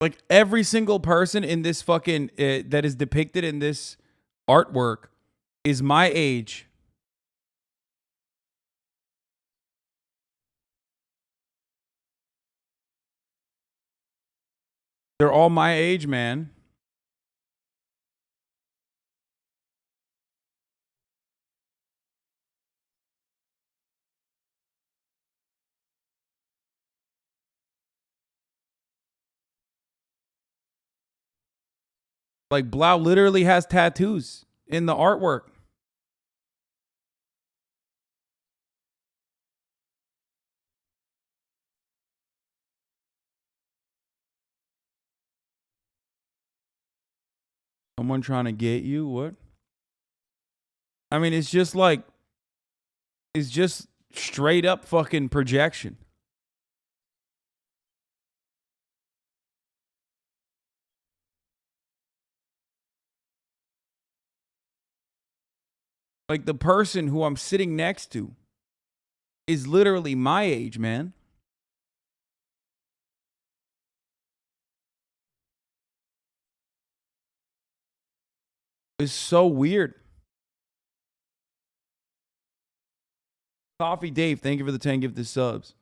Like, every single person in this fucking, that is depicted in this artwork is my age. They're all my age, man. Like, Blau literally has tattoos in the artwork. Someone trying to get you? What? I mean, it's just like, it's just straight up fucking projection. Like, the person who I'm sitting next to is literally my age, man. It's so weird. Coffee Dave, thank you for the 10 gifted subs.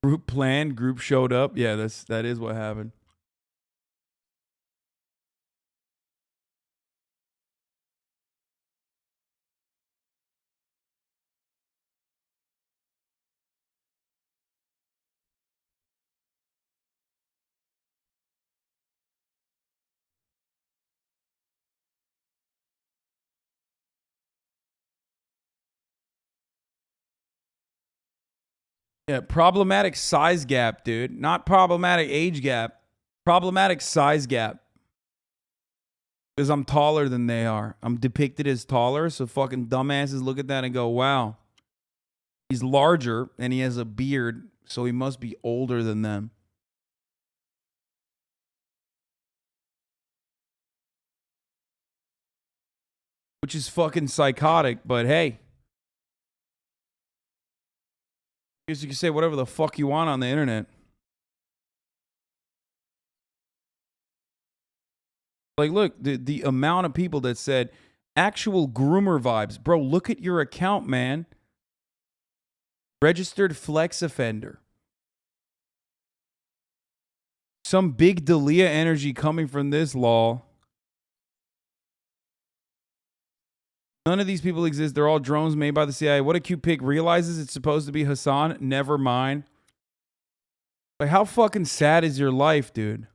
Group planned, group showed up. Yeah, that is what happened. Yeah, problematic size gap, dude. Not problematic age gap. Problematic size gap. Because I'm taller than they are. I'm depicted as taller, so fucking dumbasses look at that and go, wow. He's larger and he has a beard, so he must be older than them. Which is fucking psychotic, but hey. I guess you can say whatever the fuck you want on the internet. Like, look, the amount of people that said actual groomer vibes. Bro, look at your account, man. Registered flex offender. Some big Dalia energy coming from this law. None of these people exist. They're all drones made by the CIA. What a cute pic. Realizes it's supposed to be Hasan. Never mind. Like, how fucking sad is your life, dude?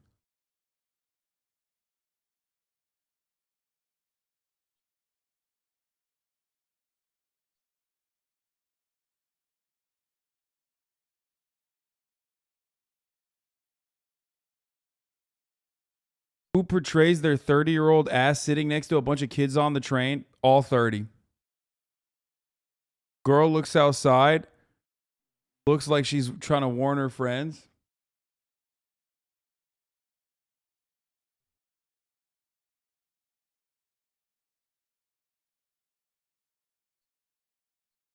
Who portrays their 30-year-old ass sitting next to a bunch of kids on the train? All 30. Girl looks outside. Looks like she's trying to warn her friends.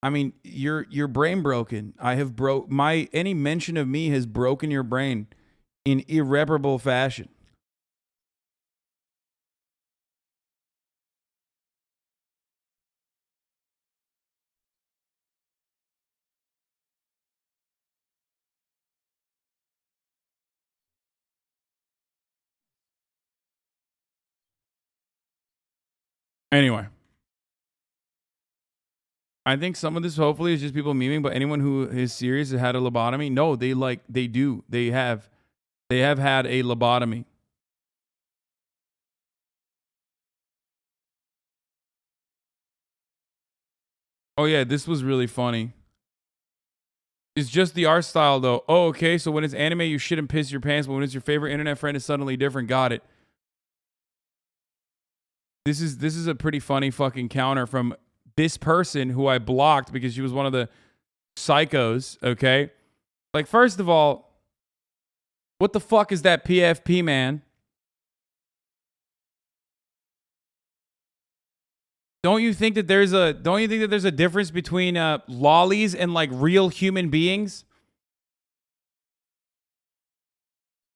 I mean, your brain broken. I have any mention of me has broken your brain in irreparable fashion. Anyway, I think some of this hopefully is just people memeing, but anyone who is serious has had a lobotomy. No, they do. They have had a lobotomy. Oh yeah, this was really funny. It's just the art style though. Oh, okay. So when it's anime, you shit and piss your pants, but when it's your favorite internet friend, it's suddenly different. Got it. This is a pretty funny fucking counter from this person who I blocked because she was one of the psychos, okay? Like, first of all, what the fuck is that PFP, man? Don't you think that there's a difference between lollies and like real human beings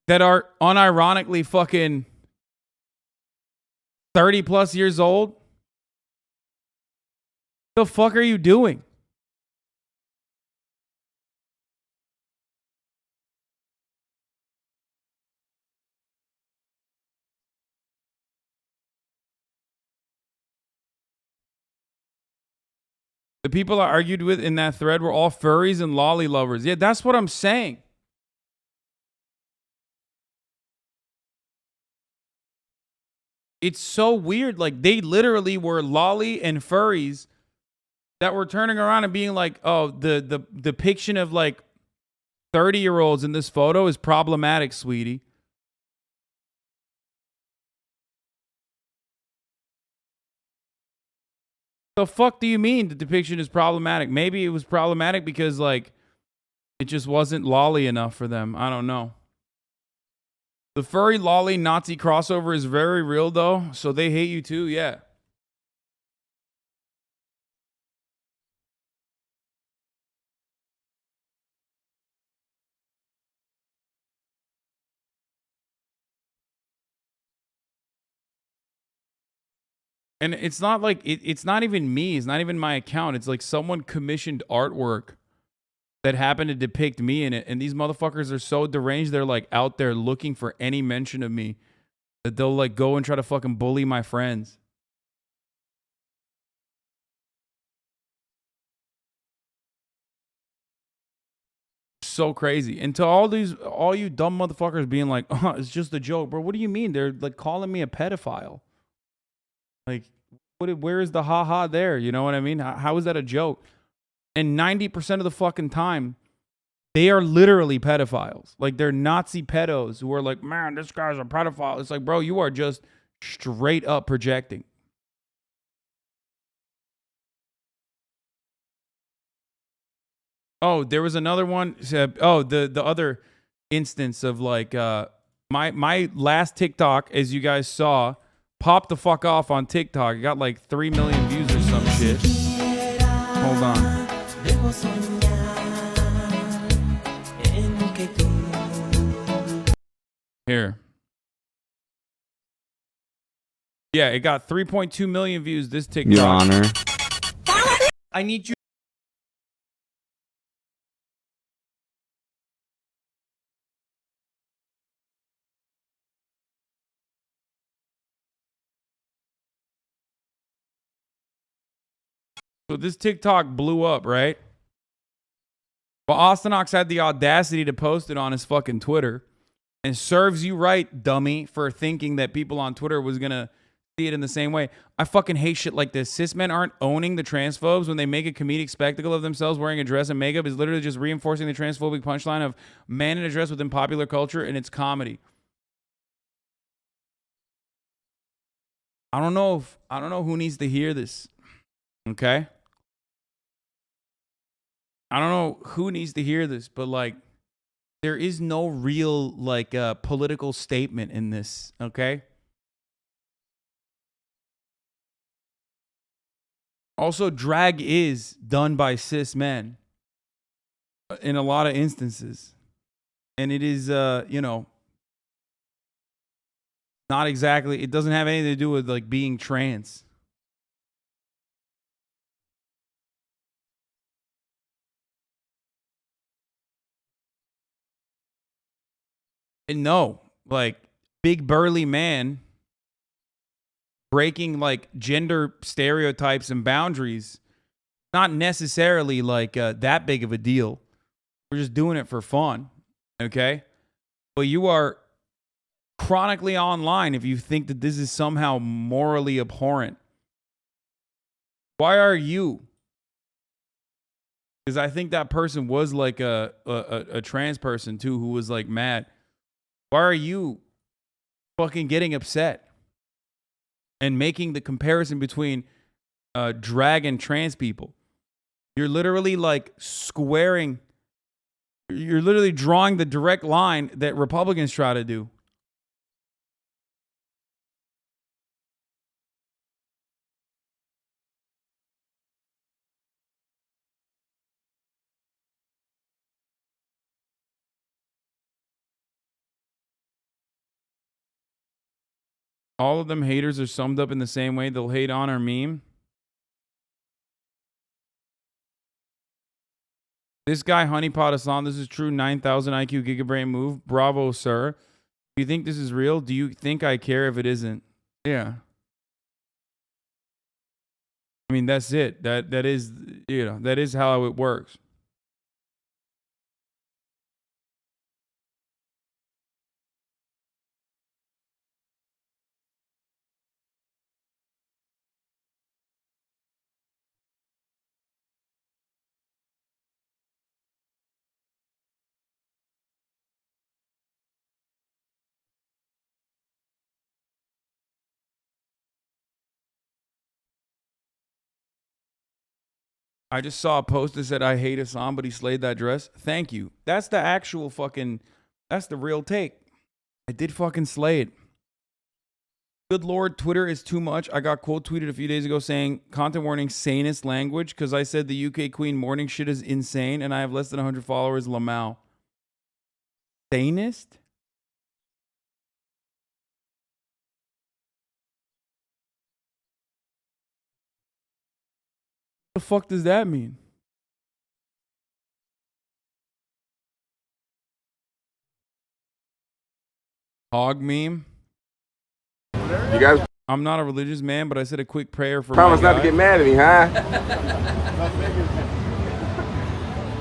that are unironically fucking 30 plus years old? The fuck are you doing? The people I argued with in that thread were all furries and lolly lovers. Yeah, that's what I'm saying. It's so weird. Like, they literally were lolly and furries that were turning around and being like, oh, the depiction of like 30-year-olds in this photo is problematic, sweetie. The fuck do you mean the depiction is problematic? Maybe it was problematic because like it just wasn't lolly enough for them. I don't know. The furry lolly Nazi crossover is very real though, so they hate you too, yeah. And it's not like it's not even me. It's not even my account. It's like someone commissioned artwork that happen to depict me in it. And these motherfuckers are so deranged. They're like out there looking for any mention of me that they'll like go and try to fucking bully my friends. So crazy. And to all you dumb motherfuckers being like, oh, it's just a joke, bro. What do you mean? They're like calling me a pedophile. Like, where is the haha there? You know what I mean? How is that a joke? And 90% of the fucking time, they are literally pedophiles. Like, they're Nazi pedos who are like, man, this guy's a pedophile. It's like, bro, you are just straight up projecting. Oh, there was another one. Oh, the other instance of like my last TikTok, as you guys saw, popped the fuck off on TikTok. It got like 3 million views or some shit. Hold on. Here. Yeah, it got 3.2 million views this TikTok. Your Honor. I need you. So this TikTok blew up, right? Well, Austin Ox had the audacity to post it on his fucking Twitter. And serves you right, dummy, for thinking that people on Twitter was going to see it in the same way. I fucking hate shit like this. Cis men aren't owning the transphobes when they make a comedic spectacle of themselves wearing a dress and makeup is literally just reinforcing the transphobic punchline of man in a dress within popular culture, and it's comedy. I don't know who needs to hear this. Okay? I don't know who needs to hear this, but like, there is no real like political statement in this, okay? Also, drag is done by cis men in a lot of instances. And it is, you know, not exactly, it doesn't have anything to do with like being trans. And no, like big burly man breaking like gender stereotypes and boundaries, not necessarily like that big of a deal. We're just doing it for fun, okay? But you are chronically online if you think that this is somehow morally abhorrent. Why are you? Because I think that person was like a trans person too who was like mad. Why are you fucking getting upset and making the comparison between drag and trans people? You're literally like squaring, you're literally drawing the direct line that Republicans try to do. All of them haters are summed up in the same way. They'll hate on our meme. This guy, Honeypot Hassan, this is true 9,000 IQ gigabrain move. Bravo, sir. Do you think this is real? Do you think I care if it isn't? Yeah. I mean, that's it. That is, you know, that is how it works. I just saw a post that said, I hate Hassan, but he slayed that dress. Thank you. That's the actual fucking, that's the real take. I did fucking slay it. Good Lord, Twitter is too much. I got quote tweeted a few days ago saying, content warning, sanest language, because I said the UK Queen morning shit is insane, and I have less than 100 followers, Lamau. Sanest? What the fuck does that mean? Hog meme. You guys I'm not a religious man, but I said a quick prayer for promise my not guy. to get mad at me, huh?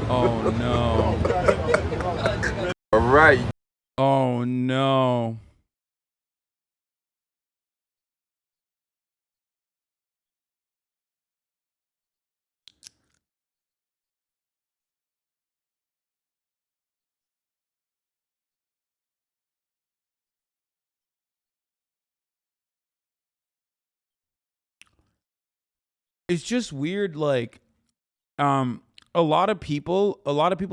Oh no. All right. Oh no. It's just weird, like, a lot of people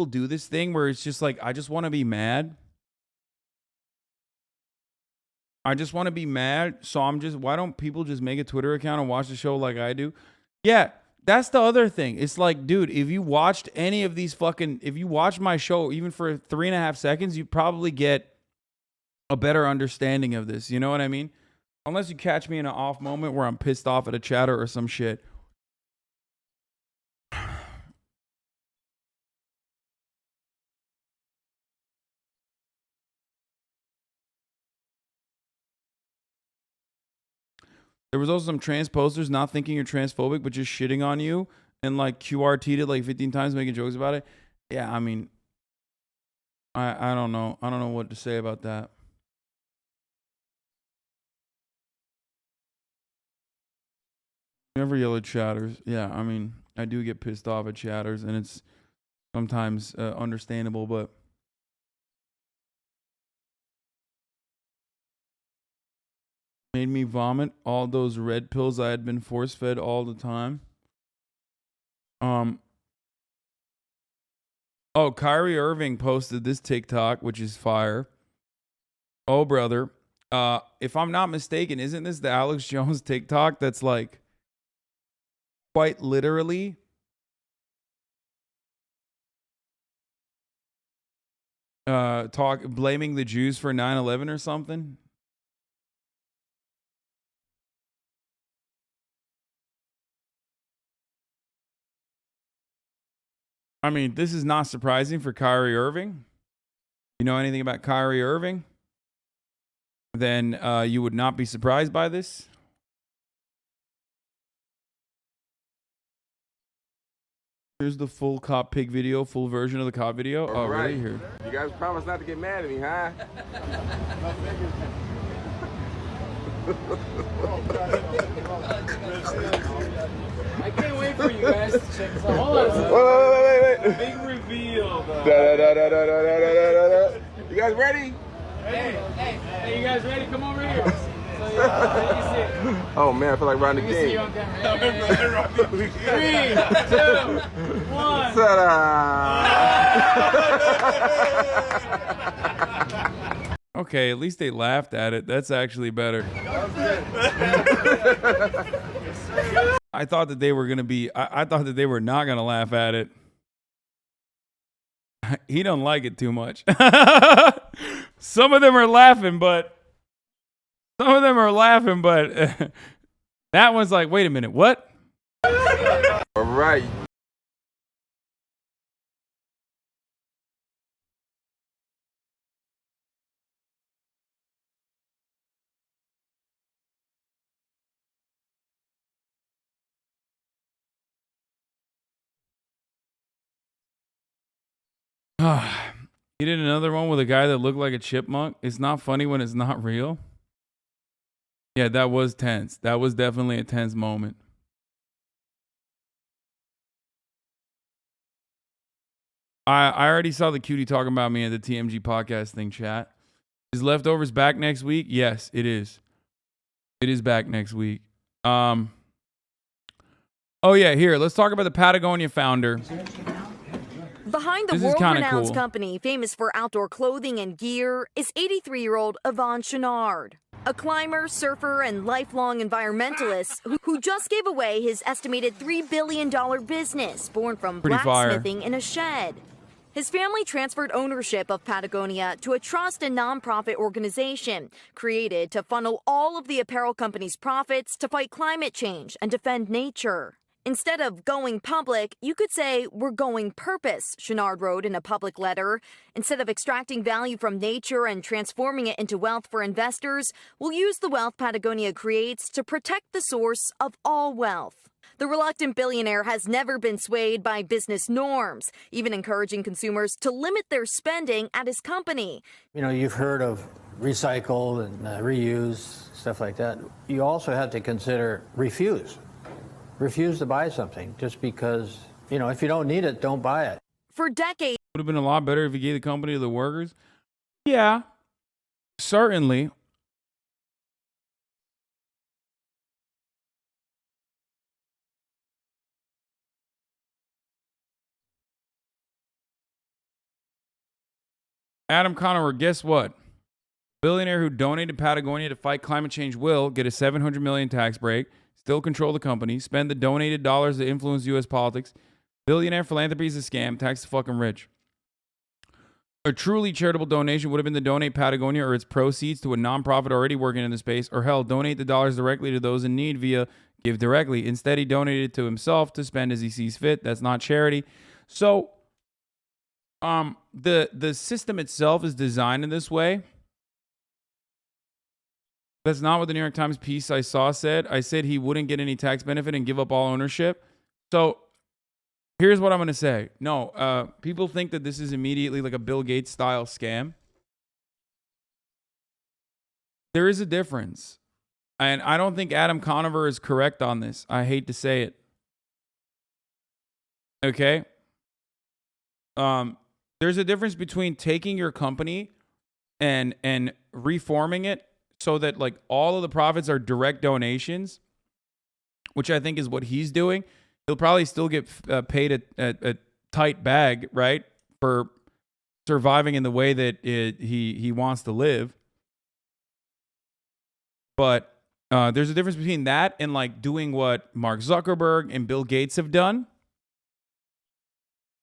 do this thing where it's just like, I just want to be mad. I just want to be mad. So why don't people just make a Twitter account and watch the show like I do? Yeah, that's the other thing. It's like, dude, if you watched any of these if you watch my show, even for 3.5 seconds, you probably get a better understanding of this. You know what I mean? Unless you catch me in an off moment where I'm pissed off at a chatter or some shit. There was also some trans posters not thinking you're transphobic, but just shitting on you and like QRT'd it like 15 times, making jokes about it. Yeah, I mean, I don't know. I don't know what to say about that. Never yell at chatters. Yeah, I mean, I do get pissed off at chatters, and it's sometimes understandable, but made me vomit all those red pills I had been force fed all the time. Oh, Kyrie Irving posted this TikTok, which is fire. Oh, brother. If I'm not mistaken, isn't this the Alex Jones TikTok that's like quite literally blaming the Jews for 9/11 or something? I mean, this is not surprising for Kyrie Irving. You know anything about Kyrie Irving? Then you would not be surprised by this. Here's the full cop pig video, full version of the cop video. All Oh, right. really? Here. You guys promise not to get mad at me, huh? I can't wait for you guys to check this out. Hold on. Wait. Big reveal. You guys ready? Hey, you guys ready? Come over here. So, yeah, you see it. Oh man, I feel like riding the Let me see you game. on camera. 3, 2, 1. Okay, at least they laughed at it. That's actually better. I thought that they were gonna be. I thought that they were not gonna laugh at it. He don't like it too much. Some of them are laughing, but that one's like, wait a minute, what? All right. He did another one with a guy that looked like a chipmunk. It's not funny when it's not real. Yeah, that was tense. That was definitely a tense moment. I already saw the cutie talking about me at the TMG podcast thing, chat. Is Leftovers back next week? Yes, it is. It is back next week. Oh yeah, here, let's talk about the Patagonia founder. Behind the world-renowned company famous for outdoor clothing and gear is 83-year-old Yvonne Chenard, a climber, surfer, and lifelong environmentalist who just gave away his estimated $3 billion business born from blacksmithing in a shed. His family transferred ownership of Patagonia to a trust and nonprofit organization created to funnel all of the apparel company's profits to fight climate change and defend nature. Instead of going public, you could say, we're going purpose, Chenard wrote in a public letter. Instead of extracting value from nature and transforming it into wealth for investors, we'll use the wealth Patagonia creates to protect the source of all wealth. The reluctant billionaire has never been swayed by business norms, even encouraging consumers to limit their spending at his company. You know, you've heard of recycle and reuse, stuff like that. You also have to consider refuse. Refuse to buy something just because, you know, if you don't need it, don't buy it. For decades, Would have been a lot better if he gave the company to the workers. Yeah, certainly. Adam Conover, guess what? Billionaire who donated Patagonia to fight climate change will get a $700 million tax break, still control the company, spend the donated dollars to influence U.S. politics. Billionaire philanthropy is a scam, tax the fucking rich. A truly charitable donation would have been to donate Patagonia or its proceeds to a nonprofit already working in the space, or hell, donate the dollars directly to those in need via Give Directly. Instead, he donated it to himself to spend as he sees fit. That's not charity. So, the system itself is designed in this way. That's not what the New York Times piece I saw said. I said he wouldn't get any tax benefit and give up all ownership. So here's what I'm going to say. No, people think that this is immediately like a Bill Gates style scam. There is a difference. And I don't think Adam Conover is correct on this. I hate to say it. Okay? There's a difference between taking your company and reforming it so that like all of the profits are direct donations, which I think is what he's doing. He'll probably still get paid a tight bag, right, for surviving in the way that he wants to live. But there's a difference between that and like doing what Mark Zuckerberg and Bill Gates have done,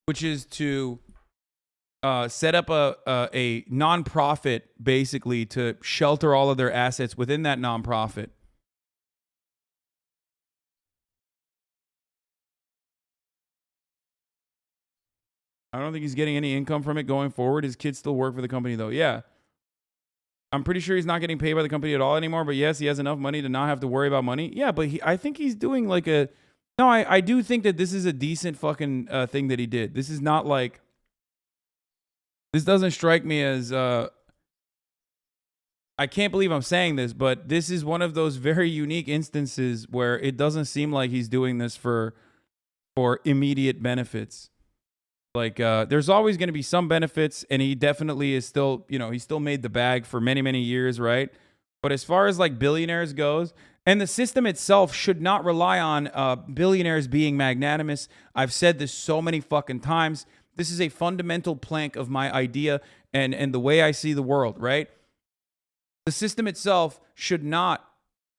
which is to set up a nonprofit basically to shelter all of their assets within that nonprofit. I don't think he's getting any income from it going forward. His kids still work for the company though. Yeah. I'm pretty sure he's not getting paid by the company at all anymore, but yes, he has enough money to not have to worry about money. Yeah, but I think he's doing like a... No, I do think that this is a decent fucking thing that he did. This is not like... This doesn't strike me as... I can't believe I'm saying this, but this is one of those very unique instances where it doesn't seem like he's doing this for immediate benefits. Like, there's always going to be some benefits, and he definitely is still, you know, he still made the bag for many, many years, right? But as far as like billionaires goes, and the system itself should not rely on billionaires being magnanimous. I've said this so many fucking times. This is a fundamental plank of my idea and the way I see the world, right? The system itself should not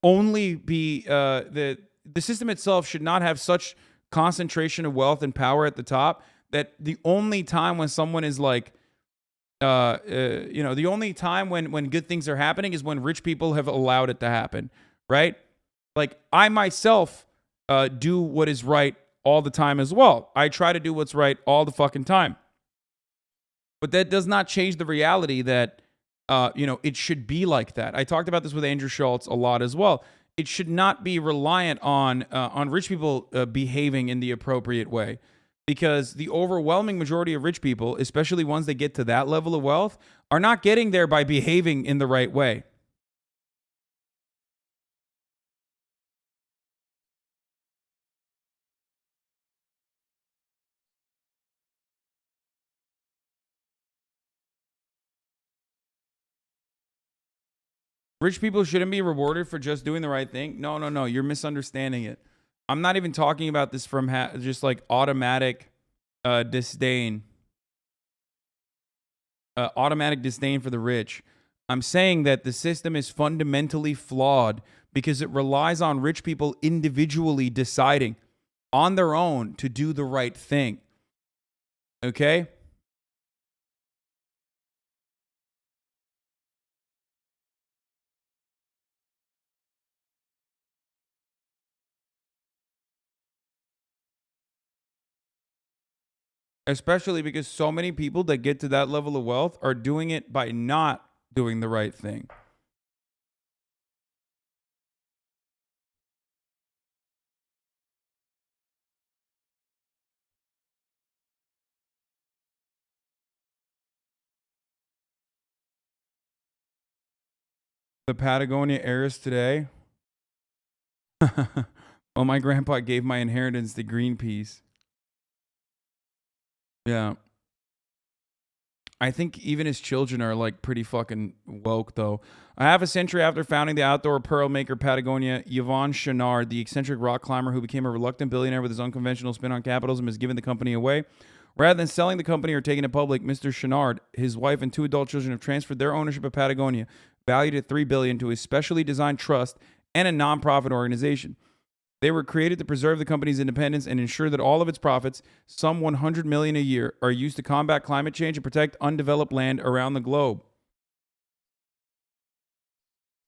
only be, the system itself should not have such concentration of wealth and power at the top that the only time when someone is like, the only time when good things are happening is when rich people have allowed it to happen, right? Like I myself do what is right all the time as well. I try to do what's right all the fucking time. But that does not change the reality that, it should be like that. I talked about this with Andrew Schultz a lot as well. It should not be reliant on rich people behaving in the appropriate way. Because the overwhelming majority of rich people, especially ones that get to that level of wealth, are not getting there by behaving in the right way. Rich people shouldn't be rewarded for just doing the right thing. No. You're misunderstanding it. I'm not even talking about this from just like automatic disdain. Automatic disdain for the rich. I'm saying that the system is fundamentally flawed because it relies on rich people individually deciding on their own to do the right thing. Okay? especially because so many people that get to that level of wealth are doing it by not doing the right thing. The Patagonia heiress today. Well, my grandpa gave my inheritance to Greenpeace. Yeah. I think even his children are like pretty fucking woke, though. A half a century after founding the outdoor pearl maker Patagonia, Yvon Chouinard, the eccentric rock climber who became a reluctant billionaire with his unconventional spin on capitalism, has given the company away. Rather than selling the company or taking it public, Mr. Chouinard, his wife, and 2 adult children have transferred their ownership of Patagonia, valued at $3 billion, to a specially designed trust and a nonprofit organization. They were created to preserve the company's independence and ensure that all of its profits, some $100 million a year, are used to combat climate change and protect undeveloped land around the globe.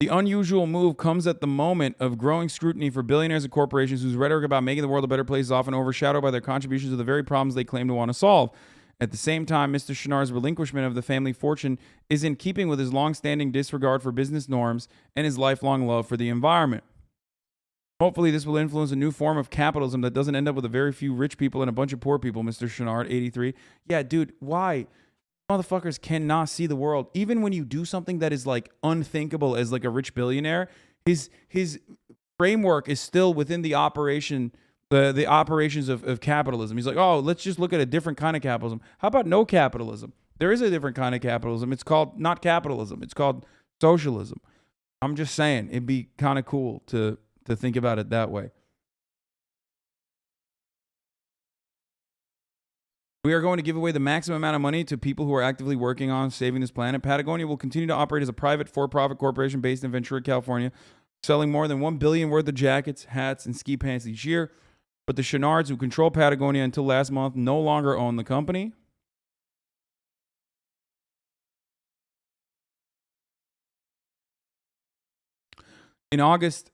The unusual move comes at the moment of growing scrutiny for billionaires and corporations whose rhetoric about making the world a better place is often overshadowed by their contributions to the very problems they claim to want to solve. At the same time, Mr. Chouinard's relinquishment of the family fortune is in keeping with his long-standing disregard for business norms and his lifelong love for the environment. Hopefully, this will influence a new form of capitalism that doesn't end up with a very few rich people and a bunch of poor people, Mr. Chouinard, 83. Yeah, dude, why? Motherfuckers cannot see the world. Even when you do something that is like unthinkable as like a rich billionaire, his framework is still within the operation, the operations of capitalism. He's like, oh, let's just look at a different kind of capitalism. How about no capitalism? There is a different kind of capitalism. It's called not capitalism. It's called socialism. I'm just saying, it'd be kind of cool to think about it that way. We are going to give away the maximum amount of money to people who are actively working on saving this planet. Patagonia will continue to operate as a private for-profit corporation based in Ventura, California, selling more than $1 billion worth of jackets, hats, and ski pants each year. But the Chouinards, who control Patagonia until last month, no longer own the company. In August,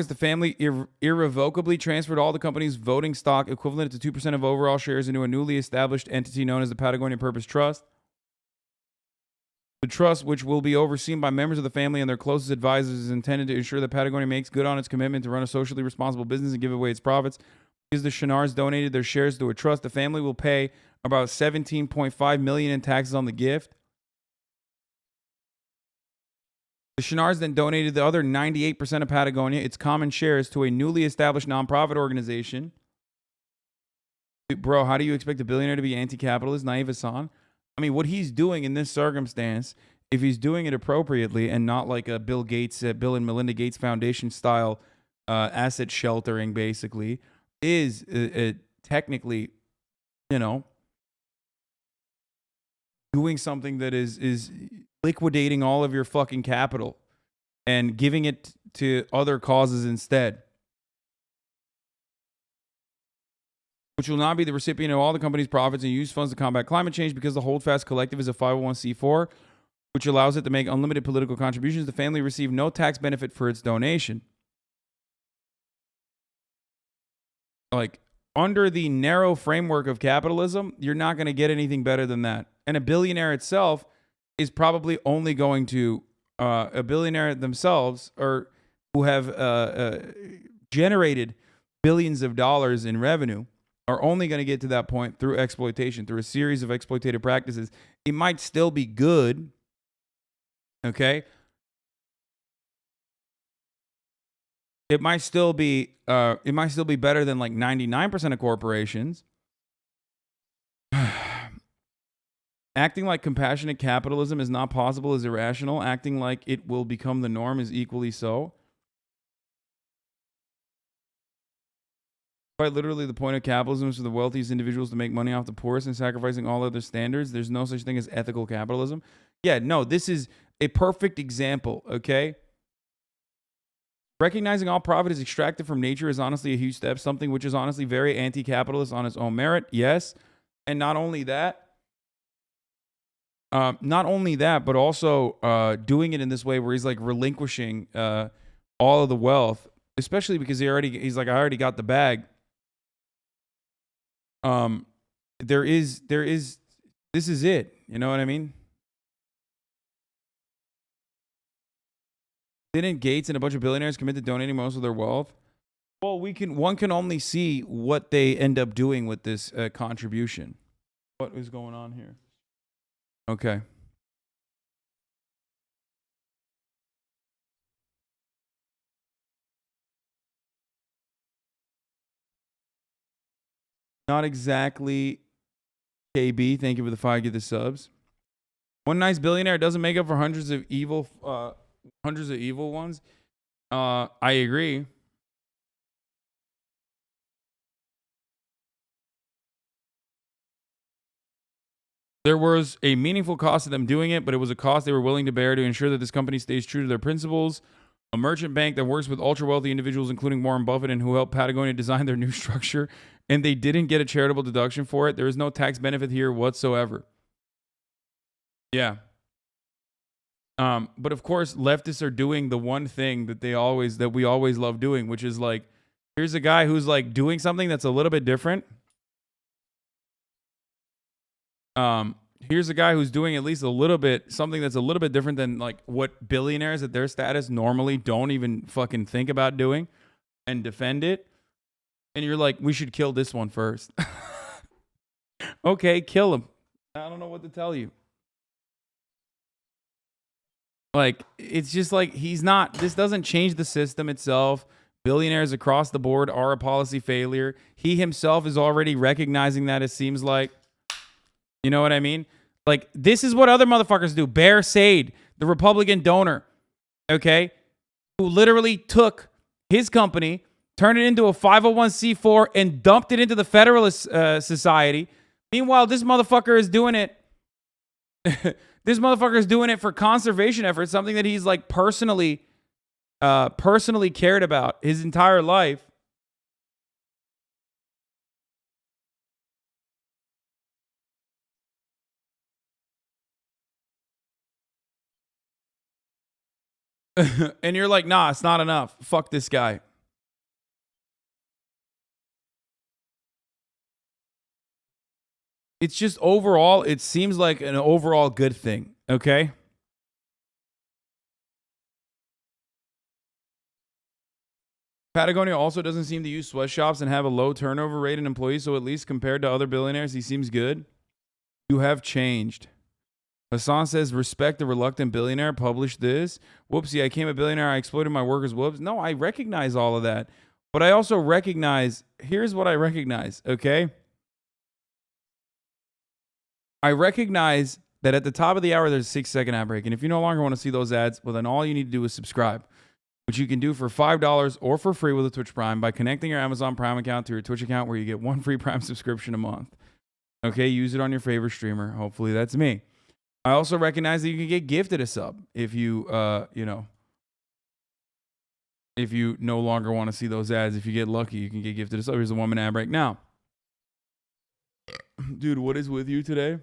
the family irrevocably transferred all the company's voting stock, equivalent to 2% of overall shares, into a newly established entity known as the Patagonia Purpose Trust. The trust, which will be overseen by members of the family and their closest advisors, is intended to ensure that Patagonia makes good on its commitment to run a socially responsible business and give away its profits. Because the Chouinards donated their shares to a trust, the family will pay about $17.5 million in taxes on the gift. The Chouinards then donated the other 98% of Patagonia, its common shares, to a newly established nonprofit organization. Bro, how do you expect a billionaire to be anti-capitalist? Naive Hasan. I mean, what he's doing in this circumstance, if he's doing it appropriately and not like a Bill and Melinda Gates Foundation style asset sheltering, basically, is technically, doing something that is liquidating all of your fucking capital and giving it to other causes instead, which will not be the recipient of all the company's profits and use funds to combat climate change. Because the Holdfast Collective is a 501c4, which allows it to make unlimited political contributions. The family received no tax benefit for its donation. Like, under the narrow framework of capitalism, you're not going to get anything better than that. And a billionaire itself is probably only going to, a billionaire themselves, or who have generated billions of dollars in revenue, are only going to get to that point through exploitation, through a series of exploitative practices. It might still be good, okay? It might still be better than like 99% of corporations. Acting like compassionate capitalism is not possible is irrational. Acting like it will become the norm is equally so. Quite literally, the point of capitalism is for the wealthiest individuals to make money off the poorest and sacrificing all other standards. There's no such thing as ethical capitalism. Yeah, no, this is a perfect example, okay? Recognizing all profit is extracted from nature is honestly a huge step, something which is honestly very anti-capitalist on its own merit, yes. And not only that, but also doing it in this way where he's like relinquishing all of the wealth, especially because he's like, I already got the bag. there is this is it. You know what I mean? Didn't Gates and a bunch of billionaires commit to donating most of their wealth? Well, one can only see what they end up doing with this contribution. What is going on here? Okay. Not exactly KB. Thank you for the 5 give the subs. One nice billionaire doesn't make up for hundreds of evil ones. I agree. There was a meaningful cost to them doing it, but it was a cost they were willing to bear to ensure that this company stays true to their principles. A merchant bank that works with ultra-wealthy individuals, including Warren Buffett, and who helped Patagonia design their new structure, and they didn't get a charitable deduction for it. There is no tax benefit here whatsoever. Yeah. But of course, leftists are doing the one thing that we always love doing, which is like, here's a guy who's like doing something that's a little bit different. Here's a guy who's doing at least something that's a little bit different than like what billionaires at their status normally don't even fucking think about doing, and defend it. And you're like, we should kill this one first. Okay, kill him. I don't know what to tell you. Like, it's just like, this doesn't change the system itself. Billionaires across the board are a policy failure. He himself is already recognizing that, it seems like. You know what I mean? Like, this is what other motherfuckers do. Bear Sade, the Republican donor, okay, who literally took his company, turned it into a 501c4, and dumped it into the Federalist Society. Meanwhile, this motherfucker is doing it. This motherfucker is doing it for conservation efforts, something that he's like personally cared about his entire life. And you're like, nah, it's not enough. Fuck this guy. It's just overall, it seems like an overall good thing, okay? Patagonia also doesn't seem to use sweatshops and have a low turnover rate in employees, so at least compared to other billionaires, he seems good. You have changed. Hasan says, respect the reluctant billionaire. Publish this. Whoopsie, I became a billionaire. I exploited my workers. Whoops. No, I recognize all of that. But I also recognize, here's what I recognize, okay? I recognize that at the top of the hour, there's a 6-second ad break. And if you no longer want to see those ads, well, then all you need to do is subscribe, which you can do for $5 or for free with a Twitch Prime by connecting your Amazon Prime account to your Twitch account, where you get 1 free Prime subscription a month. Okay, use it on your favorite streamer. Hopefully that's me. I also recognize that you can get gifted a sub if you, if you no longer want to see those ads. If you get lucky, you can get gifted a sub. Here's a 1-minute ad break now. Dude, what is with you today?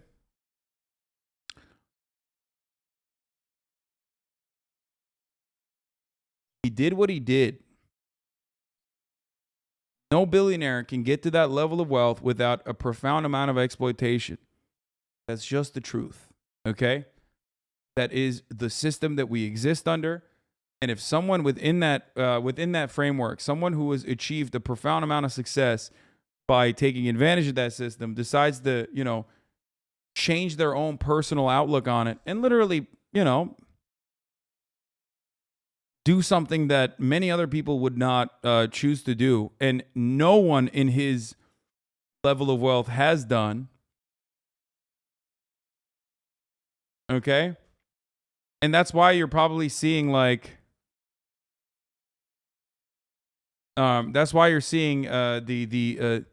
He did what he did. No billionaire can get to that level of wealth without a profound amount of exploitation. That's just the truth. Okay? That is the system that we exist under. And if someone within that framework, someone who has achieved a profound amount of success by taking advantage of that system, decides to, change their own personal outlook on it and literally, do something that many other people would not choose to do, and no one in his level of wealth has done. Okay? And that's why you're probably seeing that's why you're seeing the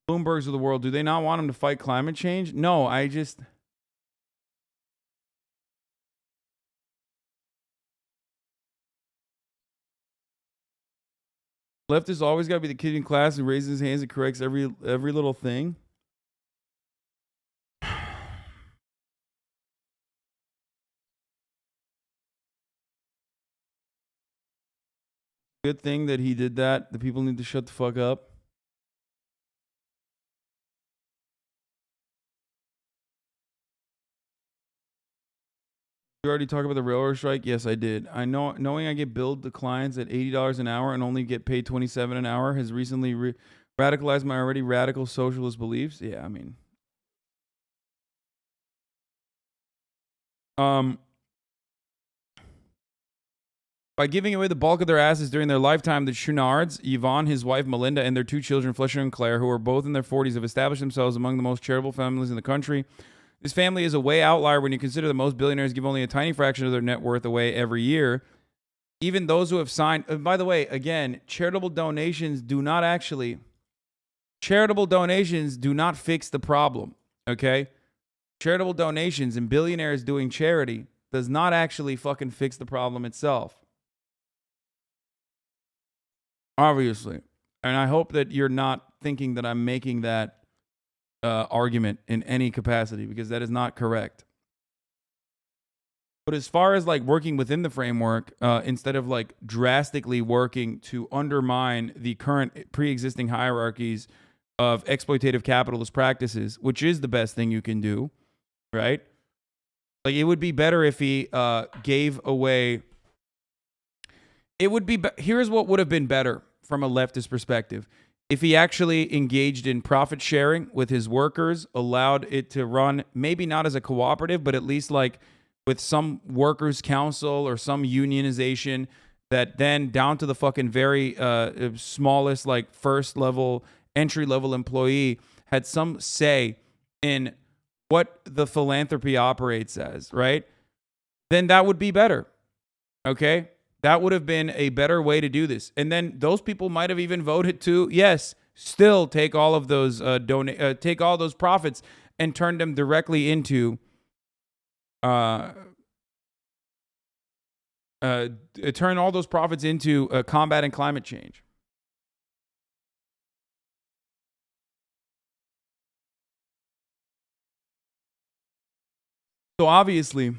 Bloombergs of the world. Do they not want him to fight climate change? No, Leftist always got to be the kid in class who raises his hands and corrects every little thing. Good thing that he did that. The people need to shut the fuck up. You already talked about the railroad strike? Yes, I did. I know, knowing I get billed to clients at $80 an hour and only get paid $27 an hour has recently radicalized my already radical socialist beliefs. Yeah, I mean, by giving away the bulk of their assets during their lifetime, the Chouinards, Yvonne, his wife Melinda, and their two children, Fletcher and Claire, who are both in their 40s, have established themselves among the most charitable families in the country. This family is a way outlier when you consider that most billionaires give only a tiny fraction of their net worth away every year. Even those who have signed, by the way, again, charitable donations do not fix the problem, okay? Charitable donations and billionaires doing charity does not actually fucking fix the problem itself. Obviously. And I hope that you're not thinking that I'm making that argument in any capacity, because that is not correct. But as far as like working within the framework, instead of like drastically working to undermine the current pre-existing hierarchies of exploitative capitalist practices, which is the best thing you can do, right? Like, it would be better if he gave away. It would be, here's what would have been better from a leftist perspective. If he actually engaged in profit sharing with his workers, allowed it to run, maybe not as a cooperative, but at least like with some workers' council or some unionization that then down to the fucking very smallest, like first level, entry level employee had some say in what the philanthropy operates as, right? Then that would be better. Okay? That would have been a better way to do this. And then those people might have even voted to, yes, still take all of those take all those profits and turn them directly into turn all those profits into combat and climate change. So obviously,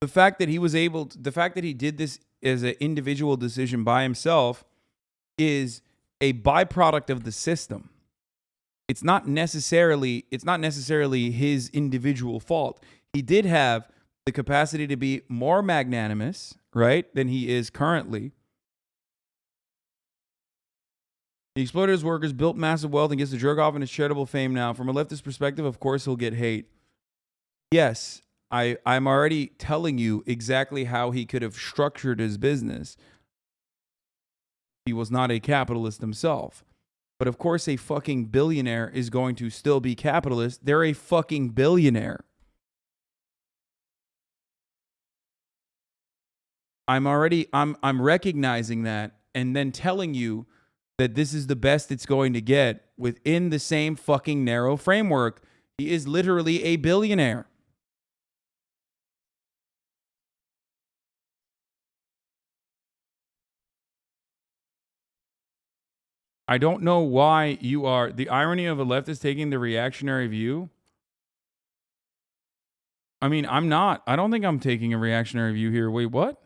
the fact that he did this as an individual decision by himself is a byproduct of the system. It's not necessarily his individual fault. He did have the capacity to be more magnanimous, right, than he is currently. He exploited his workers, built massive wealth, and gets to jerk off in his charitable fame now. From a leftist perspective, of course, he'll get hate. Yes, I'm already telling you exactly how he could have structured his business. He was not a capitalist himself. But of course, a fucking billionaire is going to still be capitalist. They're a fucking billionaire. I'm recognizing that and then telling you that this is the best it's going to get within the same fucking narrow framework. He is literally a billionaire. I don't know why you are. The irony of a leftist taking the reactionary view. I mean, I'm not. I don't think I'm taking a reactionary view here. Wait, what?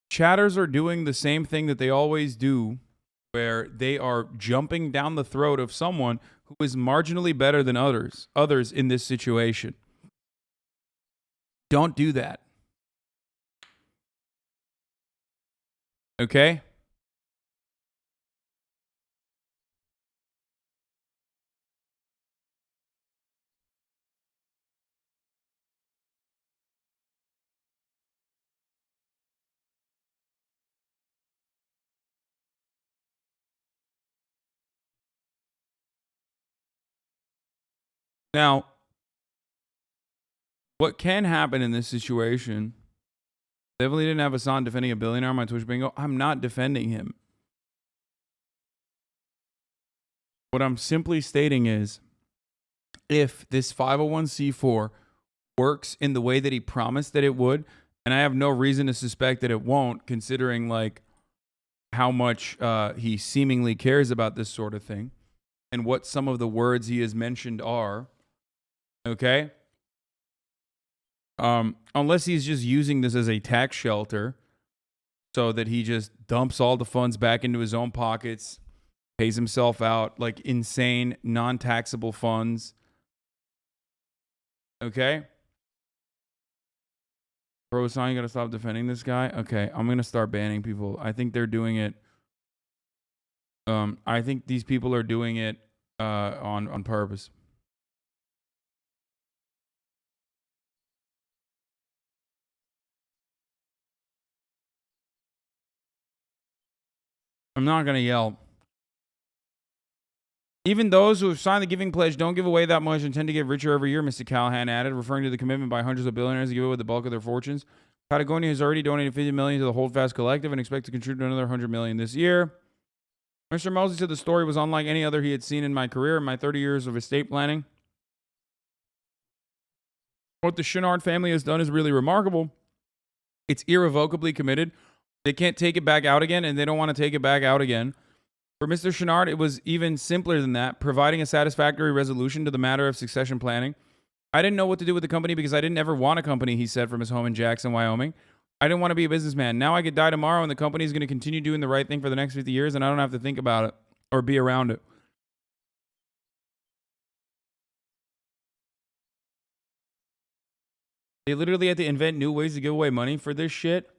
Chatters are doing the same thing that they always do, where they are jumping down the throat of someone who is marginally better than others in this situation. Don't do that. Okay? Now, what can happen in this situation, definitely didn't have Hasan defending a billionaire on my Twitch bingo. I'm not defending him. What I'm simply stating is, if this 501c4 works in the way that he promised that it would, and I have no reason to suspect that it won't, considering like how much he seemingly cares about this sort of thing and what some of the words he has mentioned are. Okay? Unless he's just using this as a tax shelter so that he just dumps all the funds back into his own pockets, pays himself out like insane, non-taxable funds. Okay? Bro, Hassan, you gotta stop defending this guy. Okay, I'm gonna start banning people. I think they're doing it. I think these people are doing it on purpose. I'm not gonna yell. Even those who have signed the giving pledge don't give away that much and tend to get richer every year, Mr. Callahan added, referring to the commitment by hundreds of billionaires to give away the bulk of their fortunes. Patagonia has already donated $50 million to the Holdfast Collective and expects to contribute another $100 million this year. Mr. Mosley said the story was unlike any other he had seen in my career in my 30 years of estate planning. What the Chenard family has done is really remarkable. It's irrevocably committed. They can't take it back out again, and they don't want to take it back out again. For Mr. Chenard, it was even simpler than that, providing a satisfactory resolution to the matter of succession planning. I didn't know what to do with the company because I didn't ever want a company, he said from his home in Jackson, Wyoming. I didn't want to be a businessman. Now I could die tomorrow and the company is going to continue doing the right thing for the next 50 years and I don't have to think about it or be around it. They literally had to invent new ways to give away money for this shit.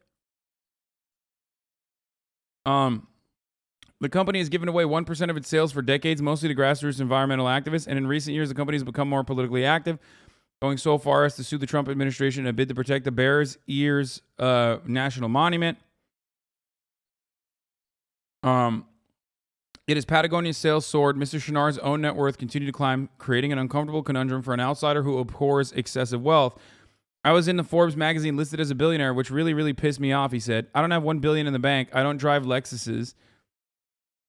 The company has given away 1% of its sales for decades, mostly to grassroots environmental activists, and in recent years, the company has become more politically active, going so far as to sue the Trump administration in a bid to protect the Bears Ears National Monument. It is Patagonia's sales soared. Mr. Chenard's own net worth continued to climb, creating an uncomfortable conundrum for an outsider who abhors excessive wealth. I was in the Forbes magazine listed as a billionaire, which really, really pissed me off, he said. I don't have $1 billion in the bank. I don't drive Lexuses.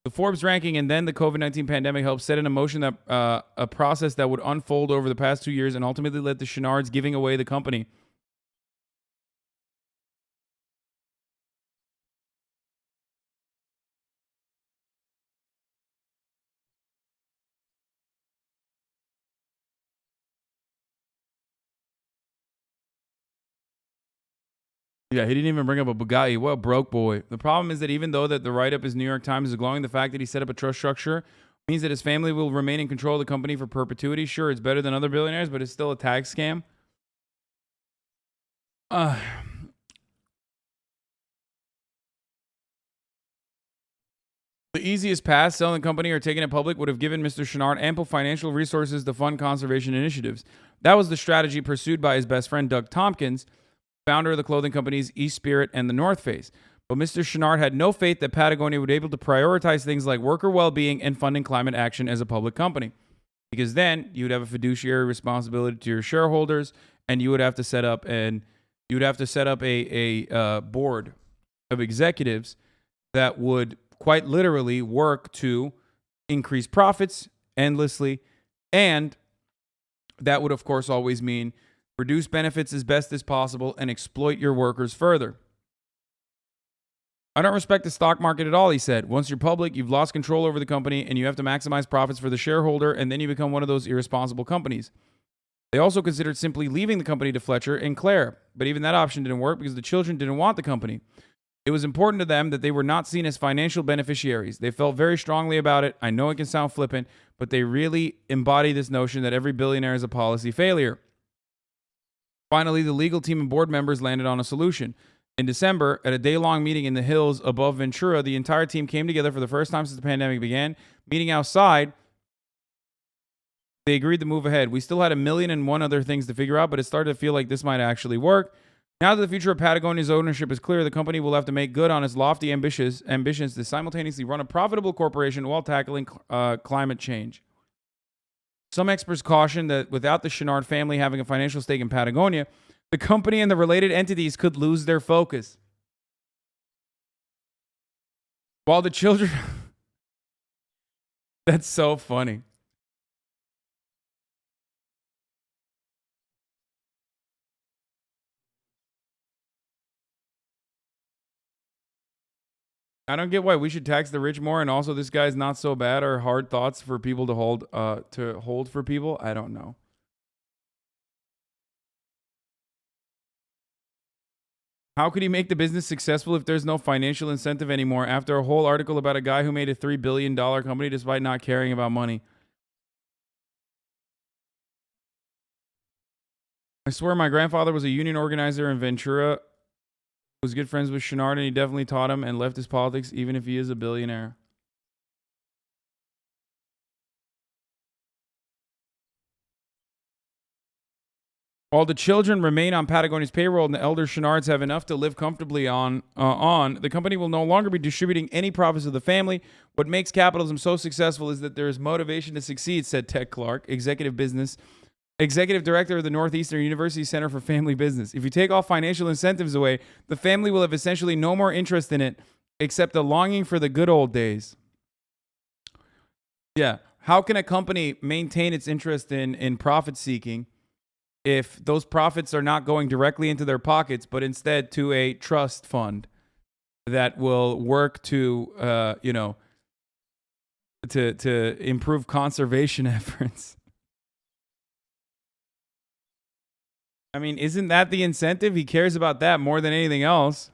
The Forbes ranking and then the COVID-19 pandemic helped set in motion that a process that would unfold over the past 2 years and ultimately led to Chenard's giving away the company. Yeah, he didn't even bring up a Bugatti. What a broke boy. The problem is that even though that the write-up is New York Times is glowing, the fact that he set up a trust structure means that his family will remain in control of the company for perpetuity. Sure, it's better than other billionaires, but it's still a tax scam. The easiest path, selling the company or taking it public, would have given Mr. Chenard ample financial resources to fund conservation initiatives. That was the strategy pursued by his best friend, Doug Tompkins, founder of the clothing companies East Spirit and the North Face. But Mr. Chenard had no faith that Patagonia would be able to prioritize things like worker well-being and funding climate action as a public company. Because then you would have a fiduciary responsibility to your shareholders, and you would have to set up a board of executives that would quite literally work to increase profits endlessly, and that would of course always mean reduce benefits as best as possible and exploit your workers further. I don't respect the stock market at all, he said. Once you're public, you've lost control over the company and you have to maximize profits for the shareholder, and then you become one of those irresponsible companies. They also considered simply leaving the company to Fletcher and Claire, but even that option didn't work because the children didn't want the company. It was important to them that they were not seen as financial beneficiaries. They felt very strongly about it. I know it can sound flippant, but they really embody this notion that every billionaire is a policy failure. Finally, the legal team and board members landed on a solution. In December, at a day-long meeting in the hills above Ventura, the entire team came together for the first time since the pandemic began. Meeting outside, they agreed to move ahead. We still had 1,000,001 other things to figure out, but it started to feel like this might actually work. Now that the future of Patagonia's ownership is clear, the company will have to make good on its lofty ambitions to simultaneously run a profitable corporation while tackling climate change. Some experts caution that without the Chenard family having a financial stake in Patagonia, the company and the related entities could lose their focus. While the children... That's so funny. I don't get why we should tax the rich more, and also this guy's not so bad, or hard thoughts for people to hold for people. I don't know. How could he make the business successful if there's no financial incentive anymore? After a whole article about a guy who made a $3 billion company despite not caring about money. I swear my grandfather was a union organizer in Ventura, was good friends with Chenard, and he definitely taught him and left his politics even if he is a billionaire. While the children remain on Patagonia's payroll and the elder Chenards have enough to live comfortably on, the company will no longer be distributing any profits to the family. What makes capitalism so successful is that there is motivation to succeed, said Ted Clark, executive director of the Northeastern University Center for Family Business. If you take all financial incentives away, the family will have essentially no more interest in it except a longing for the good old days. Yeah. How can a company maintain its interest in profit seeking if those profits are not going directly into their pockets, but instead to a trust fund that will work to, to improve conservation efforts? I mean, isn't that the incentive? He cares about that more than anything else.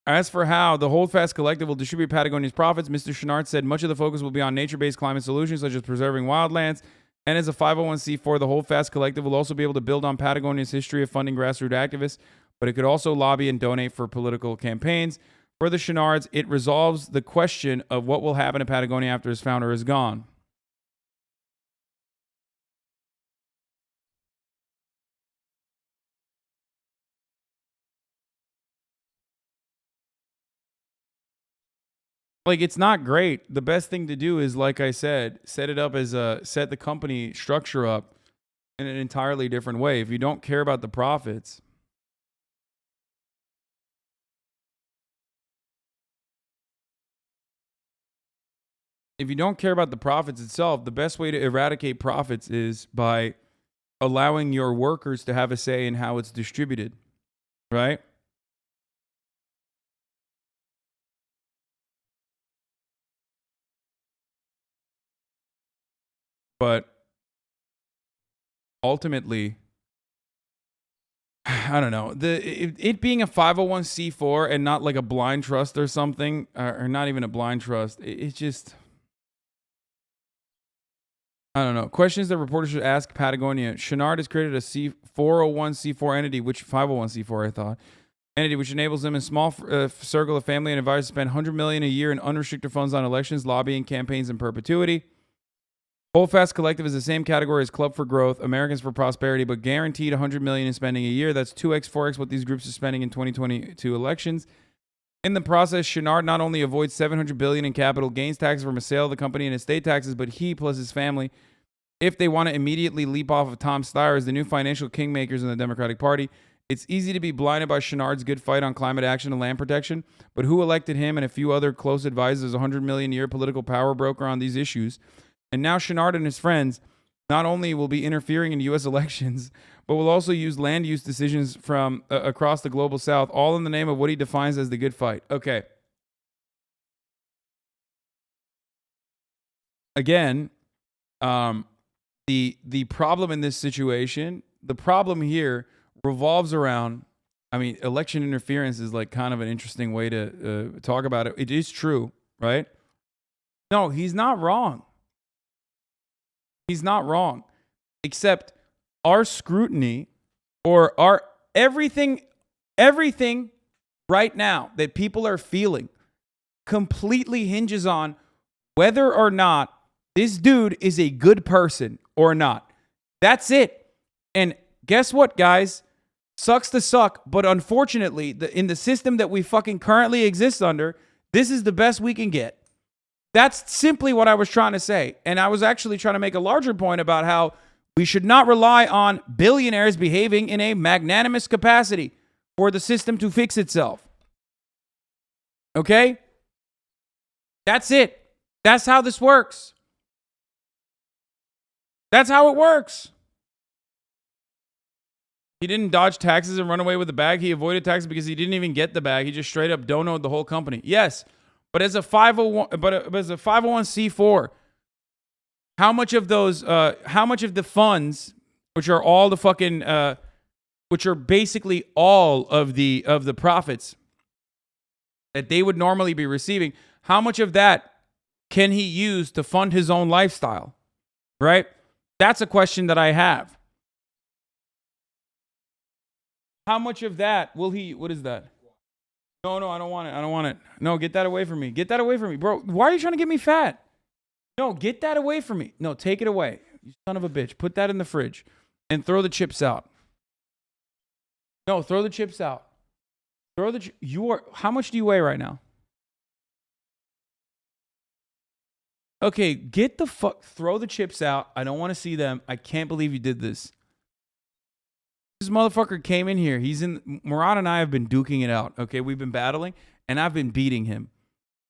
As for how the Holdfast Collective will distribute Patagonia's profits, Mr. Chenard said much of the focus will be on nature-based climate solutions such as preserving wildlands. And as a 501c4, the Holdfast Collective will also be able to build on Patagonia's history of funding grassroots activists, but it could also lobby and donate for political campaigns. For the Chenards, it resolves the question of what will happen to Patagonia after its founder is gone. Like, it's not great. The best thing to do is, like I said, set the company structure up in an entirely different way. If you don't care about the profits, itself, the best way to eradicate profits is by allowing your workers to have a say in how it's distributed, right? But ultimately, I don't know. It being a 501c4 and not like a blind trust or something, or not even a blind trust, it's just, I don't know. Questions that reporters should ask Patagonia. Chenard has created a 401c4 entity, which 501c4 I thought, entity which enables them in a small circle of family and advisors to spend $100 million a year in unrestricted funds on elections, lobbying, campaigns, in perpetuity. Holdfast Collective is the same category as Club for Growth, Americans for Prosperity, but guaranteed $100 million in spending a year. That's 2x, 4x what these groups are spending in 2022 elections. In the process, Chenard not only avoids $700 billion in capital gains taxes from a sale of the company and estate taxes, but he plus his family, if they want to immediately leap off of Tom Steyer as the new financial kingmakers in the Democratic Party. It's easy to be blinded by Chenard's good fight on climate action and land protection, but who elected him and a few other close advisors as a $100 million a year political power broker on these issues? And now Chenard and his friends not only will be interfering in U.S. elections, but will also use land use decisions from across the global south, all in the name of what he defines as the good fight. Okay. Again, the problem in this situation, the problem here revolves around, I mean, election interference is like kind of an interesting way to talk about it. It is true, right? No, he's not wrong. He's not wrong, except our scrutiny or our everything right now that people are feeling completely hinges on whether or not this dude is a good person or not. That's it. And guess what, guys? Sucks to suck, but unfortunately, in the system that we fucking currently exist under, this is the best we can get. That's simply what I was trying to say. And I was actually trying to make a larger point about how we should not rely on billionaires behaving in a magnanimous capacity for the system to fix itself. Okay? That's it. That's how this works. That's how it works. He didn't dodge taxes and run away with the bag. He avoided taxes because he didn't even get the bag. He just straight up donoed the whole company. Yes, but as a 501c4, how much of those? How much of the funds, which are all the fucking, which are basically all of the profits that they would normally be receiving, how much of that can he use to fund his own lifestyle? Right? That's a question that I have. How much of that will he, what is that? No, I don't want it. I don't want it. No, get that away from me. Get that away from me. Bro, why are you trying to get me fat? No, get that away from me. No, take it away. You son of a bitch. Put that in the fridge and throw the chips out. No, throw the chips out. How much do you weigh right now? Okay, get the fuck, throw the chips out. I don't want to see them. I can't believe you did this. This motherfucker came in here. Murad and I have been duking it out. Okay, we've been battling and I've been beating him.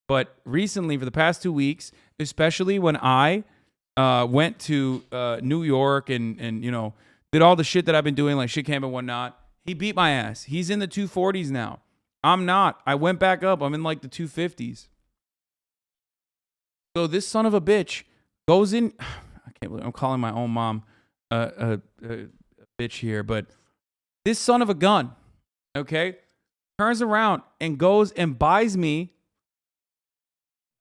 But recently, for the past 2 weeks, especially when I went to New York and you know, did all the shit that I've been doing, like shit camp and whatnot, he beat my ass. He's in the 240s now. I'm not. I went back up. I'm in like the 250s. So this son of a bitch goes in. I can't believe I'm calling my own mom a bitch here, but this son of a gun, okay, turns around and goes and buys me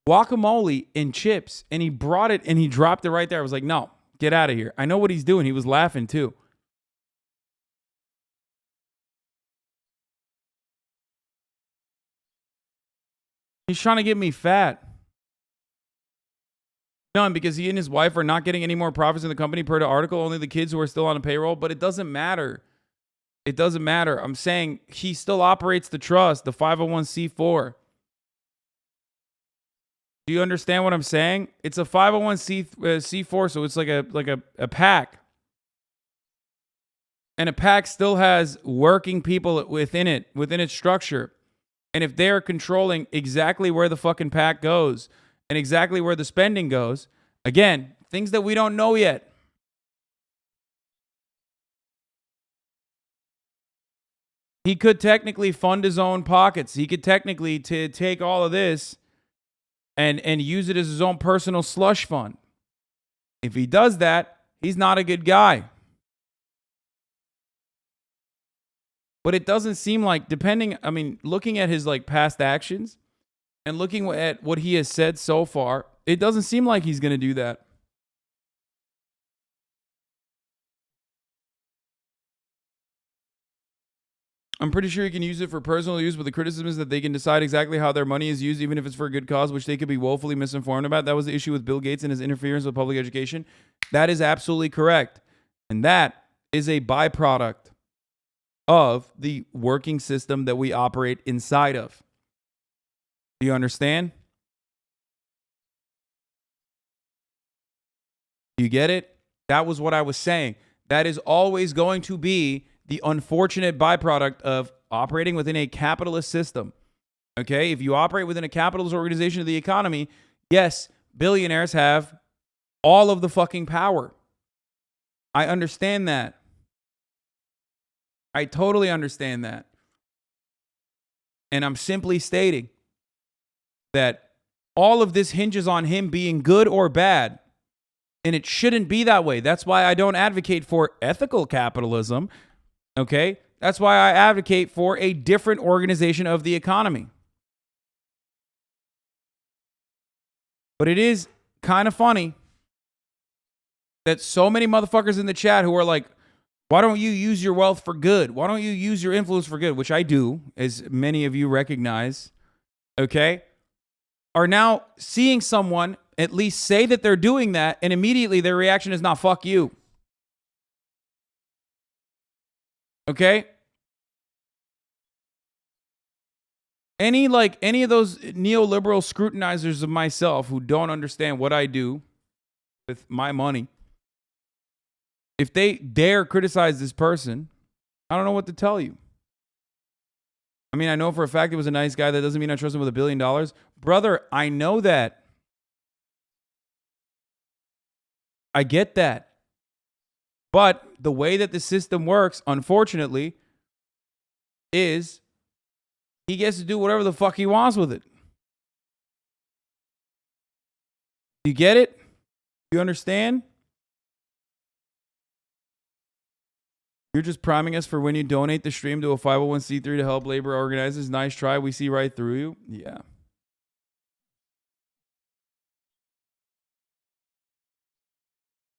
guacamole and chips, and he brought it and he dropped it right there. I was like, no, get out of here. I know what he's doing. He was laughing too. He's trying to get me fat. None, because he and his wife are not getting any more profits in the company per the article. Only the kids who are still on the payroll. But it doesn't matter. It doesn't matter. I'm saying he still operates the trust, the 501c4. Do you understand what I'm saying? It's a 501c4, so it's like a PAC. And a PAC still has working people within it, within its structure. And if they're controlling exactly where the fucking PAC goes and exactly where the spending goes, again, things that we don't know yet. He could technically fund his own pockets. He could technically take all of this and use it as his own personal slush fund. If he does that, he's not a good guy. But it doesn't seem like, looking at his like past actions and looking at what he has said so far, it doesn't seem like he's going to do that. I'm pretty sure he can use it for personal use, but the criticism is that they can decide exactly how their money is used, even if it's for a good cause, which they could be woefully misinformed about. That was the issue with Bill Gates and his interference with public education. That is absolutely correct. And that is a byproduct of the working system that we operate inside of. Do you understand? You get it? That was what I was saying. That is always going to be the unfortunate byproduct of operating within a capitalist system. Okay? If you operate within a capitalist organization of the economy, yes, billionaires have all of the fucking power. I understand that. I totally understand that. And I'm simply stating that all of this hinges on him being good or bad. And it shouldn't be that way. That's why I don't advocate for ethical capitalism. Okay? That's why I advocate for a different organization of the economy. But it is kind of funny that so many motherfuckers in the chat who are like, why don't you use your wealth for good? Why don't you use your influence for good? Which I do, as many of you recognize, okay? Are now seeing someone at least say that they're doing that, and immediately their reaction is not, fuck you. Okay? Any of those neoliberal scrutinizers of myself who don't understand what I do with my money, if they dare criticize this person, I don't know what to tell you. I mean, I know for a fact he was a nice guy. That doesn't mean I trust him with $1 billion. Brother, I know that. I get that. But the way that the system works, unfortunately, is he gets to do whatever the fuck he wants with it. You get it? You understand? You're just priming us for when you donate the stream to a 501c3 to help labor organizers. Nice try. We see right through you. Yeah.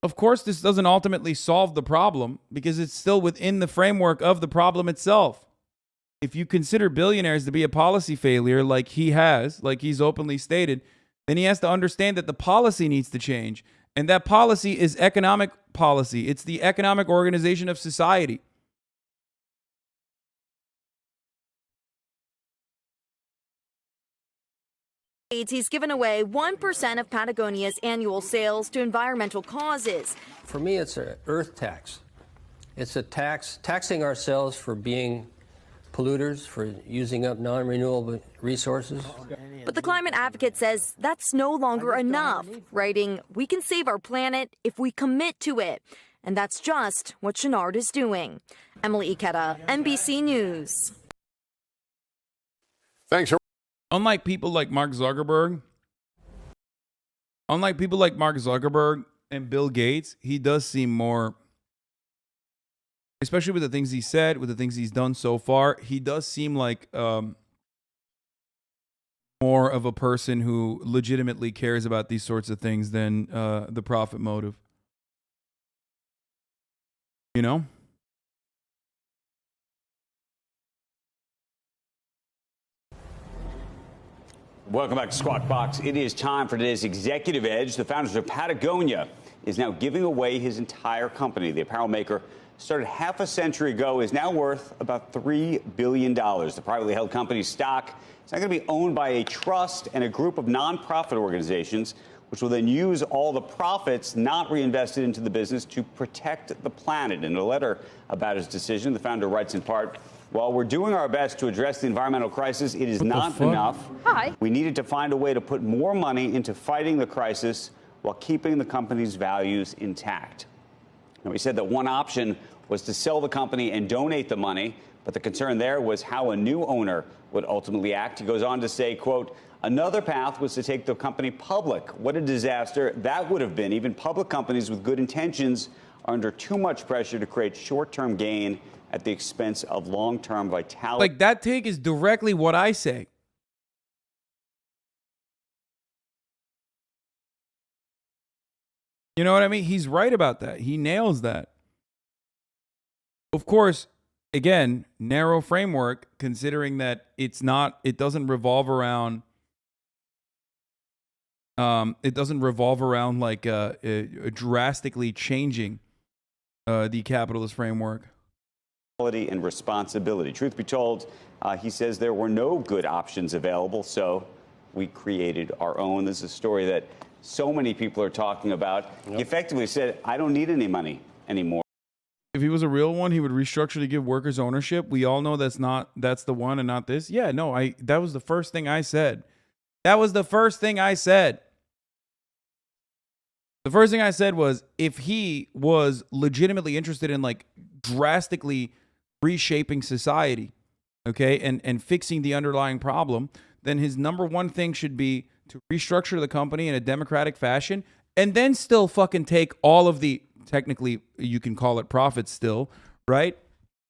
Of course, this doesn't ultimately solve the problem because it's still within the framework of the problem itself. If you consider billionaires to be a policy failure like he has, like he's openly stated, then he has to understand that the policy needs to change. And that policy is economic policy. It's the economic organization of society. He's given away 1% of Patagonia's annual sales to environmental causes. For me, it's an earth tax. It's a tax, taxing ourselves for being polluters, for using up non-renewable resources. But the climate advocate says that's no longer enough, writing, "We can save our planet if we commit to it." And that's just what Chenard is doing. Emily Ikeda, NBC News. Thanks. Unlike people like Mark Zuckerberg and Bill Gates, he does seem more, especially with the things he said, with the things he's done so far, he does seem like more of a person who legitimately cares about these sorts of things than the profit motive. You know? Welcome back to Squawk Box. It is time for today's Executive Edge. The founders of Patagonia is now giving away his entire company. The apparel maker started half a century ago, is now worth about $3 billion. The privately held company's stock is now going to be owned by a trust and a group of nonprofit organizations, which will then use all the profits not reinvested into the business to protect the planet. In a letter about his decision, the founder writes in part, "While we're doing our best to address the environmental crisis, it is not enough. We needed to find a way to put more money into fighting the crisis while keeping the company's values intact." Now, he said that one option was to sell the company and donate the money, but the concern there was how a new owner would ultimately act. He goes on to say, quote, "Another path was to take the company public. What a disaster that would have been. Even public companies with good intentions are under too much pressure to create short-term gain at the expense of long-term vitality." Like, that take is directly what I say. You know what I mean? He's right about that. He nails that. Of course, again, narrow framework, considering that it doesn't revolve around like drastically changing the capitalist framework. And responsibility. Truth be told, he says there were no good options available, so we created our own. This is a story that so many people are talking about. He effectively said, "I don't need any money anymore." If he was a real one, he would restructure to give workers ownership. We all know that's the one and not this. Yeah, no, that was the first thing I said. That was the first thing I said. The first thing I said was, if he was legitimately interested in like drastically reshaping society, okay, and fixing the underlying problem, then his number one thing should be to restructure the company in a democratic fashion, and then still fucking take all of the, technically you can call it profits still, right,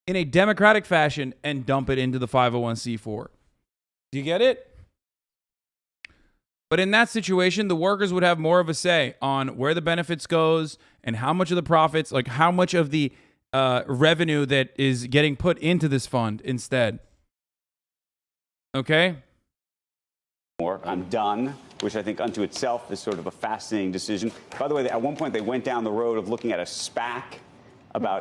in a democratic fashion and dump it into the 501c4. Do you get it? But in that situation, the workers would have more of a say on where the benefits goes and how much of the profits, like how much of the revenue that is getting put into this fund instead. Okay? I'm done, which I think unto itself is sort of a fascinating decision. By the way, at one point they went down the road of looking at a SPAC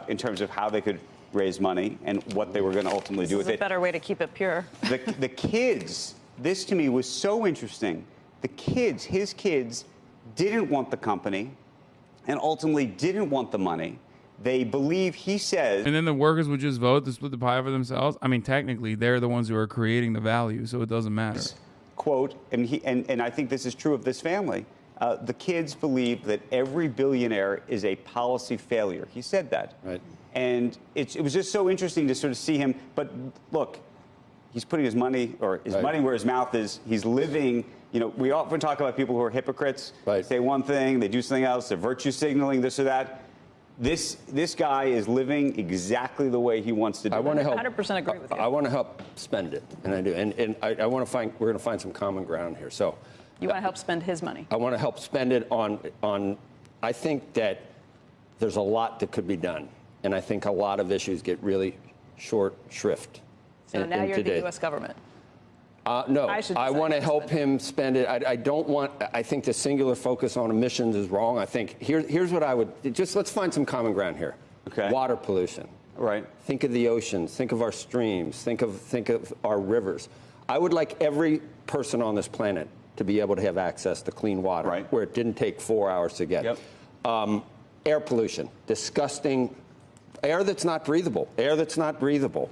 in terms of how they could raise money and what they were going to ultimately do with it. This is a better way to keep it pure. The kids, this to me was so interesting. The kids, his kids, didn't want the company and ultimately didn't want the money. They believe, he says... And then the workers would just vote to split the pie for themselves? I mean, technically, they're the ones who are creating the value, so it doesn't matter. Quote, and I think this is true of this family, The kids believe that every billionaire is a policy failure. He said that. Right. And it was just so interesting to sort of see him. But look, he's putting his money money where his mouth is. He's living. You know, we often talk about people who are hypocrites. They say one thing, they do something else. They're virtue signaling this or that. This guy is living exactly the way he wants to do. I want to help. 100% agree with you. I want to help spend it, and I do. And I want to find. We're going to find some common ground here. So. You want to help spend his money? I want to help spend it on. I think that there's a lot that could be done, and I think a lot of issues get really short shrift. So now you're the U.S. government. No, I want to help him spend it. I don't want. I think the singular focus on emissions is wrong. I think here's what I would just let's find some common ground here. Okay. Water pollution. Right. Think of the oceans. Think of our streams. Think of our rivers. I would like every person on this planet to be able to have access to clean water, where it didn't take 4 hours to get. Yep. Air pollution, disgusting air that's not breathable. Air that's not breathable.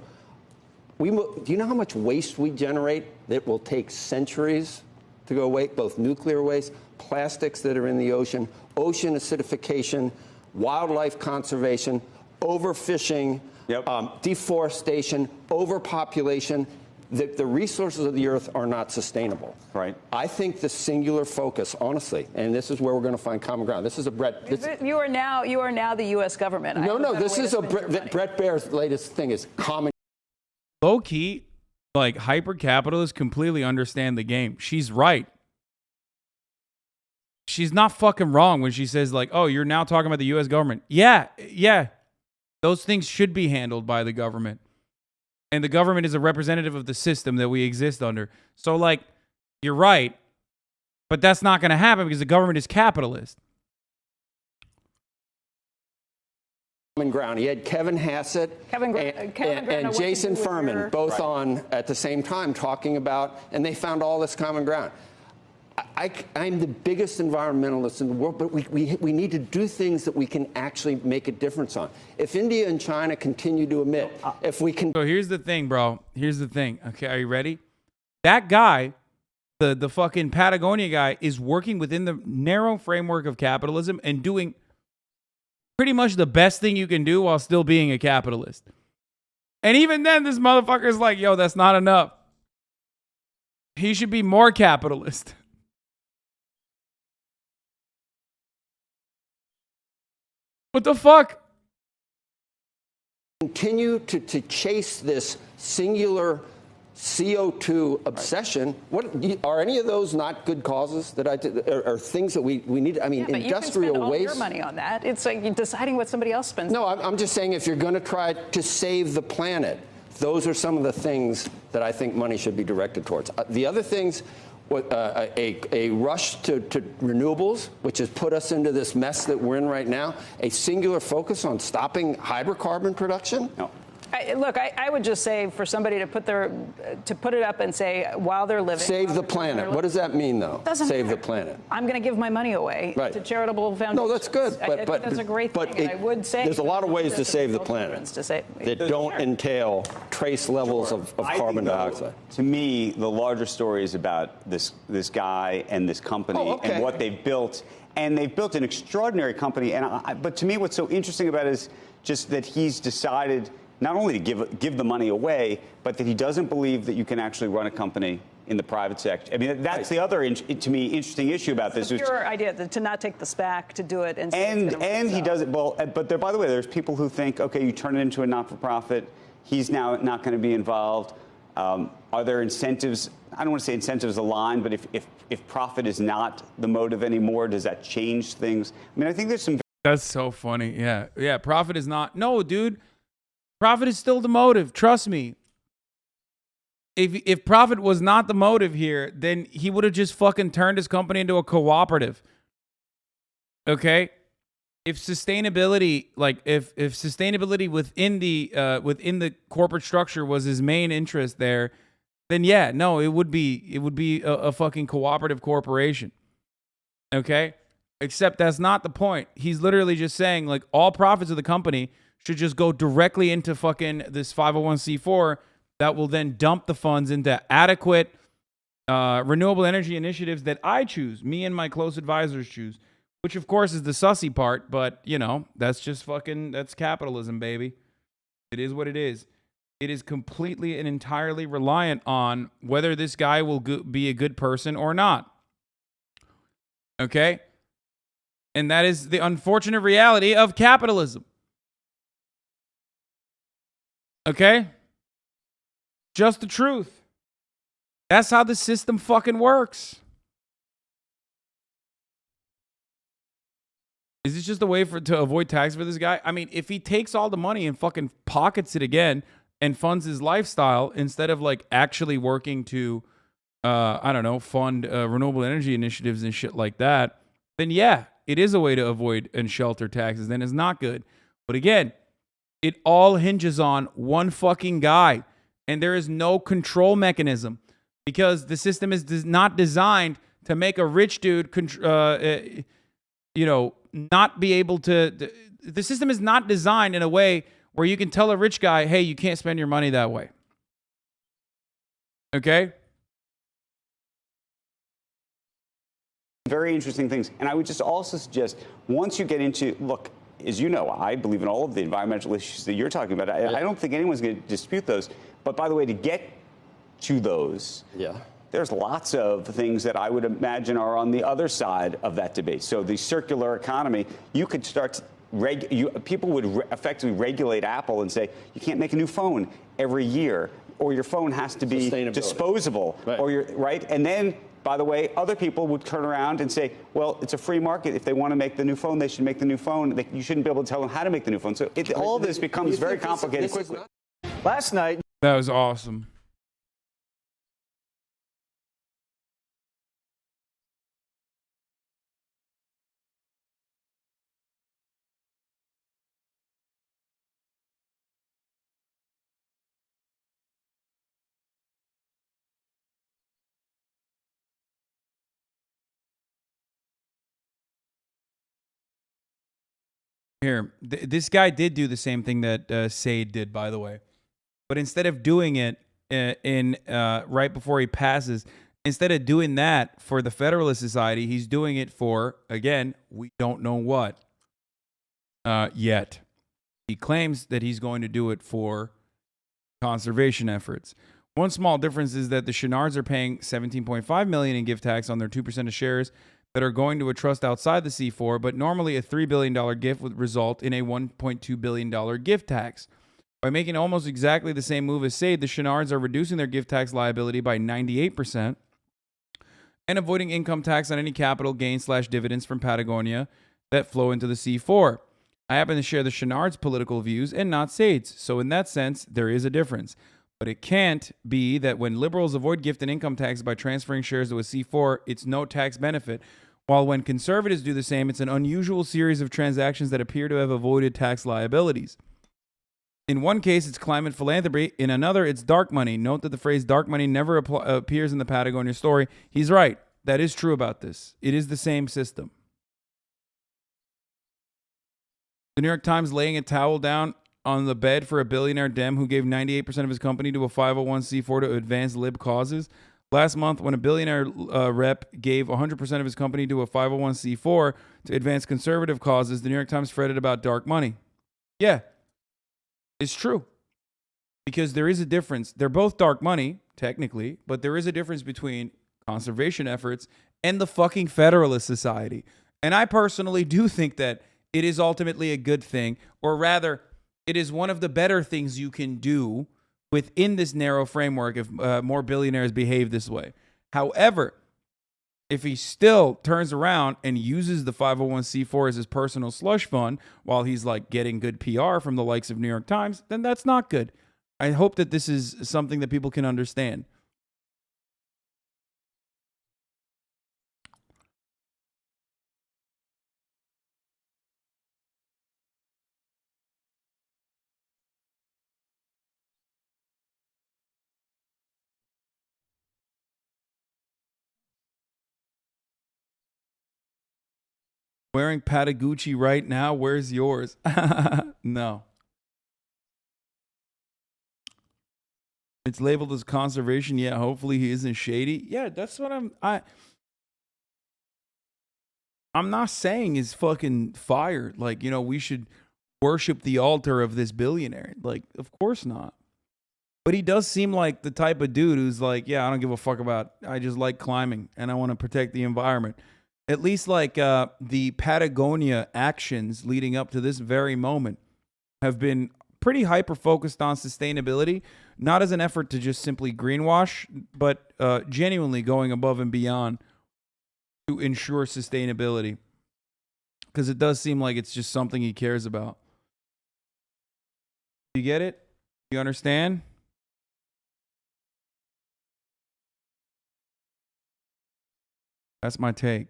Do you know how much waste we generate that will take centuries to go away? Both nuclear waste, plastics that are in the ocean acidification, wildlife conservation, overfishing, deforestation, overpopulation. The resources of the earth are not sustainable. Right. I think the singular focus, honestly, and this is where we're going to find common ground. This is a Brett. You are now the U.S. government. No. This is Brett Baer's latest thing is common. Low key, like hyper capitalists completely understand the game. She's right. She's not fucking wrong when she says like, "Oh, you're now talking about the U.S. government." Yeah. Those things should be handled by the government. And the government is a representative of the system that we exist under. So, like, you're right. But that's not going to happen because the government is capitalist. Common ground. He had Kevin Hassett and Jason Furman both on at the same time talking about, and they found all this common ground. I'm the biggest environmentalist in the world, but we need to do things that we can actually make a difference on. If India and China continue to emit, if we can... So here's the thing, bro. Here's the thing. Okay, are you ready? That guy, the fucking Patagonia guy, is working within the narrow framework of capitalism and doing pretty much the best thing you can do while still being a capitalist. And even then, this motherfucker's like, yo, that's not enough. He should be more capitalist. What the fuck? Continue to chase this singular CO2 obsession. What are any of those not good causes that are things that we need? I mean, industrial you can spend all waste. your money on that. It's like you're deciding what somebody else spends. No, I'm just saying if you're going to try to save the planet, those are some of the things that I think money should be directed towards. The other things. A rush to renewables, which has put us into this mess that we're in right now, a singular focus on stopping hydrocarbon production? No. Look, I would just say for somebody to put it up and say while they're living. Save the planet. What does that mean, though? Save the planet. I'm going to give my money away to charitable foundations. No, that's good. I think that's a great thing. And I would say there's a lot of ways to save the planet that don't entail trace levels of carbon dioxide. To me, the larger story is about this guy and this company and what they've built. And they've built an extraordinary company. But to me, what's so interesting about it is just that he's decided not only to give the money away, but that he doesn't believe that you can actually run a company in the private sector. I mean, that's the other, to me, interesting issue about this. It's your idea to not take the SPAC, to do it. And he does it, well, but there, by the way, there's people who think, okay, you turn it into a not-for-profit, he's now not going to be involved. Are there incentives? I don't want to say incentives aligned, but if profit is not the motive anymore, does that change things? I mean, I think there's some... That's so funny. Yeah, profit is not... No, dude. Profit is still the motive. Trust me. If profit was not the motive here, then he would have just fucking turned his company into a cooperative. Okay? If sustainability, like if sustainability within the corporate structure was his main interest there, then yeah, no, it would be a fucking cooperative corporation. Okay? Except that's not the point. He's literally just saying like all profits of the company should just go directly into fucking this 501c4 that will then dump the funds into adequate renewable energy initiatives that I choose, me and my close advisors choose, which of course is the sussy part, but you know, that's just that's capitalism, baby. It is what it is. It is completely and entirely reliant on whether this guy will be a good person or not. Okay? And that is the unfortunate reality of capitalism. Okay? Just the truth. That's how the system fucking works. Is this just a way to avoid tax for this guy? I mean, if he takes all the money and fucking pockets it again and funds his lifestyle instead of like actually working to, I don't know, fund renewable energy initiatives and shit like that, then yeah, it is a way to avoid and shelter taxes. Then it's not good. But again, it all hinges on one fucking guy, and there is no control mechanism because the system is not designed to make a rich dude, not be able to. The system is not designed in a way where you can tell a rich guy, hey, you can't spend your money that way. Okay? Very interesting things. And I would just also suggest, once you get into, look, as you know, I believe in all of the environmental issues that you're talking about. I don't think anyone's going to dispute those. But by the way, to get to those, there's lots of things that I would imagine are on the other side of that debate. So the circular economy, you could start people would effectively regulate Apple and say, you can't make a new phone every year, or your phone has to be disposable, or right? And then, by the way, other people would turn around and say, well, it's a free market. If they want to make the new phone, they should make the new phone. You shouldn't be able to tell them how to make the new phone. So all this becomes very complicated quickly. Last night. That was awesome. Here, this guy did do the same thing that Sade did, by the way. But instead of doing it right before he passes, instead of doing that for the Federalist Society, he's doing it for, again, we don't know what yet. He claims that he's going to do it for conservation efforts. One small difference is that the Chenards are paying $17.5 million in gift tax on their 2% of shares that are going to a trust outside the C4, but normally a $3 billion gift would result in a $1.2 billion gift tax. By making almost exactly the same move as Sade, the Chenards are reducing their gift tax liability by 98% and avoiding income tax on any capital gains/dividends from Patagonia that flow into the C4. I happen to share the Chenards' political views and not Sade's, so in that sense, there is a difference. But it can't be that when liberals avoid gift and income tax by transferring shares to a C4, it's no tax benefit, while when conservatives do the same, it's an unusual series of transactions that appear to have avoided tax liabilities. In one case, it's climate philanthropy. In another, it's dark money. Note that the phrase dark money never appears in the Patagonia story. He's right. That is true about this. It is the same system. The New York Times laying a towel down on the bed for a billionaire Dem who gave 98% of his company to a 501c4 to advance lib causes. Last month, when a billionaire rep gave 100% of his company to a 501c4 to advance conservative causes, the New York Times fretted about dark money. Yeah, it's true. Because there is a difference. They're both dark money, technically, but there is a difference between conservation efforts and the fucking Federalist Society. And I personally do think that it is ultimately a good thing, or rather, it is one of the better things you can do within this narrow framework if more billionaires behave this way. However, if he still turns around and uses the 501c4 as his personal slush fund while he's like getting good PR from the likes of New York Times, then that's not good. I hope that this is something that people can understand. Wearing Patagucci right now, where's yours? No. It's labeled as conservation. Yeah, hopefully he isn't shady. Yeah, that's what I'm not saying is fucking fire. Like, we should worship the altar of this billionaire. Like, of course not. But he does seem like the type of dude who's like, yeah, I don't give a fuck I just like climbing and I want to protect the environment. At least like the Patagonia actions leading up to this very moment have been pretty hyper-focused on sustainability, not as an effort to just simply greenwash, but genuinely going above and beyond to ensure sustainability. Because it does seem like it's just something he cares about. You get it? You understand? That's my take.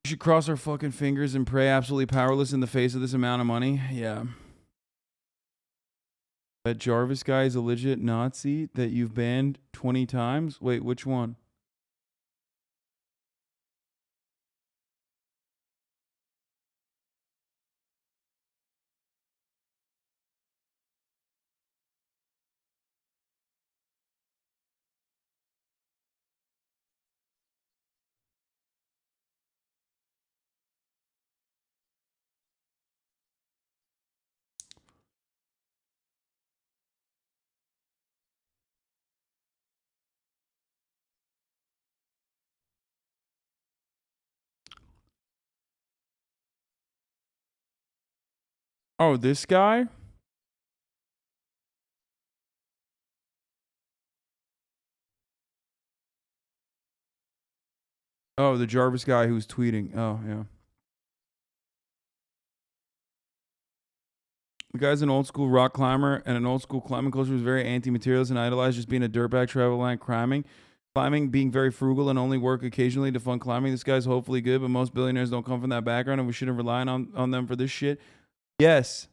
We should cross our fucking fingers and pray absolutely powerless in the face of this amount of money. Yeah. That Jarvis guy is a legit Nazi that you've banned 20 times? Wait, which one? Oh, this guy? Oh, the Jarvis guy who's tweeting. Oh, yeah. The guy's an old school rock climber, and an old school climbing culture was very anti-materialist and idolized just being a dirtbag travel line climbing, being very frugal and only work occasionally to fund climbing. This guy's hopefully good, but most billionaires don't come from that background, and we shouldn't rely on them for this shit. Yes.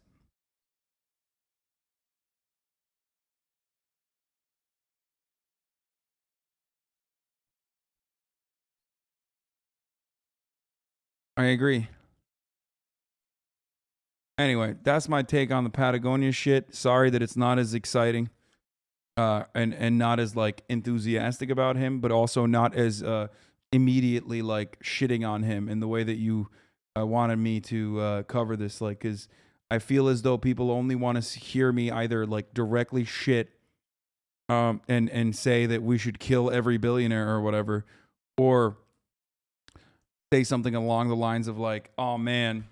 I agree. Anyway, that's my take on the Patagonia shit. Sorry that it's not as exciting and not as like enthusiastic about him, but also not as immediately like shitting on him in the way that you wanted me to cover this. Like, because I feel as though people only want to hear me either like directly shit and say that we should kill every billionaire or whatever, or say something along the lines of like, oh man,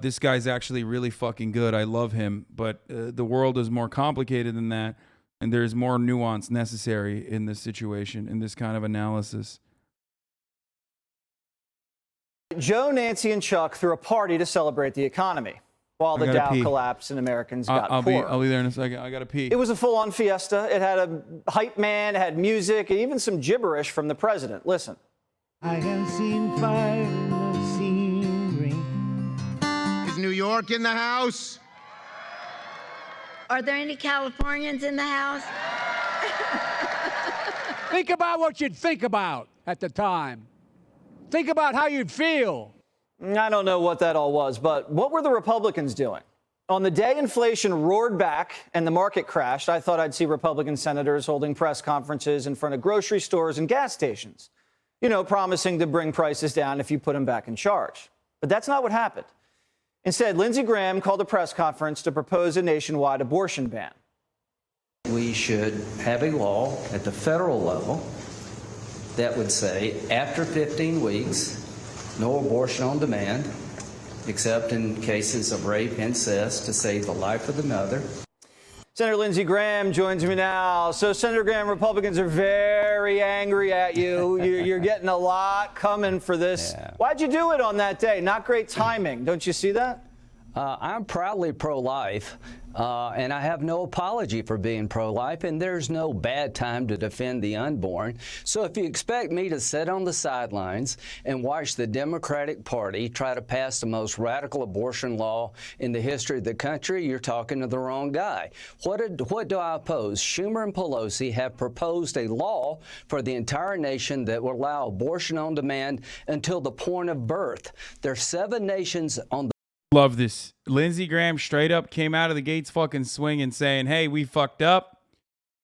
this guy's actually really fucking good. I love him. But the world is more complicated than that. And there's more nuance necessary in this situation, in this kind of analysis. Joe, Nancy, and Chuck threw a party to celebrate the economy while the Dow collapsed and Americans got poor. I'll be there in a second. I gotta pee. It was a full-on fiesta. It had a hype man, it had music, and even some gibberish from the president. Listen. I have seen fire in the scenery. Is New York in the house? Are there any Californians in the house? Think about what you'd think about at the time. Think about how you'd feel. I don't know what that all was, but what were the Republicans doing? On the day inflation roared back and the market crashed, I thought I'd see Republican senators holding press conferences in front of grocery stores and gas stations, you know, promising to bring prices down if you put them back in charge. But that's not what happened. Instead, Lindsey Graham called a press conference to propose a nationwide abortion ban. We should have a law at the federal level that would say after 15 weeks, no abortion on demand, except in cases of rape, incest, to save the life of the mother. Senator Lindsey Graham joins me now. So, Senator Graham, Republicans are very angry at you. You're getting a lot coming for this. Yeah. Why'd you do it on that day? Not great timing. Don't you see that? I'm proudly pro-life, and I have no apology for being pro-life, and there's no bad time to defend the unborn. So if you expect me to sit on the sidelines and watch the Democratic Party try to pass the most radical abortion law in the history of the country, you're talking to the wrong guy. What do I oppose? Schumer and Pelosi have proposed a law for the entire nation that will allow abortion on demand until the point of birth. There's 7 nations on the Love this. Lindsey Graham straight up came out of the gates fucking swinging, saying, hey, we fucked up.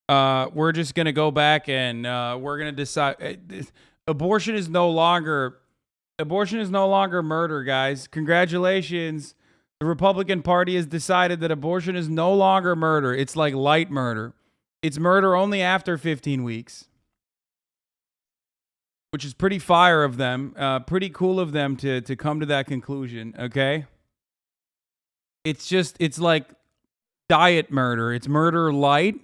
We're just going to go back and we're going to decide. Abortion is no longer murder, guys. Congratulations. The Republican Party has decided that abortion is no longer murder. It's like light murder. It's murder only after 15 weeks. Which is pretty fire of them. Pretty cool of them to come to that conclusion, okay? It's like diet murder. It's murder light.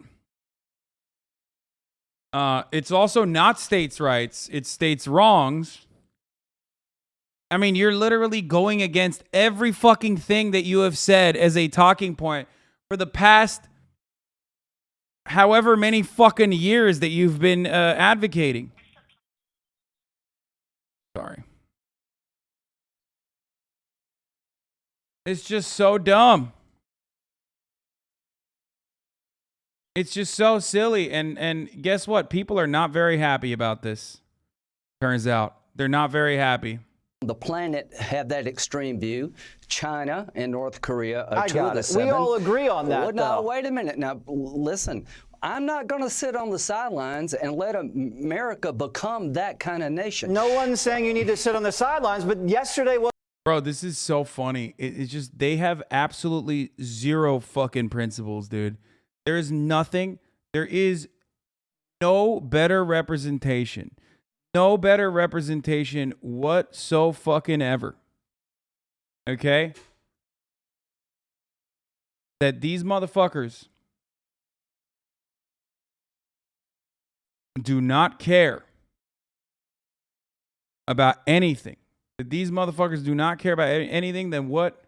It's also not states' rights. It's states' wrongs. I mean, you're literally going against every fucking thing that you have said as a talking point for the past however many fucking years that you've been advocating. Sorry. It's just so dumb. It's just so silly. And guess what? People are not very happy about this. Turns out. They're not very happy. The planet have that extreme view. China and North Korea are I two got of the it. seven. We all agree on that, Well, now, though. wait a minute. Now, listen. I'm not going to sit on the sidelines and let America become that kind of nation. No one's saying you need to sit on the sidelines, but yesterday was... Bro, this is so funny. It's just, they have absolutely zero fucking principles, dude. There is nothing. There is no better representation. No better representation whatsoever. Okay? That these motherfuckers do not care about anything. That these motherfuckers do not care about anything than what?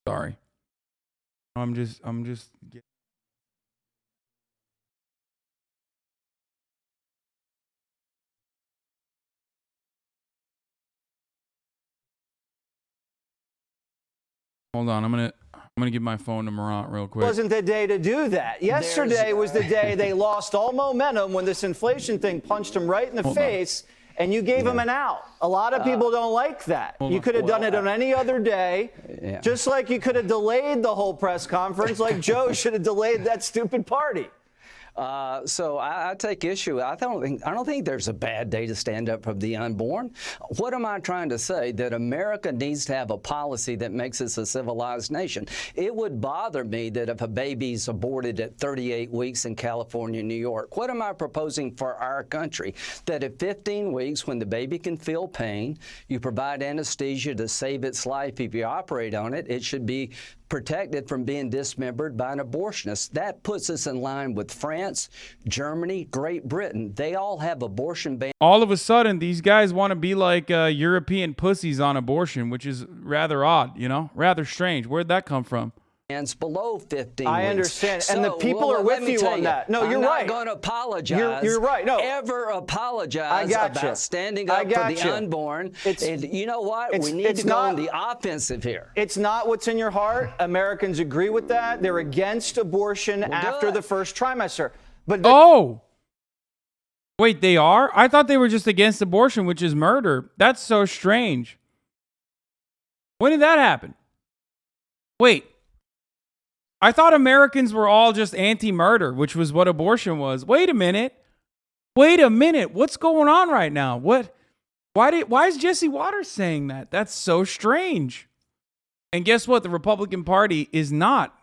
Sorry. I'm just Hold on. I'm gonna give my phone to Morant real quick. Wasn't the day to do that. Yesterday was the day they lost all momentum when this inflation thing punched them right in the face, and you gave them an out. A lot of people don't like that. You could have done it on any other day, just like you could have delayed the whole press conference, like Joe should have delayed that stupid party. So I take issue. I don't think there's a bad day to stand up for the unborn. What am I trying to say? That America needs to have a policy that makes us a civilized nation. It would bother me that if a baby's aborted at 38 weeks in California, New York, what am I proposing for our country? That at 15 weeks, when the baby can feel pain, you provide anesthesia to save its life. If you operate on it, it should be protected from being dismembered by an abortionist. That puts us in line with France, Germany, Great Britain. They all have abortion bans. All of a sudden, these guys want to be like European pussies on abortion, which is rather odd, you know? Rather strange. Where'd that come from? Below 15 I weeks. understand, So, and the people are with you on that. No, you're right. I'm not going to apologize. You're right. No, ever apologize about standing up for the unborn. And you know what? We need to go on the offensive here. It's not what's in your heart. Americans agree with that. They're against abortion after the first trimester. But wait, they are? I thought they were just against abortion, which is murder. That's so strange. When did that happen? Wait. I thought Americans were all just anti-murder, which was what abortion was. Wait a minute. What's going on right now? Why is Jesse Waters saying that? That's so strange. And guess what? The Republican Party is not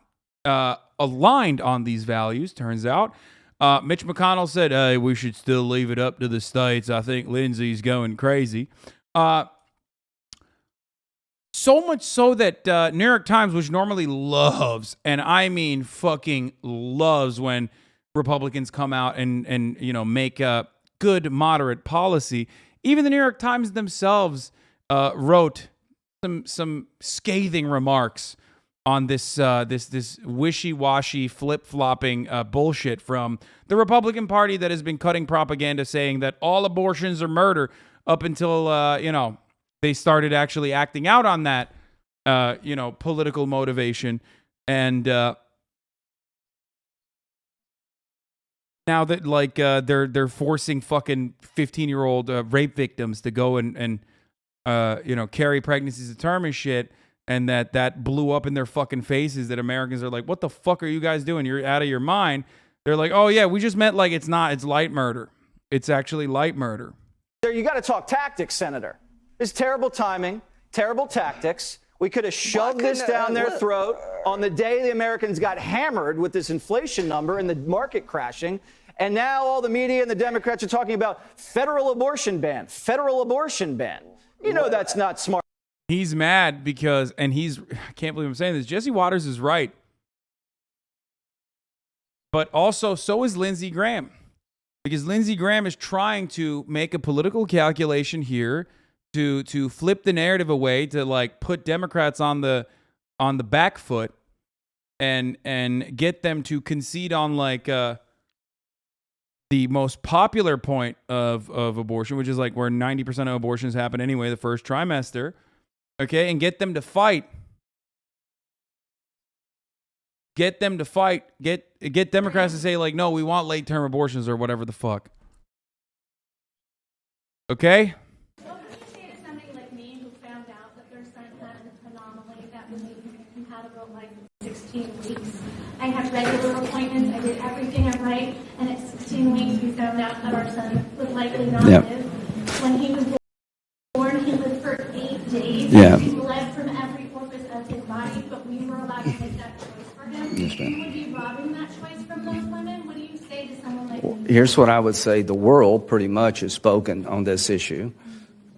aligned on these values, turns out. Mitch McConnell said, hey, we should still leave it up to the states. I think Lindsey's going crazy. So much so that New York Times, which normally loves, and I mean fucking loves when Republicans come out and you know, make a good moderate policy, even the New York Times themselves wrote some scathing remarks on this this wishy-washy flip-flopping bullshit from the Republican Party that has been cutting propaganda saying that all abortions are murder up until they started actually acting out on that political motivation. And now that they're forcing fucking 15-year-old rape victims to go and carry pregnancies to term and shit, and that blew up in their fucking faces, that Americans are like, what the fuck are you guys doing? You're out of your mind. They're like, oh yeah, we just meant like it's light murder. It's actually light murder. You got to talk tactics, Senator. It's terrible timing, terrible tactics. We could have shoved this down their throat on the day the Americans got hammered with this inflation number and the market crashing. And now all the media and the Democrats are talking about federal abortion ban, federal abortion ban. You know that's not smart. He's mad because, I can't believe I'm saying this, Jesse Waters is right. But also, so is Lindsey Graham. Because Lindsey Graham is trying to make a political calculation here to flip the narrative away, to like put Democrats on the back foot and get them to concede on like the most popular point of abortion, which is like where 90% of abortions happen anyway, the first trimester. Okay, and get them to fight. Get them to fight. Get Democrats to say like, no, we want late term abortions or whatever the fuck. Okay? What would you say to somebody like me who found out that their son had an anomaly that would make him compatible like 16 weeks? I had regular appointments. I did everything right, and at 16 weeks we found out that our son would likely not live. When he was born, he lived for 8 days. Yeah. He bled from every orifice of his body, but we were allowed to make that choice for him. Yes, ma'am. You would be robbing that choice from those women. What do you say to someone like me? Here's what I would say. The world pretty much has spoken on this issue.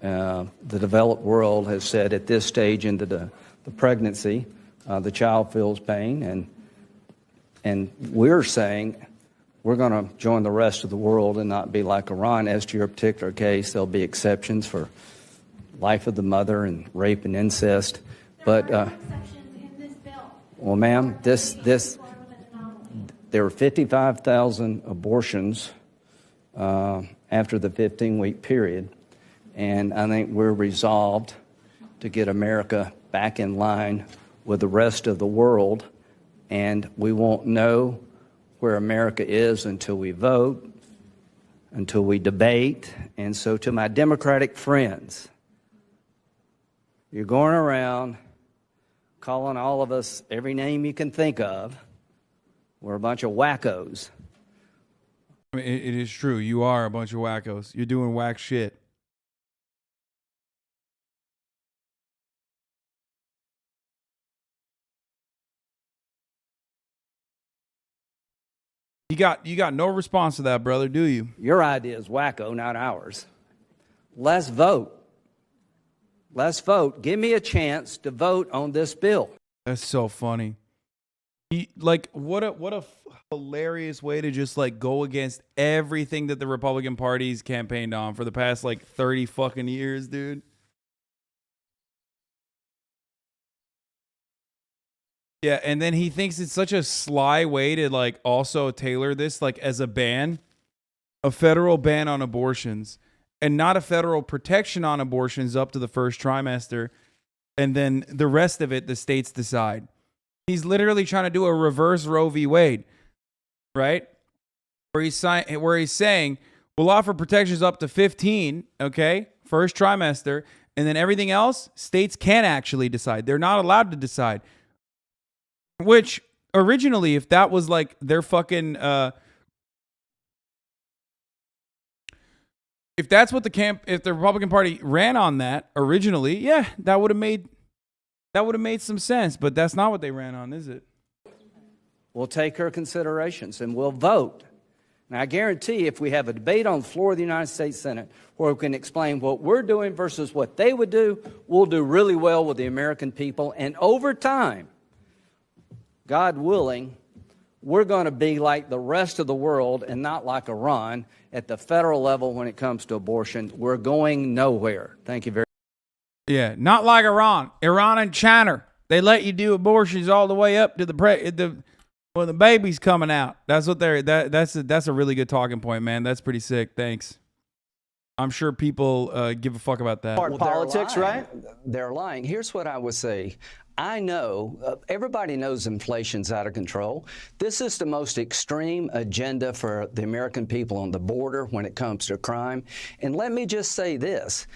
The developed world has said at this stage into the pregnancy, the child feels pain, and we're saying we're going to join the rest of the world and not be like Iran. As to your particular case, there'll be exceptions for life of the mother and rape and incest. But, well, ma'am, there were 55,000 abortions after the 15-week period, and I think we're resolved to get America back in line with the rest of the world, and we won't know where America is until we vote, until we debate. And so to my Democratic friends, you're going around calling all of us every name you can think of. We're a bunch of wackos. I mean, it is true. You are a bunch of wackos. You're doing whack shit. You got no response to that, brother, do you? Your idea is wacko, not ours. Let's vote. Let's vote. Give me a chance to vote on this bill. That's so funny. What a hilarious way to just like go against everything that the Republican Party's campaigned on for the past like 30 fucking years, dude. Yeah, and then he thinks it's such a sly way to like also tailor this like as a ban, a federal ban on abortions, and not a federal protection on abortions up to the first trimester, and then the rest of it the states decide. He's literally trying to do a reverse Roe v. Wade, right? Where he's saying we'll offer protections up to 15, okay, first trimester, and then everything else states can actually decide. They're not allowed to decide. Which originally, if that was like their fucking, if that's what if the Republican Party ran on that originally, yeah, that would have made some sense. But that's not what they ran on, is it? We'll take her considerations and we'll vote. Now, I guarantee if we have a debate on the floor of the United States Senate where we can explain what we're doing versus what they would do, we'll do really well with the American people. And over time, God willing, we're going to be like the rest of the world and not like Iran at the federal level when it comes to abortion. We're going nowhere. Thank you very much. Yeah, not like Iran. Iran and China. They let you do abortions all the way up to when the baby's coming out. That's what that's a really good talking point, man. That's pretty sick. Thanks. I'm sure people give a fuck about that. Well, politics, right? They're lying. Here's what I would say. I know, everybody knows inflation's out of control. This is the most extreme agenda for the American people on the border when it comes to crime. And let me just say this.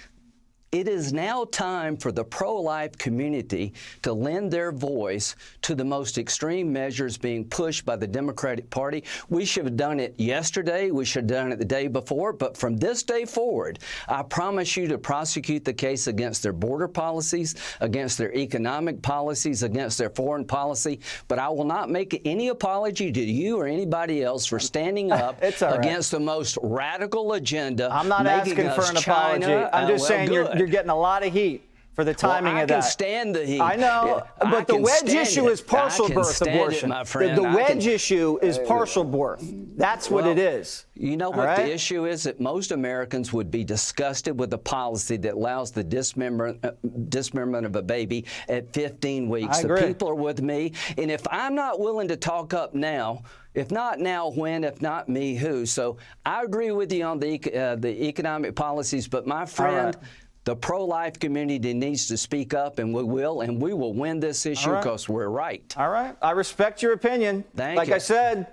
It is now time for the pro-life community to lend their voice to the most extreme measures being pushed by the Democratic Party. We should have done it yesterday. We should have done it the day before. But from this day forward, I promise you to prosecute the case against their border policies, against their economic policies, against their foreign policy. But I will not make any apology to you or anybody else for standing up against the most radical agenda. I'm not asking for an apology. I'm just saying you're getting a lot of heat for the timing of that. I can stand the heat. I know, but the wedge issue is partial birth abortion. My friend. The wedge issue is partial birth. That's what it is. You know what the issue is? That most Americans would be disgusted with a policy that allows the dismemberment of a baby at 15 weeks. The people are with me. And if I'm not willing to talk up now, if not now, when? If not me, who? So I agree with you on the economic policies, but my friend, the pro-life community needs to speak up, and we will win this issue because we're right. All right. I respect your opinion. Like I said,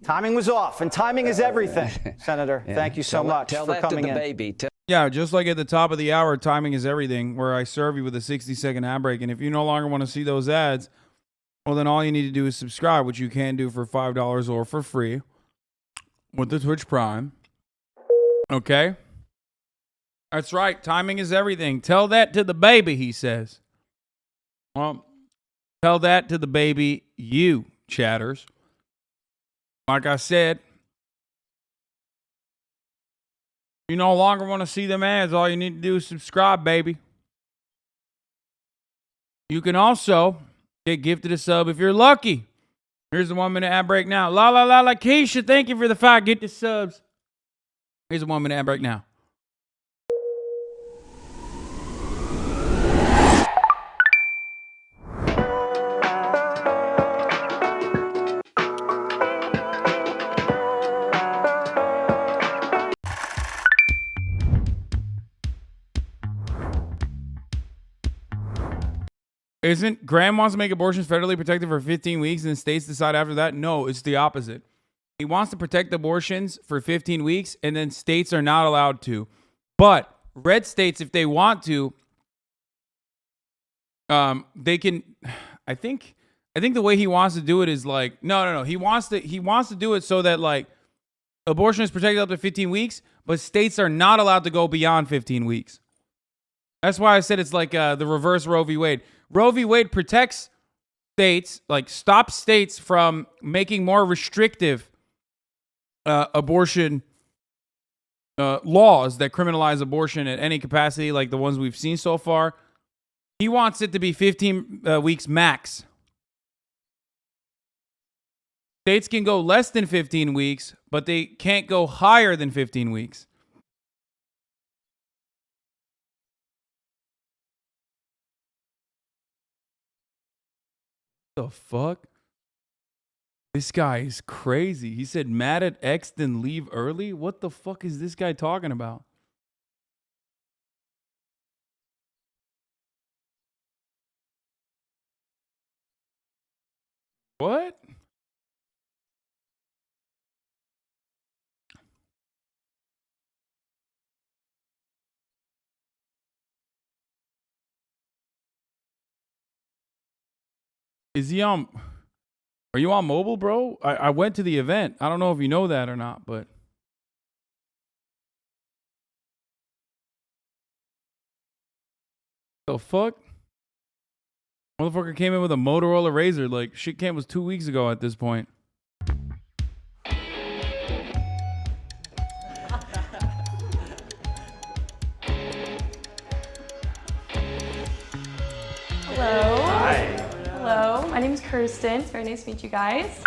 timing was off, and timing is everything. Senator, thank you so much for coming in. Baby. Yeah, just like at the top of the hour, timing is everything, where I serve you with a 60-second ad break. And if you no longer want to see those ads, well, then all you need to do is subscribe, which you can do for $5 or for free with the Twitch Prime. Okay? That's right. Timing is everything. Tell that to the baby, he says. Well, tell that to the baby, you chatters. Like I said, you no longer want to see them ads. All you need to do is subscribe, baby. You can also get gifted a sub if you're lucky. Here's the 1 minute ad break now. La la la la Keisha, thank you for the 5 get the subs. Here's a 1 minute ad break now. Isn't Graham wants to make abortions federally protected for 15 weeks and states decide after that? No, it's the opposite. He wants to protect abortions for 15 weeks and then states are not allowed to. But red states, if they want to, they can. I think the way he wants to do it is like no. He wants to do it so that like abortion is protected up to 15 weeks, but states are not allowed to go beyond 15 weeks. That's why I said it's like the reverse Roe v. Wade. Roe v. Wade protects states, like stops states from making more restrictive abortion laws that criminalize abortion at any capacity, like the ones we've seen so far. He wants it to be 15 weeks max. States can go less than 15 weeks, but they can't go higher than 15 weeks. The fuck? This guy is crazy. He said mad at X then leave early? What the fuck is this guy talking about? What? Is he on? Are you on mobile, bro? I went to the event. I don't know if you know that or not, but. The fuck? Motherfucker came in with a Motorola Razr. Like, shit cam was 2 weeks ago at this point. Hello. Hi. Hello. My name is Kirsten. It's very nice to meet you guys.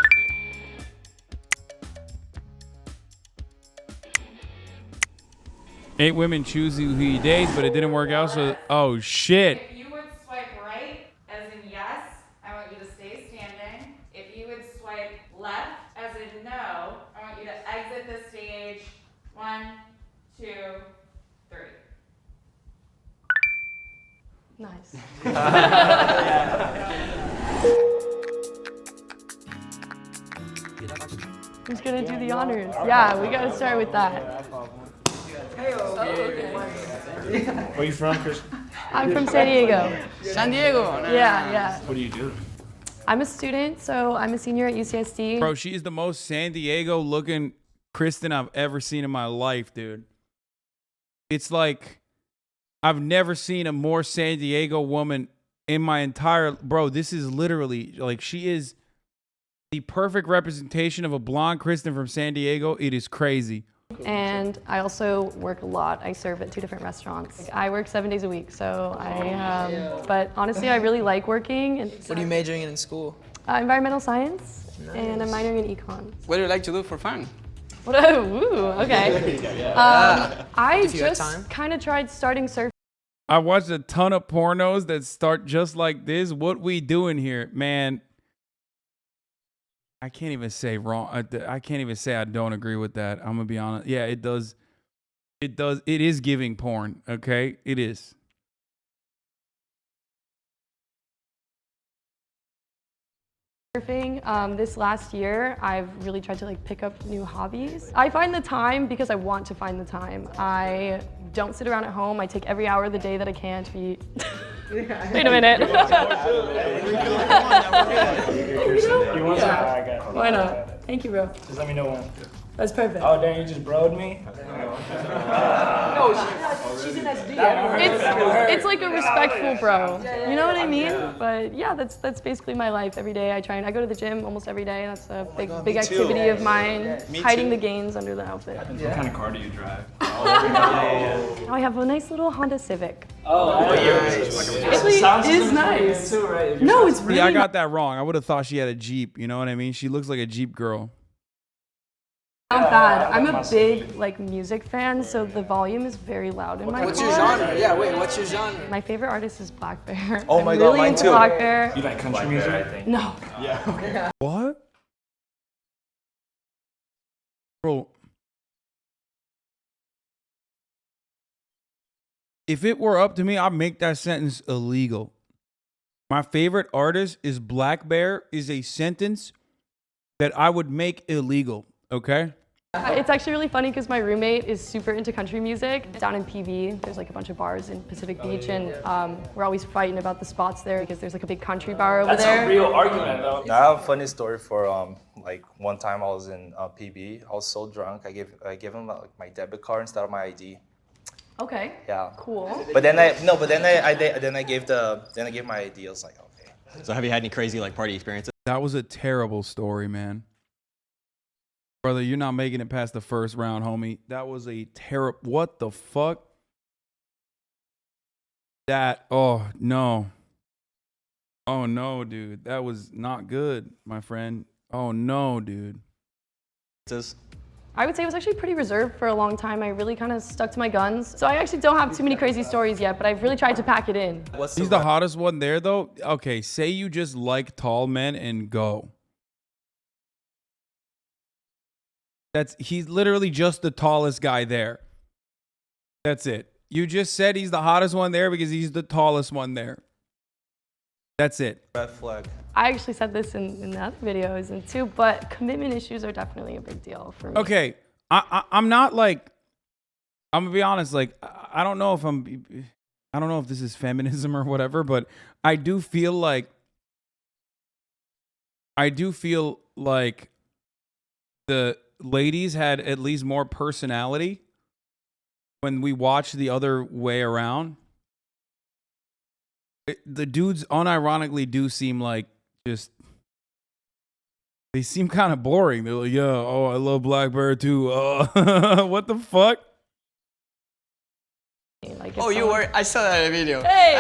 Eight women choose who he dates, but it didn't work out, so... Oh, shit. If you would swipe right, as in yes, in no, I want you to exit the stage. 1, 2, 3. Nice. Who's gonna do the honors? Yeah, we gotta start with that. Where are you from, Chris? I'm from San Diego. San Diego? Yeah. What do you do? I'm a student, so I'm a senior at UCSD. Bro, she is the most San Diego looking Kristen I've ever seen in my life, dude. It's like I've never seen a more San Diego woman in my entire... Bro, this is literally like she is the perfect representation of a blonde Kristen from San Diego. It is crazy. And I also work a lot. I serve at 2 different restaurants. I work 7 days a week, so but honestly, I really like working. And what are you majoring in school? Environmental science, and I'm minoring in econ. What do you like to do for fun? Ooh, okay. I just kind of tried starting surfing. I watched a ton of pornos that start just like this. What we doing here, man? I can't even say wrong. I can't even say I don't agree with that. I'm gonna be honest. Yeah, it does. It does. It is giving porn. Okay, it is. Surfing. This last year, I've really tried to pick up new hobbies. I find the time because I want to find the time. I don't sit around at home. I take every hour of the day that I can to be. Wait a minute. Why not? Thank you, bro. Just let me know when. That's perfect. Oh, dang, you just broed me? No, she's an SD. It's like a respectful bro. You know what I mean? But yeah, that's basically my life every day. I go to the gym almost every day. That's a big activity of mine. Hiding the gains under the outfit. What kind of car do you drive? I have a nice little Honda Civic. Oh, it is nice. Too, right? No, it's really. Yeah, I got that wrong. I would have thought she had a Jeep. You know what I mean? She looks like a Jeep girl. Not bad. I'm a big music fan, so the volume is very loud in my car. What's your genre? Yeah, wait, what's your genre? My favorite artist is Black Bear. Oh my I'm God, really mine into too. Black Bear. You like country music? I think. No. Yeah. Okay. What? Bro. If it were up to me, I'd make that sentence illegal. My favorite artist is Black Bear is a sentence that I would make illegal, okay? It's actually really funny because my roommate is super into country music. Down in PV, there's a bunch of bars in Pacific Beach, and we're always fighting about the spots there because there's a big country bar over there. That's a real argument, though. I have a funny story for one time I was in PB. I was so drunk. I gave him my debit card instead of my ID. Okay. Yeah. Cool. But then I gave my ID. I was like, okay. So have you had any crazy party experiences? That was a terrible story, man. Brother, you're not making it past the first round, homie. That was a terrible... What the fuck? Oh, no. Oh, no, dude. That was not good, my friend. Oh, no, dude. I would say it was actually pretty reserved for a long time. I really kind of stuck to my guns. So I actually don't have too many crazy stories yet, but I've really tried to pack it in. He's the hottest one there, though. Okay, say you just like tall men and go. He's literally just the tallest guy there. That's it. You just said he's the hottest one there because he's the tallest one there. That's it. Red flag. I actually said this in the other videos and too, but commitment issues are definitely a big deal for me. Okay, I'm not I'm gonna be honest. I don't know if this is feminism or whatever, but I do feel like the ladies had at least more personality when we watch the other way around. The dudes unironically do seem like they seem kind of boring. They're like, yeah, oh, I love Black Bear too. What the fuck? I saw that in a video. Hey!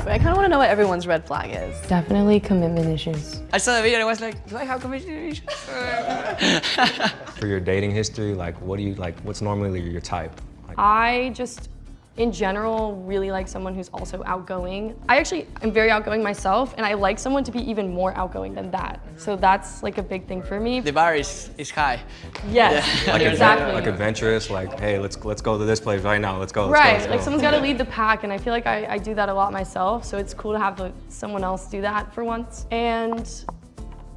I kind of want to know what everyone's red flag is. Definitely commitment issues. I saw the video and I was like, do I have commitment issues? For your dating history, what do you what's normally your type? I just in general, really like someone who's also outgoing. I actually am very outgoing myself, and I like someone to be even more outgoing than that. So that's like a big thing for me. The bar is high. Yes, exactly. Like adventurous, like, hey, let's go to this place right now. Let's go. Right, like someone's got to lead the pack, and I feel like I do that a lot myself. So it's cool to have someone else do that for once. And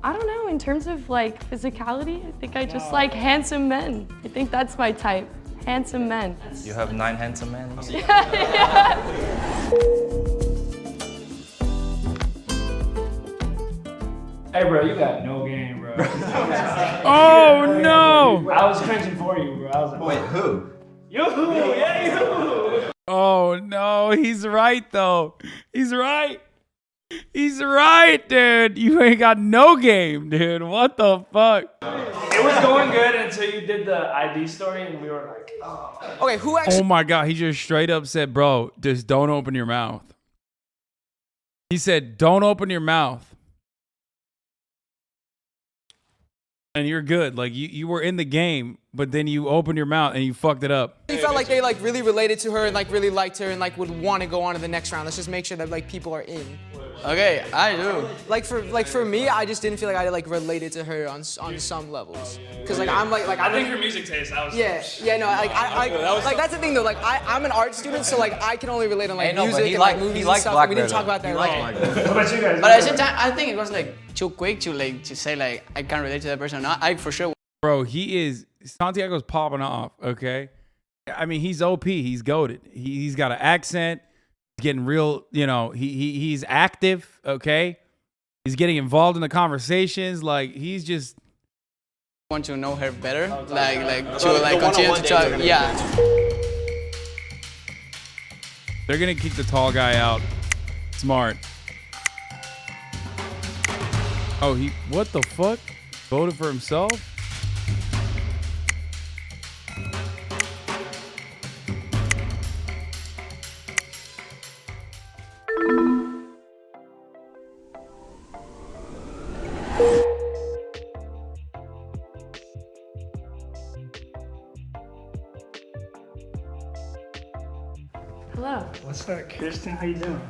I don't know, in terms of like physicality, I think I just like handsome men. I think that's my type. Handsome men. You have 9 handsome men? Hey, bro, you got no game, bro. Oh, no. I was cringing for you, bro. I was like, Wait, who? You, yeah, you. Oh, no, he's right, though. He's right. He's right, dude. You ain't got no game, dude. What the fuck? It was going good until you did the ID story, and we were like, oh. Okay, who actually? Oh my God, he just straight up said, bro, just don't open your mouth. He said, don't open your mouth. And you're good. Like you were in the game, but then you opened your mouth and you fucked it up. He felt like they like really related to her and like really liked her and like would want to go on to the next round. Let's just make sure that like people are in. Okay, I do. Like for me, I just didn't feel like I like related to her on some levels. Cause like I'm like I think her music taste. I was. Yeah, no, like like that's the thing though. Like I'm an art student, so like I can only relate on like music and like movies and stuff. We didn't talk about that at all. What about you guys? But at the same time, I think it was like too quick to say like I can't relate to that person or not. I for sure. Bro, Santiago's popping off, okay? I mean, he's OP, he's goated. He's got an accent, getting real, you know, he's active, okay? He's getting involved in the conversations, like he's just want to know her better, like to like continue to talk. Yeah. They're gonna kick the tall guy out. Smart. Oh, what the fuck? Voted for himself? Hello. What's up, Kirsten? How you doing?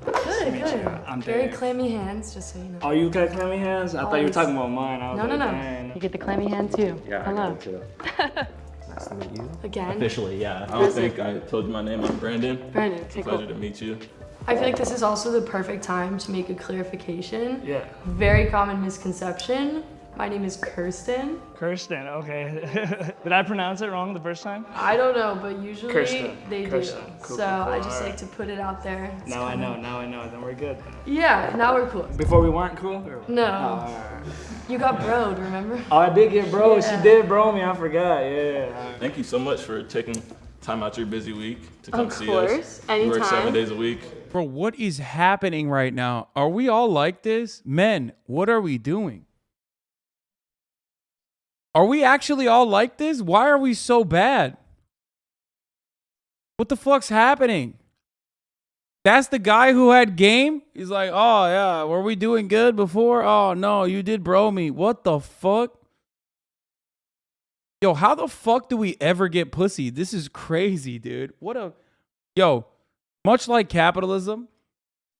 Good, good. I'm very Dave. clammy hands, just so you know. Oh, you got clammy hands? I thought you were talking about mine. I was No. Dang. You get the clammy hand too. Yeah, Hello. I got it too. Nice to meet you. Again? Officially, yeah. I don't think I told you my name. I'm Brandon. Brandon, It's a okay, pleasure cool. to meet you. I feel like this is also the perfect time to make a clarification. Yeah. Very common misconception. My name is Kirsten. Kirsten, okay. Did I pronounce it wrong the first time? I don't know, but usually Kirsten. they Kirsten. do. Cool, so cool, cool. I just All like right. to put it out there. It's Now I kinda- know. Then we're good. Yeah, now we're cool. Before we weren't cool? Or? No. Oh, all right. You got broed, remember? Oh, I did get bro. Yeah. She did bro me. I forgot. Yeah. Thank you so much for taking time out your busy week to come Of see course, us. We work 7 anytime. days a week. Bro, what is happening right now? Are we all like this? Men, what are we doing? Are we actually all like this? Why are we so bad? What the fuck's happening? That's the guy who had game? He's like, oh yeah, were we doing good before? Oh no, you did bro me. What the fuck? Yo, how the fuck do we ever get pussy? This is crazy, dude. Yo, much like capitalism,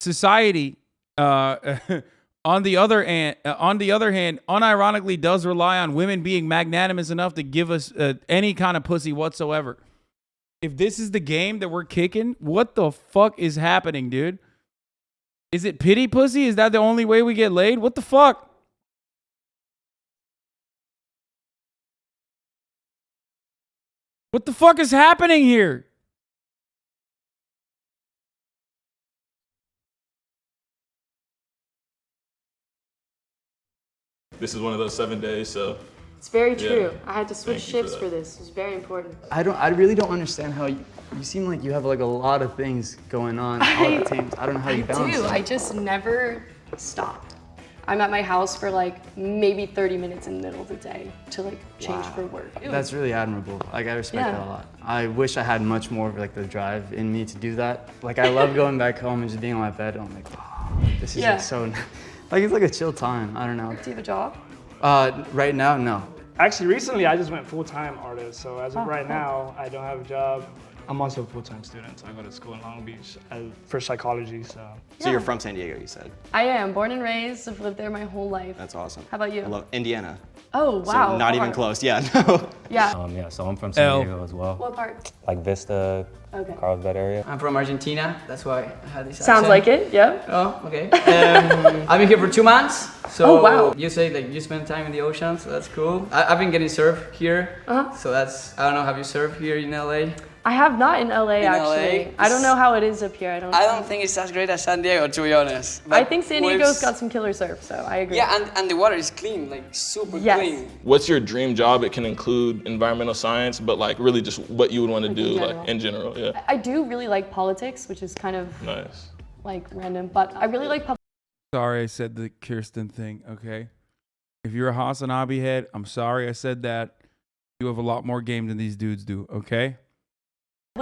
society, on the other hand, unironically does rely on women being magnanimous enough to give us any kind of pussy whatsoever. If this is the game that we're kicking, what the fuck is happening, dude? Is it pity pussy? Is that the only way we get laid? What the fuck? What the fuck is happening here? This is one of those 7 days, so. It's very Yeah. true. I had to switch Thank you for shifts that. for this. It's very important. I really don't understand how you seem like you have like a lot of things going on all at the same time. I don't know how you balance do. that. I just never stop. I'm at my house for like maybe 30 minutes in the middle of the day to like change for work. That's really admirable. Like I respect Yeah. that a lot. I wish I had much more of like the drive in me to do that. Like I love going back home and just being on my bed and I'm like, oh, this is Yeah. like so, like it's like a chill time. I don't know. Do you have a job? Right now, no. Actually, recently I just went full-time artist. So as of Oh, right cool. now, I don't have a job. I'm also a full-time student. So I go to school in Long Beach for psychology. So you're from San Diego, you said? I am born and raised. I've lived there my whole life. That's awesome. How about you? I love Indiana. Oh, wow. So not even close. Yeah. No. Yeah. Yeah, so I'm from San Diego as well. What part? Like Vista, Okay. Carlsbad area. I'm from Argentina. That's why I had this Sounds accent. like it, yeah. Oh, okay. I've been here for 2 months. So Oh, wow. you say like you spend time in the ocean, so that's cool. I've been getting surf here. So that's, I don't know, have you surfed here in LA? I have not in LA, actually. LA? I don't know how it is up here. I don't think it's as great as San Diego, to be honest. I think San Diego's got some killer surf, so I agree. Yeah, and the water is clean, like super Yes. clean. What's your dream job? It can include environmental science, but like really just what you would want to do general. like in general. Yeah. I do really like politics, which is kind of Nice. like random, but I really like public Sorry I said the Kirsten thing, okay? If you're a Hasanabi head, I'm sorry I said that. You have a lot more game than these dudes do, okay?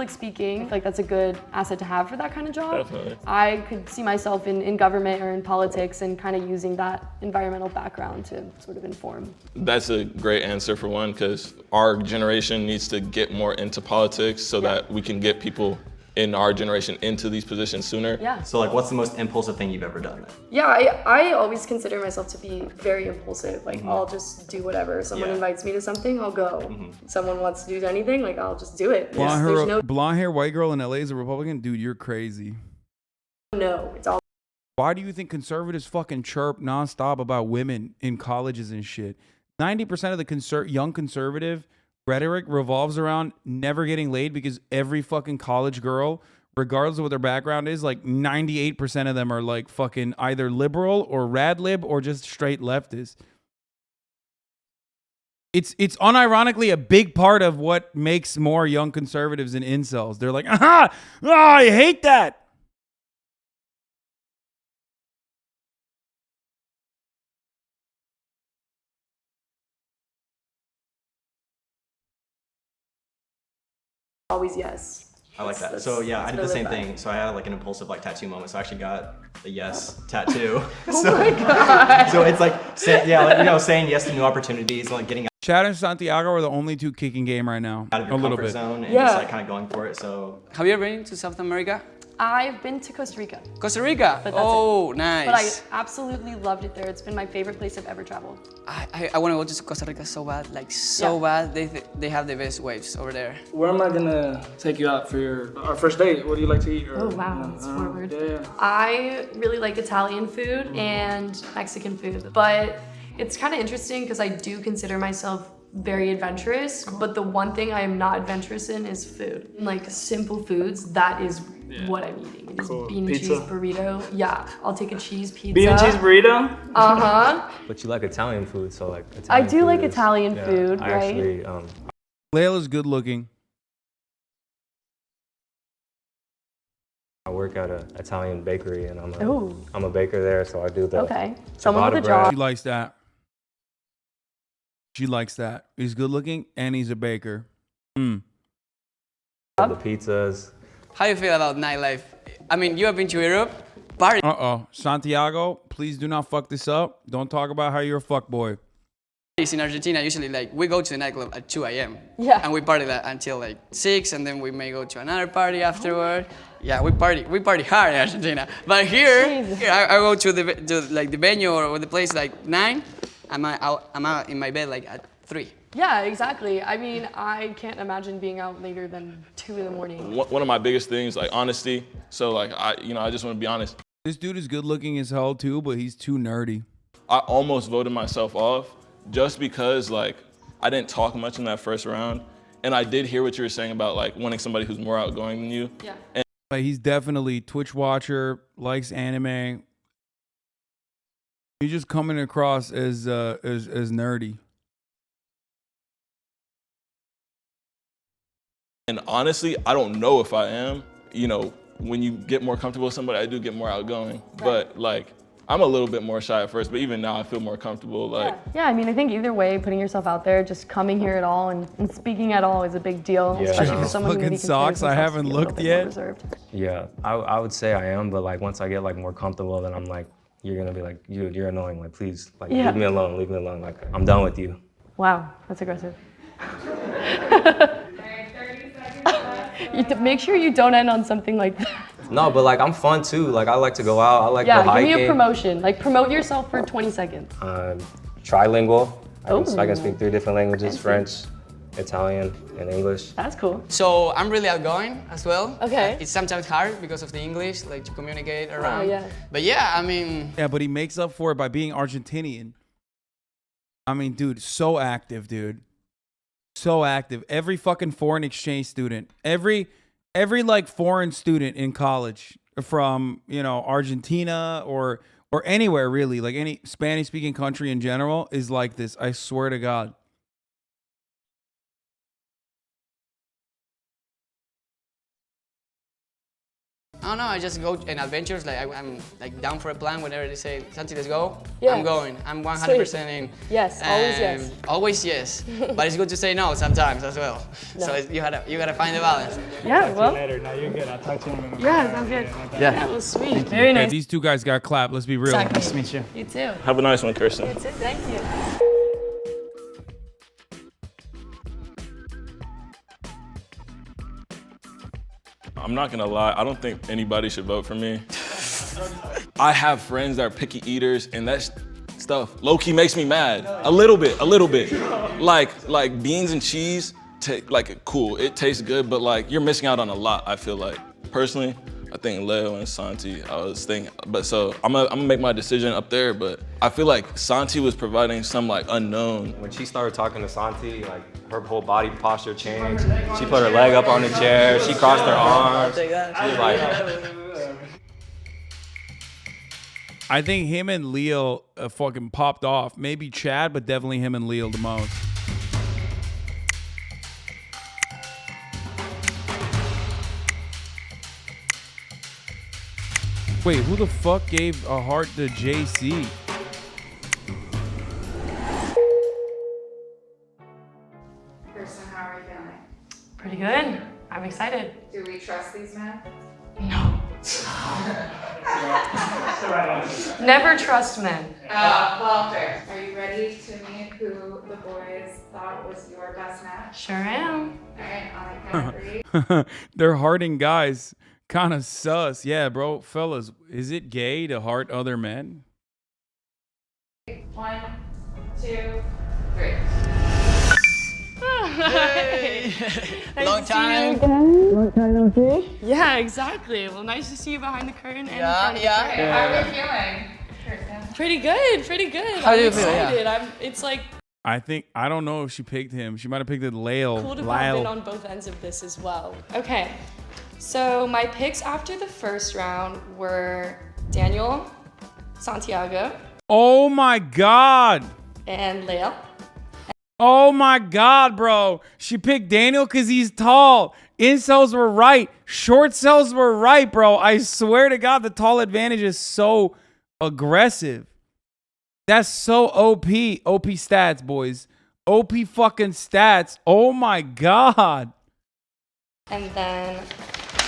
speaking. I feel like that's a good asset to have for that kind of job. Definitely. I could see myself in government or in politics and kind of using that environmental background to sort of inform. That's a great answer for one, because our generation needs to get more into politics so that we can get people in our generation into these positions sooner. Yeah. So like, what's the most impulsive thing you've ever done then? Yeah, I always consider myself to be very impulsive. Like, I'll just do whatever. Someone invites me to something, I'll go. Someone wants to do anything, like, I'll just do it. Blonde hair white girl in LA is a Republican? Dude, you're crazy. No, it's all. Why do you think conservatives fucking chirp nonstop about women in colleges and shit? 90% of the young conservative rhetoric revolves around never getting laid because every fucking college girl, regardless of what their background is, like 98% of them are like fucking either liberal or rad lib or just straight leftist. It's unironically a big part of what makes more young conservatives and incels. They're like, I hate that. Always yes. I like that. So yeah, I did the same thing. So I had like an impulsive like tattoo moment. So I actually got the yes tattoo. Oh my God. So it's like, saying yes to new opportunities, like getting Chad and Santiago are the only two kicking game right now. out of your a little comfort bit. zone and just like kind of going for it. So Have you ever been to South America? I've been to Costa Rica. Costa Rica? But that's oh, it. nice. But I absolutely loved it there. It's been my favorite place I've ever traveled. I want to go to Costa Rica so bad, like so bad. They have the best waves over there. Where am I gonna take you out for our first date? What do you like to eat? Oh wow, that's forward. Yeah. I really like Italian food and Mexican food, but it's kind of interesting because I do consider myself very adventurous, but the one thing I am not adventurous in is food. Like simple foods, that is what I'm eating. It is bean and cheese burrito. Yeah, I'll take a cheese pizza. Bean and cheese burrito? Uh-huh. But you like Italian food, so like I do like Italian food, I right? actually, Layla's good looking. I work at an Italian bakery, and Ooh. I'm a baker there, so I do the Okay. Someone with a ciabatta bread. job. She likes that. She likes that. He's good looking and he's a baker. The pizzas. How do you feel about nightlife? I mean, you have been to Europe, party. Santiago, please do not fuck this up. Don't talk about how you're a fuckboy. In Argentina, usually like we go to the nightclub at 2 a.m. Yeah. And we party until like 6, and then we may go to another party afterward. Yeah, we party hard in Argentina. But here I go to the venue or the place like 9. I'm out in my bed like at 3. Yeah, exactly. I mean, I can't imagine being out later than 2 in the morning. One of my biggest things, like honesty. So like I just want to be honest. This dude is good looking as hell too, but he's too nerdy. I almost voted myself off just because like I didn't talk much in that first round, and I did hear what you were saying about like wanting somebody who's more outgoing than you. Yeah. And Like, he's definitely Twitch watcher, likes anime. He's just coming across as nerdy. And honestly, I don't know if I am. When you get more comfortable with somebody, I do get more outgoing. Right. But like, I'm a little bit more shy at first, but even now I feel more comfortable. Like, yeah, I mean, I think either way, putting yourself out there, just coming here at all and speaking at all is a big deal, especially for someone who maybe socks. I haven't looked yet. Yeah, I would say I am, but like once I get like more comfortable, then I'm like, you're gonna be like, you're annoying. Like, please, like, leave me alone. Leave me alone. Like, I'm done with you. Wow, that's aggressive. Make sure you don't end on something like that. No, but like I'm fun too. Like I like to go out. I like Yeah, go hiking. give me a promotion. Like promote yourself for 20 seconds. Trilingual. Oh. I can speak 3 different languages: French, Italian, and English. That's cool. So I'm really outgoing as well. Okay. It's sometimes hard because of the English, like to communicate around. Oh, yeah. But yeah, I mean. Yeah, but he makes up for it by being Argentinian. I mean, dude, so active, dude. So active. Every fucking foreign exchange student, every like foreign student in college from, you know, Argentina or anywhere really, like any Spanish speaking country in general is like this. I swear to God. I don't know, I just go in adventures, like I'm like down for a plan whenever they say, Santi, let's go, Yeah. I'm going. I'm 100% in. Yes, always yes. Always yes, but it's good to say no sometimes as well. No. So you gotta find the balance. Yeah, well. Later. No, you're good. I'll talk to you in a minute. Yeah, sounds good. Yeah. That was sweet. Very Yeah, nice. these two guys got clapped. Let's be real. Exactly. Nice to meet you. You too. Have a nice one, Kirsten. You too. Thank you. I'm not gonna lie, I don't think anybody should vote for me. I have friends that are picky eaters, and that stuff low-key makes me mad. A little bit. Like beans and cheese, cool, it tastes good, but like you're missing out on a lot, I feel like. Personally, I think Leo and Santi, I was thinking, but so I'm gonna make my decision up there, but I feel like Santi was providing some like unknown. When she started talking to Santi, like her whole body posture changed. She put her leg up on the chair. She crossed her arms. She was like, I think him and Leo fucking popped off. Maybe Chad, but definitely him and Leo the most. Wait, who the fuck gave a heart to JC? Kirsten, how are you feeling? Pretty good. I'm excited. Do we trust these men? No. Never trust men. Well, fair. Are you ready to meet who the boys thought was your best match? Sure am. All right, on the count of 3. They're hearting guys. Kind of sus. Yeah, bro. Fellas, is it gay to heart other men? 1, 2, 3. Hey. Nice Long to see you time. again. Long time no see. Yeah, exactly. Well, nice to see you behind the curtain and in front of the curtain. How are you feeling, Kirsten? Pretty good. Pretty good. How do you I'm feel? Yeah. excited. It's like I don't know if she picked him. She might have picked it Lyle. cool to have been on both ends of this as well. Okay. So my picks after the first round were Daniel, Santiago, Oh my God. and Leo. Oh my God, bro. She picked Daniel because he's tall. Incels were right. Short cells were right, bro. I swear to God, the tall advantage is so aggressive. That's so OP. OP stats, boys. OP fucking stats. Oh my God. And then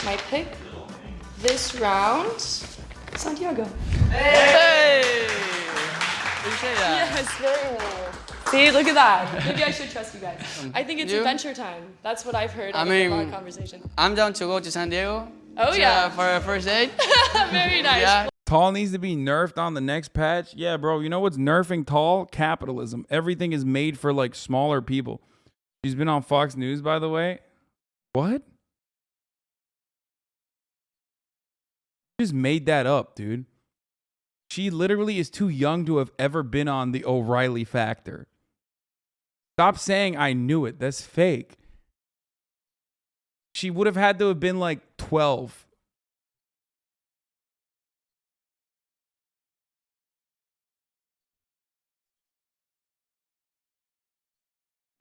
my pick this round, Santiago. Hey! Appreciate that. Yes, very nice. See, look at that. Maybe I should trust you guys. I think it's You? adventure time. That's what I've heard I out of a lot of mean, conversation. I'm down to go to San Diego. Oh, yeah. For a first date. Very nice. Yeah. Tall needs to be nerfed on the next patch. Yeah, bro. You know what's nerfing tall? Capitalism. Everything is made for like smaller people. She's been on Fox News, by the way. What? Just made that up, dude. She literally is too young to have ever been on the O'Reilly Factor. Stop saying I knew it. That's fake. She would have had to have been like 12.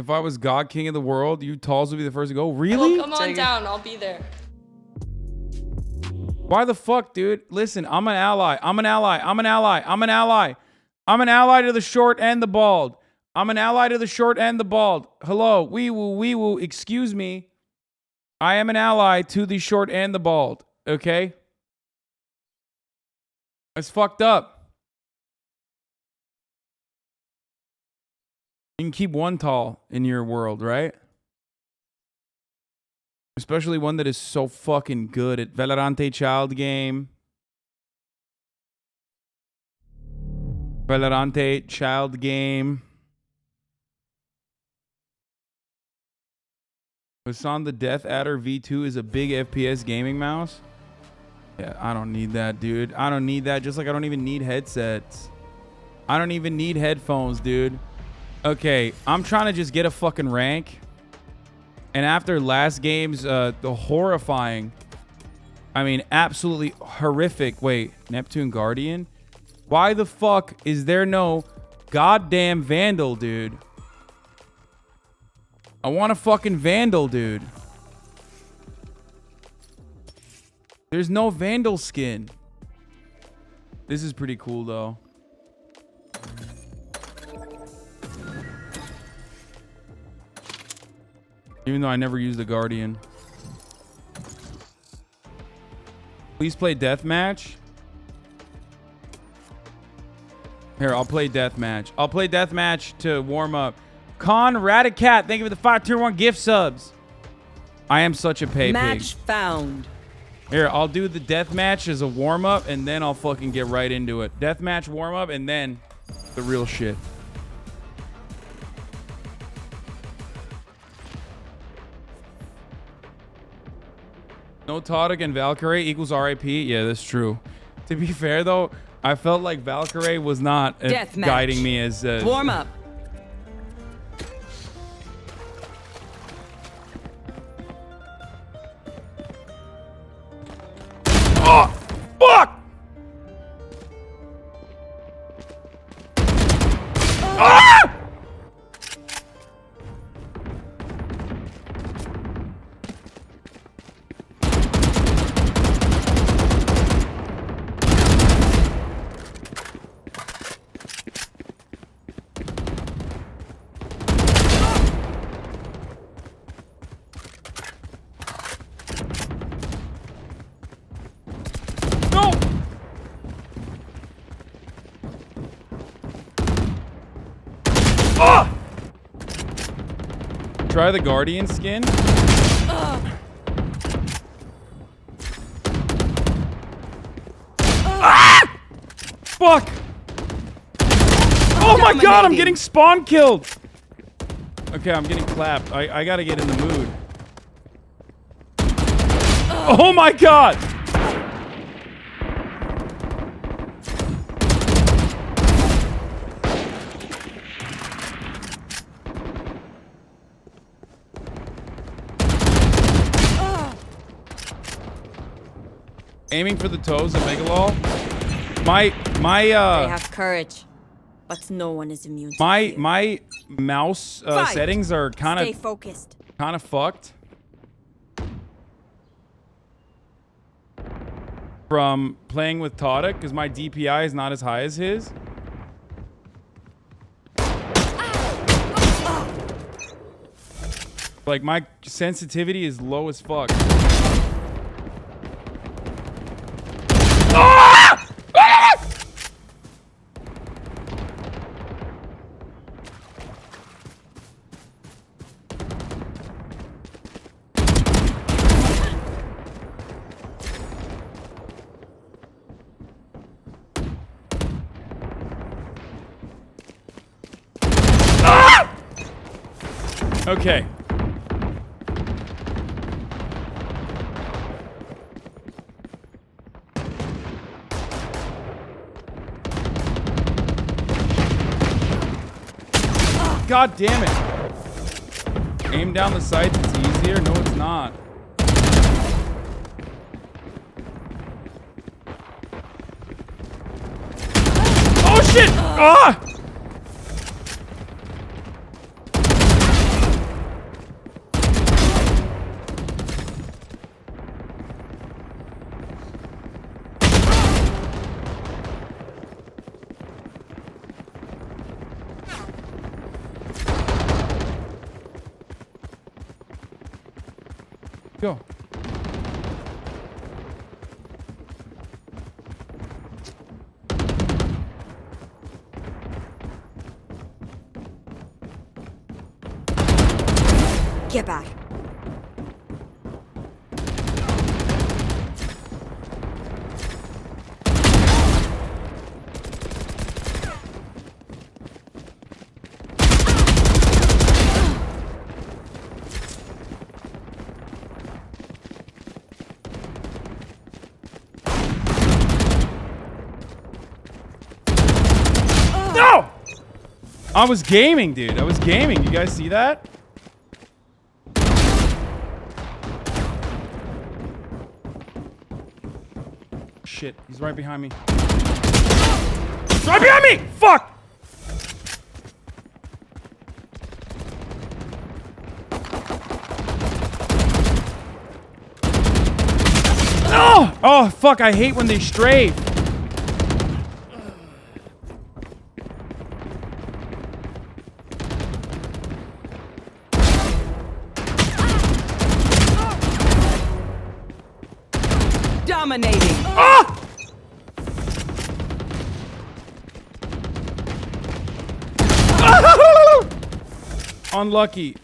If I was God King of the world, you talls would be the first to go. Really? Well, come on down. I'll be there. Why the fuck, dude? Listen, I'm an ally. I'm an ally. I'm an ally. I'm an ally. I'm an ally to the short and the bald. I'm an ally to the short and the bald. Hello. Wee woo. Excuse me. I am an ally to the short and the bald. Okay? That's fucked up. You can keep one tall in your world, right? Especially one that is so fucking good at Valorante Child Game. Valorante Child Game. Hasan the Death Adder V2 is a big FPS gaming mouse. Yeah, I don't need that, dude. I don't need that, just like I don't even need headsets. I don't even need headphones, dude. Okay, I'm trying to just get a fucking rank. And after last game's the horrifying, I mean, absolutely horrific. Wait, Neptune Guardian? Why the fuck is there no goddamn Vandal, dude? I want a fucking Vandal, dude. There's no Vandal skin. This is pretty cool, though. Even though I never used the Guardian. Please play Deathmatch. Here, I'll play Deathmatch. I'll play Deathmatch to warm up. Con Radicat, thank you for the 5 tier 1 gift subs. I am such a pay Match pig. found. Here, I'll do the Deathmatch as a warm up, and then I'll fucking get right into it. Deathmatch warm up, and then the real shit. No Todic and Valkyrie equals RIP. Yeah, that's true. To be fair, though, I felt like Valkyrie was not guiding me as... warm up. Oh, fuck! Ah! Try the Guardian skin. Ah! Fuck! Oh my god, I'm getting spawn killed! Okay, I'm getting clapped. I gotta get in the mood. Oh my god! Aiming for the toes of Megalol. My They have courage, but no one is immune. My mouse settings are Stay focused. kind of fucked from playing with Todic because my DPI is not as high as his. Like my sensitivity is low as fuck. Okay. God damn it. Aim down the sights, it's easier? No, it's not. Oh shit! Ah! Go. Get back. I was gaming, dude. I was gaming. You guys see that? Shit, he's right behind me. He's right behind me! Fuck! Oh! Oh, fuck, I hate when they strafe. Dominating. Ah! Unlucky.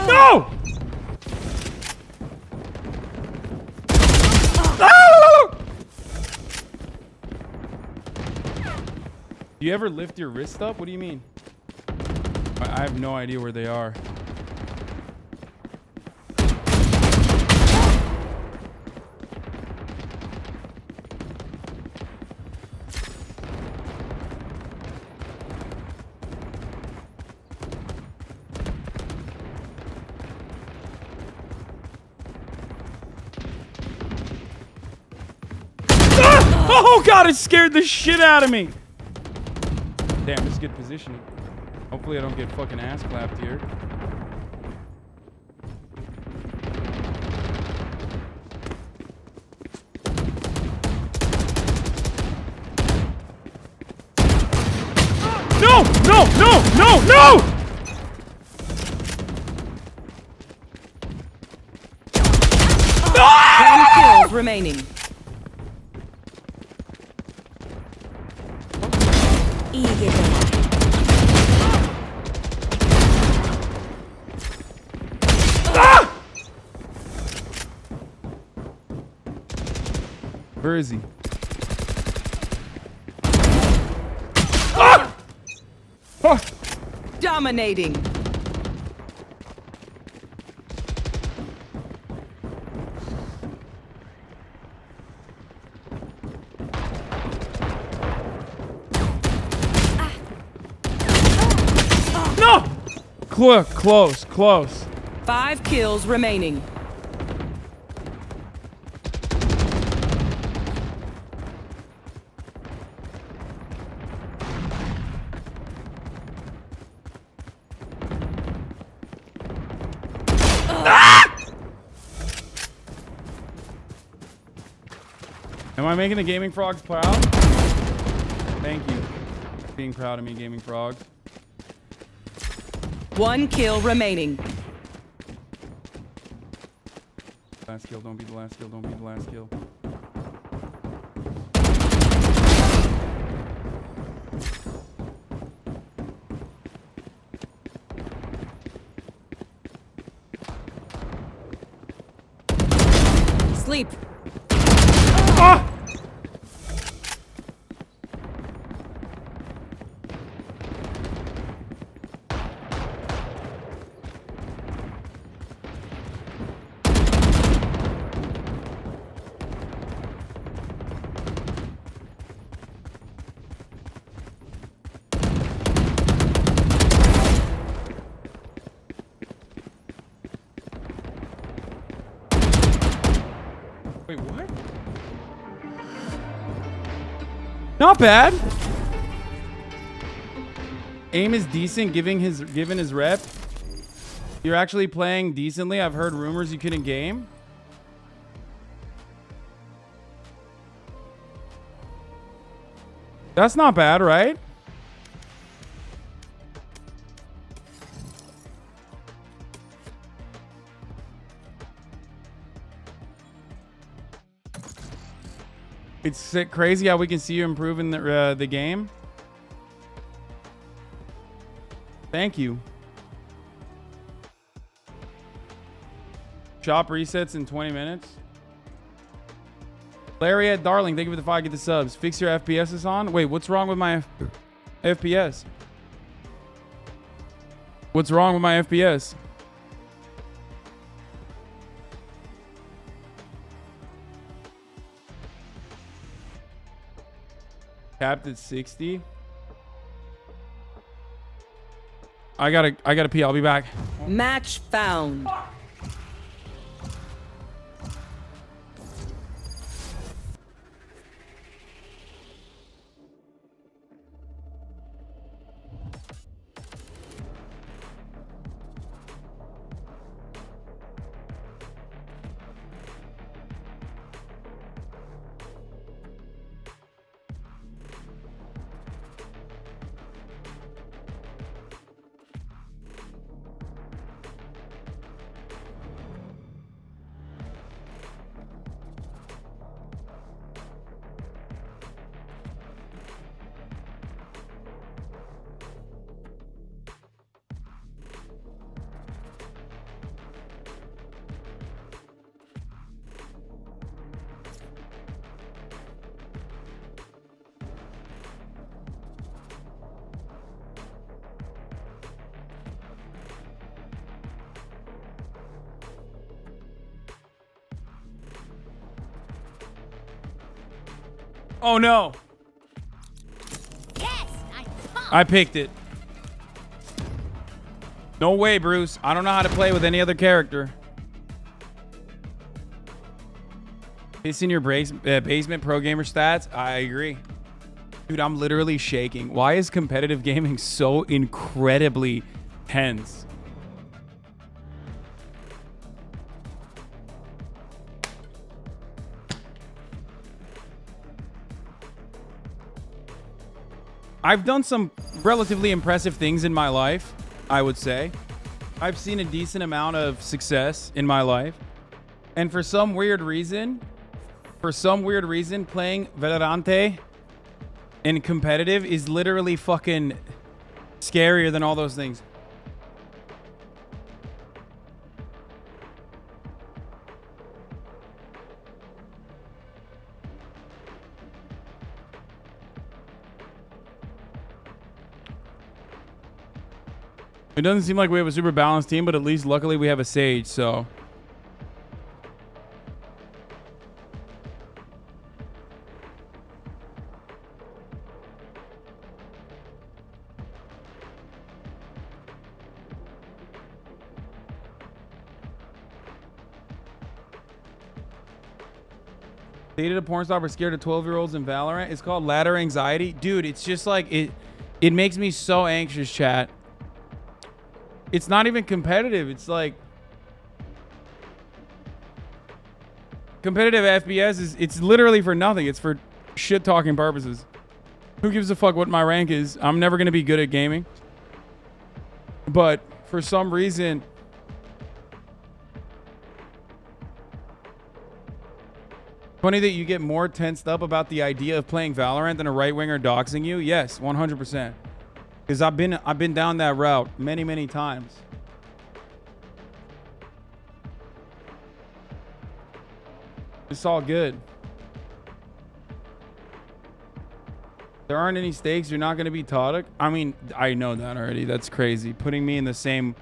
No! No! Do you ever lift your wrist up? What do you mean? I have no idea where they are. Oh god, it scared the shit out of me. Damn, this is good positioning. Hopefully I don't get fucking ass clapped here. No! No! No! No! No! 10 kills remaining. Ah! Where is he? Ah! Oh. Dominating. No! Close, close. 5 kills remaining. Am I making the Gaming Frogs proud? Thank you for being proud of me, Gaming Frogs. 1 kill remaining. Last kill, don't be the last kill, don't be the last kill. Sleep. Ah! Wait, what? Not bad. Aim is decent, given his rep. You're actually playing decently. I've heard rumors you couldn't game. That's not bad, right? It's crazy how we can see you improving the game. Thank you. Shop resets in 20 minutes. Lariat Darling, thank you for the 5. Get the subs. Fix your FPS, Hasan. Wait, what's wrong with my FPS? What's wrong with my FPS? Capped at 60. I gotta pee. I'll be back. Match found. Oh no. Yes, I picked it. No way, Bruce. I don't know how to play with any other character. It's in your basement pro gamer stats. I agree. Dude, I'm literally shaking. Why is competitive gaming so incredibly tense? I've done some relatively impressive things in my life, I would say. I've seen a decent amount of success in my life. And for some weird reason, playing Valorante in competitive is literally fucking scarier than all those things. It doesn't seem like we have a super balanced team, but at least luckily we have a Sage, so. Dated a porn star, we're scared of 12-year-olds in Valorant. It's called ladder anxiety. Dude, it's just like, it makes me so anxious, chat. It's not even competitive. It's like competitive FPS it's literally for nothing. It's for shit talking purposes. Who gives a fuck what my rank is? I'm never going to be good at gaming. But for some reason, funny that you get more tensed up about the idea of playing Valorant than a right winger doxing you. Yes, 100%. Because I've been down that route many times. It's all good. There aren't any stakes. You're not going to be Todic. I mean, I know that already. That's crazy. Putting me in the same,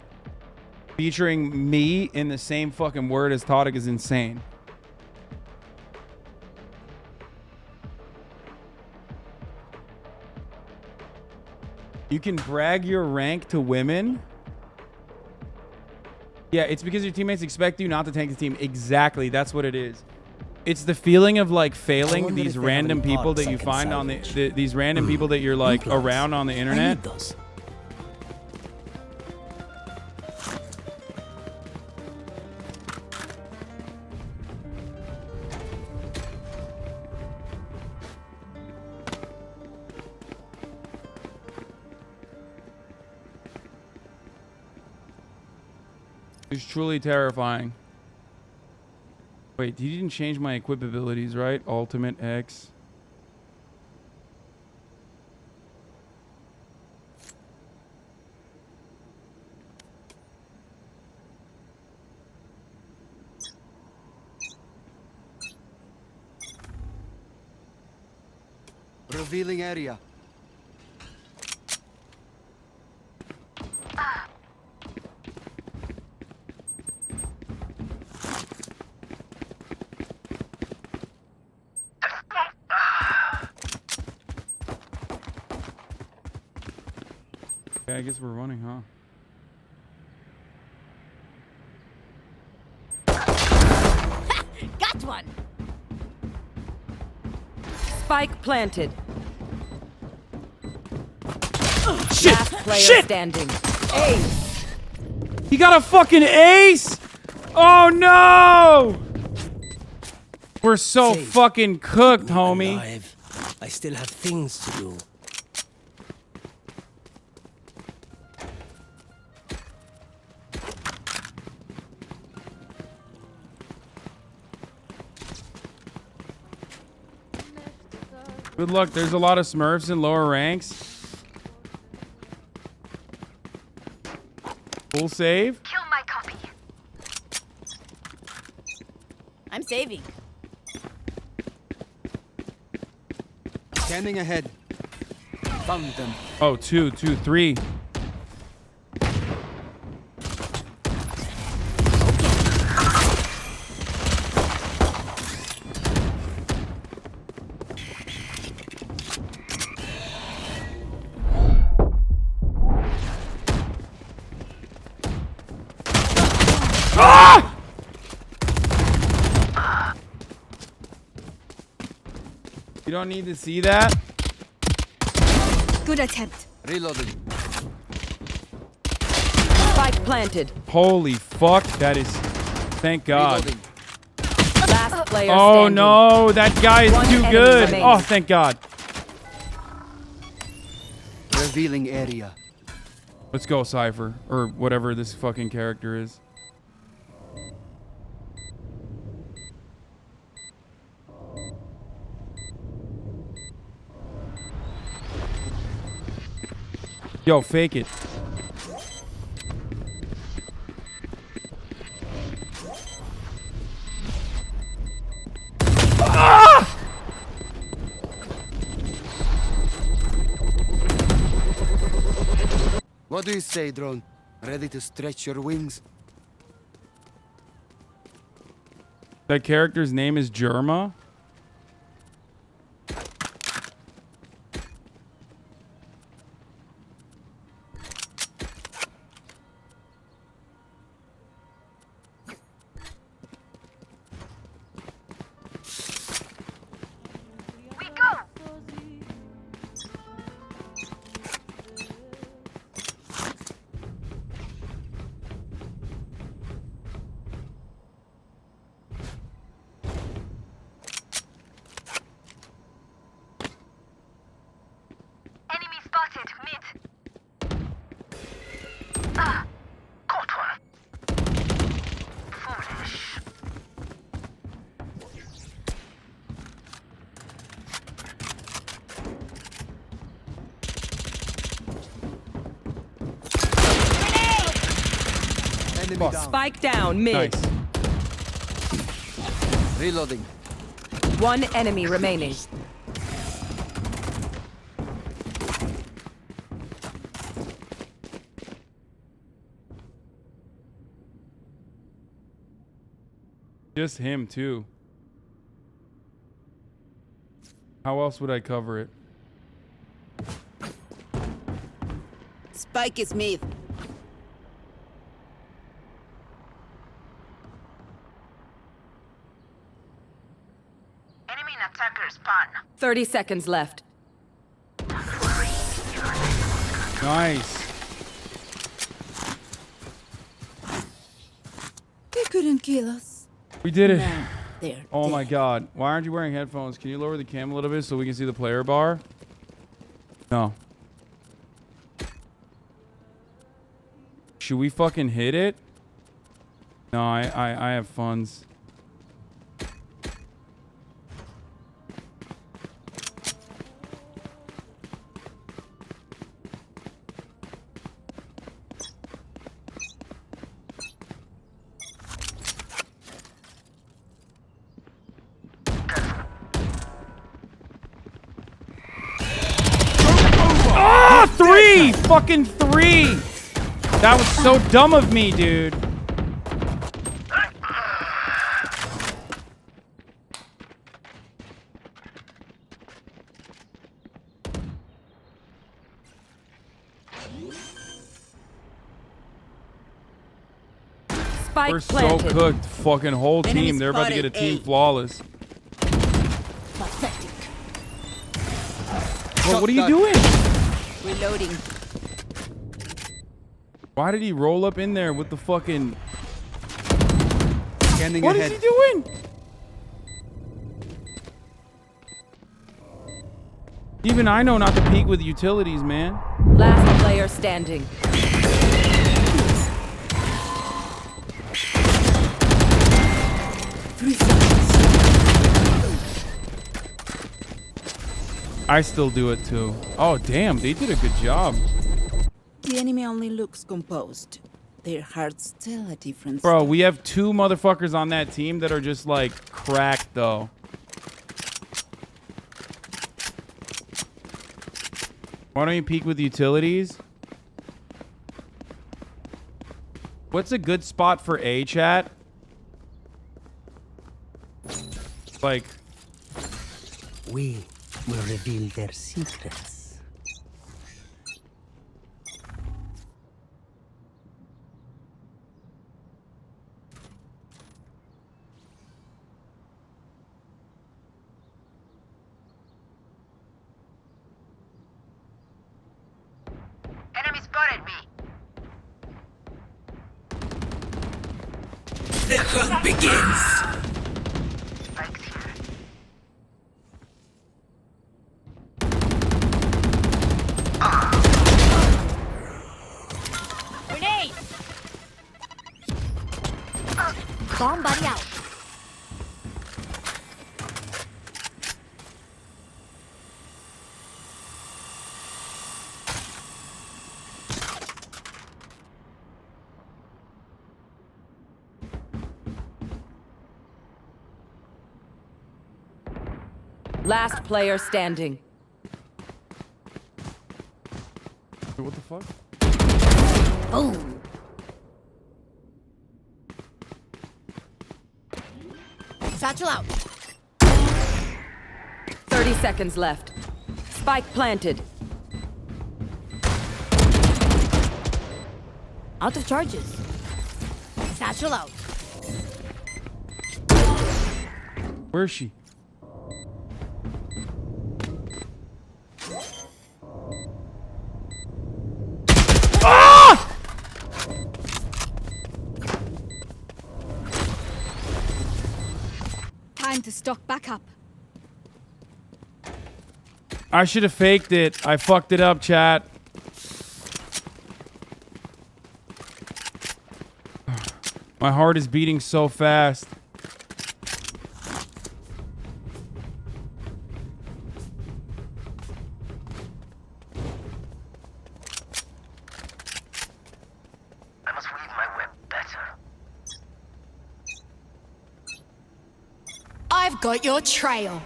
featuring me in the same fucking word as Todic is insane. You can brag your rank to women. Yeah, it's because your teammates expect you not to tank the team. Exactly, that's what it is. It's the feeling of like failing these random people that you find on these random people that you're like around on the internet. It's truly terrifying. Wait, he didn't change my equip abilities, right? Ultimate X. Revealing area. Okay, I guess we're running, huh? Got one! Spike planted. Shit! Last player Shit! standing. Ace. He got a fucking ace! Oh no! We're so fucking cooked, homie. Alive. I still have things to do. Good luck. There's a lot of Smurfs in lower ranks. Full save. Kill my copy. I'm saving. Scanning ahead. Found them. Oh, 2, 2, 3. You don't need to see that. Good attempt. Reloading. Spike planted. Holy fuck, that is... Thank God. Last player Oh standing. no, that guy is One too enemy good. remains. Oh, thank God. Revealing area. Let's go, Cypher. Or whatever this fucking character is. Yo, fake it. Ah! What do you say, drone? Ready to stretch your wings? That character's name is Germa. Spike down mid. Nice. Reloading. One enemy remaining. Just him, too. How else would I cover it? Spike is mid. Enemy attacker spawn. 30 seconds left. Nice. They couldn't kill us. We did it. Now they're Oh my dead. God. Why aren't you wearing headphones? Can you lower the cam a little bit so we can see the player bar? No. Should we fucking hit it? No, I have funds. Ah, 3! Fucking 3! That was so dumb of me, dude. Spike We're so planted. cooked. Fucking whole Enemy team. They're about to get a spotted team A. flawless. Pathetic. Bro, what are you doing? Reloading. Why did he roll up in there with the fucking... Scanning What is ahead. he doing? Even I know not to peek with utilities, man. Last player standing. I still do it too. Oh, damn. They did a good job. The enemy only looks composed. Their hearts tell a different Bro, we have 2 motherfuckers on that team that are just like cracked though. Why don't you peek with utilities? What's a good spot for A, chat? Like... We will reveal their secrets. Enemy spotted me. The hunt begins. Grenade. Bomb buddy out. Last player standing. What the fuck? Boom. Satchel out. 30 seconds left. Spike planted. Out of charges. Satchel out. Where is she? Ah! Time to stock back up. I should have faked it. I fucked it up, chat. My heart is beating so fast. I must weave my web better. I've got your trail.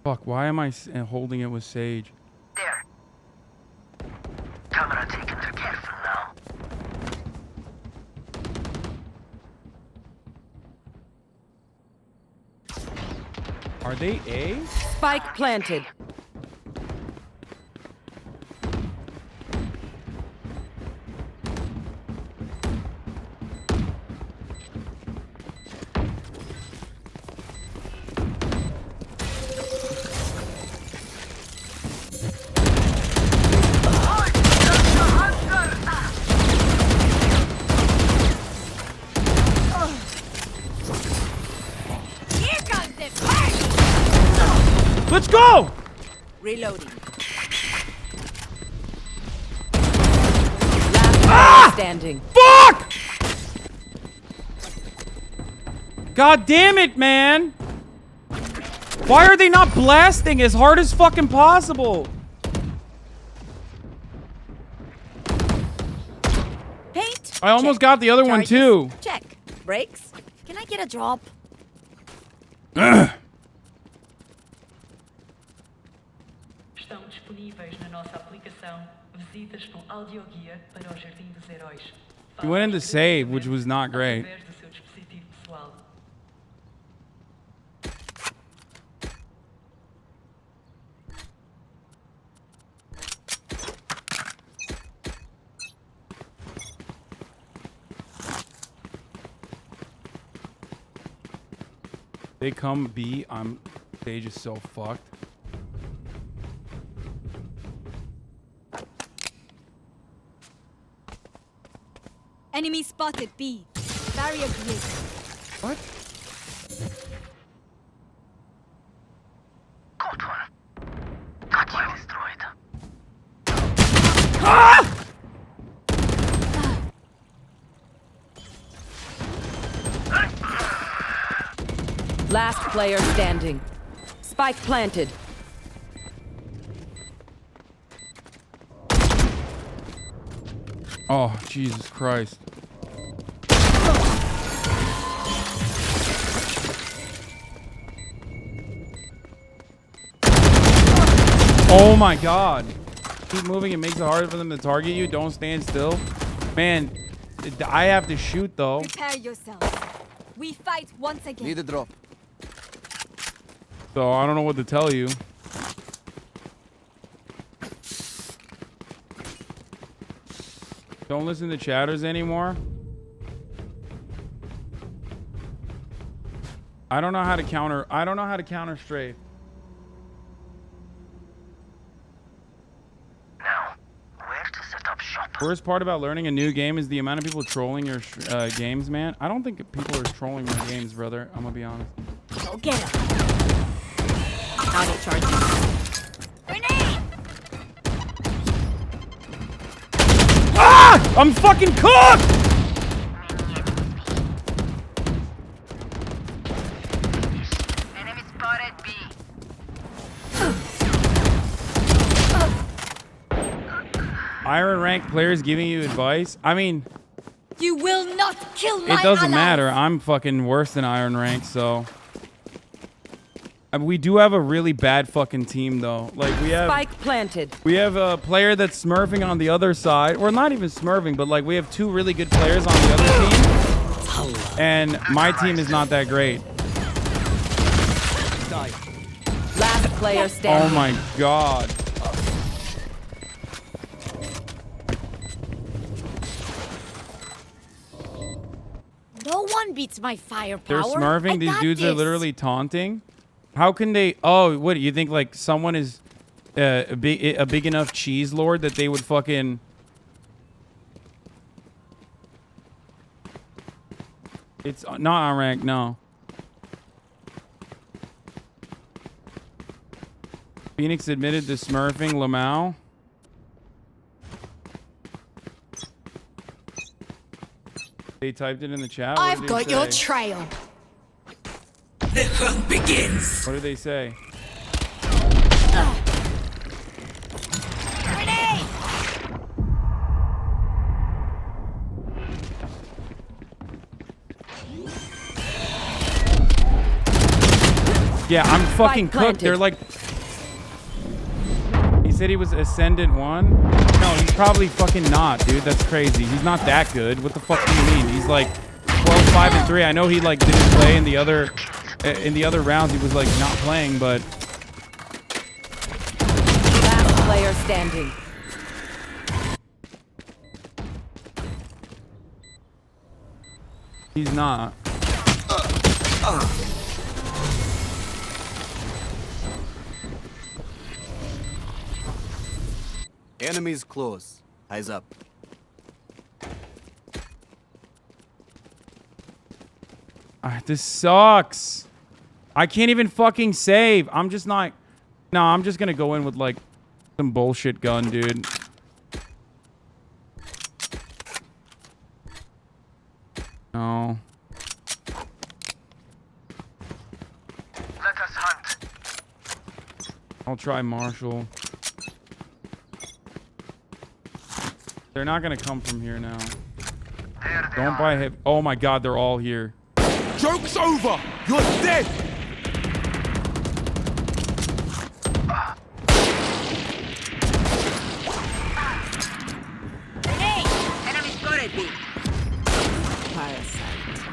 Fuck, why am I holding it with Sage? There. Camera taken to careful now. Are they A? Spike planted. Here comes the fight! Let's go! Reloading. Last player standing. Fuck! God damn it, man. Why are they not blasting as hard as fucking possible? Paint. I almost got the other one too. Check. Brakes. Can I get a drop? Estão disponíveis na nossa aplicação visitas com audioguia para o Jardim dos Heróis. He went into save, which was not great. Através do seu dispositivo pessoal. They come B. Stage is so fucked. Enemy spotted B. Barrier created. What? Got one. Got you destroyed. Ah! Last player standing. Spike planted. Oh, Jesus Christ. Oh my God. Keep moving. It makes it harder for them to target you. Don't stand still. Man, I have to shoot though. Prepare yourselves. We fight once again. Need a drop. So I don't know what to tell you. Don't listen to chatters anymore. I don't know how to counter. I don't know how to counter strafe. Now, where to set up shop? Worst part about learning a new game is the amount of people trolling your games, man. I don't think people are trolling your games, brother. I'm gonna be honest. Go get him. Out of charges. Grenade! Ah! I'm fucking cooked! Enemy spotted B. Iron rank players giving you advice? I mean, You will not kill my it doesn't allies. matter. I'm fucking worse than Iron rank, so. We do have a really bad fucking team, though. Like, we have... Spike planted. We have a player that's smurfing on the other side. Or not even smurfing, but like we have two really good players on the other team. And my team is not that great. Last player standing. Oh my God. No one beats my firepower. They're smurfing. These dudes are literally taunting. How can they... Oh, what, do you think like someone is a big enough cheese lord that they would fucking... It's not on rank, no. Phoenix admitted to smurfing Lamau. They typed it in the chat. What I've did got they your say? trail. The hunt begins. What did they say? Grenade! Yeah, I'm fucking planted. cooked. They're like... He said he was Ascendant 1? No, he's probably fucking not, dude. That's crazy. He's not that good. What the fuck do you mean? He's like 12, 5, and 3. I know he like didn't play in the other rounds. He was like not playing, but... Last player standing. He's not. Enemies close. Eyes up. This sucks. I can't even fucking save. I'm just not... No, I'm just gonna go in with like some bullshit gun, dude. No. I'll try Marshall. They're not gonna come from here now. Don't buy hip. Oh my god, they're all here. Joke's over! You're dead! Hey! Enemy spotted B. Parasite.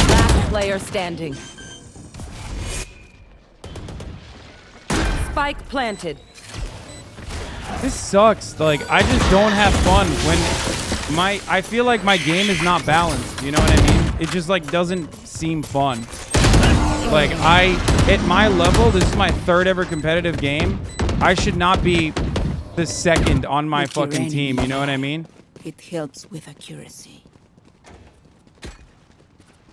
Last player standing. Spike planted. This sucks. Like, I just don't have fun when I feel like my game is not balanced. You know what I mean? It just like doesn't seem fun. Like at my level, this is my 3rd ever competitive game. I should not be the 2nd on my fucking team. You know what I mean? It helps with accuracy.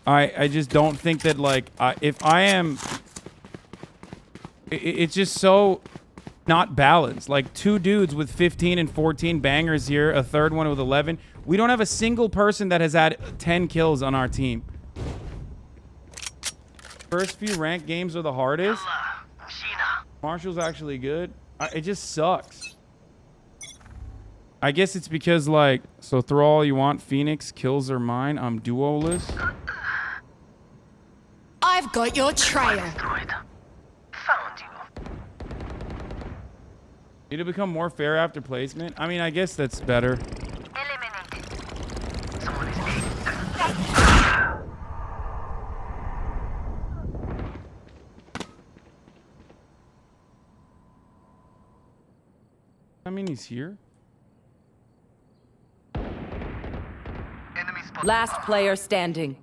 I just don't think that like if I am, it's just so not balanced. Like 2 dudes with 15 and 14 bangers here, a 3rd one with 11. We don't have a single person that has had 10 kills on our team. First few ranked games are the hardest. Marshall's actually good. It just sucks. I guess it's because like, so throw all you want, Phoenix, kills are mine. I'm duoless. I've got your trail. Need to become more fair after placement? I mean, I guess that's better. I mean, he's here. Last player standing.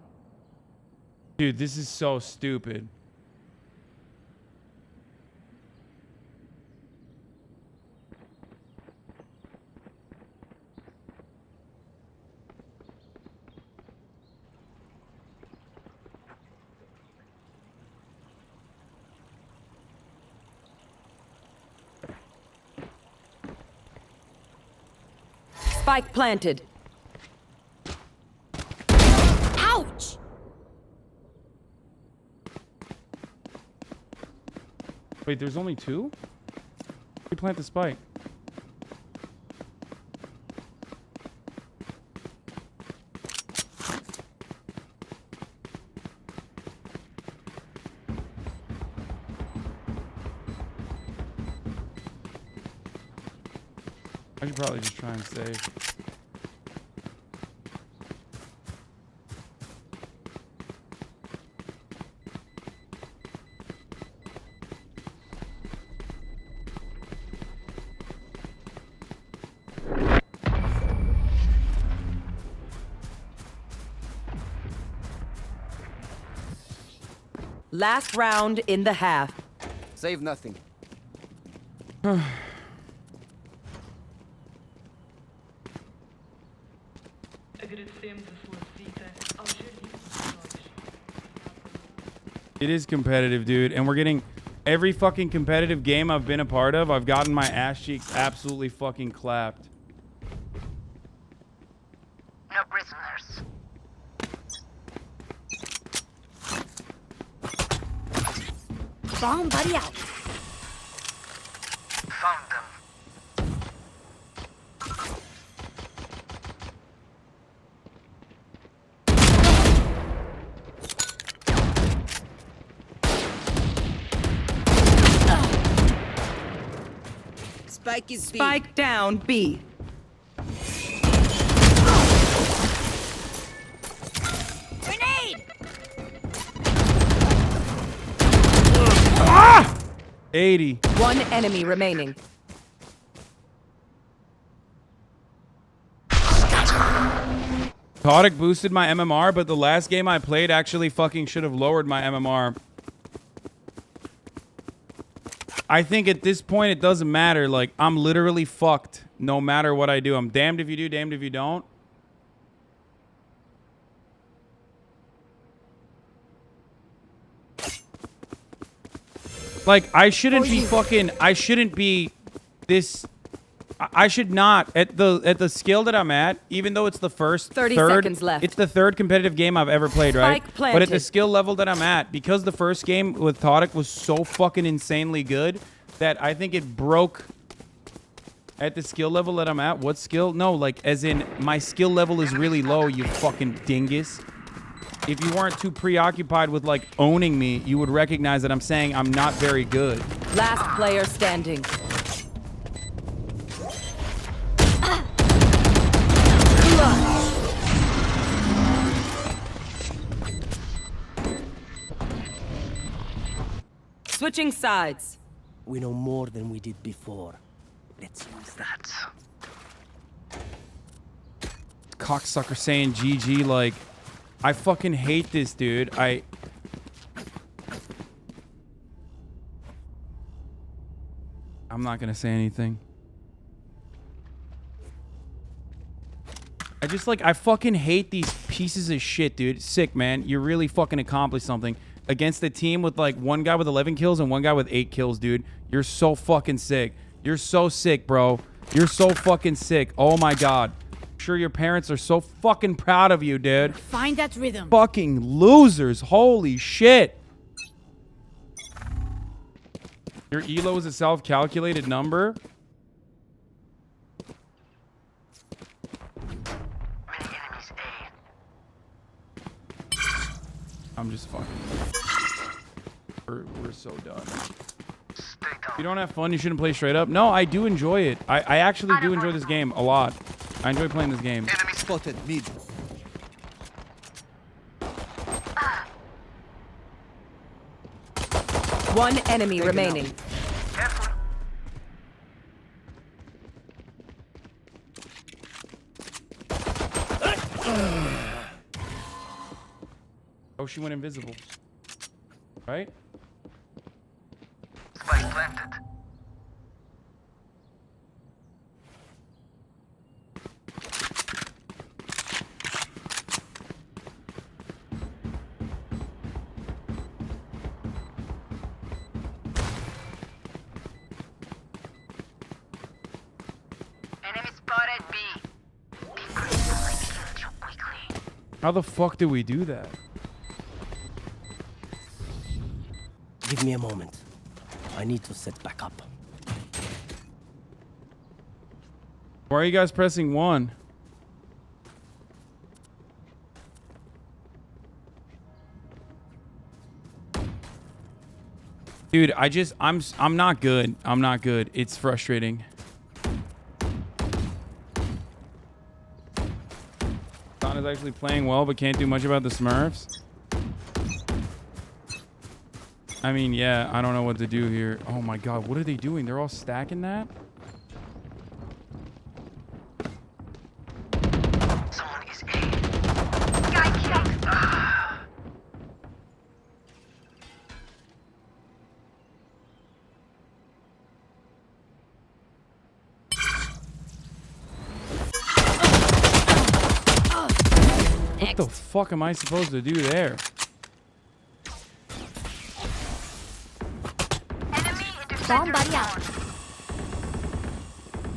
Dude, this is so stupid. Spike planted. Ouch! Wait, there's only 2? We plant the spike. I should probably just try and save. Last round in the half. Save nothing. It is competitive, dude, and we're getting every fucking competitive game I've been a part of, I've gotten my ass cheeks absolutely fucking clapped. No prisoners. Bomb buddy out. Found them. Spike is Spike down B. Grenade! Ah! 80. One enemy remaining. Kotick boosted my MMR, but the last game I played actually fucking should have lowered my MMR. I think at this point it doesn't matter. Like, I'm literally fucked no matter what I do. I'm damned if you do, damned if you don't. Like, I shouldn't be fucking... I shouldn't be this... I should not at the skill that I'm at, even though it's the first 30 third, seconds left. It's the third competitive game I've ever played, right? Spike But at the planted. skill level that I'm at, because the first game with Todic was so fucking insanely good that I think it broke at the skill level that I'm at. What skill? No, like as in my skill level is really low, you fucking dingus. If you weren't too preoccupied with like owning me, you would recognize that I'm saying I'm not very good. Last player standing. Switching sides. We know more than we did before. Let's use that. Cocksucker saying GG, like, I fucking hate this, dude. I'm not gonna say anything. I fucking hate these pieces of shit, dude. Sick, man. You really fucking accomplished something against a team with like one guy with 11 kills and one guy with 8 kills, dude. You're so fucking sick. You're so sick, bro. You're so fucking sick. Oh my God. I'm sure your parents are so fucking proud of you, dude. Find that rhythm. Fucking losers. Holy shit. Your elo is a self-calculated number? I'm just fucking... We're so done. If you don't have fun, you shouldn't play straight up. No, I do enjoy it. I actually do enjoy this game a lot. I enjoy playing this game. Enemy spotted mid. One enemy remaining. Oh, she went invisible. Right? Spike planted. Enemy spotted B. Be quick, I killed you quickly. How the fuck did we do that? Give me a moment. I need to set back up. Why are you guys pressing 1? Dude, I'm not good. I'm not good. It's frustrating. Hasan is actually playing well, but can't do much about the Smurfs. I mean, yeah, I don't know what to do here. Oh my God, what are they doing? They're all stacking that? Someone is A. Guy killed. What the fuck am I supposed to do there? Somebody out.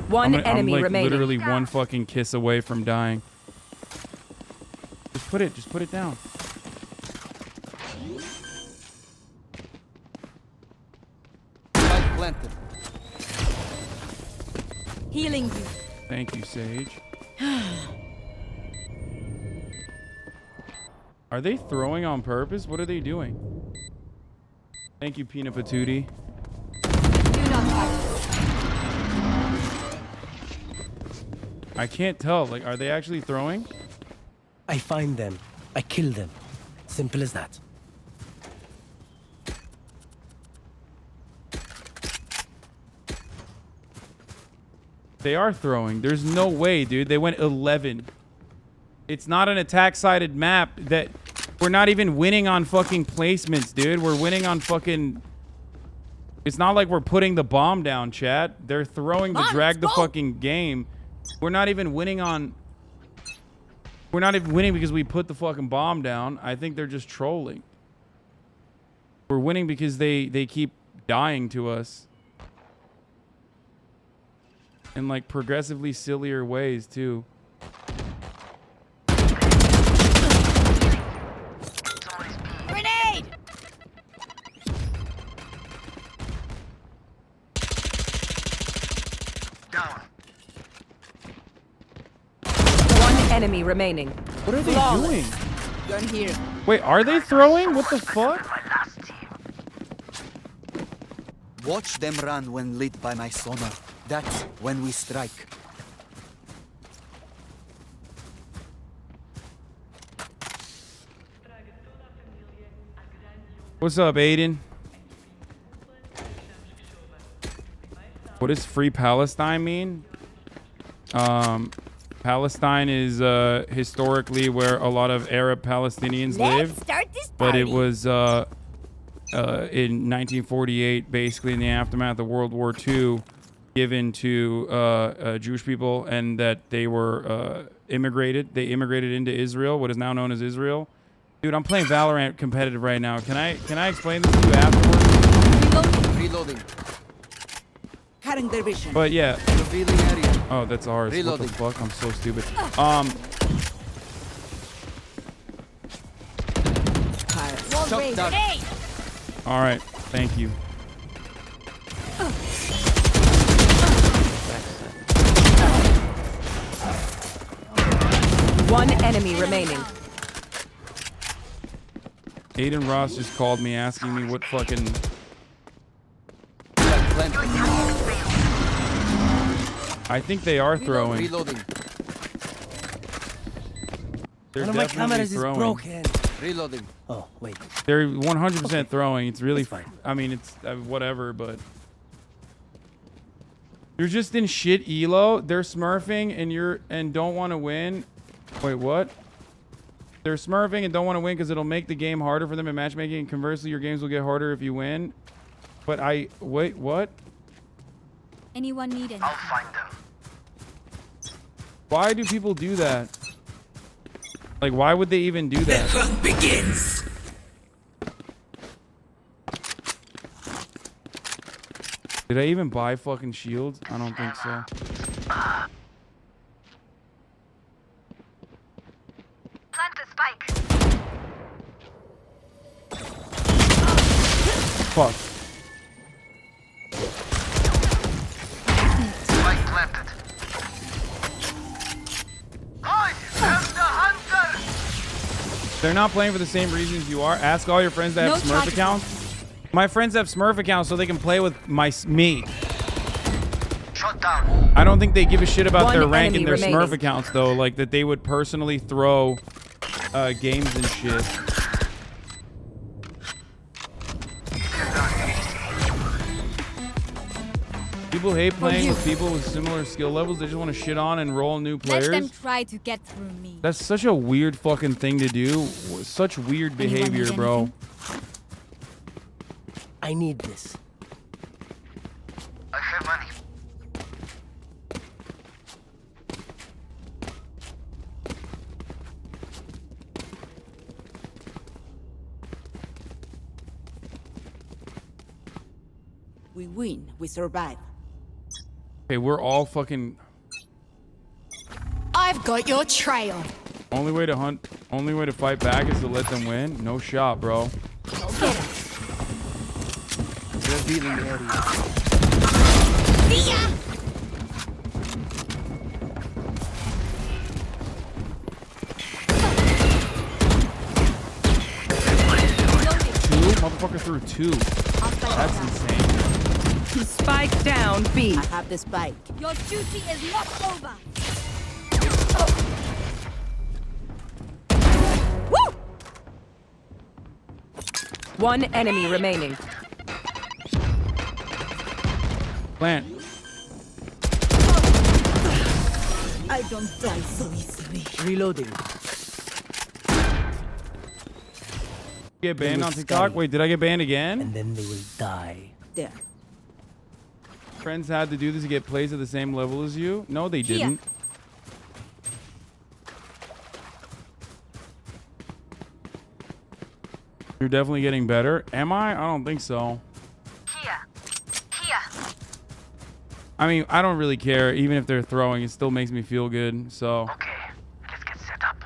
One I'm enemy like remaining. literally one fucking kiss away from dying. Just put it down. Spike planted. Healing you. Thank you, Sage. Are they throwing on purpose? What are they doing? Thank you, Peanut Patootie. Do not touch. I can't tell. Like, are they actually throwing? I find them. I kill them. Simple as that. They are throwing. There's no way, dude. They went 11. It's not an attack-sided map that... We're not even winning on fucking placements, dude. We're winning on fucking... It's not like we're putting the bomb down, chat. They're throwing to drag the fucking game. We're not even winning on... We're not even winning because we put the fucking bomb down. I think they're just trolling. We're winning because they keep dying to us. in like progressively sillier ways too. Grenade! Down. One enemy remaining. What are they doing? Gun here. Wait, are they throwing? What the fuck? Watch them run when lit by my sonar. That's when we strike. What's up, Aiden? What does free Palestine mean? Palestine is historically where a lot of Arab Palestinians live, but it was in 1948, basically in the aftermath of World War II, given to Jewish people, and that they were immigrated. They immigrated into Israel, what is now known as Israel. Dude, I'm playing Valorant competitive right now. Can I explain this to you afterwards? Reloading. Cutting their vision. But yeah. Revealing area. Oh, that's ours. Reloading. What the fuck? I'm so stupid. Shot down. All right. Thank you. One enemy remaining. Aiden Ross just called me asking me what fucking... I think they are throwing. Reloading. They're One of my definitely cameras throwing. is broken. Reloading. Oh, wait. They're 100% throwing. It's really It's fine. I mean, it's whatever, but you're just in shit elo. They're smurfing and don't want to win. Wait, what? They're smurfing and don't want to win because it'll make the game harder for them in matchmaking. And conversely, your games will get harder if you win. But wait, what? Anyone need anything? I'll find them. Why do people do that? Like, why would they even do that? The hunt begins. Did I even buy fucking shields? I don't think so. Plant the spike. Fuck. Spike planted. I am the hunter. They're not playing for the same reasons you are. Ask all your friends that have Smurf accounts. My friends have Smurf accounts so they can play with me. Shut down. I don't think they give a shit about One their rank in enemy their remaining. Smurf accounts, though. Like, that they would personally throw games and shit. People hate playing with people with similar skill levels. They just want to shit on and roll new players. Let them try to get through me. That's such a weird fucking thing to do. Such weird behavior, bro. I need this. I have money. We win. We survive. Okay, we're all fucking... I've got your trail. Only way to fight back is to let them win? No shot, bro. Go get him. Revealing area. See ya! Two? Motherfucker threw two. That's insane. Spike down B. I have the spike. Your duty is not over. Woo! One enemy remaining. Plant. I don't die so easily. Reloading. Get banned on TikTok? Wait, did I get banned again? And then they will die. There. Friends had to do this to get plays at the same level as you? No, they Here. didn't. You're definitely getting better. Am I? I don't think so. Here. Here. I mean, I don't really care. Even if they're throwing, it still makes me feel good. So. Okay, let's get set up.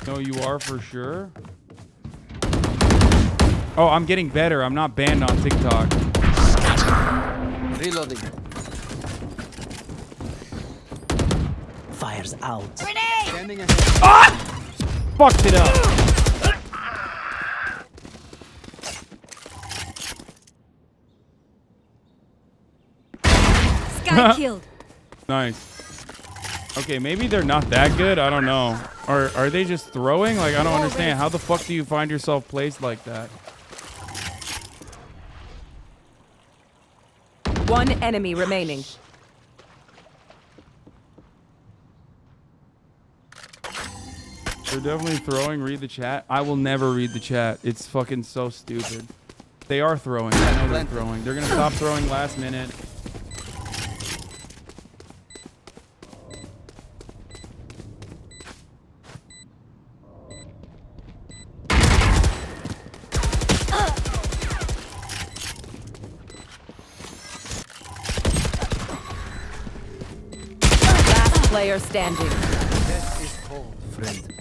No, you are for sure. Oh, I'm getting better. I'm not banned on TikTok. Reloading. Fire's out. Standing ahead. Ah! Fucked it up. Sky killed. Nice. Okay, maybe they're not that good. I don't know. Or are they just throwing? Like, I don't understand. How the fuck do you find yourself placed like that? One enemy remaining. They're definitely throwing. Read the chat. I will never read the chat. It's fucking so stupid. They are throwing. I know they're throwing. They're gonna stop throwing last minute. Last player standing. Death is cold, friend.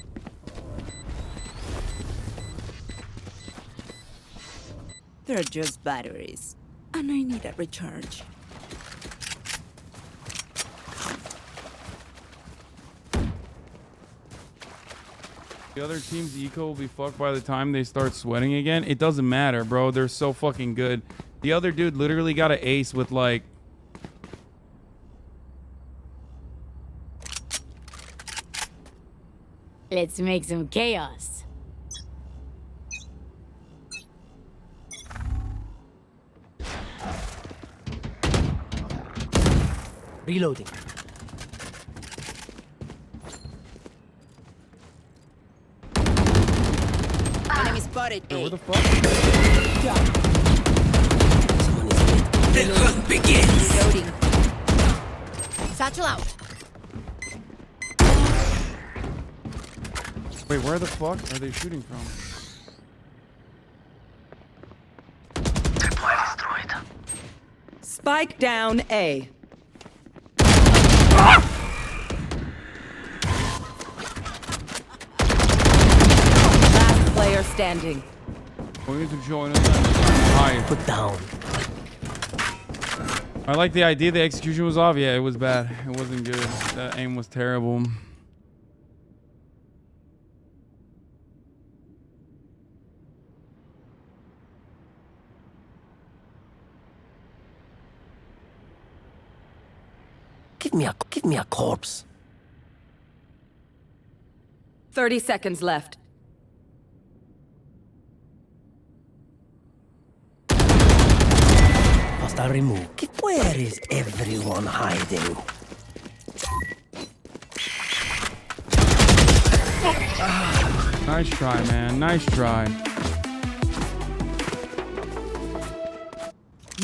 They're just batteries, and I need a recharge. The other team's eco will be fucked by the time they start sweating again. It doesn't matter, bro. They're so fucking good. The other dude literally got an ace with like... Let's make some chaos. Reloading. Enemy spotted. Wait, where the fuck? The hunt begins. Reloading. Satchel out. Wait, where the fuck are they shooting from? Spike down A. Last player standing. We need to join us. Hi. Put down. I like the idea. The execution was off. Yeah, it was bad. It wasn't good. That aim was terrible. Give me a corpse. 30 seconds left. Hostile remove. Where is everyone hiding? Nice try, man. Nice try.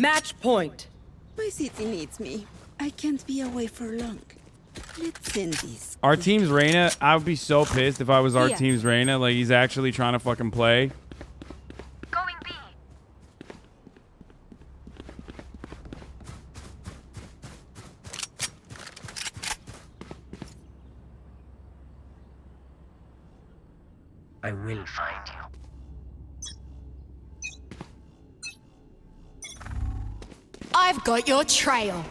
Match point. My city needs me. I can't be away for long. Let's send this. Our team's Reyna. I would be so pissed if I was our Yeah. team's Reyna. Like, he's actually trying to fucking play. Going B. I will find you. I've got your trail.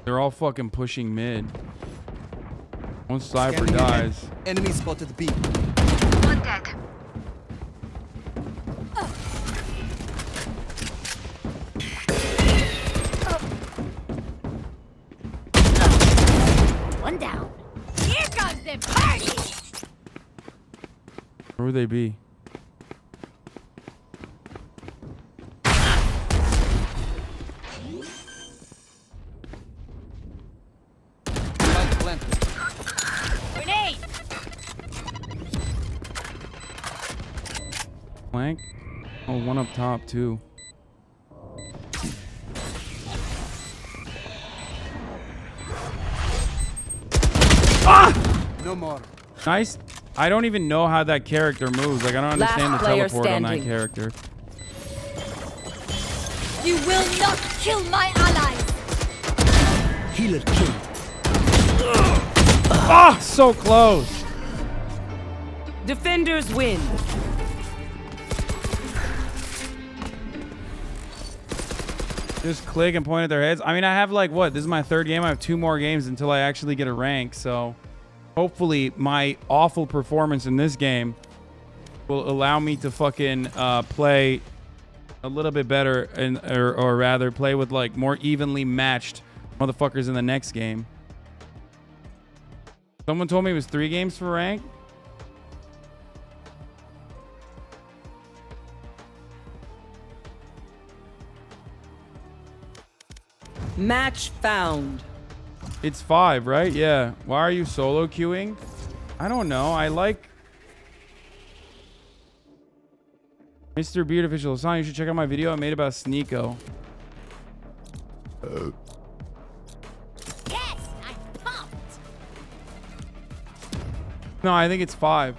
They're all fucking pushing mid. Once Cypher Scanning ahead. dies. Enemy spotted B. One dead. One down. Here comes the party. Where would they be? Grenade. Flank? Oh, one up top, too. No more. Nice. I don't even know how that character moves. Like, I don't understand the teleport on that character. You will not kill my allies. Healer killed. Ah, so close. Defenders win. Just click and point at their heads. I mean, I have like, what? This is my 3rd game. I have 2 more games until I actually get a rank. So hopefully my awful performance in this game will allow me to fucking play a little bit better, and or rather play with like more evenly matched motherfuckers in the next game. Someone told me it was 3 games for rank. Match found. It's 5, right? Yeah. Why are you solo queuing? I don't know. I like Mr. Beard Official. Hasan, you should check out my video I made about Sneeko. Yes, I'm pumped. No, I think it's 5.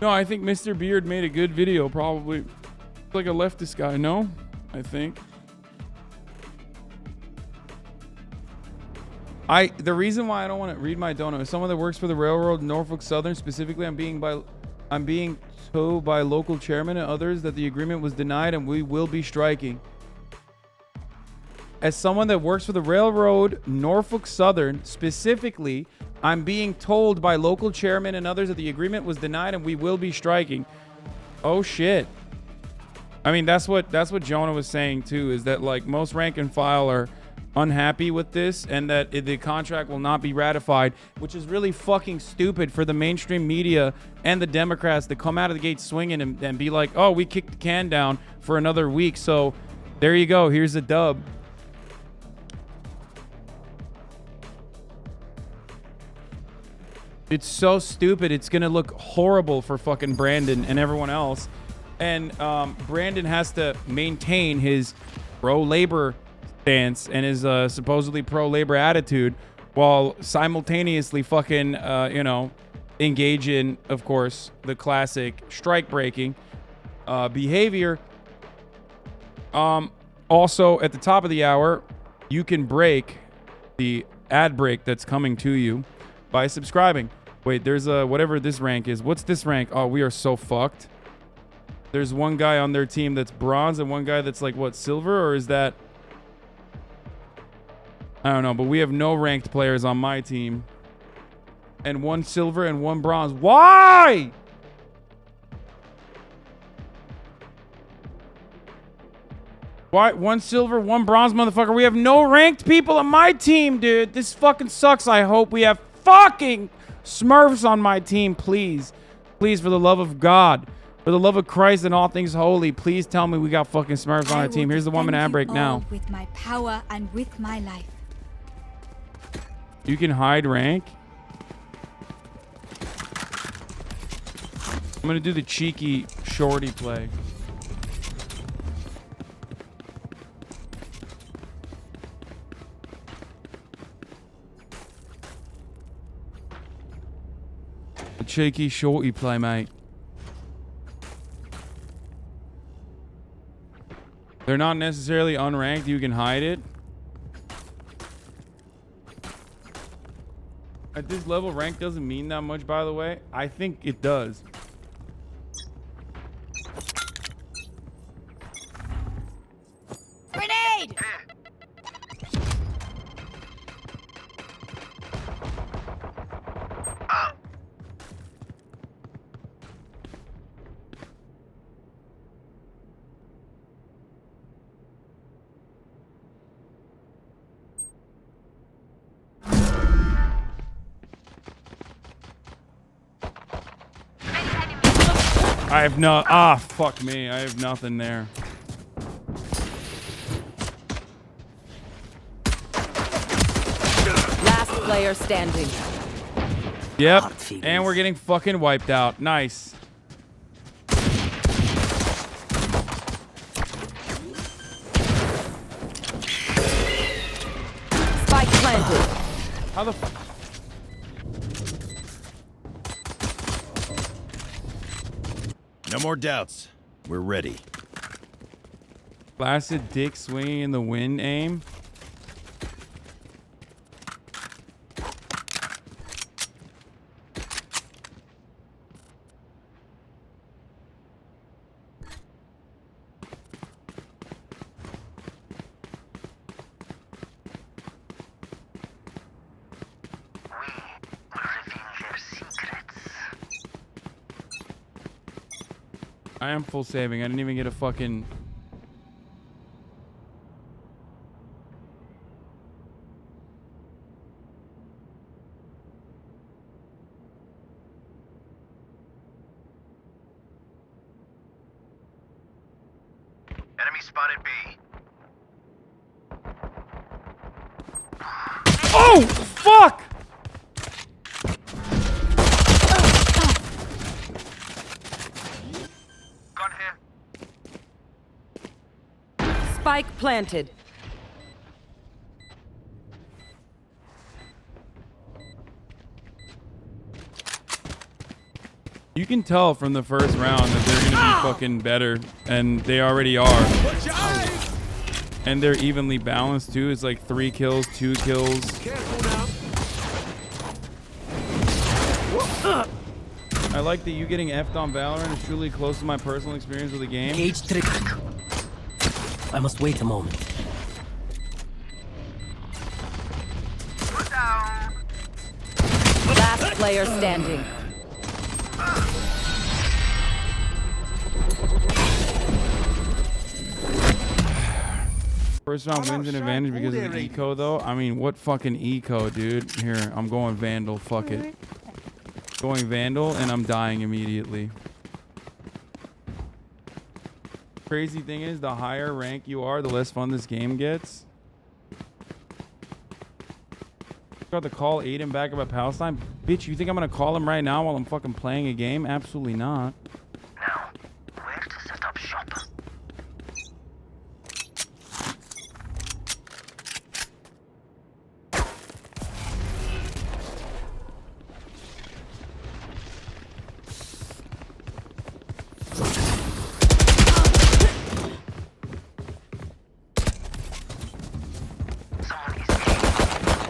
No, I think Mr. Beard made a good video, probably. It's like a leftist guy, no? I think. The reason why I don't want to read my donut is someone that works for the railroad Norfolk Southern. Specifically, I'm being told by local chairman and others that the agreement was denied and we will be striking. As someone that works for the railroad Norfolk Southern, specifically, I'm being told by local chairman and others that the agreement was denied and we will be striking. Oh shit. I mean, that's what Jonah was saying too, is that like most rank and file are unhappy with this and that the contract will not be ratified, which is really fucking stupid for the mainstream media and the Democrats to come out of the gate swinging and be like, oh, we kicked the can down for another week. So there you go. Here's a dub. It's so stupid. It's going to look horrible for fucking Brandon and everyone else. And Brandon has to maintain his pro-labor stance and his supposedly pro-labor attitude while simultaneously fucking, engage in, of course, the classic strike-breaking behavior. Also, at the top of the hour, you can break the ad break that's coming to you by subscribing. Wait, there's whatever this rank is. What's this rank? Oh, we are so fucked. There's one guy on their team that's bronze and one guy that's like, what, silver? Or is that... I don't know, but we have no ranked players on my team. And 1 silver and 1 bronze. Why? Why? 1 silver, 1 bronze, motherfucker. We have no ranked people on my team, dude. This fucking sucks. I hope we have fucking Smurfs on my team, please. Please, for the love of God. For the love of Christ and all things holy, please tell me we got fucking Smurfs on our team. Here's the 1 minute ad break now. With my power and with my life. You can hide rank. I'm gonna do the cheeky shorty play. The cheeky shorty play, mate. They're not necessarily unranked. You can hide it. At this level, rank doesn't mean that much, by the way. I think it does. Grenade! I have no... Ah, fuck me. I have nothing there. Last player standing. Yep. And we're getting fucking wiped out. Nice. Spike planted. How the No more doubts. We're ready. Blasted dick swinging in the wind aim? I am full saving. I didn't even get a fucking... Enemy spotted B. Oh, fuck! Spike planted. You can tell from the first round that they're gonna be fucking better, and they already are. And they're evenly balanced too. It's like 3 kills, 2 kills. I like that you getting effed on Valorant is truly close to my personal experience with the game. Cage trick. I must wait a moment. Last player standing. First round wins an advantage because of the eco though. I mean, what fucking eco, dude? Here, I'm going Vandal. Fuck it. Going Vandal and I'm dying immediately. Crazy thing is, the higher rank you are, the less fun this game gets. Got to call Aiden back about Palestine? Bitch, you think I'm gonna call him right now while I'm fucking playing a game? Absolutely not. Now, where to set up shop?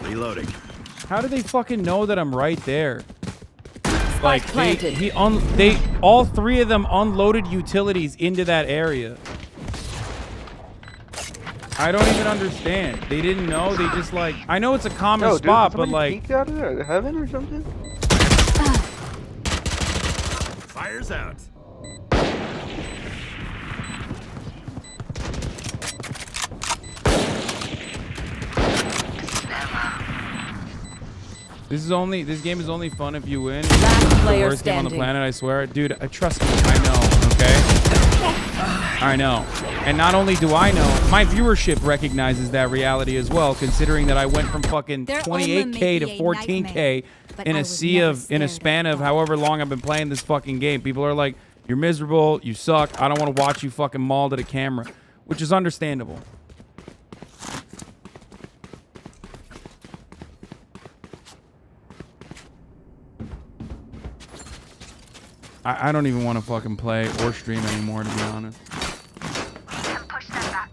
Reloading. How do they fucking know that I'm right there? Like planted. they all 3 of them unloaded utilities into that area. I don't even understand. They didn't know. They just like, I know it's a common spot, but like, peeked out of heaven or something? Fire's out. this game is only fun if you win. Last It's the player worst game on the standing. planet, I swear. Dude, trust me, I know, okay? I know. And not only do I know, my viewership recognizes that reality as well, considering that I went from fucking Their armor may 28K to be a 14K nightmare, but in I a was sea never of, in a spared span of however long I've been playing this fucking game. People are like, you're miserable, you suck, I don't want to watch you fucking mauled at a camera, which is understandable. I don't even want to fucking play or stream anymore, to be honest. Push them back.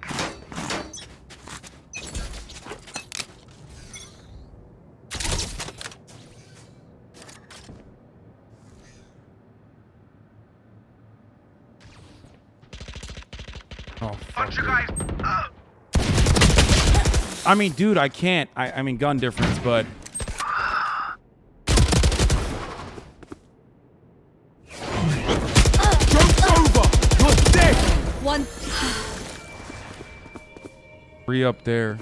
Oh, fuck. I mean, dude, I can't. I mean, gun difference, but... One. 3 up there.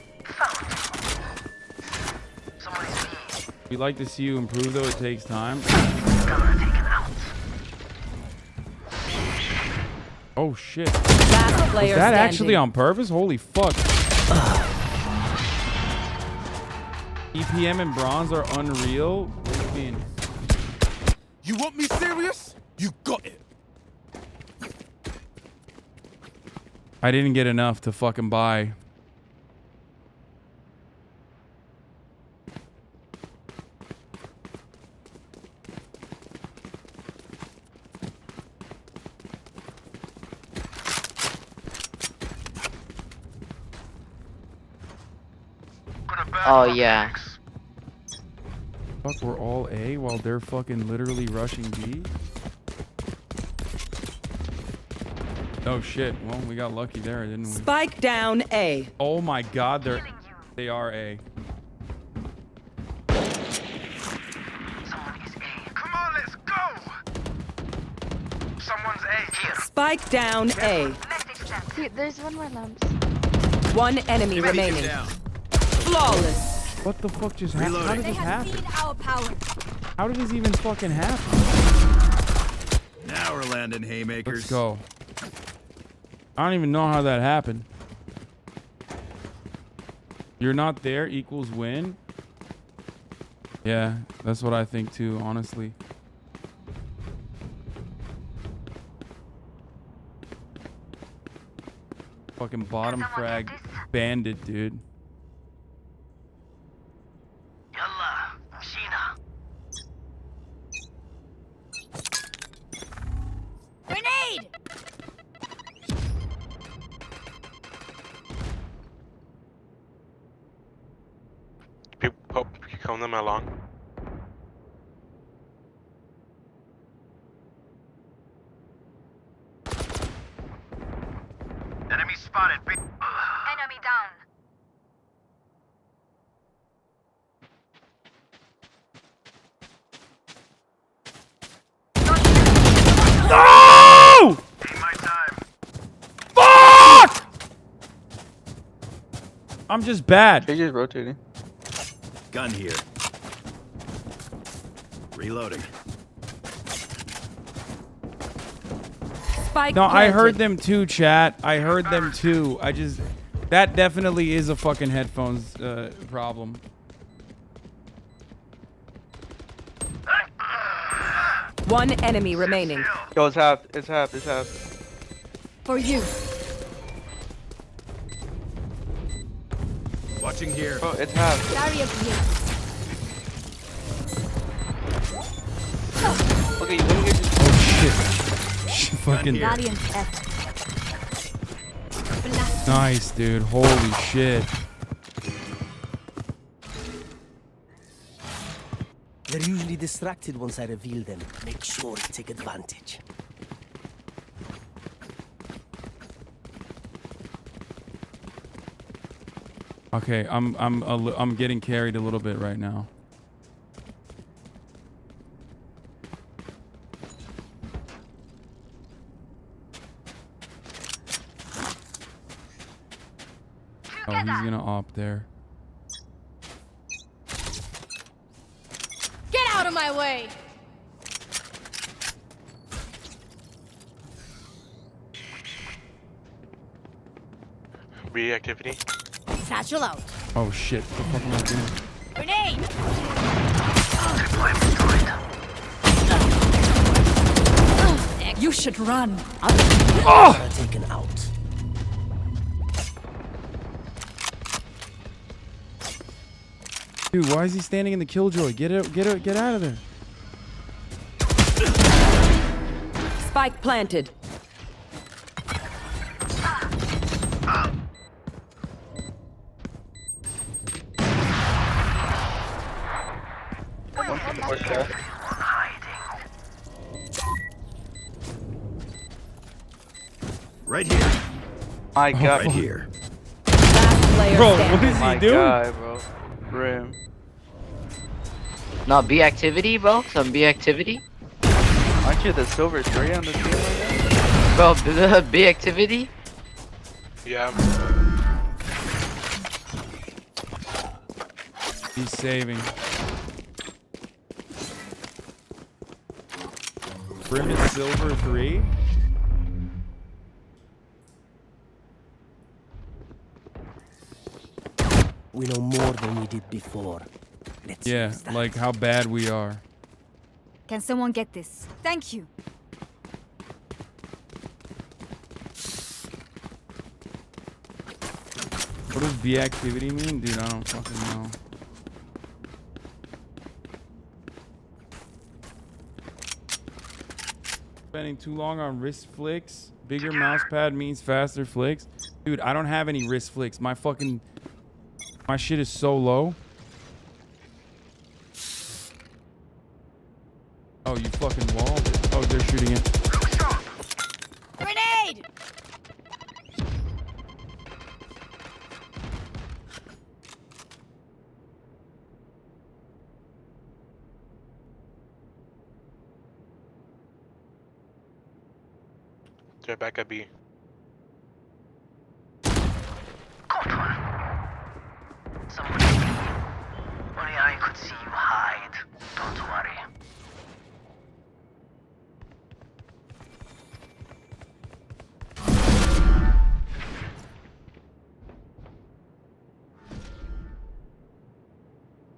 We'd like to see you improve, though. It takes time. Oh, shit. Last Was player that standing. actually on purpose? Holy fuck. EPM and bronze are unreal? What do you mean? You want me serious? You got it. I didn't get enough to fucking buy. Oh yeah. Fuck, we're all A while they're fucking literally rushing B. Oh shit. Well, we got lucky there, didn't we? Spike down A. Oh my god, they are A. Come on, let's go. Someone's A here. Spike down A. Dude, there's one more lamps. One enemy remaining. Flawless. What the fuck just happened? How did They this have happen? seen our power. How did this even fucking happen? Now we're landing haymakers. Let's go. I don't even know how that happened. You're not there equals win. Yeah, that's what I think too, honestly. Fucking bottom frag bandit, dude. Yalla, Sheena. Grenade! Come them along. Enemy spotted. Enemy down. No! Fuck! I'm just bad. He's just rotating. Gun here. Reloading. Spike No, I planted. heard them too, chat. I heard them too. That definitely is a fucking headphones problem. One enemy remaining. Yo, it's half. It's half. It's half. For you. Watching here. Bro, it's half. Barrier here. Okay, let me get you. Oh shit. Fucking Valiant effort. Blast. nice, dude. Holy shit. They're usually distracted once I reveal them. Make sure to take advantage. Okay, I'm getting carried a little bit right now. Oh, he's gonna opt there. Get out of my way! Reactivity. Satchel out. Oh shit, what the fuck am I doing? Grenade! You should run. Oh! Taken out. Dude, why is he standing in the killjoy? Get out of there. Spike planted. Right here. My God. Right here. Last player Bro, standing. what is he My doing? God, bro. Rim. No, B activity, bro. Some B activity. Aren't you the silver 3 on the team right Bro, B activity. Yeah. He's saving. Brim is silver 3. We know more than we did before. Let's Yeah, use that. like how bad we are. Can someone get this? Thank you. What does B activity mean? Dude, I don't fucking know. Spending too long on wrist flicks. Bigger mouse pad means faster flicks. Dude, I don't have any wrist flicks. My fucking My shit is so low. Oh, you fucking walled it. Oh, they're shooting it. Grenade! They're back at B. Someone see me. Only I could see you hide. Don't worry.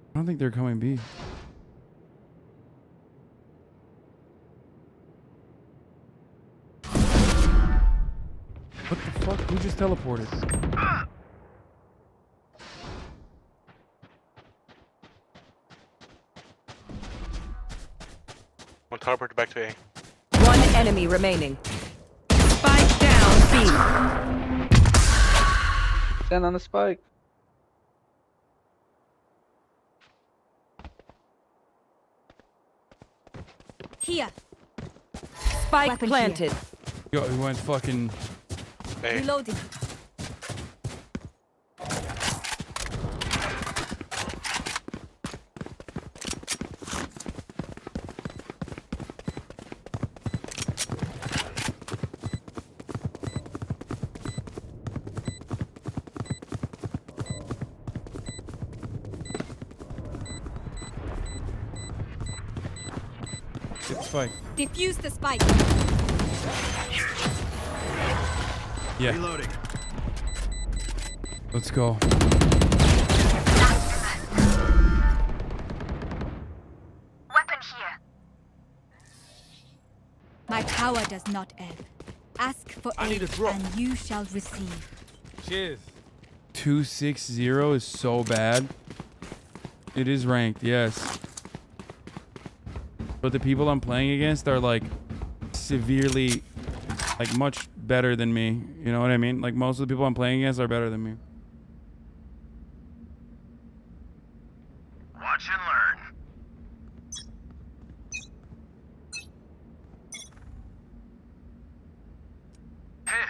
I don't think they're coming B. What the fuck? Who just teleported? One teleport back to A. One enemy remaining. Spike down B. Stand on the spike. Here. Spike Weapon planted. Yo, he went fucking. A. Reloading. Get the spike. Defuse the spike. Yeah. Reloading. Let's go. Weapon here. My power does not ebb. Ask for aid and you shall receive. Cheers. 260 is so bad. It is ranked, yes. But the people I'm playing against are like severely, like much better than me. You know what I mean? Like most of the people I'm playing against are better than me. Watch and learn. Hey.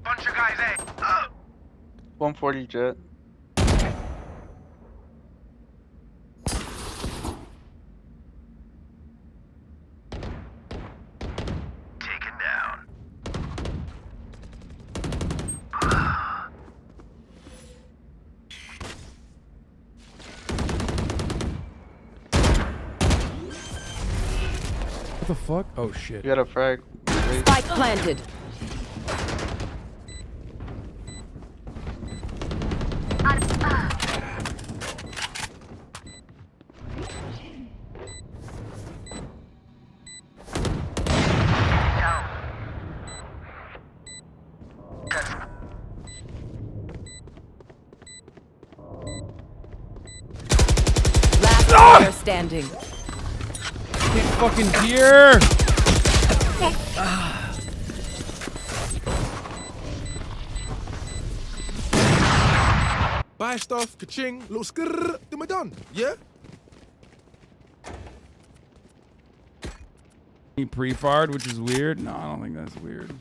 Bunch of guys, eh? 140 jet. Taken down. What the fuck? Oh shit. You got a frag. Spike planted. Last player standing. Get fucking here! Buy stuff, ka-ching, little skrrr, then we're done. Yeah? He pre-fired, which is weird. No, I don't think that's weird.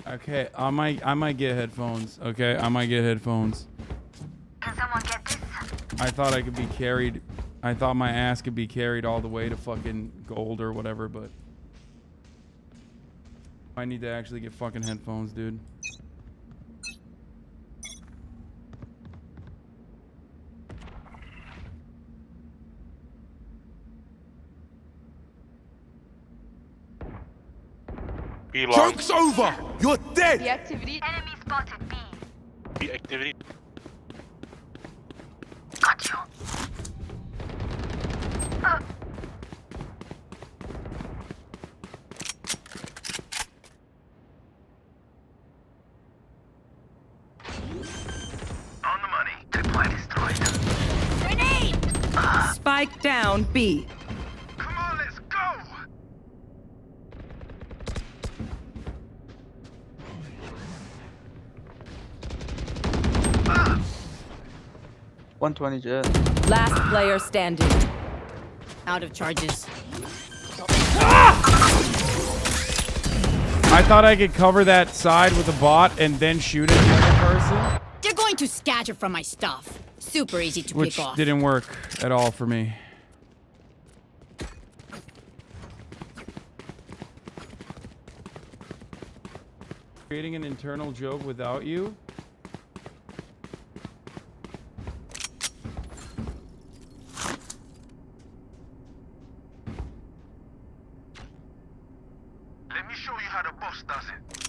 Okay, I might get headphones. Okay, I might get headphones. Can someone get this? I thought I could be carried. I thought my ass could be carried all the way to fucking gold or whatever, but I need to actually get fucking headphones, dude. B long. Joke's over! You're dead! The activity. Enemy spotted B. B activity. Got you. On the money. Deploy destroyed. Grenade! Spike down B. Come on, let's go! 120 jet. Last player standing. Out of charges. I thought I could cover that side with a bot and then shoot at the other person. They're going to scatter from my stuff. Super easy to Which pick off. didn't work at all for me. Creating an internal joke without you? Let me show you how the boss does it.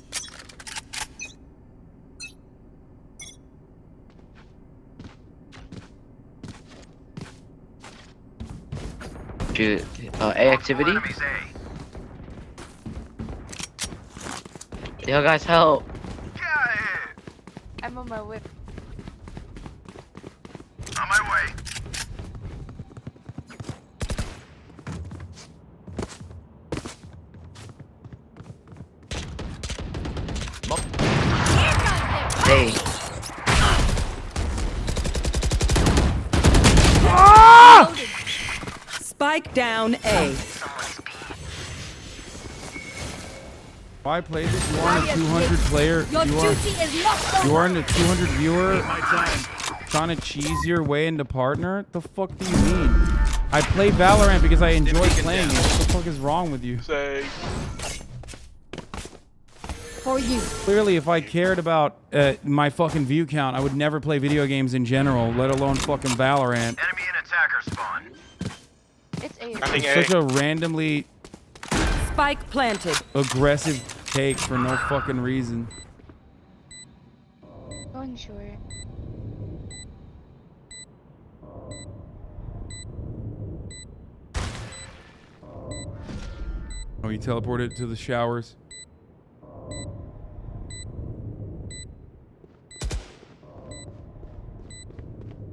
A activity? Yo, guys, help. I'm on my way. On my way. Hey. Spike down A. Why play this? You are in a 200 player. Your duty is not You are in a 200 viewer. Trying to cheese your way into partner? The fuck do you mean? I play Valorant because I enjoy playing it. What the fuck is wrong with you? Say. for you. Clearly, if I cared about my fucking view count, I would never play video games in general, let alone fucking Valorant. Enemy and attacker spawn. It's A. It's such a randomly Spike planted. aggressive take for no fucking reason. Going short. Oh, you teleported to the showers.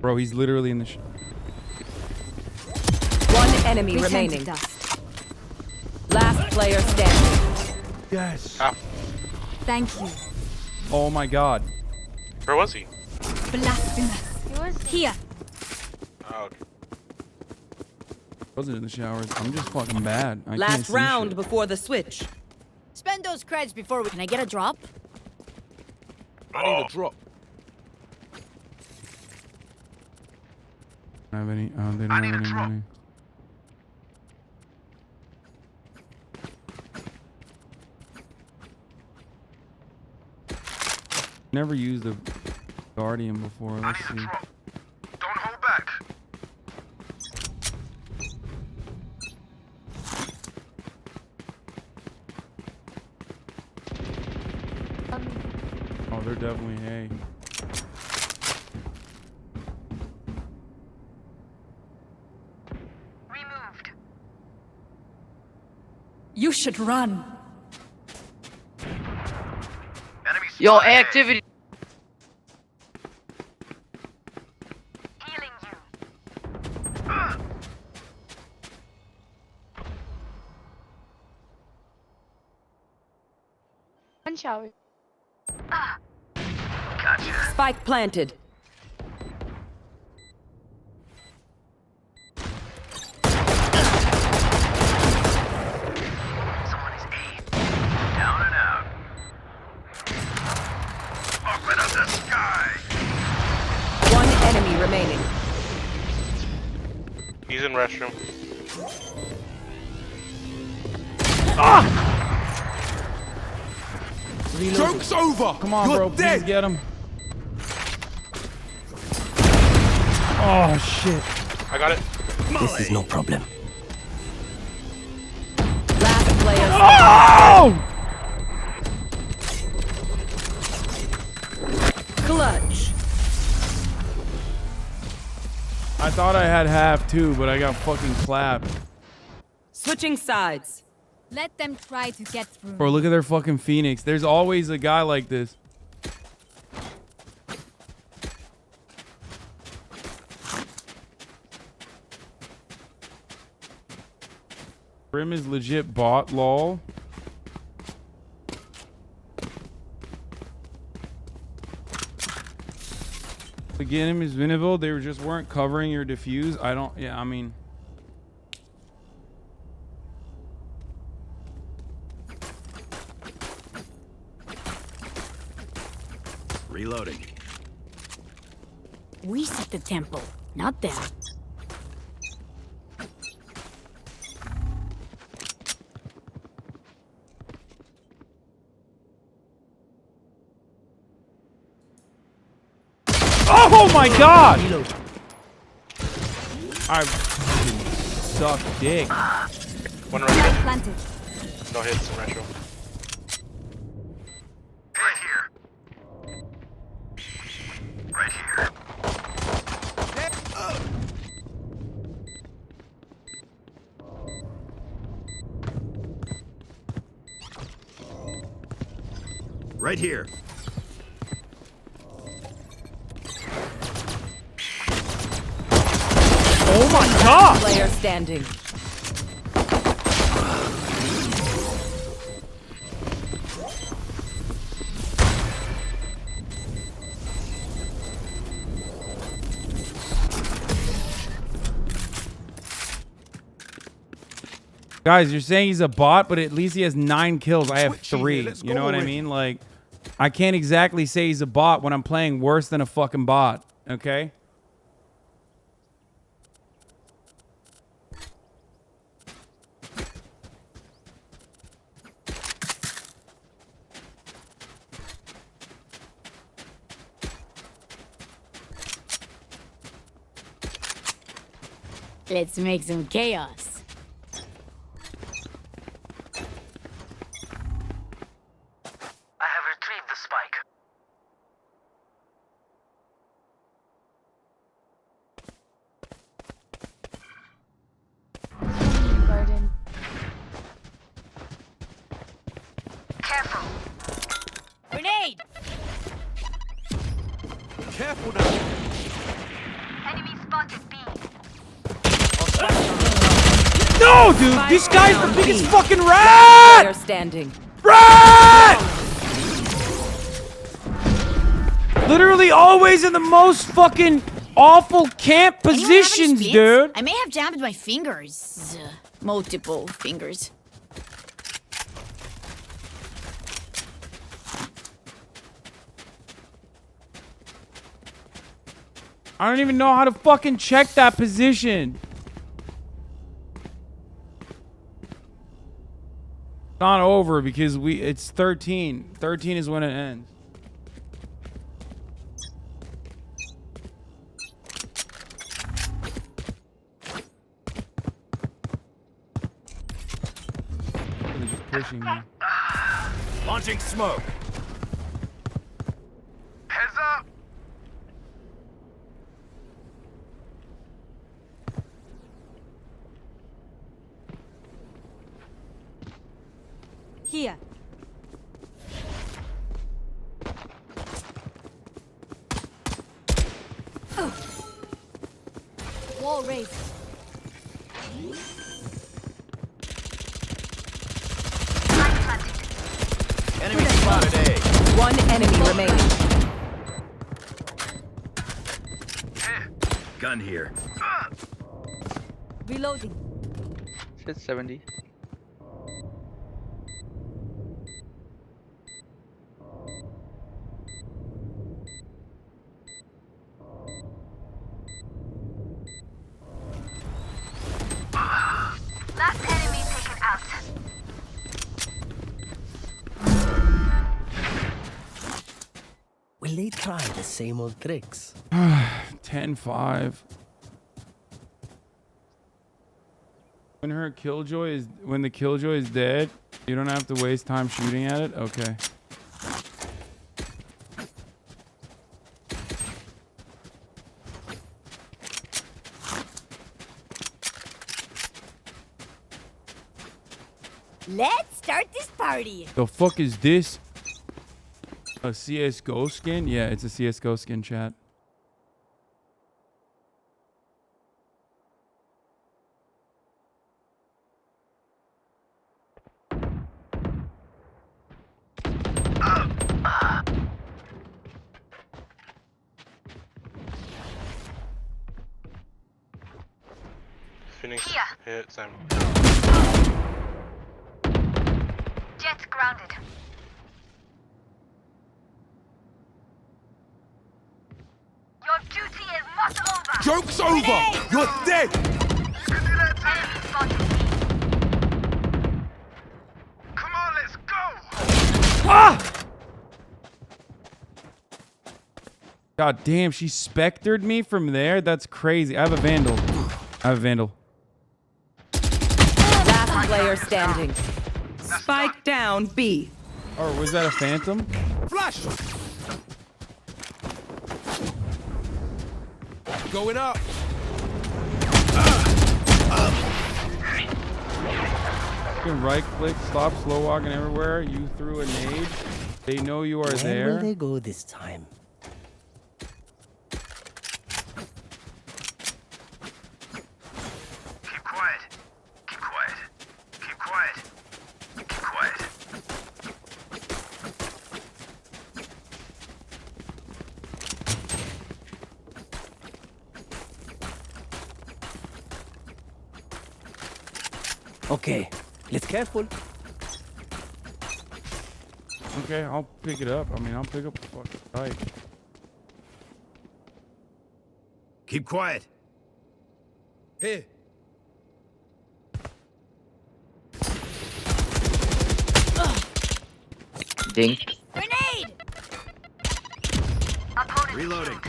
Bro, he's literally in the One enemy Return to remaining. dust. Last player standing. Yes. Thank you. Oh my god. Where was he? Blasphemous. Here. Oh, okay. Wasn't in the showers. I'm just fucking bad. I can't Last see round shit. before the switch. Spend those creds before we... Can I get a drop? I need a drop. I don't have any. Oh, they don't have any money. Never used a Guardian before. Let's see. Don't hold back. Oh, they're definitely A. Removed. You should run. Yo, activity. Healing you. One shower. Gotcha. Spike planted. Someone is A. Down and out. Open up the sky. One enemy remaining. He's in restroom. Joke's over. Come on, You're bro. dead. Please get him. Oh, shit. I got it. This is no problem. Last player Oh! clutch. I thought I had half too, but I got fucking clapped. Switching sides. Let them try to get through. Bro, look at their fucking Phoenix. There's always a guy like this. Brim is legit bot, lol. The get him is winnable. They just weren't covering your defuse. I don't. Yeah, I mean. Reloading. We set the tempo, not them. Oh my god! I suck dick. One retro. Planted. No hits in retro. Right here. Right here. Right here. Oh my god! Player standing. Guys, you're saying he's a bot, but at least he has 9 kills. I have Switching 3. here, let's You go know what I already. mean? Like, I can't exactly say he's a bot when I'm playing worse than a fucking bot. Okay? Let's make some chaos. I have retrieved the spike. Garden. Careful. Grenade! Careful now. Enemy spotted B. No, dude! This guy's the biggest fucking rat! Player standing. Rat! Literally always in the most fucking awful camp positions, dude. I may have jammed my fingers. Multiple fingers. I don't even know how to fucking check that position. It's not over because it's 13. 13 is when it ends. They're just pushing me. Launching smoke. Heads up. Here. Wall raised. Enemy spotted A. One enemy remaining. Gun here. Reloading. Shit, 70. Last enemy taken out. Will they try the same old tricks? 10-5. When the killjoy is dead, you don't have to waste time shooting at it? Okay. Let's start this party. The fuck is this? A CSGO skin? Yeah, it's a CSGO skin, chat. Phoenix hit Sam. Jet grounded. Your duty is not over. Joke's over. You're dead. Enemy spotted. Come on, let's go. Ah! God damn, she spectered me from there? That's crazy. I have a Vandal. Last player standing. Spike down B. Or was that a Phantom? Flash. Going up. You can right click, stop slow walking everywhere. You threw a nade. They know you are Where there. will they go this time? Keep quiet. Keep quiet. Keep quiet. Keep quiet. Okay, let's careful. Okay, I'll pick it up. I mean, I'll pick up the fucking fight. Keep quiet. Here. Dink. Grenade! Reloading.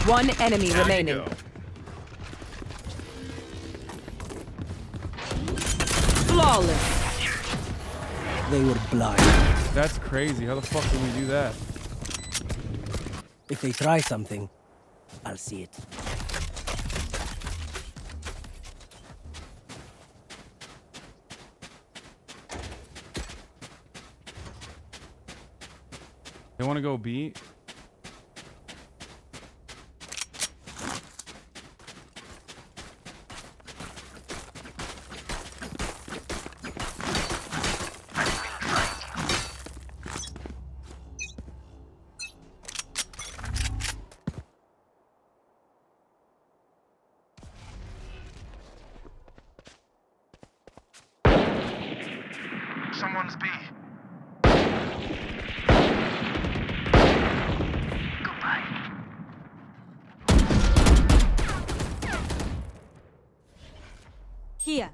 One enemy remaining. Flawless. They were blind. That's crazy. How the fuck did we do that? If they try something, I'll see it. They want to go B? Someone's B. Goodbye. Here.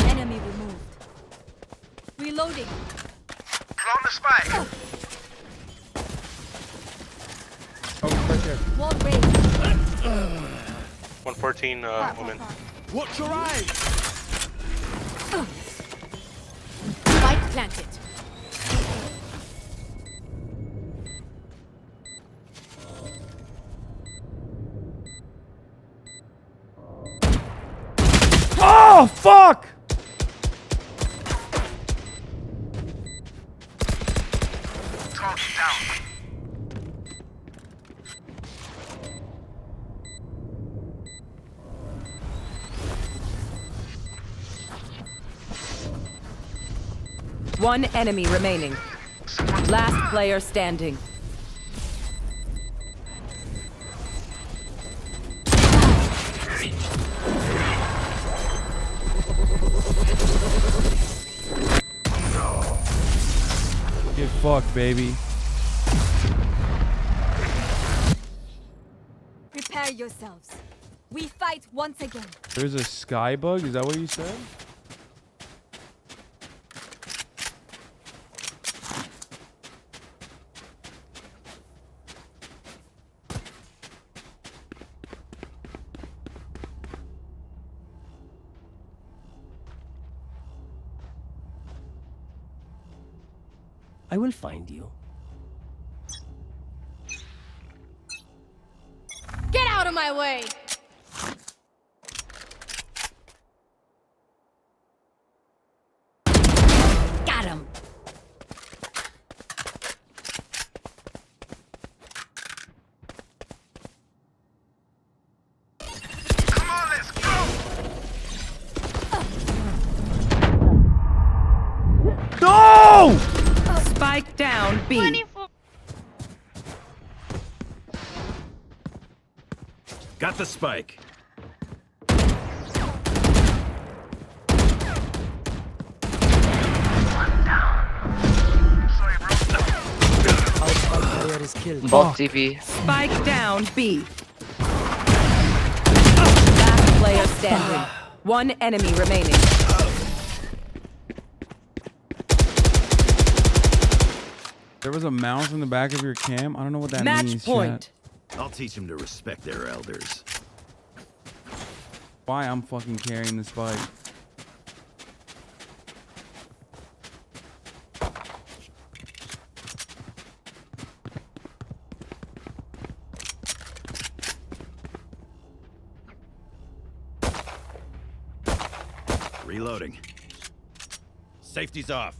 Enemy removed. Reloading. Plant the spike. Oh, right there. Wall raised. 114 woman. Watch your eyes. Spike planted. Oh, fuck! Target down. One enemy remaining. Last player standing. Get fucked, baby. Prepare yourselves. We fight once again. There's a sky bug? Is that what you said? I will find you. Get out of my way! Got him. Come on, let's go. down B. Got the spike. Both TP. Spike down B. Last player standing. One enemy remaining. There was a mouse in the back of your cam. I don't know what that Match means. point. Chat. I'll teach them to respect their elders. Why I'm fucking carrying this fight. Reloading. Safety's off.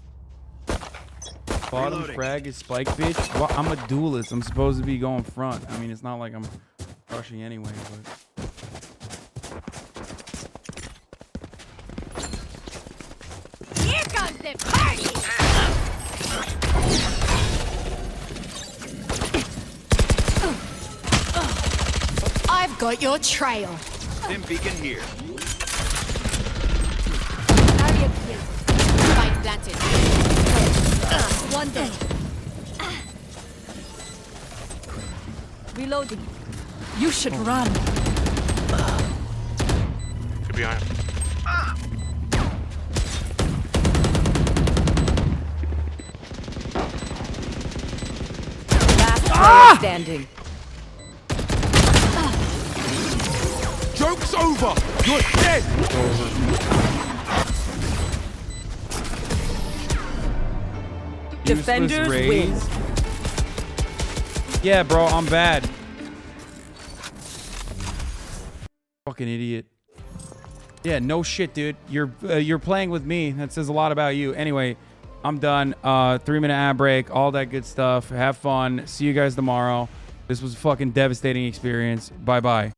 Bottom Reloading. frag is spike, bitch. Well, I'm a duelist. I'm supposed to be going front. I mean, it's not like I'm rushing anyway, but. Here comes the party! I've got your trail. Stim beacon here. Barrier clear. Spike planted. One dead. Reloading. You should run. Could be behind. Last player standing. Joke's over! You're dead! Defenders win. Yeah, bro, I'm bad. Fucking idiot. Yeah, no shit, dude. You're playing with me. That says a lot about you. Anyway, I'm done. 3-minute ad break, all that good stuff. Have fun. See you guys tomorrow. This was a fucking devastating experience. Bye-bye.